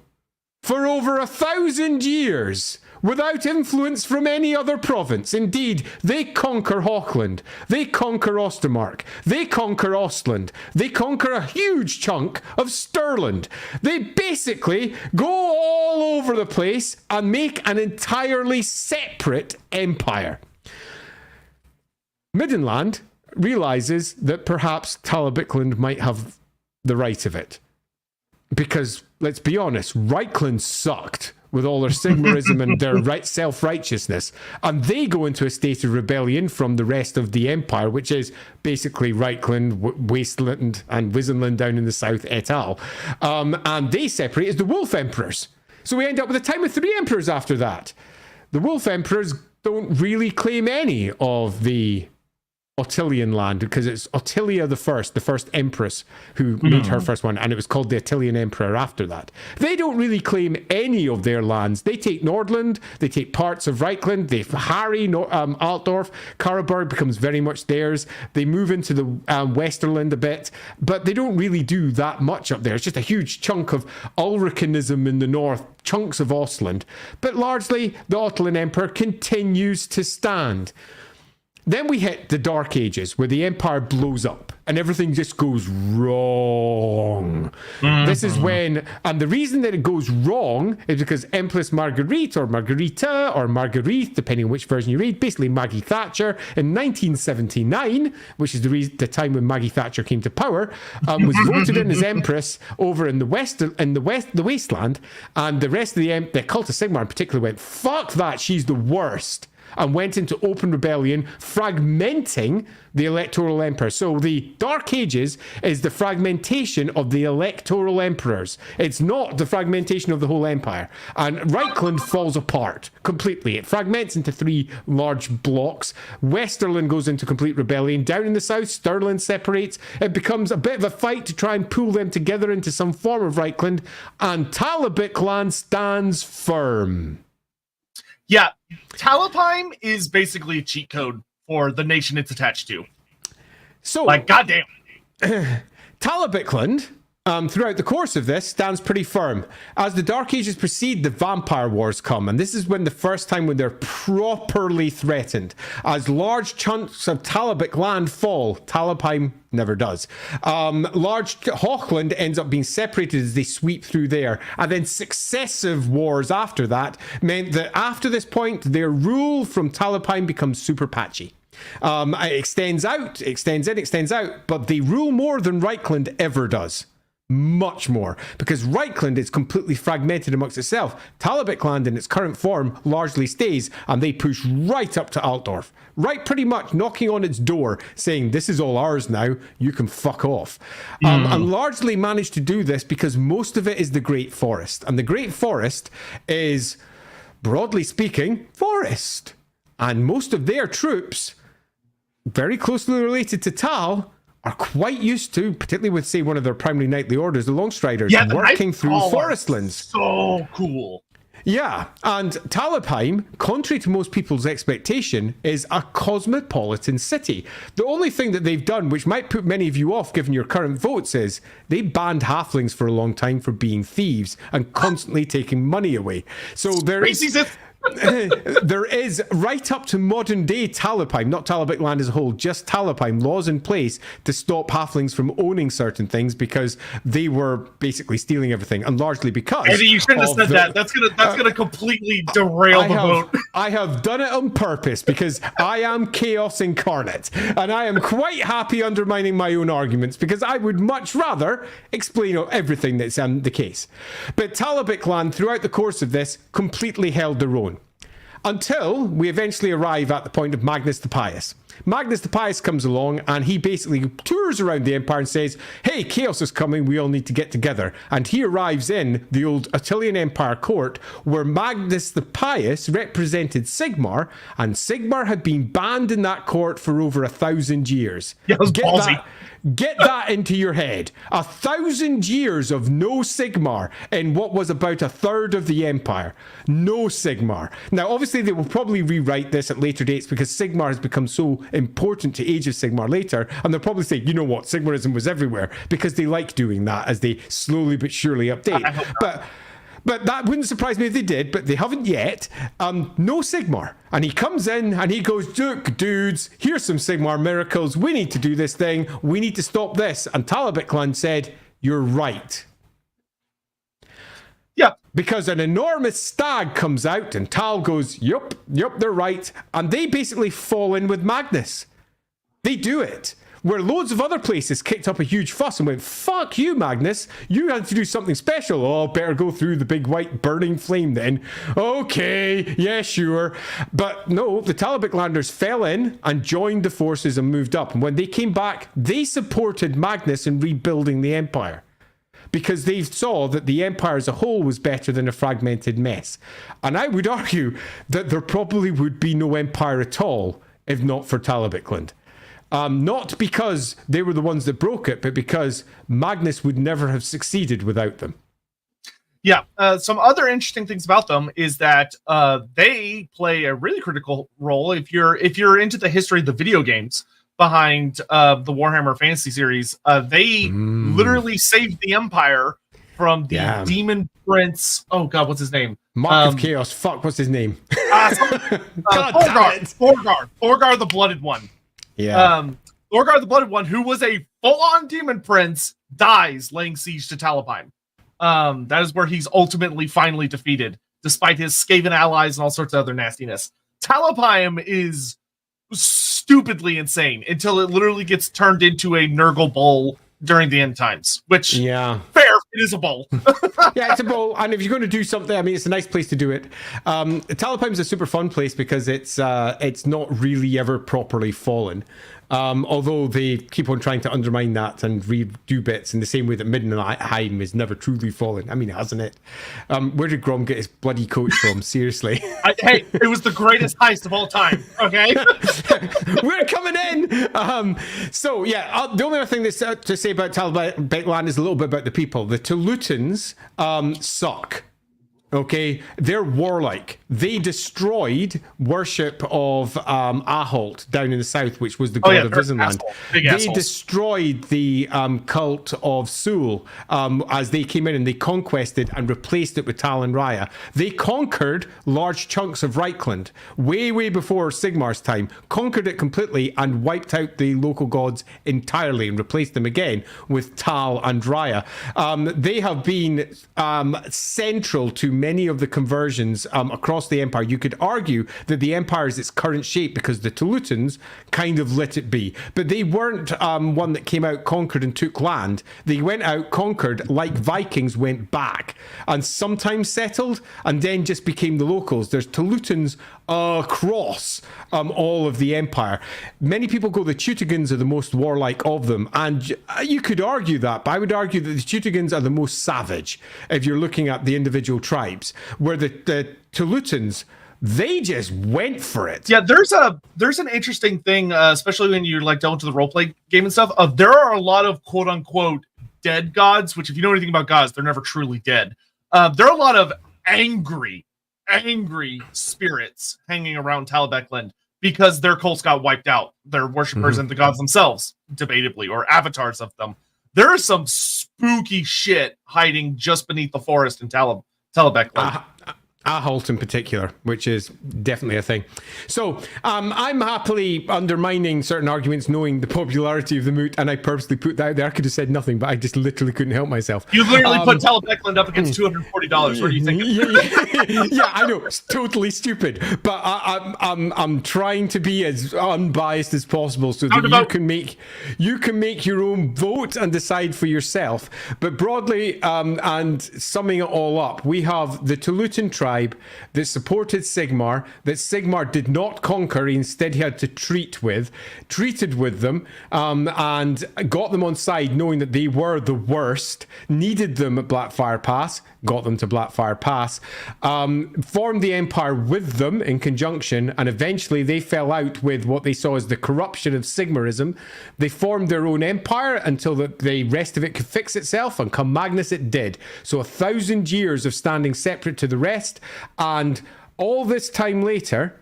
for over 1,000 years without influence from any other province. Indeed, they conquer Hochland, they conquer Ostermark, they conquer Ostland, they conquer a huge chunk of Stirland. They basically go all over the place and make an entirely separate empire. Middenland realizes that perhaps Talabheim might have the right of it. Because, let's be honest, Reichland sucked with all their Sigmarism and their self-righteousness. And they go into a state of rebellion from the rest of the empire, which is basically Reichland, Wasteland, and Wisenland down in the south et al. And they separate as the Wolf Emperors. So we end up with a time of 3 emperors after that. The Wolf Emperors don't really claim any of the Ottilian land, because it's Ottilia the first empress who made her first one, and it was called the Ottilian Emperor after that. They don't really claim any of their lands. They take Nordland, they take parts of Reichland, they harry Altdorf, Karaburg becomes very much theirs. They move into the Westerland a bit, but they don't really do that much up there. It's just a huge chunk of Ulricanism in the north, chunks of Ostland, but largely the Ottoman Emperor continues to stand. Then we hit the Dark Ages, where the empire blows up and everything just goes wrong. This is when, and the reason that it goes wrong is because Empress Marguerite or Margarita or Marguerite, depending on which version you read, basically Maggie Thatcher in 1979, which is the time when Maggie Thatcher came to power, was voted in as empress over in the wasteland, and the rest of the cult of Sigmar in particular went, fuck that, she's the worst, and went into open rebellion, fragmenting the electoral emperor. So the Dark Ages is the fragmentation of the electoral emperors. It's not the fragmentation of the whole empire. And Reichland falls apart completely. It fragments into 3 large blocks. Westerland goes into complete rebellion. Down in the south, Stirland separates. It becomes a bit of a fight to try and pull them together into some form of Reichland. And Talabheim stands firm. Yeah, Talabheim is basically a cheat code for the nation it's attached to. So, like, goddamn. Talabheim, throughout the course of this, stands pretty firm. As the Dark Ages proceed, the Vampire Wars come, and this is when the first time when they're properly threatened. As large chunks of Talabheim land fall, Talabheim never does. Large Hochland ends up being separated as they sweep through there, and then successive wars after that meant that after this point, their rule from Talabheim becomes super patchy. It extends out, extends in, extends out, but they rule more than Reichland ever does. Much more, because Reichland is completely fragmented amongst itself. Talabheim in its current form largely stays, and they push right up to Altdorf, right pretty much knocking on its door, saying, this is all ours now, you can fuck off. And largely managed to do this because most of it is the Great Forest. And the Great Forest is, broadly speaking, forest. And most of their troops, very closely related to Tal, are quite used to, particularly with, say, one of their primary knightly orders, the Longstriders, working through forestlands. So cool. Yeah, and Talabheim, contrary to most people's expectation, is a cosmopolitan city. The only thing that they've done, which might put many of you off given your current votes, is they banned halflings for a long time for being thieves and constantly taking money away. So there is... there is, right up to modern day Talabheim, not Talabheim land as a whole, just Talabheim, laws in place to stop halflings from owning certain things because they were basically stealing everything, and largely because Eddie, you shouldn't have said that. That's gonna completely derail the vote. I have done it on purpose because I am chaos incarnate, and I am quite happy undermining my own arguments because I would much rather explain everything that's the case. But Talabheim land, throughout the course of this, completely held their own. Until we eventually arrive at the point of Magnus the Pious. Magnus the Pious comes along and he basically tours around the empire and says, hey, chaos is coming, we all need to get together. And he arrives in the old Attilian Empire court where Magnus the Pious represented Sigmar, and Sigmar had been banned in that court for over 1,000 years. Yeah, it was ballsy. Get that into your head. 1,000 years of no Sigmar in what was about a third of the empire. No Sigmar. Now, obviously, they will probably rewrite this at later dates because Sigmar has become so important to Age of Sigmar later, and they'll probably say, you know what, Sigmarism was everywhere, because they like doing that as they slowly but surely update. But that wouldn't surprise me if they did, but they haven't yet. No Sigmar. And he comes in and he goes, look, dudes, here's some Sigmar miracles. We need to do this thing. We need to stop this. And Talabheim said, you're right. Yeah. Because an enormous stag comes out and Tal goes, yup, they're right. And they basically fall in with Magnus. They do it. Where loads of other places kicked up a huge fuss and went, fuck you, Magnus. You had to do something special. Oh, better go through the big white burning flame then. Okay, yeah, sure. But no, the Talabheim landers fell in and joined the forces and moved up. And when they came back, they supported Magnus in rebuilding the empire, because they saw that the empire as a whole was better than a fragmented mess. And I would argue that there probably would be no empire at all if not for Talabheim. Not because they were the ones that broke it, but because Magnus would never have succeeded without them. Yeah, some other interesting things about them is that they play a really critical role if you're into the history of the video games behind the Warhammer Fantasy series. They literally saved the Empire from the Demon Prince. Oh God, what's his name? Mark of Chaos. Fuck, what's his name? Thorgar the Blooded One. Yeah. Thorgar the Blooded One, who was a full-on demon prince, dies laying siege to Talabheim. That is where he's ultimately finally defeated, despite his Skaven allies and all sorts of other nastiness. Talabheim is stupidly insane until it literally gets turned into a Nurgle bowl during the end times, which, fair, it is a bowl. Yeah, it's a bowl, and if you're going to do something, I mean, it's a nice place to do it. Talabheim's a super fun place because it's not really ever properly fallen. Although they keep on trying to undermine that and redo bits in the same way that Middenheim is never truly fallen. I mean, hasn't it? Where did Grom get his bloody coach from? Seriously. Hey, it was the greatest heist of all time, okay? We're coming in! So, yeah, the only other thing to say about Talabheim is a little bit about the people. The Telutans suck. Okay, they're warlike. They destroyed worship of Ahold down in the south, which was the god of Visenland. They destroyed the cult of Sul as they came in, and they conquested and replaced it with Tal and Raya. They conquered large chunks of Reichland way before Sigmar's time, conquered it completely and wiped out the local gods entirely and replaced them again with Tal and Raya. They have been central to many of the conversions across the empire. You could argue that the empire is its current shape because the Telutans kind of let it be, but they weren't one that came out, conquered and took land. They went out, conquered, like Vikings, went back and sometimes settled and then just became the locals. There's Telutans across all of the empire. Many people go the Teutogans are the most warlike of them, and you could argue that, but I would argue that the Teutogans are the most savage if you're looking at the individual tribes, where the Telutans, they just went for it. Yeah, there's an interesting thing, especially when you like delve into the roleplay game and stuff. There are a lot of quote unquote dead gods, which if you know anything about gods, they're never truly dead. There are a lot of angry spirits hanging around Talabheim because their cults got wiped out. Their worshippers and the gods themselves, debatably, or avatars of them. There is some spooky shit hiding just beneath the forest in Talabheim. Halt in particular, which is definitely a thing. So I'm happily undermining certain arguments, knowing the popularity of the moot, and I purposely put that out there. I could have said nothing, but I just literally couldn't help myself. You literally put Telebeckland up against $240. What do you think? Yeah, I know it's totally stupid, but I'm trying to be as unbiased as possible so that you can make your own vote and decide for yourself. But broadly, and summing it all up, we have the Tulutan tribe that supported Sigmar, that Sigmar did not conquer, instead he had to treated with them, and got them on side knowing that they were the worst, needed them at Blackfire Pass, got them to Blackfire Pass, formed the empire with them in conjunction, and eventually they fell out with what they saw as the corruption of Sigmarism. They formed their own empire until the rest of it could fix itself, and come Magnus it did. So 1,000 years of standing separate to the rest, and all this time later,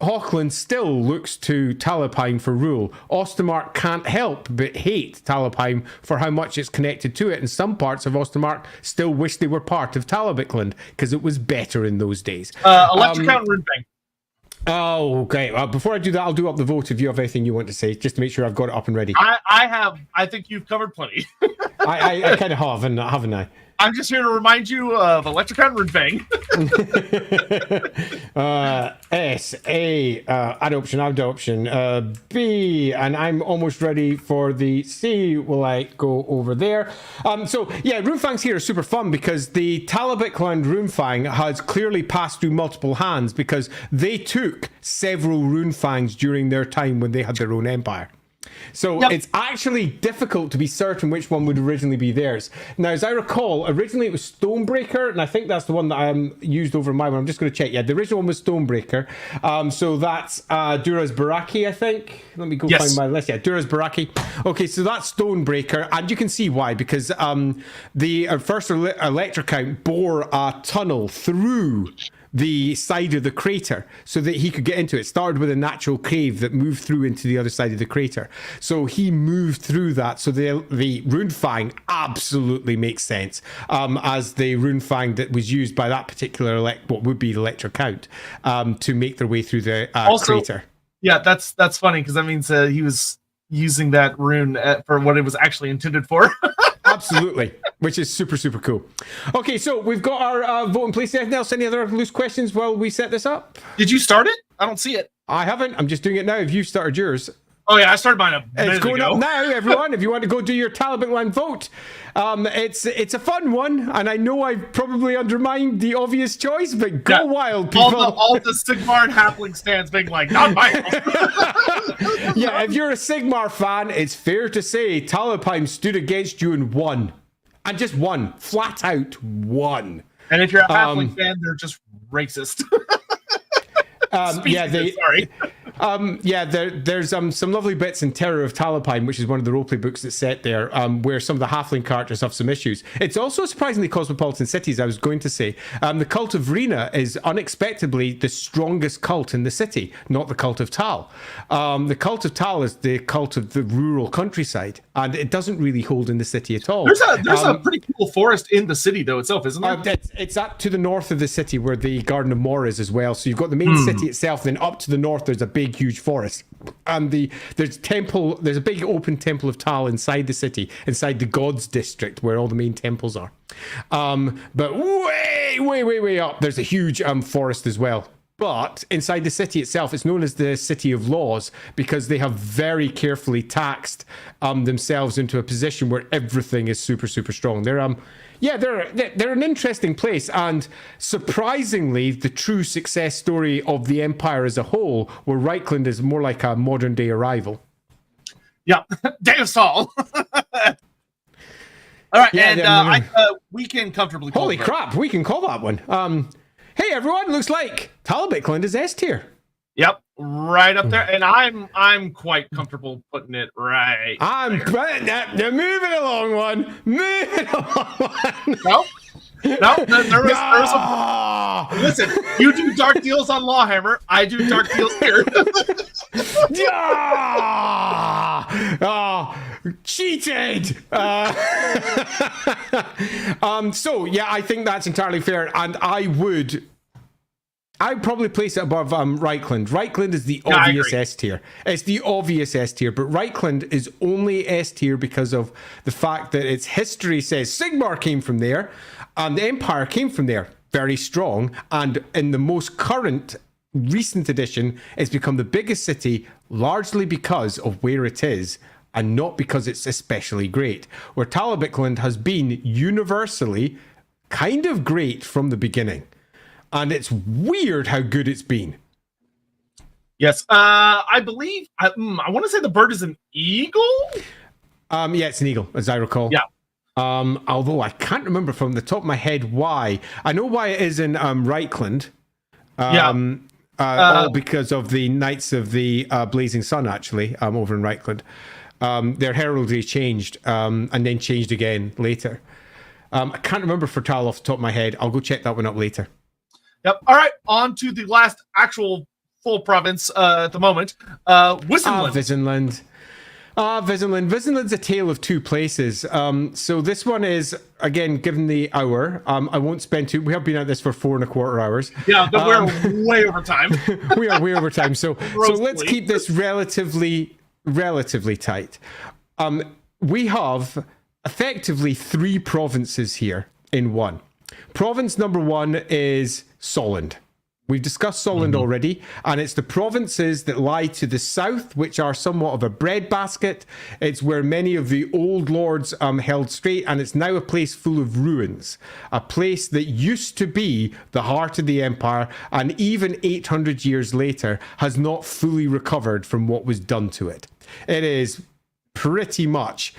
Hochland still looks to Talabheim for rule. Ostermark can't help but hate Talabheim for how much it's connected to it, and some parts of Ostermark still wish they were part of Talabheim because it was better in those days. Electric and Runebang. Oh, okay. Before I do that, I'll do up the vote if you have anything you want to say, just to make sure I've got it up and ready. I think you've covered plenty. I kind of have, haven't I? I'm just here to remind you of Electricon Runebang. S, A, adoption, B, and I'm almost ready for the C. Will I go over there? So, yeah, Runefangs here are super fun because the Talabheim Runefang has clearly passed through multiple hands because they took several Runefangs during their time when they had their own empire. So It's actually difficult to be certain which one would originally be theirs. Now, as I recall, originally it was Stonebreaker, and I think that's the one that I used over my one. I'm just going to check. Yeah, the original one was Stonebreaker. So that's Duras Baraki, I think. Let me go find my list. Yeah, Duras Baraki. Okay, so that's Stonebreaker, and you can see why, because the first Electrocount bore a tunnel through the side of the crater so that he could get into it. It started with a natural cave that moved through into the other side of the crater. So he moved through that. So the Runefang absolutely makes sense as the Runefang that was used by that particular what would be the Electrocount to make their way through the crater. Yeah, that's funny because that means he was using that rune for what it was actually intended for. Absolutely, which is super, super cool. Okay, so we've got our vote in place. Anything else? Any other loose questions while we set this up? Did you start it? I don't see it. I haven't. I'm just doing it now. If you started yours. Oh, yeah, I started mine a minute It's going ago. up now, everyone. If you want to go do your Talabheim vote. It's a fun one, and I know I've probably undermined the obvious choice, but go wild, people. All the Sigmar and Halfling stands being like, not mine. Yeah, if you're a Sigmar fan, it's fair to say Talabheim stood against you and won. And just won. Flat out won. And if you're a Halfling fan, they're just racist. There's some lovely bits in Terror of Talabheim, which is one of the roleplay books that's set there, where some of the halfling characters have some issues. It's also surprisingly cosmopolitan cities, I was going to say. The cult of Rena is unexpectedly the strongest cult in the city, not the cult of Tal. The cult of Tal is the cult of the rural countryside, and it doesn't really hold in the city at all. There's a pretty cool forest in the city, though, itself, isn't there? It's up to the north of the city where the Garden of Mor is as well. So you've got the main city itself, then up to the north there's a big huge forest, and there's a big open temple of Tal inside the city, inside the gods district where all the main temples are, but way up there's a huge forest as well. But inside the city itself, it's known as the City of Laws because they have very carefully taxed themselves into a position where everything is super, super strong. They're an interesting place, and surprisingly, the true success story of the Empire as a whole, where Reichland is more like a modern day Arrival. Yeah, Day of Saul. All right, we can comfortably call Holy crap, we can call that one. Hey everyone, looks like Talabheim is S tier. Yep, right up there, and I'm quite comfortable putting it right. They're moving along one. Listen, you do dark deals on Lawhammer, I do dark deals here. Cheated. So yeah, I think that's entirely fair, and I would I'd probably place it above Reichland. Reichland is the Yeah, I obvious agree. S tier. It's the obvious S tier, but Reichland is only S tier because of the fact that its history says Sigmar came from there, and the Empire came from there. Very strong, and in the most current, recent edition, it's become the biggest city largely because of where it is, and not because it's especially great. Where Talabicland has been universally kind of great from the beginning. And it's weird how good it's been. Yes. I believe, I want to say the bird is an eagle? Yeah, it's an eagle, as I recall. Yeah. Although I can't remember from the top of my head why. I know why it is in Reichland. All because of the Knights of the Blazing Sun, actually, over in Reichland. Their heraldry changed and then changed again later. I can't remember for Tal off the top of my head. I'll go check that one up later. Yep. All right. On to the last actual full province at the moment. Wissenland. Visenland. Visenland's a tale of two places. So this one is, again, given the hour, I won't spend too... We have been at this for 4.25 hours. Yeah, we're way over time. We are way over time. So let's Grossly. keep this relatively tight. We have effectively 3 provinces here in one. Province number 1 is Solent. We've discussed Solent already, and it's the provinces that lie to the south, which are somewhat of a breadbasket. It's where many of the old lords held straight, and it's now a place full of ruins. A place that used to be the heart of the empire, and even 800 years later, has not fully recovered from what was done to it. It is pretty much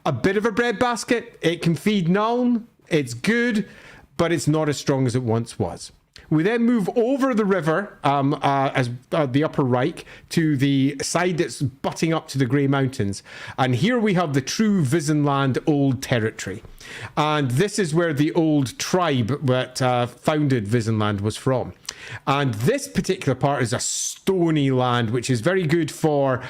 a bit of a breadbasket. It can feed Nuln. It's good, but it's not as strong as it once was. We then move over the river, as the Upper Reich, to the side that's butting up to the Grey Mountains. And here we have the true Visenland Old Territory. And this is where the old tribe that founded Visenland was from. And this particular part is a stony land, which is very good for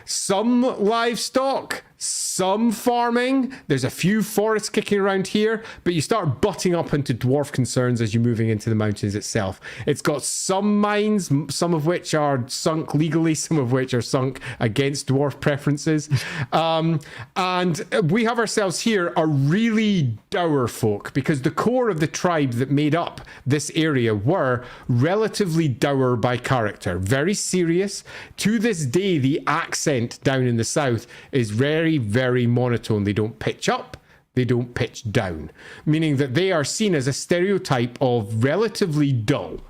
some livestock, some farming. There's a few forests kicking around here, but you start butting up into dwarf concerns as you're moving into the mountains itself. It's got some mines, some of which are sunk legally, some of which are sunk against dwarf preferences. And we have ourselves here a really dour folk, because the core of the tribe that made up this area were relatively dour by character, very serious. To this day, the accent down in the south is very, very monotone. They don't pitch up, they don't pitch down, meaning that they are seen as a stereotype of relatively dull,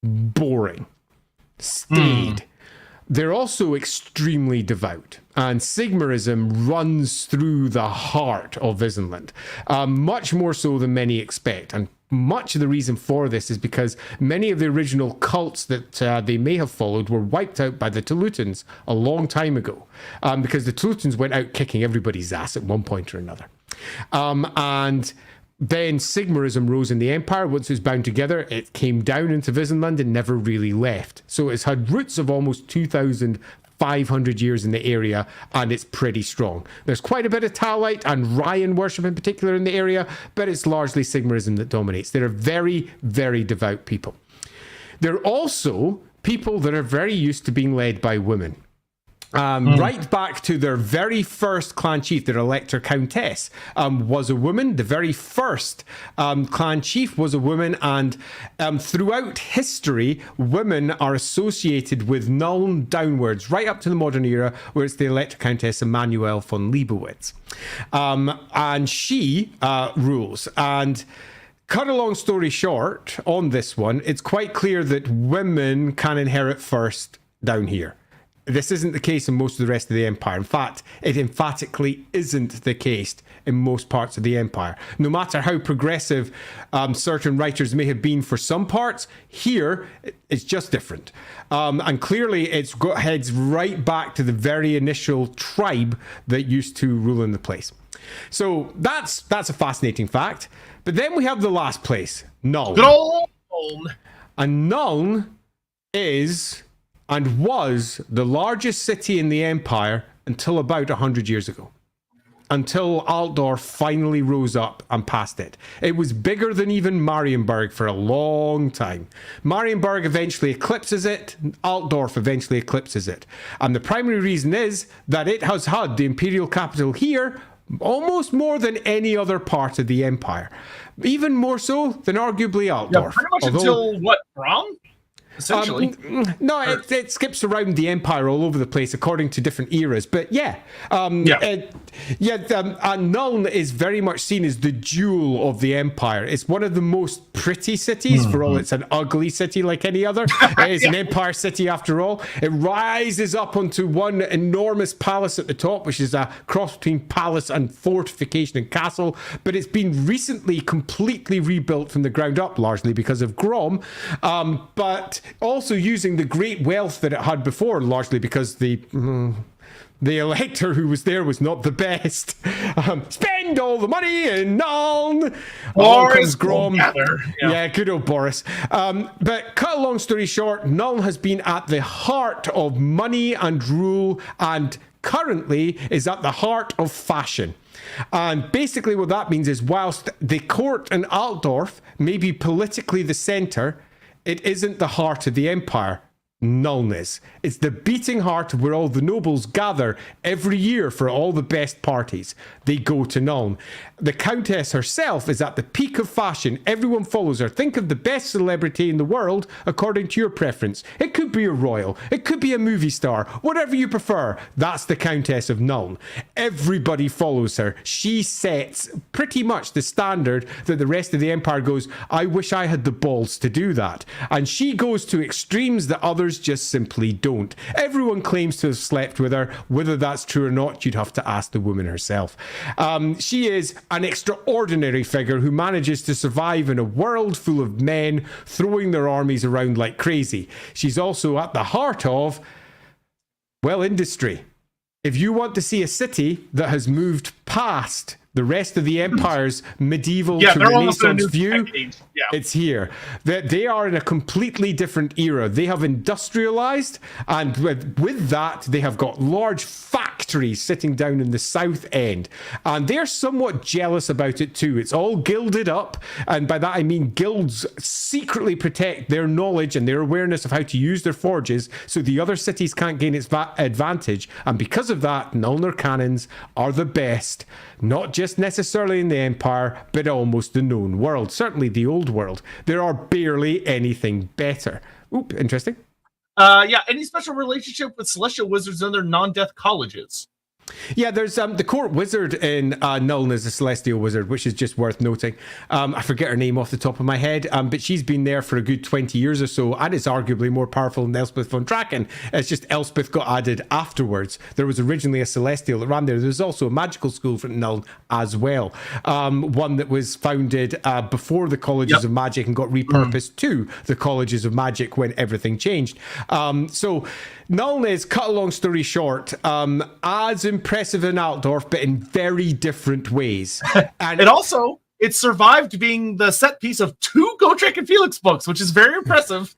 boring, staid. They're also extremely devout, and Sigmarism runs through the heart of Visenland, much more so than many expect. And much of the reason for this is because many of the original cults that they may have followed were wiped out by the Telutans a long time ago, because the Telutans went out kicking everybody's ass at one point or another. And then Sigmarism rose in the Empire. Once it was bound together, it came down into Visenland and never really left. So it's had roots of almost 2,500 years in the area, and it's pretty strong. There's quite a bit of Talite and Ryan worship in particular in the area, but it's largely Sigmarism that dominates. They're very, very devout people. They're also people that are very used to being led by women. Right back to their very first clan chief, their Elector Countess, was a woman. The very first clan chief was a woman, and throughout history, women are associated with Nuln downwards, right up to the modern era, where it's the Elector Countess Emanuel von Leibowitz. And she rules. And cut a long story short on this one, it's quite clear that women can inherit first down here. This isn't the case in most of the rest of the empire. In fact, it emphatically isn't the case in most parts of the empire. No matter how progressive certain writers may have been for some parts, here it's just different. And clearly it's heads right back to the very initial tribe that used to rule in the place. So that's a fascinating fact. But then we have the last place, Nuln. Good old Nuln. And Nuln is and was the largest city in the empire until about 100 years ago. until Altdorf finally rose up and passed it. It was bigger than even Marienburg for a long time. Marienburg eventually eclipses it, Altdorf eventually eclipses it. And the primary reason is that it has had the imperial capital here almost more than any other part of the empire. Even more so than arguably Altdorf. Yeah, pretty much until, what, Brom? Essentially. No, it skips around the empire all over the place according to different eras. But yeah, Nuln is very much seen as the jewel of the empire. It's one of the most pretty cities, for all it's an ugly city like any other. It is an empire city after all. It rises up onto one enormous palace at the top, which is a cross between palace and fortification and castle. But it's been recently completely rebuilt from the ground up, largely because of Grom. But also using the great wealth that it had before, largely because the elector who was there was not the best. Spend all the money in Nuln. Boris Grom. Yeah, good old Boris. But cut a long story short, Nuln has been at the heart of money and rule, and currently is at the heart of fashion. And basically what that means is, whilst the court in Altdorf may be politically the centre, it isn't the heart of the empire. Nuln is. It's the beating heart where all the nobles gather every year for all the best parties. They go to Nuln. The Countess herself is at the peak of fashion. Everyone follows her. Think of the best celebrity in the world according to your preference. It could be a royal. It could be a movie star. Whatever you prefer. That's the Countess of Nuln. Everybody follows her. She sets pretty much the standard that the rest of the empire goes, I wish I had the balls to do that. And she goes to extremes that others just simply don't. Everyone claims to have slept with her. Whether that's true or not, you'd have to ask the woman herself. She is an extraordinary figure who manages to survive in a world full of men throwing their armies around like crazy. She's also at the heart of, well, industry. If you want to see a city that has moved past the rest of the empire's medieval to Renaissance view, it's here. They are in a completely different era. They have industrialized, and with that, they have got large factories sitting down in the south end. And they're somewhat jealous about it too. It's all gilded up, and by that I mean guilds secretly protect their knowledge and their awareness of how to use their forges so the other cities can't gain its advantage. And because of that, Nulnar cannons are the best. Not just necessarily in the Empire, but almost the known world. Certainly the old world. There are barely anything better. Oop, interesting. Any special relationship with celestial wizards and their non-death colleges? Yeah, there's the court wizard in Nuln is a celestial wizard, which is just worth noting. I forget her name off the top of my head, but she's been there for a good 20 years or so, and is arguably more powerful than Elspeth von Draken. It's just Elspeth got added afterwards. There was originally a celestial that ran there. There's also a magical school for Nuln as well. One that was founded before the Colleges of Magic and got repurposed to the Colleges of Magic when everything changed. So Nuln is, cut a long story short, as impressive in Altdorf, but in very different ways. And it survived being the set piece of 2 Gotrek and Felix books, which is very impressive.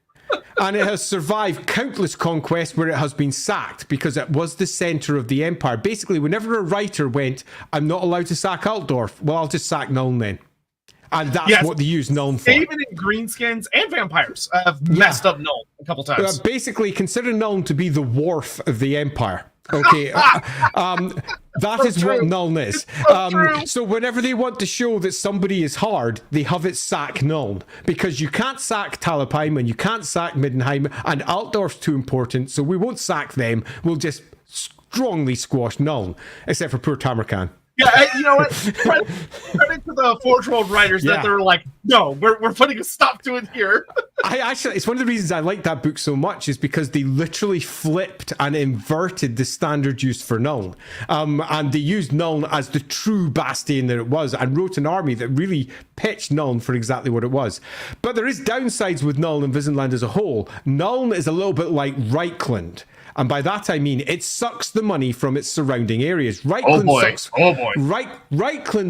And it has survived countless conquests where it has been sacked because it was the center of the empire. Basically, whenever a writer went, I'm not allowed to sack Altdorf, well, I'll just sack Nuln then. And that's what they use Nuln for. Even in greenskins and vampires have messed up Nuln a couple times. Basically, consider Nuln to be the wharf of the empire. Okay, that is what Nuln is. So whenever they want to show that somebody is hard, they have it sack Nuln, because you can't sack Talabheim and you can't sack Middenheim, and Altdorf's too important, so we won't sack them. We'll just strongly squash Nuln, except for poor Tamarkan. Yeah, you know what? Credit to the Forge World writers that they're like, no, we're putting a stop to it here. It's one of the reasons I like that book so much is because they literally flipped and inverted the standard use for Nuln. And they used Nuln as the true bastion that it was, and wrote an army that really pitched Nuln for exactly what it was. But there is downsides with Nuln and Visenland as a whole. Nuln is a little bit like Reichland. And by that I mean it sucks the money from its surrounding areas. Reichland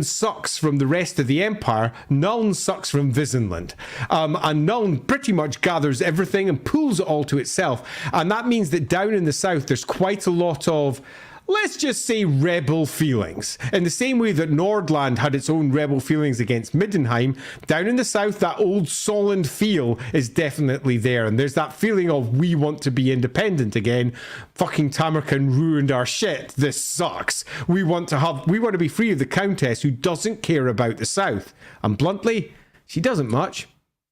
sucks from the rest of the empire. Nuln sucks from Visenland. And Nuln pretty much gathers everything and pulls it all to itself. And that means that down in the south, there's quite a lot of let's just say, rebel feelings. In the same way that Nordland had its own rebel feelings against Middenheim, down in the south, that old Solent feel is definitely there. And there's that feeling of, we want to be independent again. Fucking Tamerkan ruined our shit. This sucks. We want to be free of the Countess who doesn't care about the south. And bluntly, she doesn't much.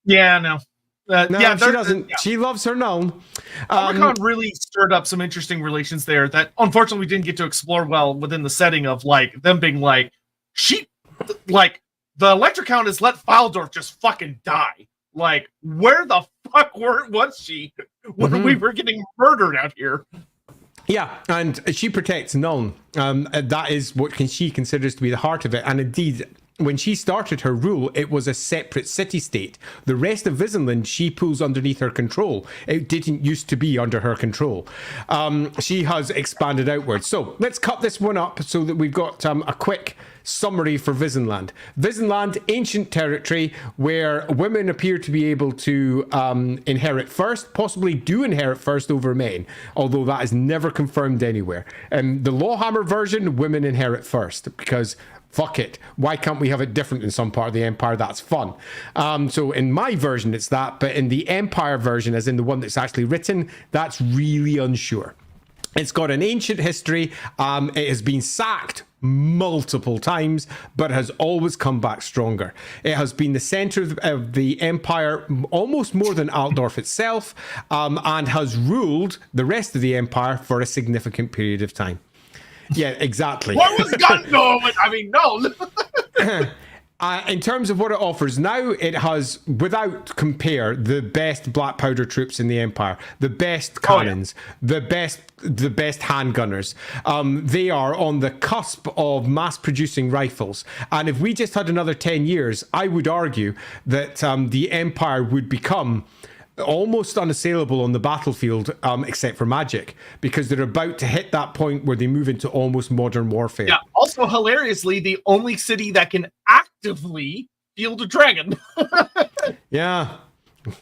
Yeah, no. No, yeah, she doesn't. Yeah. She loves her Nuln. Tamerkan really stirred up some interesting relations there that unfortunately we didn't get to explore well within the setting of like them being like, the Electric Countess let Faldorf just fucking die. Like, where the fuck was she when we were getting murdered out here? Yeah, and she protects Nuln. That is what she considers to be the heart of it. And indeed, when she started her rule, it was a separate city-state. The rest of Visenland, she pulls underneath her control. It didn't used to be under her control. She has expanded outwards. So let's cut this one up so that we've got a quick summary for Visenland. Visenland, ancient territory where women appear to be able to inherit first, possibly do inherit first over men, although that is never confirmed anywhere. The Lawhammer version, women inherit first because fuck it. Why can't we have it different in some part of the Empire? That's fun. So in my version, it's that. But in the Empire version, as in the one that's actually written, that's really unsure. It's got an ancient history. It has been sacked multiple times, but has always come back stronger. It has been the center of the Empire almost more than Altdorf itself, and has ruled the rest of the Empire for a significant period of time. Yeah, exactly. What was gun? No, I mean, no. In terms of what it offers now, it has, without compare, the best black powder troops in the Empire, the best cannons, the best handgunners. They are on the cusp of mass producing rifles. And if we just had another 10 years, I would argue that the Empire would become almost unassailable on the battlefield, except for magic, because they're about to hit that point where they move into almost modern warfare. Yeah. Also, hilariously, the only city that can actively field a dragon. Yeah.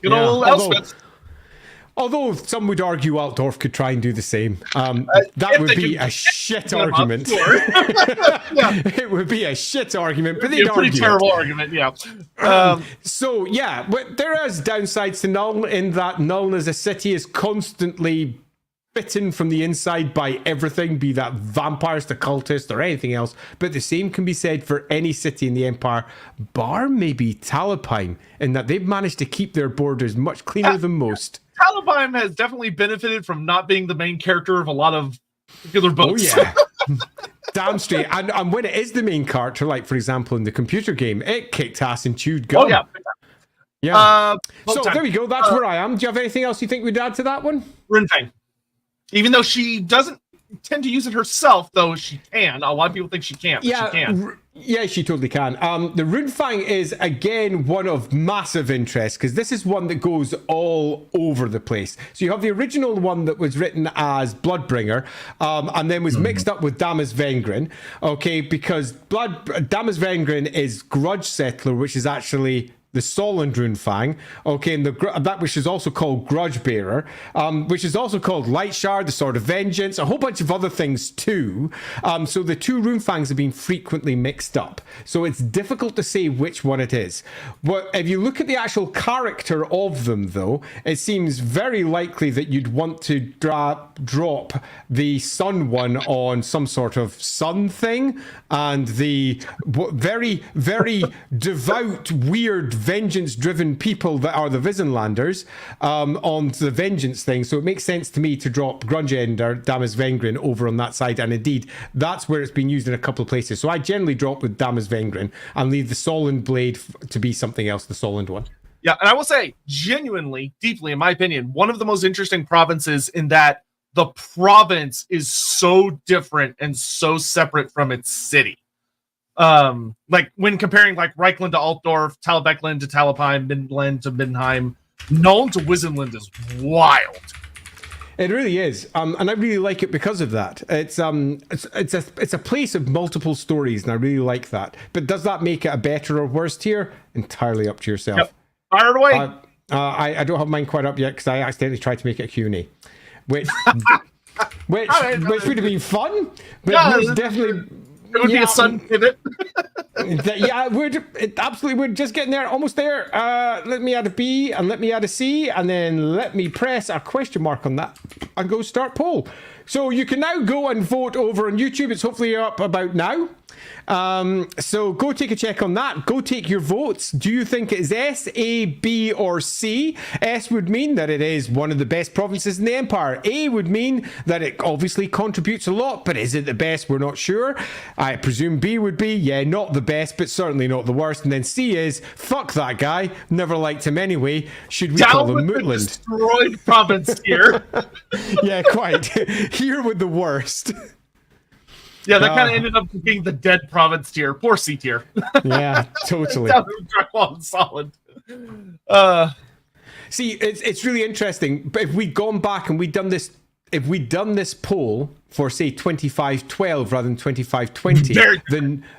Good old Elspeth. Although some would argue Altdorf could try and do the same. That would be a shit argument. It would be a shit argument, but they'd argue. Pretty terrible argument, yeah. So, yeah, but there is downsides to Nuln in that Nuln as a city is constantly bitten from the inside by everything, be that vampires to cultists or anything else. But the same can be said for any city in the Empire, bar maybe Talabheim, in that they've managed to keep their borders much cleaner than most. Talabheim has definitely benefited from not being the main character of a lot of popular books. Oh, yeah. Damn straight. And when it is the main character, like, for example, in the computer game, it kicked ass and chewed gum. Oh, yeah. Yeah. So there we go. That's where I am. Do you have anything else you think we'd add to that one? Rinfang. Even though she doesn't tend to use it herself, though she can. A lot of people think she can't, but she can. Yeah, she totally can. The Runefang is, again, one of massive interest, because this is one that goes all over the place. So you have the original one that was written as Bloodbringer, and then was mixed up with Damas Vengrin, okay, because Damas Vengrin is Grudge Settler, which is actually the Solent Runefang, okay, and that which is also called Grudge Bearer, which is also called Light Shard, the Sword of Vengeance, a whole bunch of other things too. So the two Runefangs have been frequently mixed up. So it's difficult to say which one it is. But if you look at the actual character of them, though, it seems very likely that you'd want to drop the Sun one on some sort of sun thing, and the very, very devout, weird, vengeance-driven people that are the Visenlanders on the vengeance thing. So it makes sense to me to drop Grungender, Damas Vengrin over on that side, and indeed, that's where it's been used in a couple of places. So I generally drop with Damas Vengrin and leave the Solent Blade to be something else, the Solent one. Yeah, and I will say, genuinely, deeply, in my opinion, one of the most interesting provinces in that the province is so different and so separate from its city. Like when comparing like Reichland to Altdorf, Talabecland to Talabheim, Midland to Middenheim, Nuln to Wisenland is wild. It really is, and I really like it because of that. It's a place of multiple stories, and I really like that. But does that make it a better or worse tier? Entirely up to yourself. Yep. Fire it away. I don't have mine quite up yet because I accidentally tried to make it a Q&A, which which would have been fun, but Yeah, most definitely. It would be a sudden pivot. Yeah, it absolutely would. Just getting there, almost there. Let me add a B and let me add a C, and then let me press a question mark on that and go start poll. So you can now go and vote over on YouTube. It's hopefully up about now. So go take a check on that. Go take your votes. Do you think it is S, A, B, or C? S would mean that it is one of the best provinces in the Empire. A would mean that it obviously contributes a lot, but is it the best? We're not sure. I presume B would be, yeah, not the best, but certainly not the worst. And then C is, fuck that guy. Never liked him anyway. Should we call him Mootland? Destroyed province here. Yeah, quite. Here with the worst. Yeah, that kind of ended up being the dead province tier. Poor C tier. Yeah, totally. Solid. See, it's really interesting. But if we'd gone back and we'd done this poll for say 2512 rather than 2520,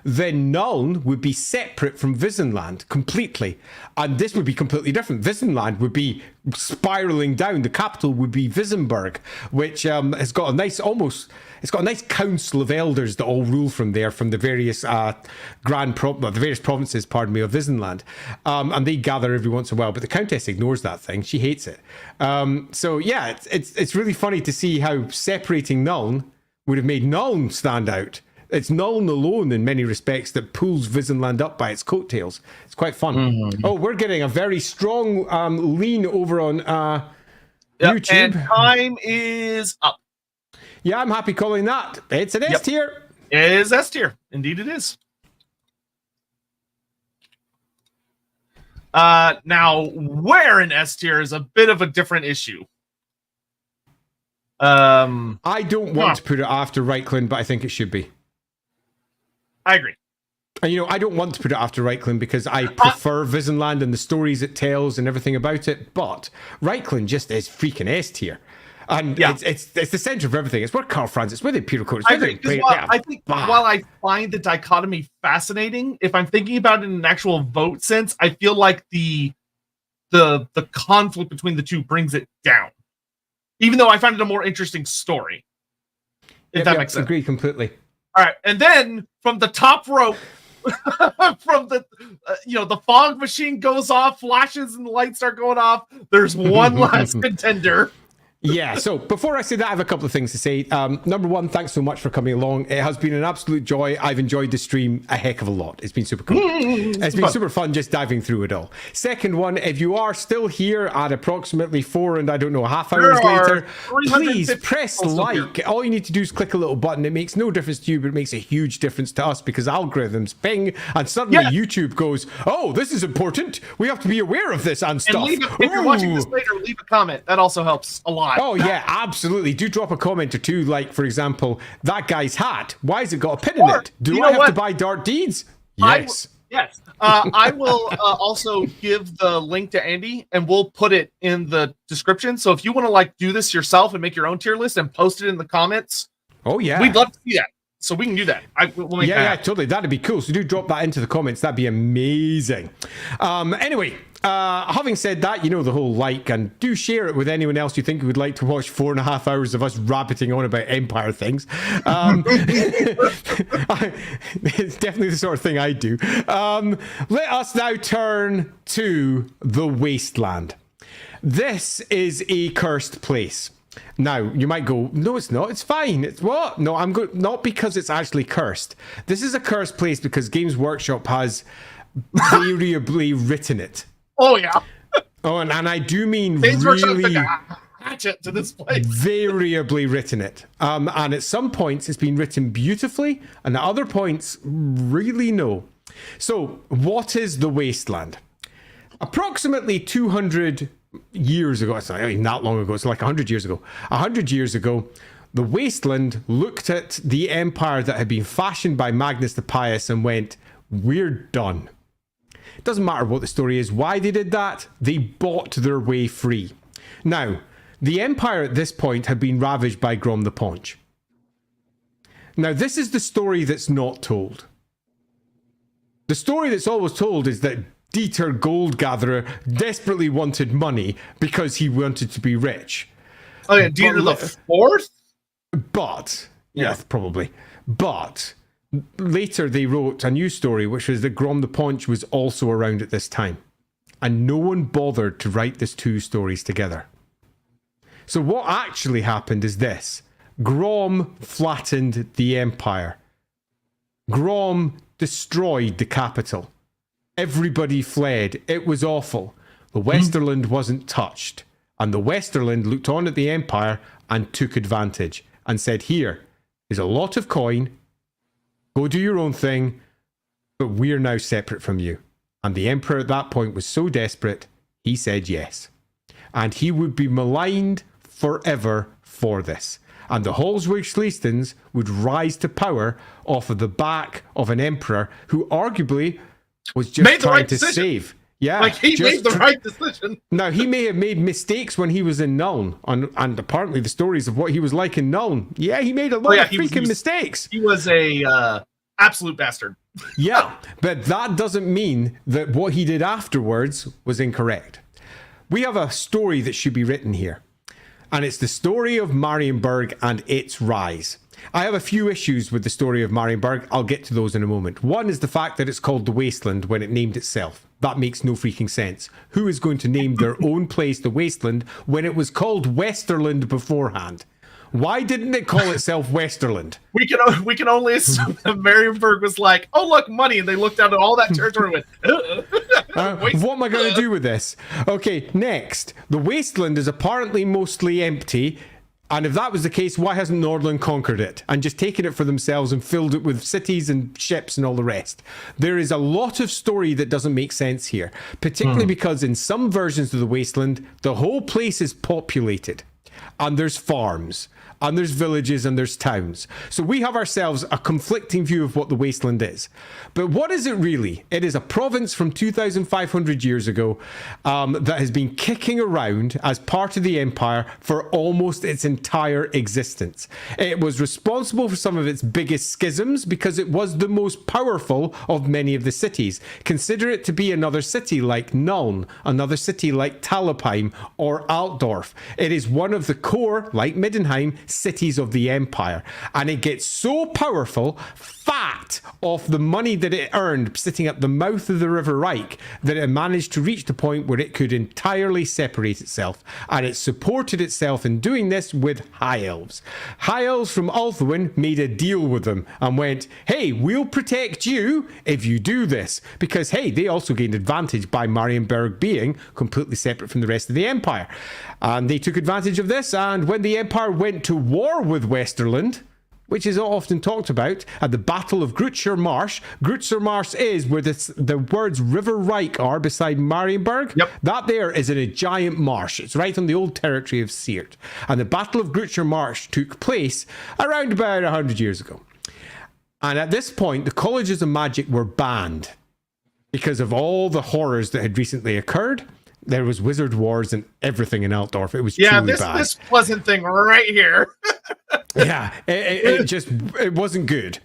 then Nuln would be separate from Visenland completely, and this would be completely different. Visenland would be spiraling down. The capital would be Visenberg, which has got a nice it's got a nice council of elders that all rule from there, from the various the various provinces, pardon me, of Visenland, and they gather every once in a while. But the Countess ignores that thing; she hates it. So yeah, it's really funny to see how separating Nuln would have made Nuln stand out. It's Nuln alone, in many respects, that pulls Visenland up by its coattails. It's quite fun. Mm-hmm. Oh, we're getting a very strong lean over on YouTube. And time is up. Yeah, I'm happy calling that. It's an S tier. It is S tier. Indeed it is. Now, where in S tier is a bit of a different issue. I don't want to put it after Reichland, but I think it should be. I agree. And, I don't want to put it after Reichland because I prefer Visenland and the stories it tells and everything about it, but Reichland just is freaking S tier. And it's the center of everything. It's where Karl Franz, it's where the Imperial Court. I agree. While I find the dichotomy fascinating, if I'm thinking about it in an actual vote sense, I feel like the conflict between the two brings it down. Even though I find it a more interesting story. If that makes sense. I agree completely. All right. And then from the top rope, from the the fog machine goes off, flashes and the lights start going off. There's one last contender. Yeah, so before I say that, I have a couple of things to say. Number one, thanks so much for coming along. It has been an absolute joy. I've enjoyed the stream a heck of a lot. It's been super cool. It's been super fun just diving through it all. Second one, if you are still here at approximately 4.5 hours later, please press like. All you need to do is click a little button. It makes no difference to you, but it makes a huge difference to us because algorithms ping and suddenly YouTube goes, oh, this is important. We have to be aware of this and stuff. If you're watching this later, leave a comment. That also helps a lot. Oh, yeah, absolutely. Do drop a comment or two, like, for example, that guy's hat. Why has it got a pin in it? Do I have to buy Dark Deeds? Yes. Yes. I will also give the link to Andy, and we'll put it in the description. So if you want to, do this yourself and make your own tier list and post it in the comments, we'd love to see that. So we can do that. We'll make that happen. Totally. That'd be cool. So do drop that into the comments. That'd be amazing. Anyway, having said that, the whole and do share it with anyone else you think would like to watch 4.5 hours of us rabbiting on about Empire things. It's definitely the sort of thing I do. Let us now turn to the Wasteland. This is a cursed place. Now, you might go, no, it's not. It's fine. It's what? No, I'm good. Not because it's actually cursed. This is a cursed place because Games Workshop has variably written it. Oh, yeah. Oh, and I do mean Games really hatchet to this place. Variably written it. And at some points, it's been written beautifully, and at other points, really no. So, what is the Wasteland? Approximately 200 years ago, it's not even that long ago, it's like 100 years ago. 100 years ago, the Wasteland looked at the empire that had been fashioned by Magnus the Pious and went, we're done. It doesn't matter what the story is, why they did that, they bought their way free. Now, the empire at this point had been ravaged by Grom the Paunch. Now, this is the story that's not told. The story that's always told is that Dieter Goldgatherer desperately wanted money because he wanted to be rich. Oh yeah, Dieter the Fourth? But, yes, probably. But later they wrote a new story, which was that Grom the Paunch was also around at this time. And no one bothered to write these two stories together. So what actually happened is this. Grom flattened the empire. Grom destroyed the capital. Everybody fled. It was awful. The Westerland wasn't touched. And the Westerland looked on at the empire and took advantage and said, here is a lot of coin. Go do your own thing. But we're now separate from you. And the emperor at that point was so desperate, he said yes. And he would be maligned forever for this. And the Holzwig-Schliestens would rise to power off of the back of an emperor who arguably was just trying to save. Yeah, like he made the right decision. Now, he may have made mistakes when he was in Nuln, and apparently the stories of what he was like in Nuln. Yeah, he made a lot of freaking mistakes. He was a absolute bastard. Yeah, but that doesn't mean that what he did afterwards was incorrect. We have a story that should be written here. And it's the story of Marienburg and its rise. I have a few issues with the story of Marienburg. I'll get to those in a moment. One is the fact that it's called the Wasteland when it named itself. That makes no freaking sense. Who is going to name their own place the Wasteland when it was called Westerland beforehand? Why didn't it call itself Westerland? We can only assume that Marienburg was like, oh, look, money. And they looked out at all that territory and went, what am I going to do with this? Okay, next. The Wasteland is apparently mostly empty. And if that was the case, why hasn't Nordland conquered it and just taken it for themselves and filled it with cities and ships and all the rest? There is a lot of story that doesn't make sense here, particularly because in some versions of the Wasteland, the whole place is populated and there's farms. And there's villages and there's towns. So we have ourselves a conflicting view of what the Wasteland is. But what is it really? It is a province from 2,500 years ago that has been kicking around as part of the empire for almost its entire existence. It was responsible for some of its biggest schisms because it was the most powerful of many of the cities. Consider it to be another city like Nuln, another city like Talabheim or Altdorf. It is one of the core, like Middenheim, cities of the empire, and it gets so powerful, fat off the money that it earned sitting at the mouth of the River Reich, that it managed to reach the point where it could entirely separate itself, and it supported itself in doing this with high elves. High elves from Ulthuan made a deal with them and went, hey, we'll protect you if you do this, because hey, they also gained advantage by Marienburg being completely separate from the rest of the empire. And they took advantage of this, and when the empire went to war with Westerland, which is often talked about, at the Battle of Grutzer Marsh. Grutzer Marsh is where the words River Reich are beside Marienburg. Yep. That there is in a giant marsh. It's right on the old territory of Seert. And the Battle of Grutzer Marsh took place around about 100 years ago. And at this point, the colleges of magic were banned because of all the horrors that had recently occurred. There was wizard wars and everything in Altdorf. It was truly bad. This pleasant thing right here. Yeah, it wasn't good.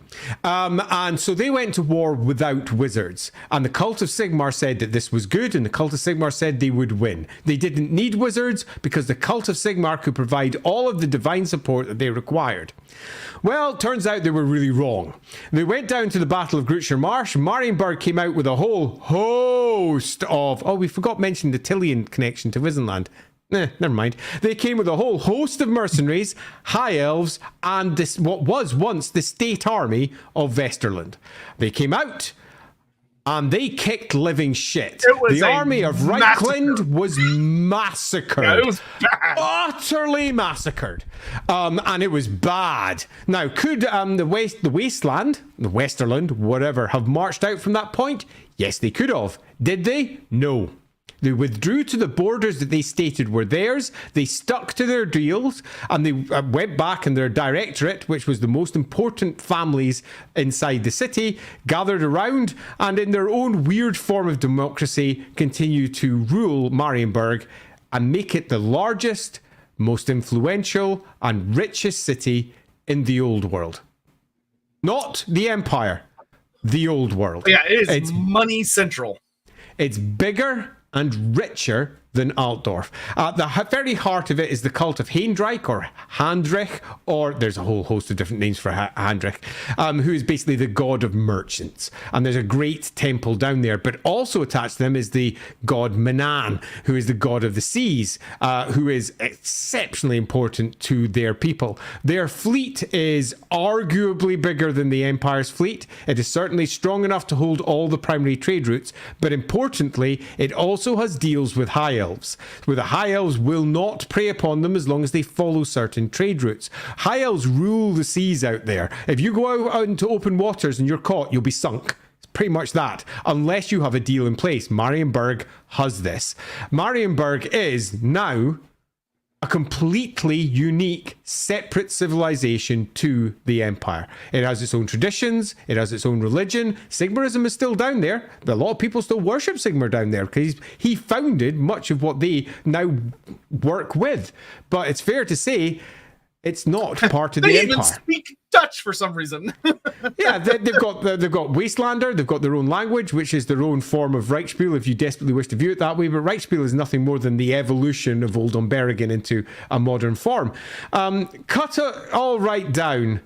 And so they went to war without wizards. And the Cult of Sigmar said that this was good, and the Cult of Sigmar said they would win. They didn't need wizards because the Cult of Sigmar could provide all of the divine support that they required. Well, turns out they were really wrong. They went down to the Battle of Grutzer Marsh. Marienburg came out with a whole host of... Oh, we forgot mentioning the Tillian connection to Visenland. Never mind. They came with a whole host of mercenaries, high elves, and this what was once the state army of Vesterland. They came out and they kicked living shit. The army of Reichland was massacred. Yeah, it was bad. Utterly massacred. And it was bad. Now, could the Wasteland, the Westerland, whatever, have marched out from that point? Yes, they could have. Did they? No. They withdrew to the borders that they stated were theirs. They stuck to their deals, and they went back, and their directorate, which was the most important families inside the city, gathered around and in their own weird form of democracy continued to rule Marienburg and make it the largest, most influential and richest city in the old world. Not the empire, the old world. Yeah, it's money central. It's bigger and richer than Altdorf. At the very heart of it is the cult of Heindrich or Handrich, or there's a whole host of different names for Handrich, who is basically the god of merchants. And there's a great temple down there, but also attached to them is the god Manan, who is the god of the seas, who is exceptionally important to their people. Their fleet is arguably bigger than the Empire's fleet. It is certainly strong enough to hold all the primary trade routes, but importantly, it also has deals with High Elves, where the High Elves will not prey upon them as long as they follow certain trade routes. High Elves rule the seas out there. If you go out into open waters and you're caught, you'll be sunk. It's pretty much that, unless you have a deal in place. Marienburg has this. Marienburg is now a completely unique, separate civilization to the Empire. It has its own traditions, it has its own religion. Sigmarism is still down there, but a lot of people still worship Sigmar down there because he founded much of what they now work with. But it's fair to say it's not part of the Empire. They even speak Dutch for some reason. Yeah, they've got Wastelander, they've got their own language, which is their own form of Reichsspiel, if you desperately wish to view it that way. But Reichsspiel is nothing more than the evolution of Old Umberrigan into a modern form. Cut it all right down.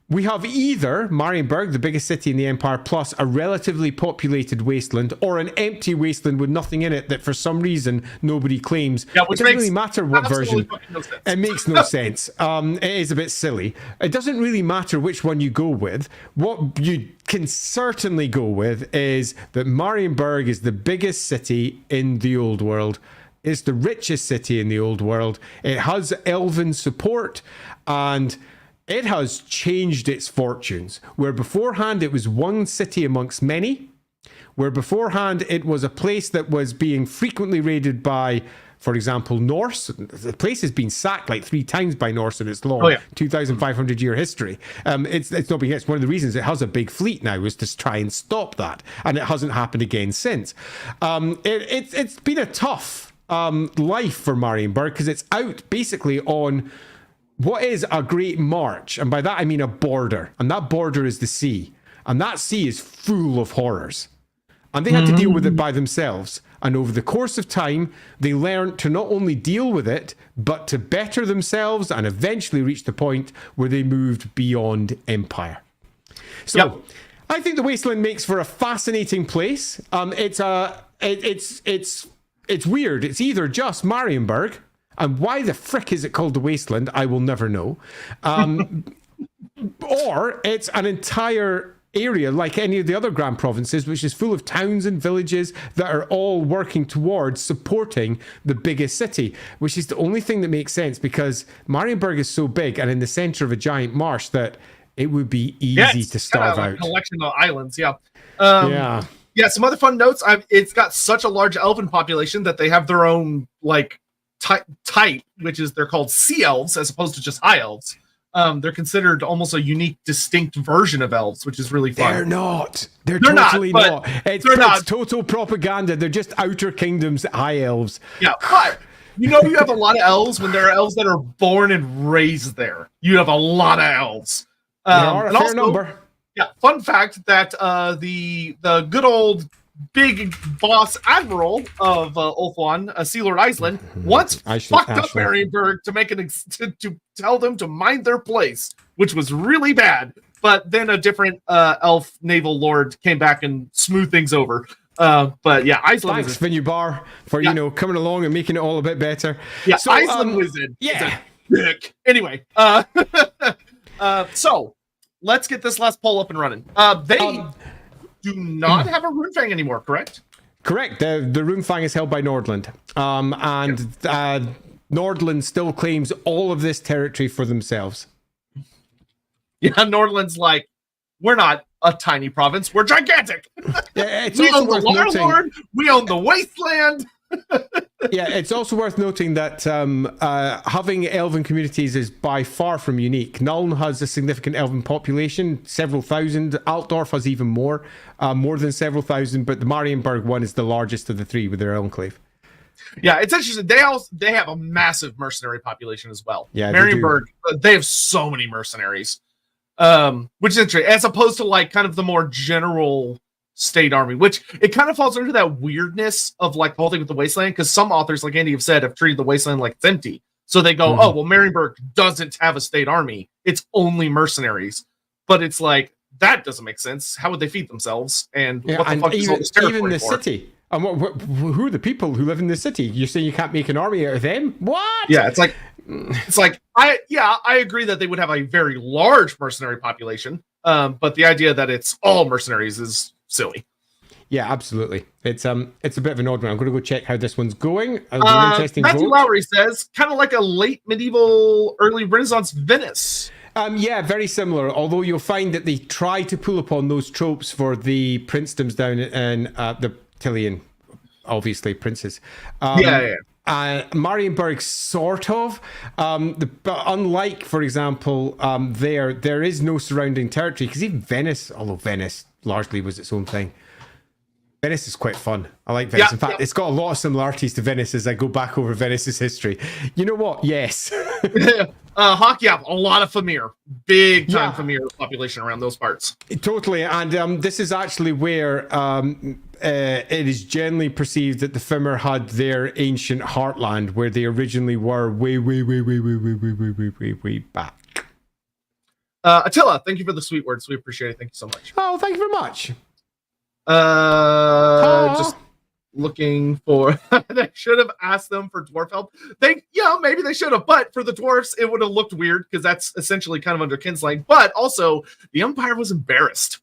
We have either Marienburg, the biggest city in the Empire, plus a relatively populated wasteland, or an empty wasteland with nothing in it that for some reason nobody claims. Yeah, it doesn't really matter what version. No, it makes no sense. It is a bit silly. It doesn't really matter which one you go with. What you can certainly go with is that Marienburg is the biggest city in the old world. It's the richest city in the old world. It has elven support, and it has changed its fortunes. Where beforehand it was one city amongst many, where beforehand it was a place that was being frequently raided by, for example, Norse. The place has been sacked like 3 times by Norse in its long 2,500 year history. It's not being. It's one of the reasons it has a big fleet now, is to try and stop that, and it hasn't happened again since. It's been a tough life for Marienburg because it's out basically on what is a great march, and by that I mean a border, and that border is the sea, and that sea is full of horrors, and they had to deal with it by themselves. And over the course of time, they learned to not only deal with it, but to better themselves, and eventually reach the point where they moved beyond Empire. So, I think the Wasteland makes for a fascinating place. It's weird. It's either just Marienburg. And why the frick is it called the Wasteland? I will never know. Or it's an entire area like any of the other Grand Provinces, which is full of towns and villages that are all working towards supporting the biggest city, which is the only thing that makes sense, because Marienburg is so big and in the center of a giant marsh that it would be easy to starve out. A collection of islands, Yeah, some other fun notes. It's got such a large elven population that they have their own type, which is they're called sea elves as opposed to just high elves. They're considered almost a unique, distinct version of elves, which is really fun. They're not. They're totally not. It's total propaganda. They're just outer kingdoms high elves. Yeah, but you have a lot of elves when there are elves that are born and raised there. You have a lot of elves. There are a fair number. Yeah, fun fact that the good old big boss admiral of Ulthuan, Sealord Iceland, once fucked up Marienburg to make to tell them to mind their place, which was really bad. But then a different elf naval lord came back and smoothed things over. But yeah, Iceland. Thanks, Finubar, for coming along and making it all a bit better. Yeah, so, Iceland was a dick. Anyway, so let's get this last poll up and running. They do not have a Runefang anymore, correct? Correct. The Runefang is held by Nordland. Nordland still claims all of this territory for themselves. Yeah, Nordland's like, we're not a tiny province, we're gigantic. We own the Lord, we own the Wasteland. Yeah, it's also worth noting that having elven communities is by far from unique. Nuln has a significant elven population, several thousand. Altdorf has even more than several thousand, but the Marienburg one is the largest of the 3 with their enclave. Yeah, it's interesting. They have a massive mercenary population as well. Yeah, Marienburg, they have so many mercenaries, which is interesting, as opposed to kind of the more general state army, which it kind of falls under that weirdness of like the whole thing with the Wasteland, because some authors, like Andy have said, have treated the Wasteland like it's empty. So they go, oh, well, Marienburg doesn't have a state army. It's only mercenaries. But it's like, that doesn't make sense. How would they feed themselves? And what the fuck is all this territory even the for? city. And who are the people who live in the city? You're saying you can't make an army out of them? What? Yeah, it's like I agree that they would have a very large mercenary population. But the idea that it's all mercenaries is silly. Yeah, absolutely. It's a bit of an odd one. I'm going to go check how this one's going. An interesting Matthew vote. Lowry says, kind of like a late medieval, early Renaissance Venice. Yeah, very similar. Although you'll find that they try to pull upon those tropes for the princedoms down in the Tillian, obviously princes. Marienburg, sort of. But unlike, for example, there is no surrounding territory, because even Venice, although Venice largely was its own thing. Venice is quite fun. I like Venice. In fact, it's got a lot of similarities to Venice as I go back over Venice's history. You know what? Yes. Hockey, a lot of Famir. Big time Famir population around those parts. Totally. And this is actually where it is generally perceived that the Fimir had their ancient heartland, where they originally were way back. Attila, thank you for the sweet words. We appreciate it. Thank you so much. Oh, thank you very much. Just looking for they should have asked them for dwarf help. Maybe they should have, but for the dwarfs it would have looked weird, because that's essentially kind of under kinslaying. But also the Empire was embarrassed.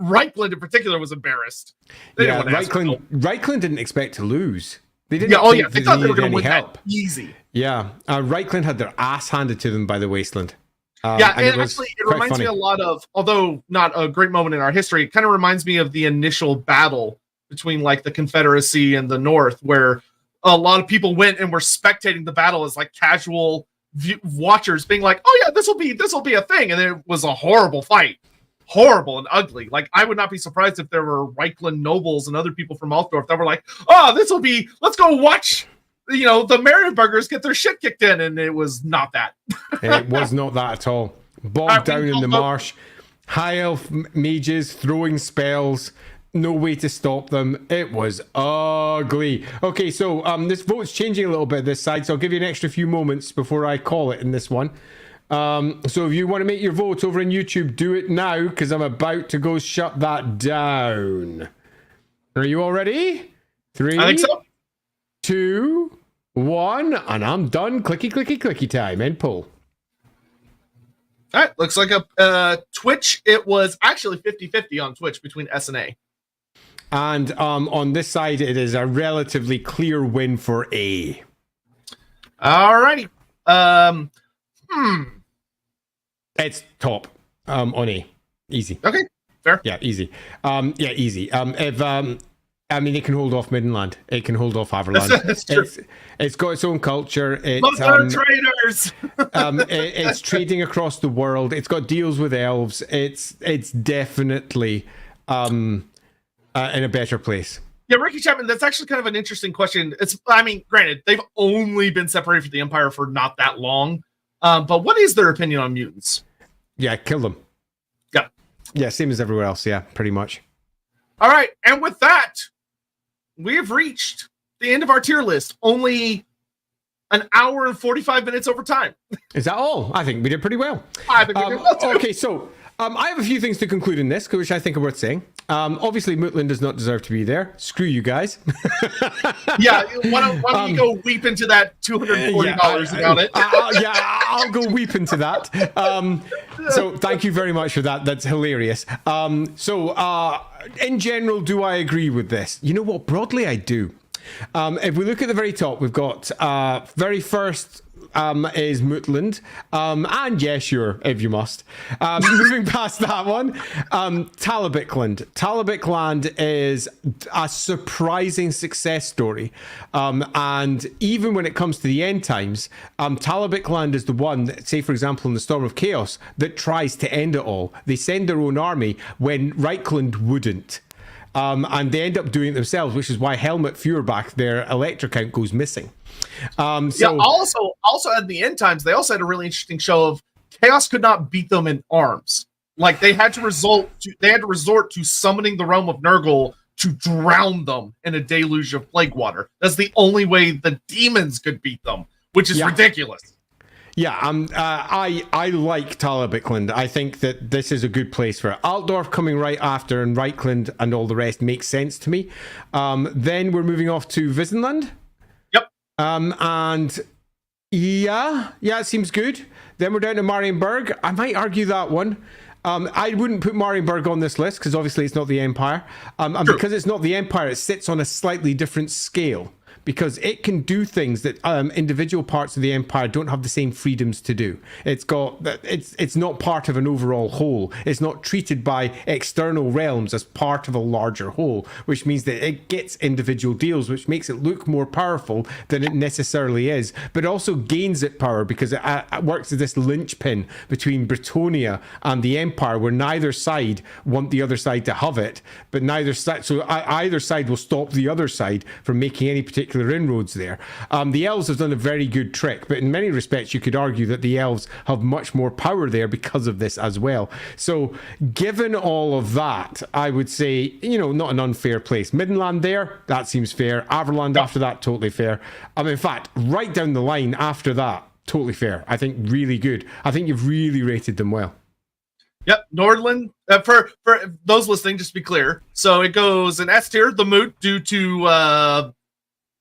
Reichland in particular was embarrassed. Reichland didn't expect to lose. They didn't. They thought they were going to win that easy. Reichland had their ass handed to them by the Wasteland. And actually, it reminds me a lot of, although not a great moment in our history, it kind of reminds me of the initial battle between like the Confederacy and the North, where a lot of people went and were spectating the battle as like casual watchers, being like, "Oh yeah, this will be a thing," and it was a horrible fight, horrible and ugly. Like, I would not be surprised if there were Reichland nobles and other people from Altdorf that were like, "Oh, let's go watch." The Marienburgers get their shit kicked in, and it was not that. It was not that at all. Bogged down in the marsh, high elf mages throwing spells, no way to stop them. It was ugly. Okay, so this vote's changing a little bit this side, so I'll give you an extra few moments before I call it in this one. So if you want to make your vote over on YouTube, do it now, because I'm about to go shut that down. Are you all ready? 3, I think so. 2, 1, and I'm done. Clicky time. End poll. All right, looks like a Twitch. It was actually 50-50 on Twitch between S and A. And on this side, it is a relatively clear win for A. All righty. It's top on A. Easy. Okay, fair. Yeah, easy. Easy. It can hold off Middenland. It can hold off Haverland. It's got its own culture. Traders. It's trading across the world. It's got deals with elves. It's definitely in a better place. Yeah, Ricky Chapman, that's actually kind of an interesting question. Granted, they've only been separated from the Empire for not that long. But what is their opinion on mutants? Yeah, kill them. Yeah. Yeah, same as everywhere else. Yeah, pretty much. All right, and with that, we have reached the end of our tier list. Only an hour and 45 minutes over time. Is that all? I think we did pretty well. I think we did well too. Okay, so I have a few things to conclude in this, which I think are worth saying. Obviously, Mutland does not deserve to be there. Screw you guys. Yeah, why don't you go weep into that $240 about it? I'll go weep into that. So thank you very much for that. That's hilarious. In general, do I agree with this? You know what? Broadly, I do. If we look at the very top, we've got very first is Mutland. And yeah, sure, if you must. Moving past that one, Talabicland. Talabicland is a surprising success story. And even when it comes to the end times, Talabicland is the one that, say, for example, in the Storm of Chaos, that tries to end it all. They send their own army when Reichland wouldn't. And they end up doing it themselves, which is why Helmut Feuerbach, their Electra count, goes missing. Also at the end times, they also had a really interesting show of Chaos could not beat them in arms. Like they had to resort to summoning the realm of Nurgle to drown them in a deluge of plague water. That's the only way the demons could beat them, which is ridiculous. Yeah, I like Talabecland. I think that this is a good place for it. Altdorf coming right after, and Reichland and all the rest makes sense to me. Then we're moving off to Visenland. Yep. And yeah, it seems good. Then we're down to Marienburg. I might argue that one. I wouldn't put Marienburg on this list because obviously it's not the Empire. And because it's not the Empire, it sits on a slightly different scale, because it can do things that individual parts of the Empire don't have the same freedoms to do. It's not part of an overall whole. It's not treated by external realms as part of a larger whole, which means that it gets individual deals, which makes it look more powerful than it necessarily is, but also gains it power because it works as this linchpin between Bretonia and the Empire, where neither side want the other side to have it, but either side will stop the other side from making any particular inroads there. The elves have done a very good trick, but in many respects you could argue that the elves have much more power there because of this as well. So given all of that, I would say, not an unfair place. Middenland there, that seems fair. Averland after that, totally fair. In fact, right down the line after that, totally fair. I think really good. I think you've really rated them well. Yep, Nordland. For those listening, just to be clear, so it goes in S tier, the Moot, due to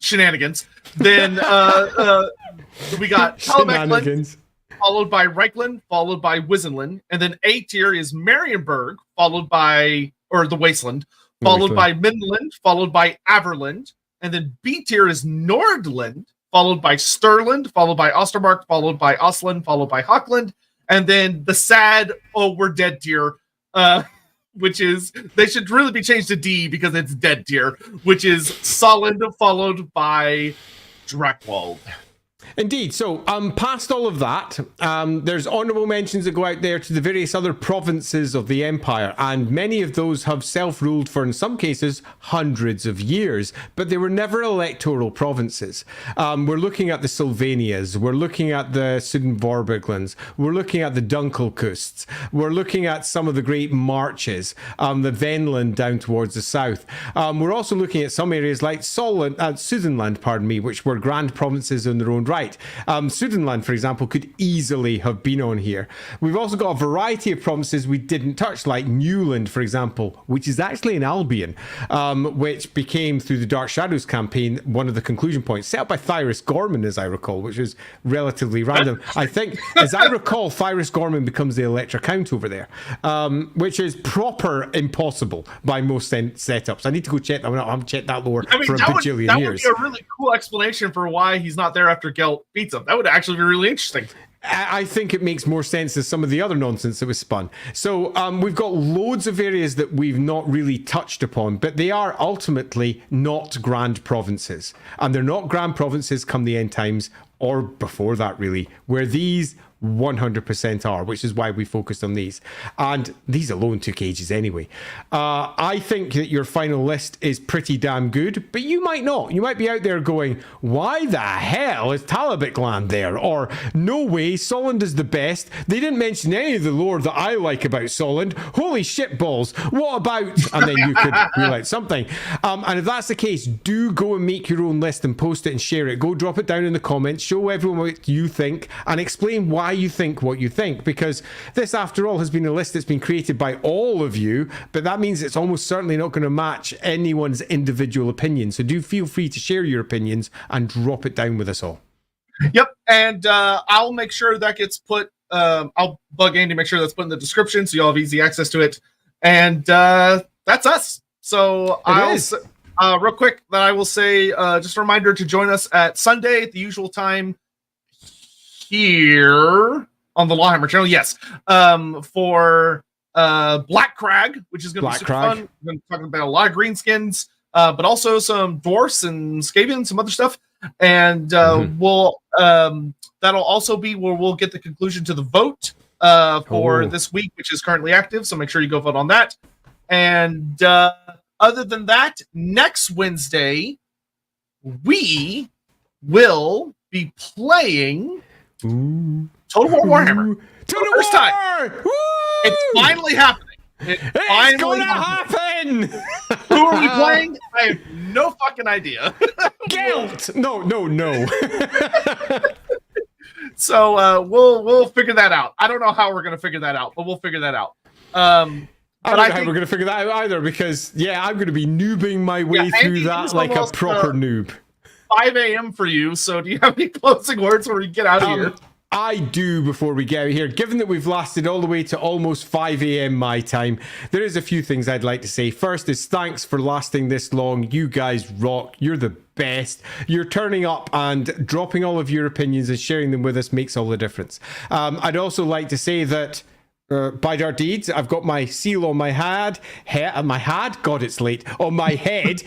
shenanigans. Then we got Talabecland, followed by Reichland, followed by Wisenland, and then A tier is Marienburg, the Wasteland, followed by Midland, followed by Averland, and then B tier is Nordland, followed by Sturland, followed by Ostermark, followed by Osland, followed by Hockland, and then the sad we're dead tier, which is, they should really be changed to D because it's dead tier, which is Solid, followed by Dreckwald. Indeed. So past all of that, there's honourable mentions that go out there to the various other provinces of the Empire, and many of those have self-ruled for, in some cases, hundreds of years, but they were never electoral provinces. We're looking at the Sylvanias, we're looking at the Sudenvorberglands, we're looking at the Dunkelkusts, we're looking at some of the great marches, the Venland down towards the south. We're also looking at some areas like Sudenland, which were grand provinces in their own right. Sudenland, for example, could easily have been on here. We've also got a variety of provinces we didn't touch, like Newland, for example, which is actually in Albion, which became, through the Dark Shadows campaign, one of the conclusion points, set up by Thyrus Gorman, as I recall, which is relatively random. I think, as I recall, Thyrus Gorman becomes the Electra Count over there, which is proper impossible by most setups. I need to go check that one out. I haven't checked that lore for a bajillion years. That would be a really cool explanation for why he's not there after Gelt beats him. That would actually be really interesting. I think it makes more sense than some of the other nonsense that was spun. So we've got loads of areas that we've not really touched upon, but they are ultimately not grand provinces. And they're not grand provinces come the end times, or before that really, where these 100% are, which is why we focused on these. And these alone took ages anyway. I think that your final list is pretty damn good, but you might not. You might be out there going, why the hell is Talabecland there? Or, no way, Solent is the best. They didn't mention any of the lore that I like about Solent. Holy shit balls. What about? And then you could rule out something. And if that's the case, do go and make your own list and post it and share it. Go drop it down in the comments, show everyone what you think, and explain why you think what you think, because this, after all, has been a list that's been created by all of you, but that means it's almost certainly not going to match anyone's individual opinion. So do feel free to share your opinions and drop it down with us all. Yep, and I'll make sure that gets put, I'll bug Andy, make sure that's put in the description so you all have easy access to it. And that's us. So real quick, that I will say, just a reminder to join us at Sunday at the usual time here on the Lawhammer channel. Yes, for Black Crag, which is going to be super fun. We're going to be talking about a lot of greenskins, but also some dwarfs and Skaven, some other stuff. And we'll that'll also be where we'll get the conclusion to the vote for this week, which is currently active. So make sure you go vote on that. And other than that, next Wednesday we will be playing Total War Warhammer. Total War! First time. Woo! It's finally happening. It's finally gonna happen! Who are we playing? I have no fucking idea. Guilt! No. So we'll figure that out. I don't know how we're gonna figure that out, but we'll figure that out. I don't know how we're gonna figure that out either, because I'm gonna be noobing my way through that like a proper noob. 5 a.m. for you. So do you have any closing words before we get out of here? I do before we get out of here. Given that we've lasted all the way to almost 5 a.m. my time, there is a few things I'd like to say. First is thanks for lasting this long. You guys rock. You're the best. You're turning up and dropping all of your opinions and sharing them with us makes all the difference. I'd also like to say that by our deeds, I've got my seal on my God, it's late, on my head.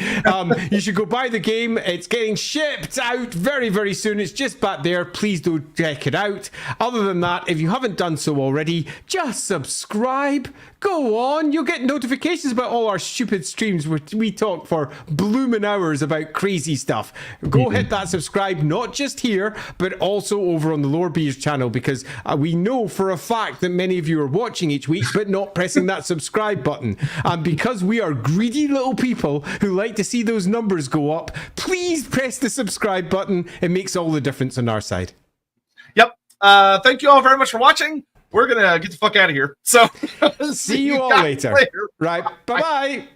You should go buy the game. It's getting shipped out very, very soon. It's just back there. Please do check it out. Other than that, if you haven't done so already, just subscribe. Go on. You'll get notifications about all our stupid streams where we talk for blooming hours about crazy stuff. Go hit that subscribe, not just here, but also over on the Lorebeards channel, because we know for a fact that many of you are watching each week but not pressing that subscribe button, and because we are greedy little people who like to see those numbers go up, please press the subscribe button. It makes all the difference on our side. Yep. Thank you all very much for watching. We're gonna get the fuck out of here, so see you all later. Right, bye.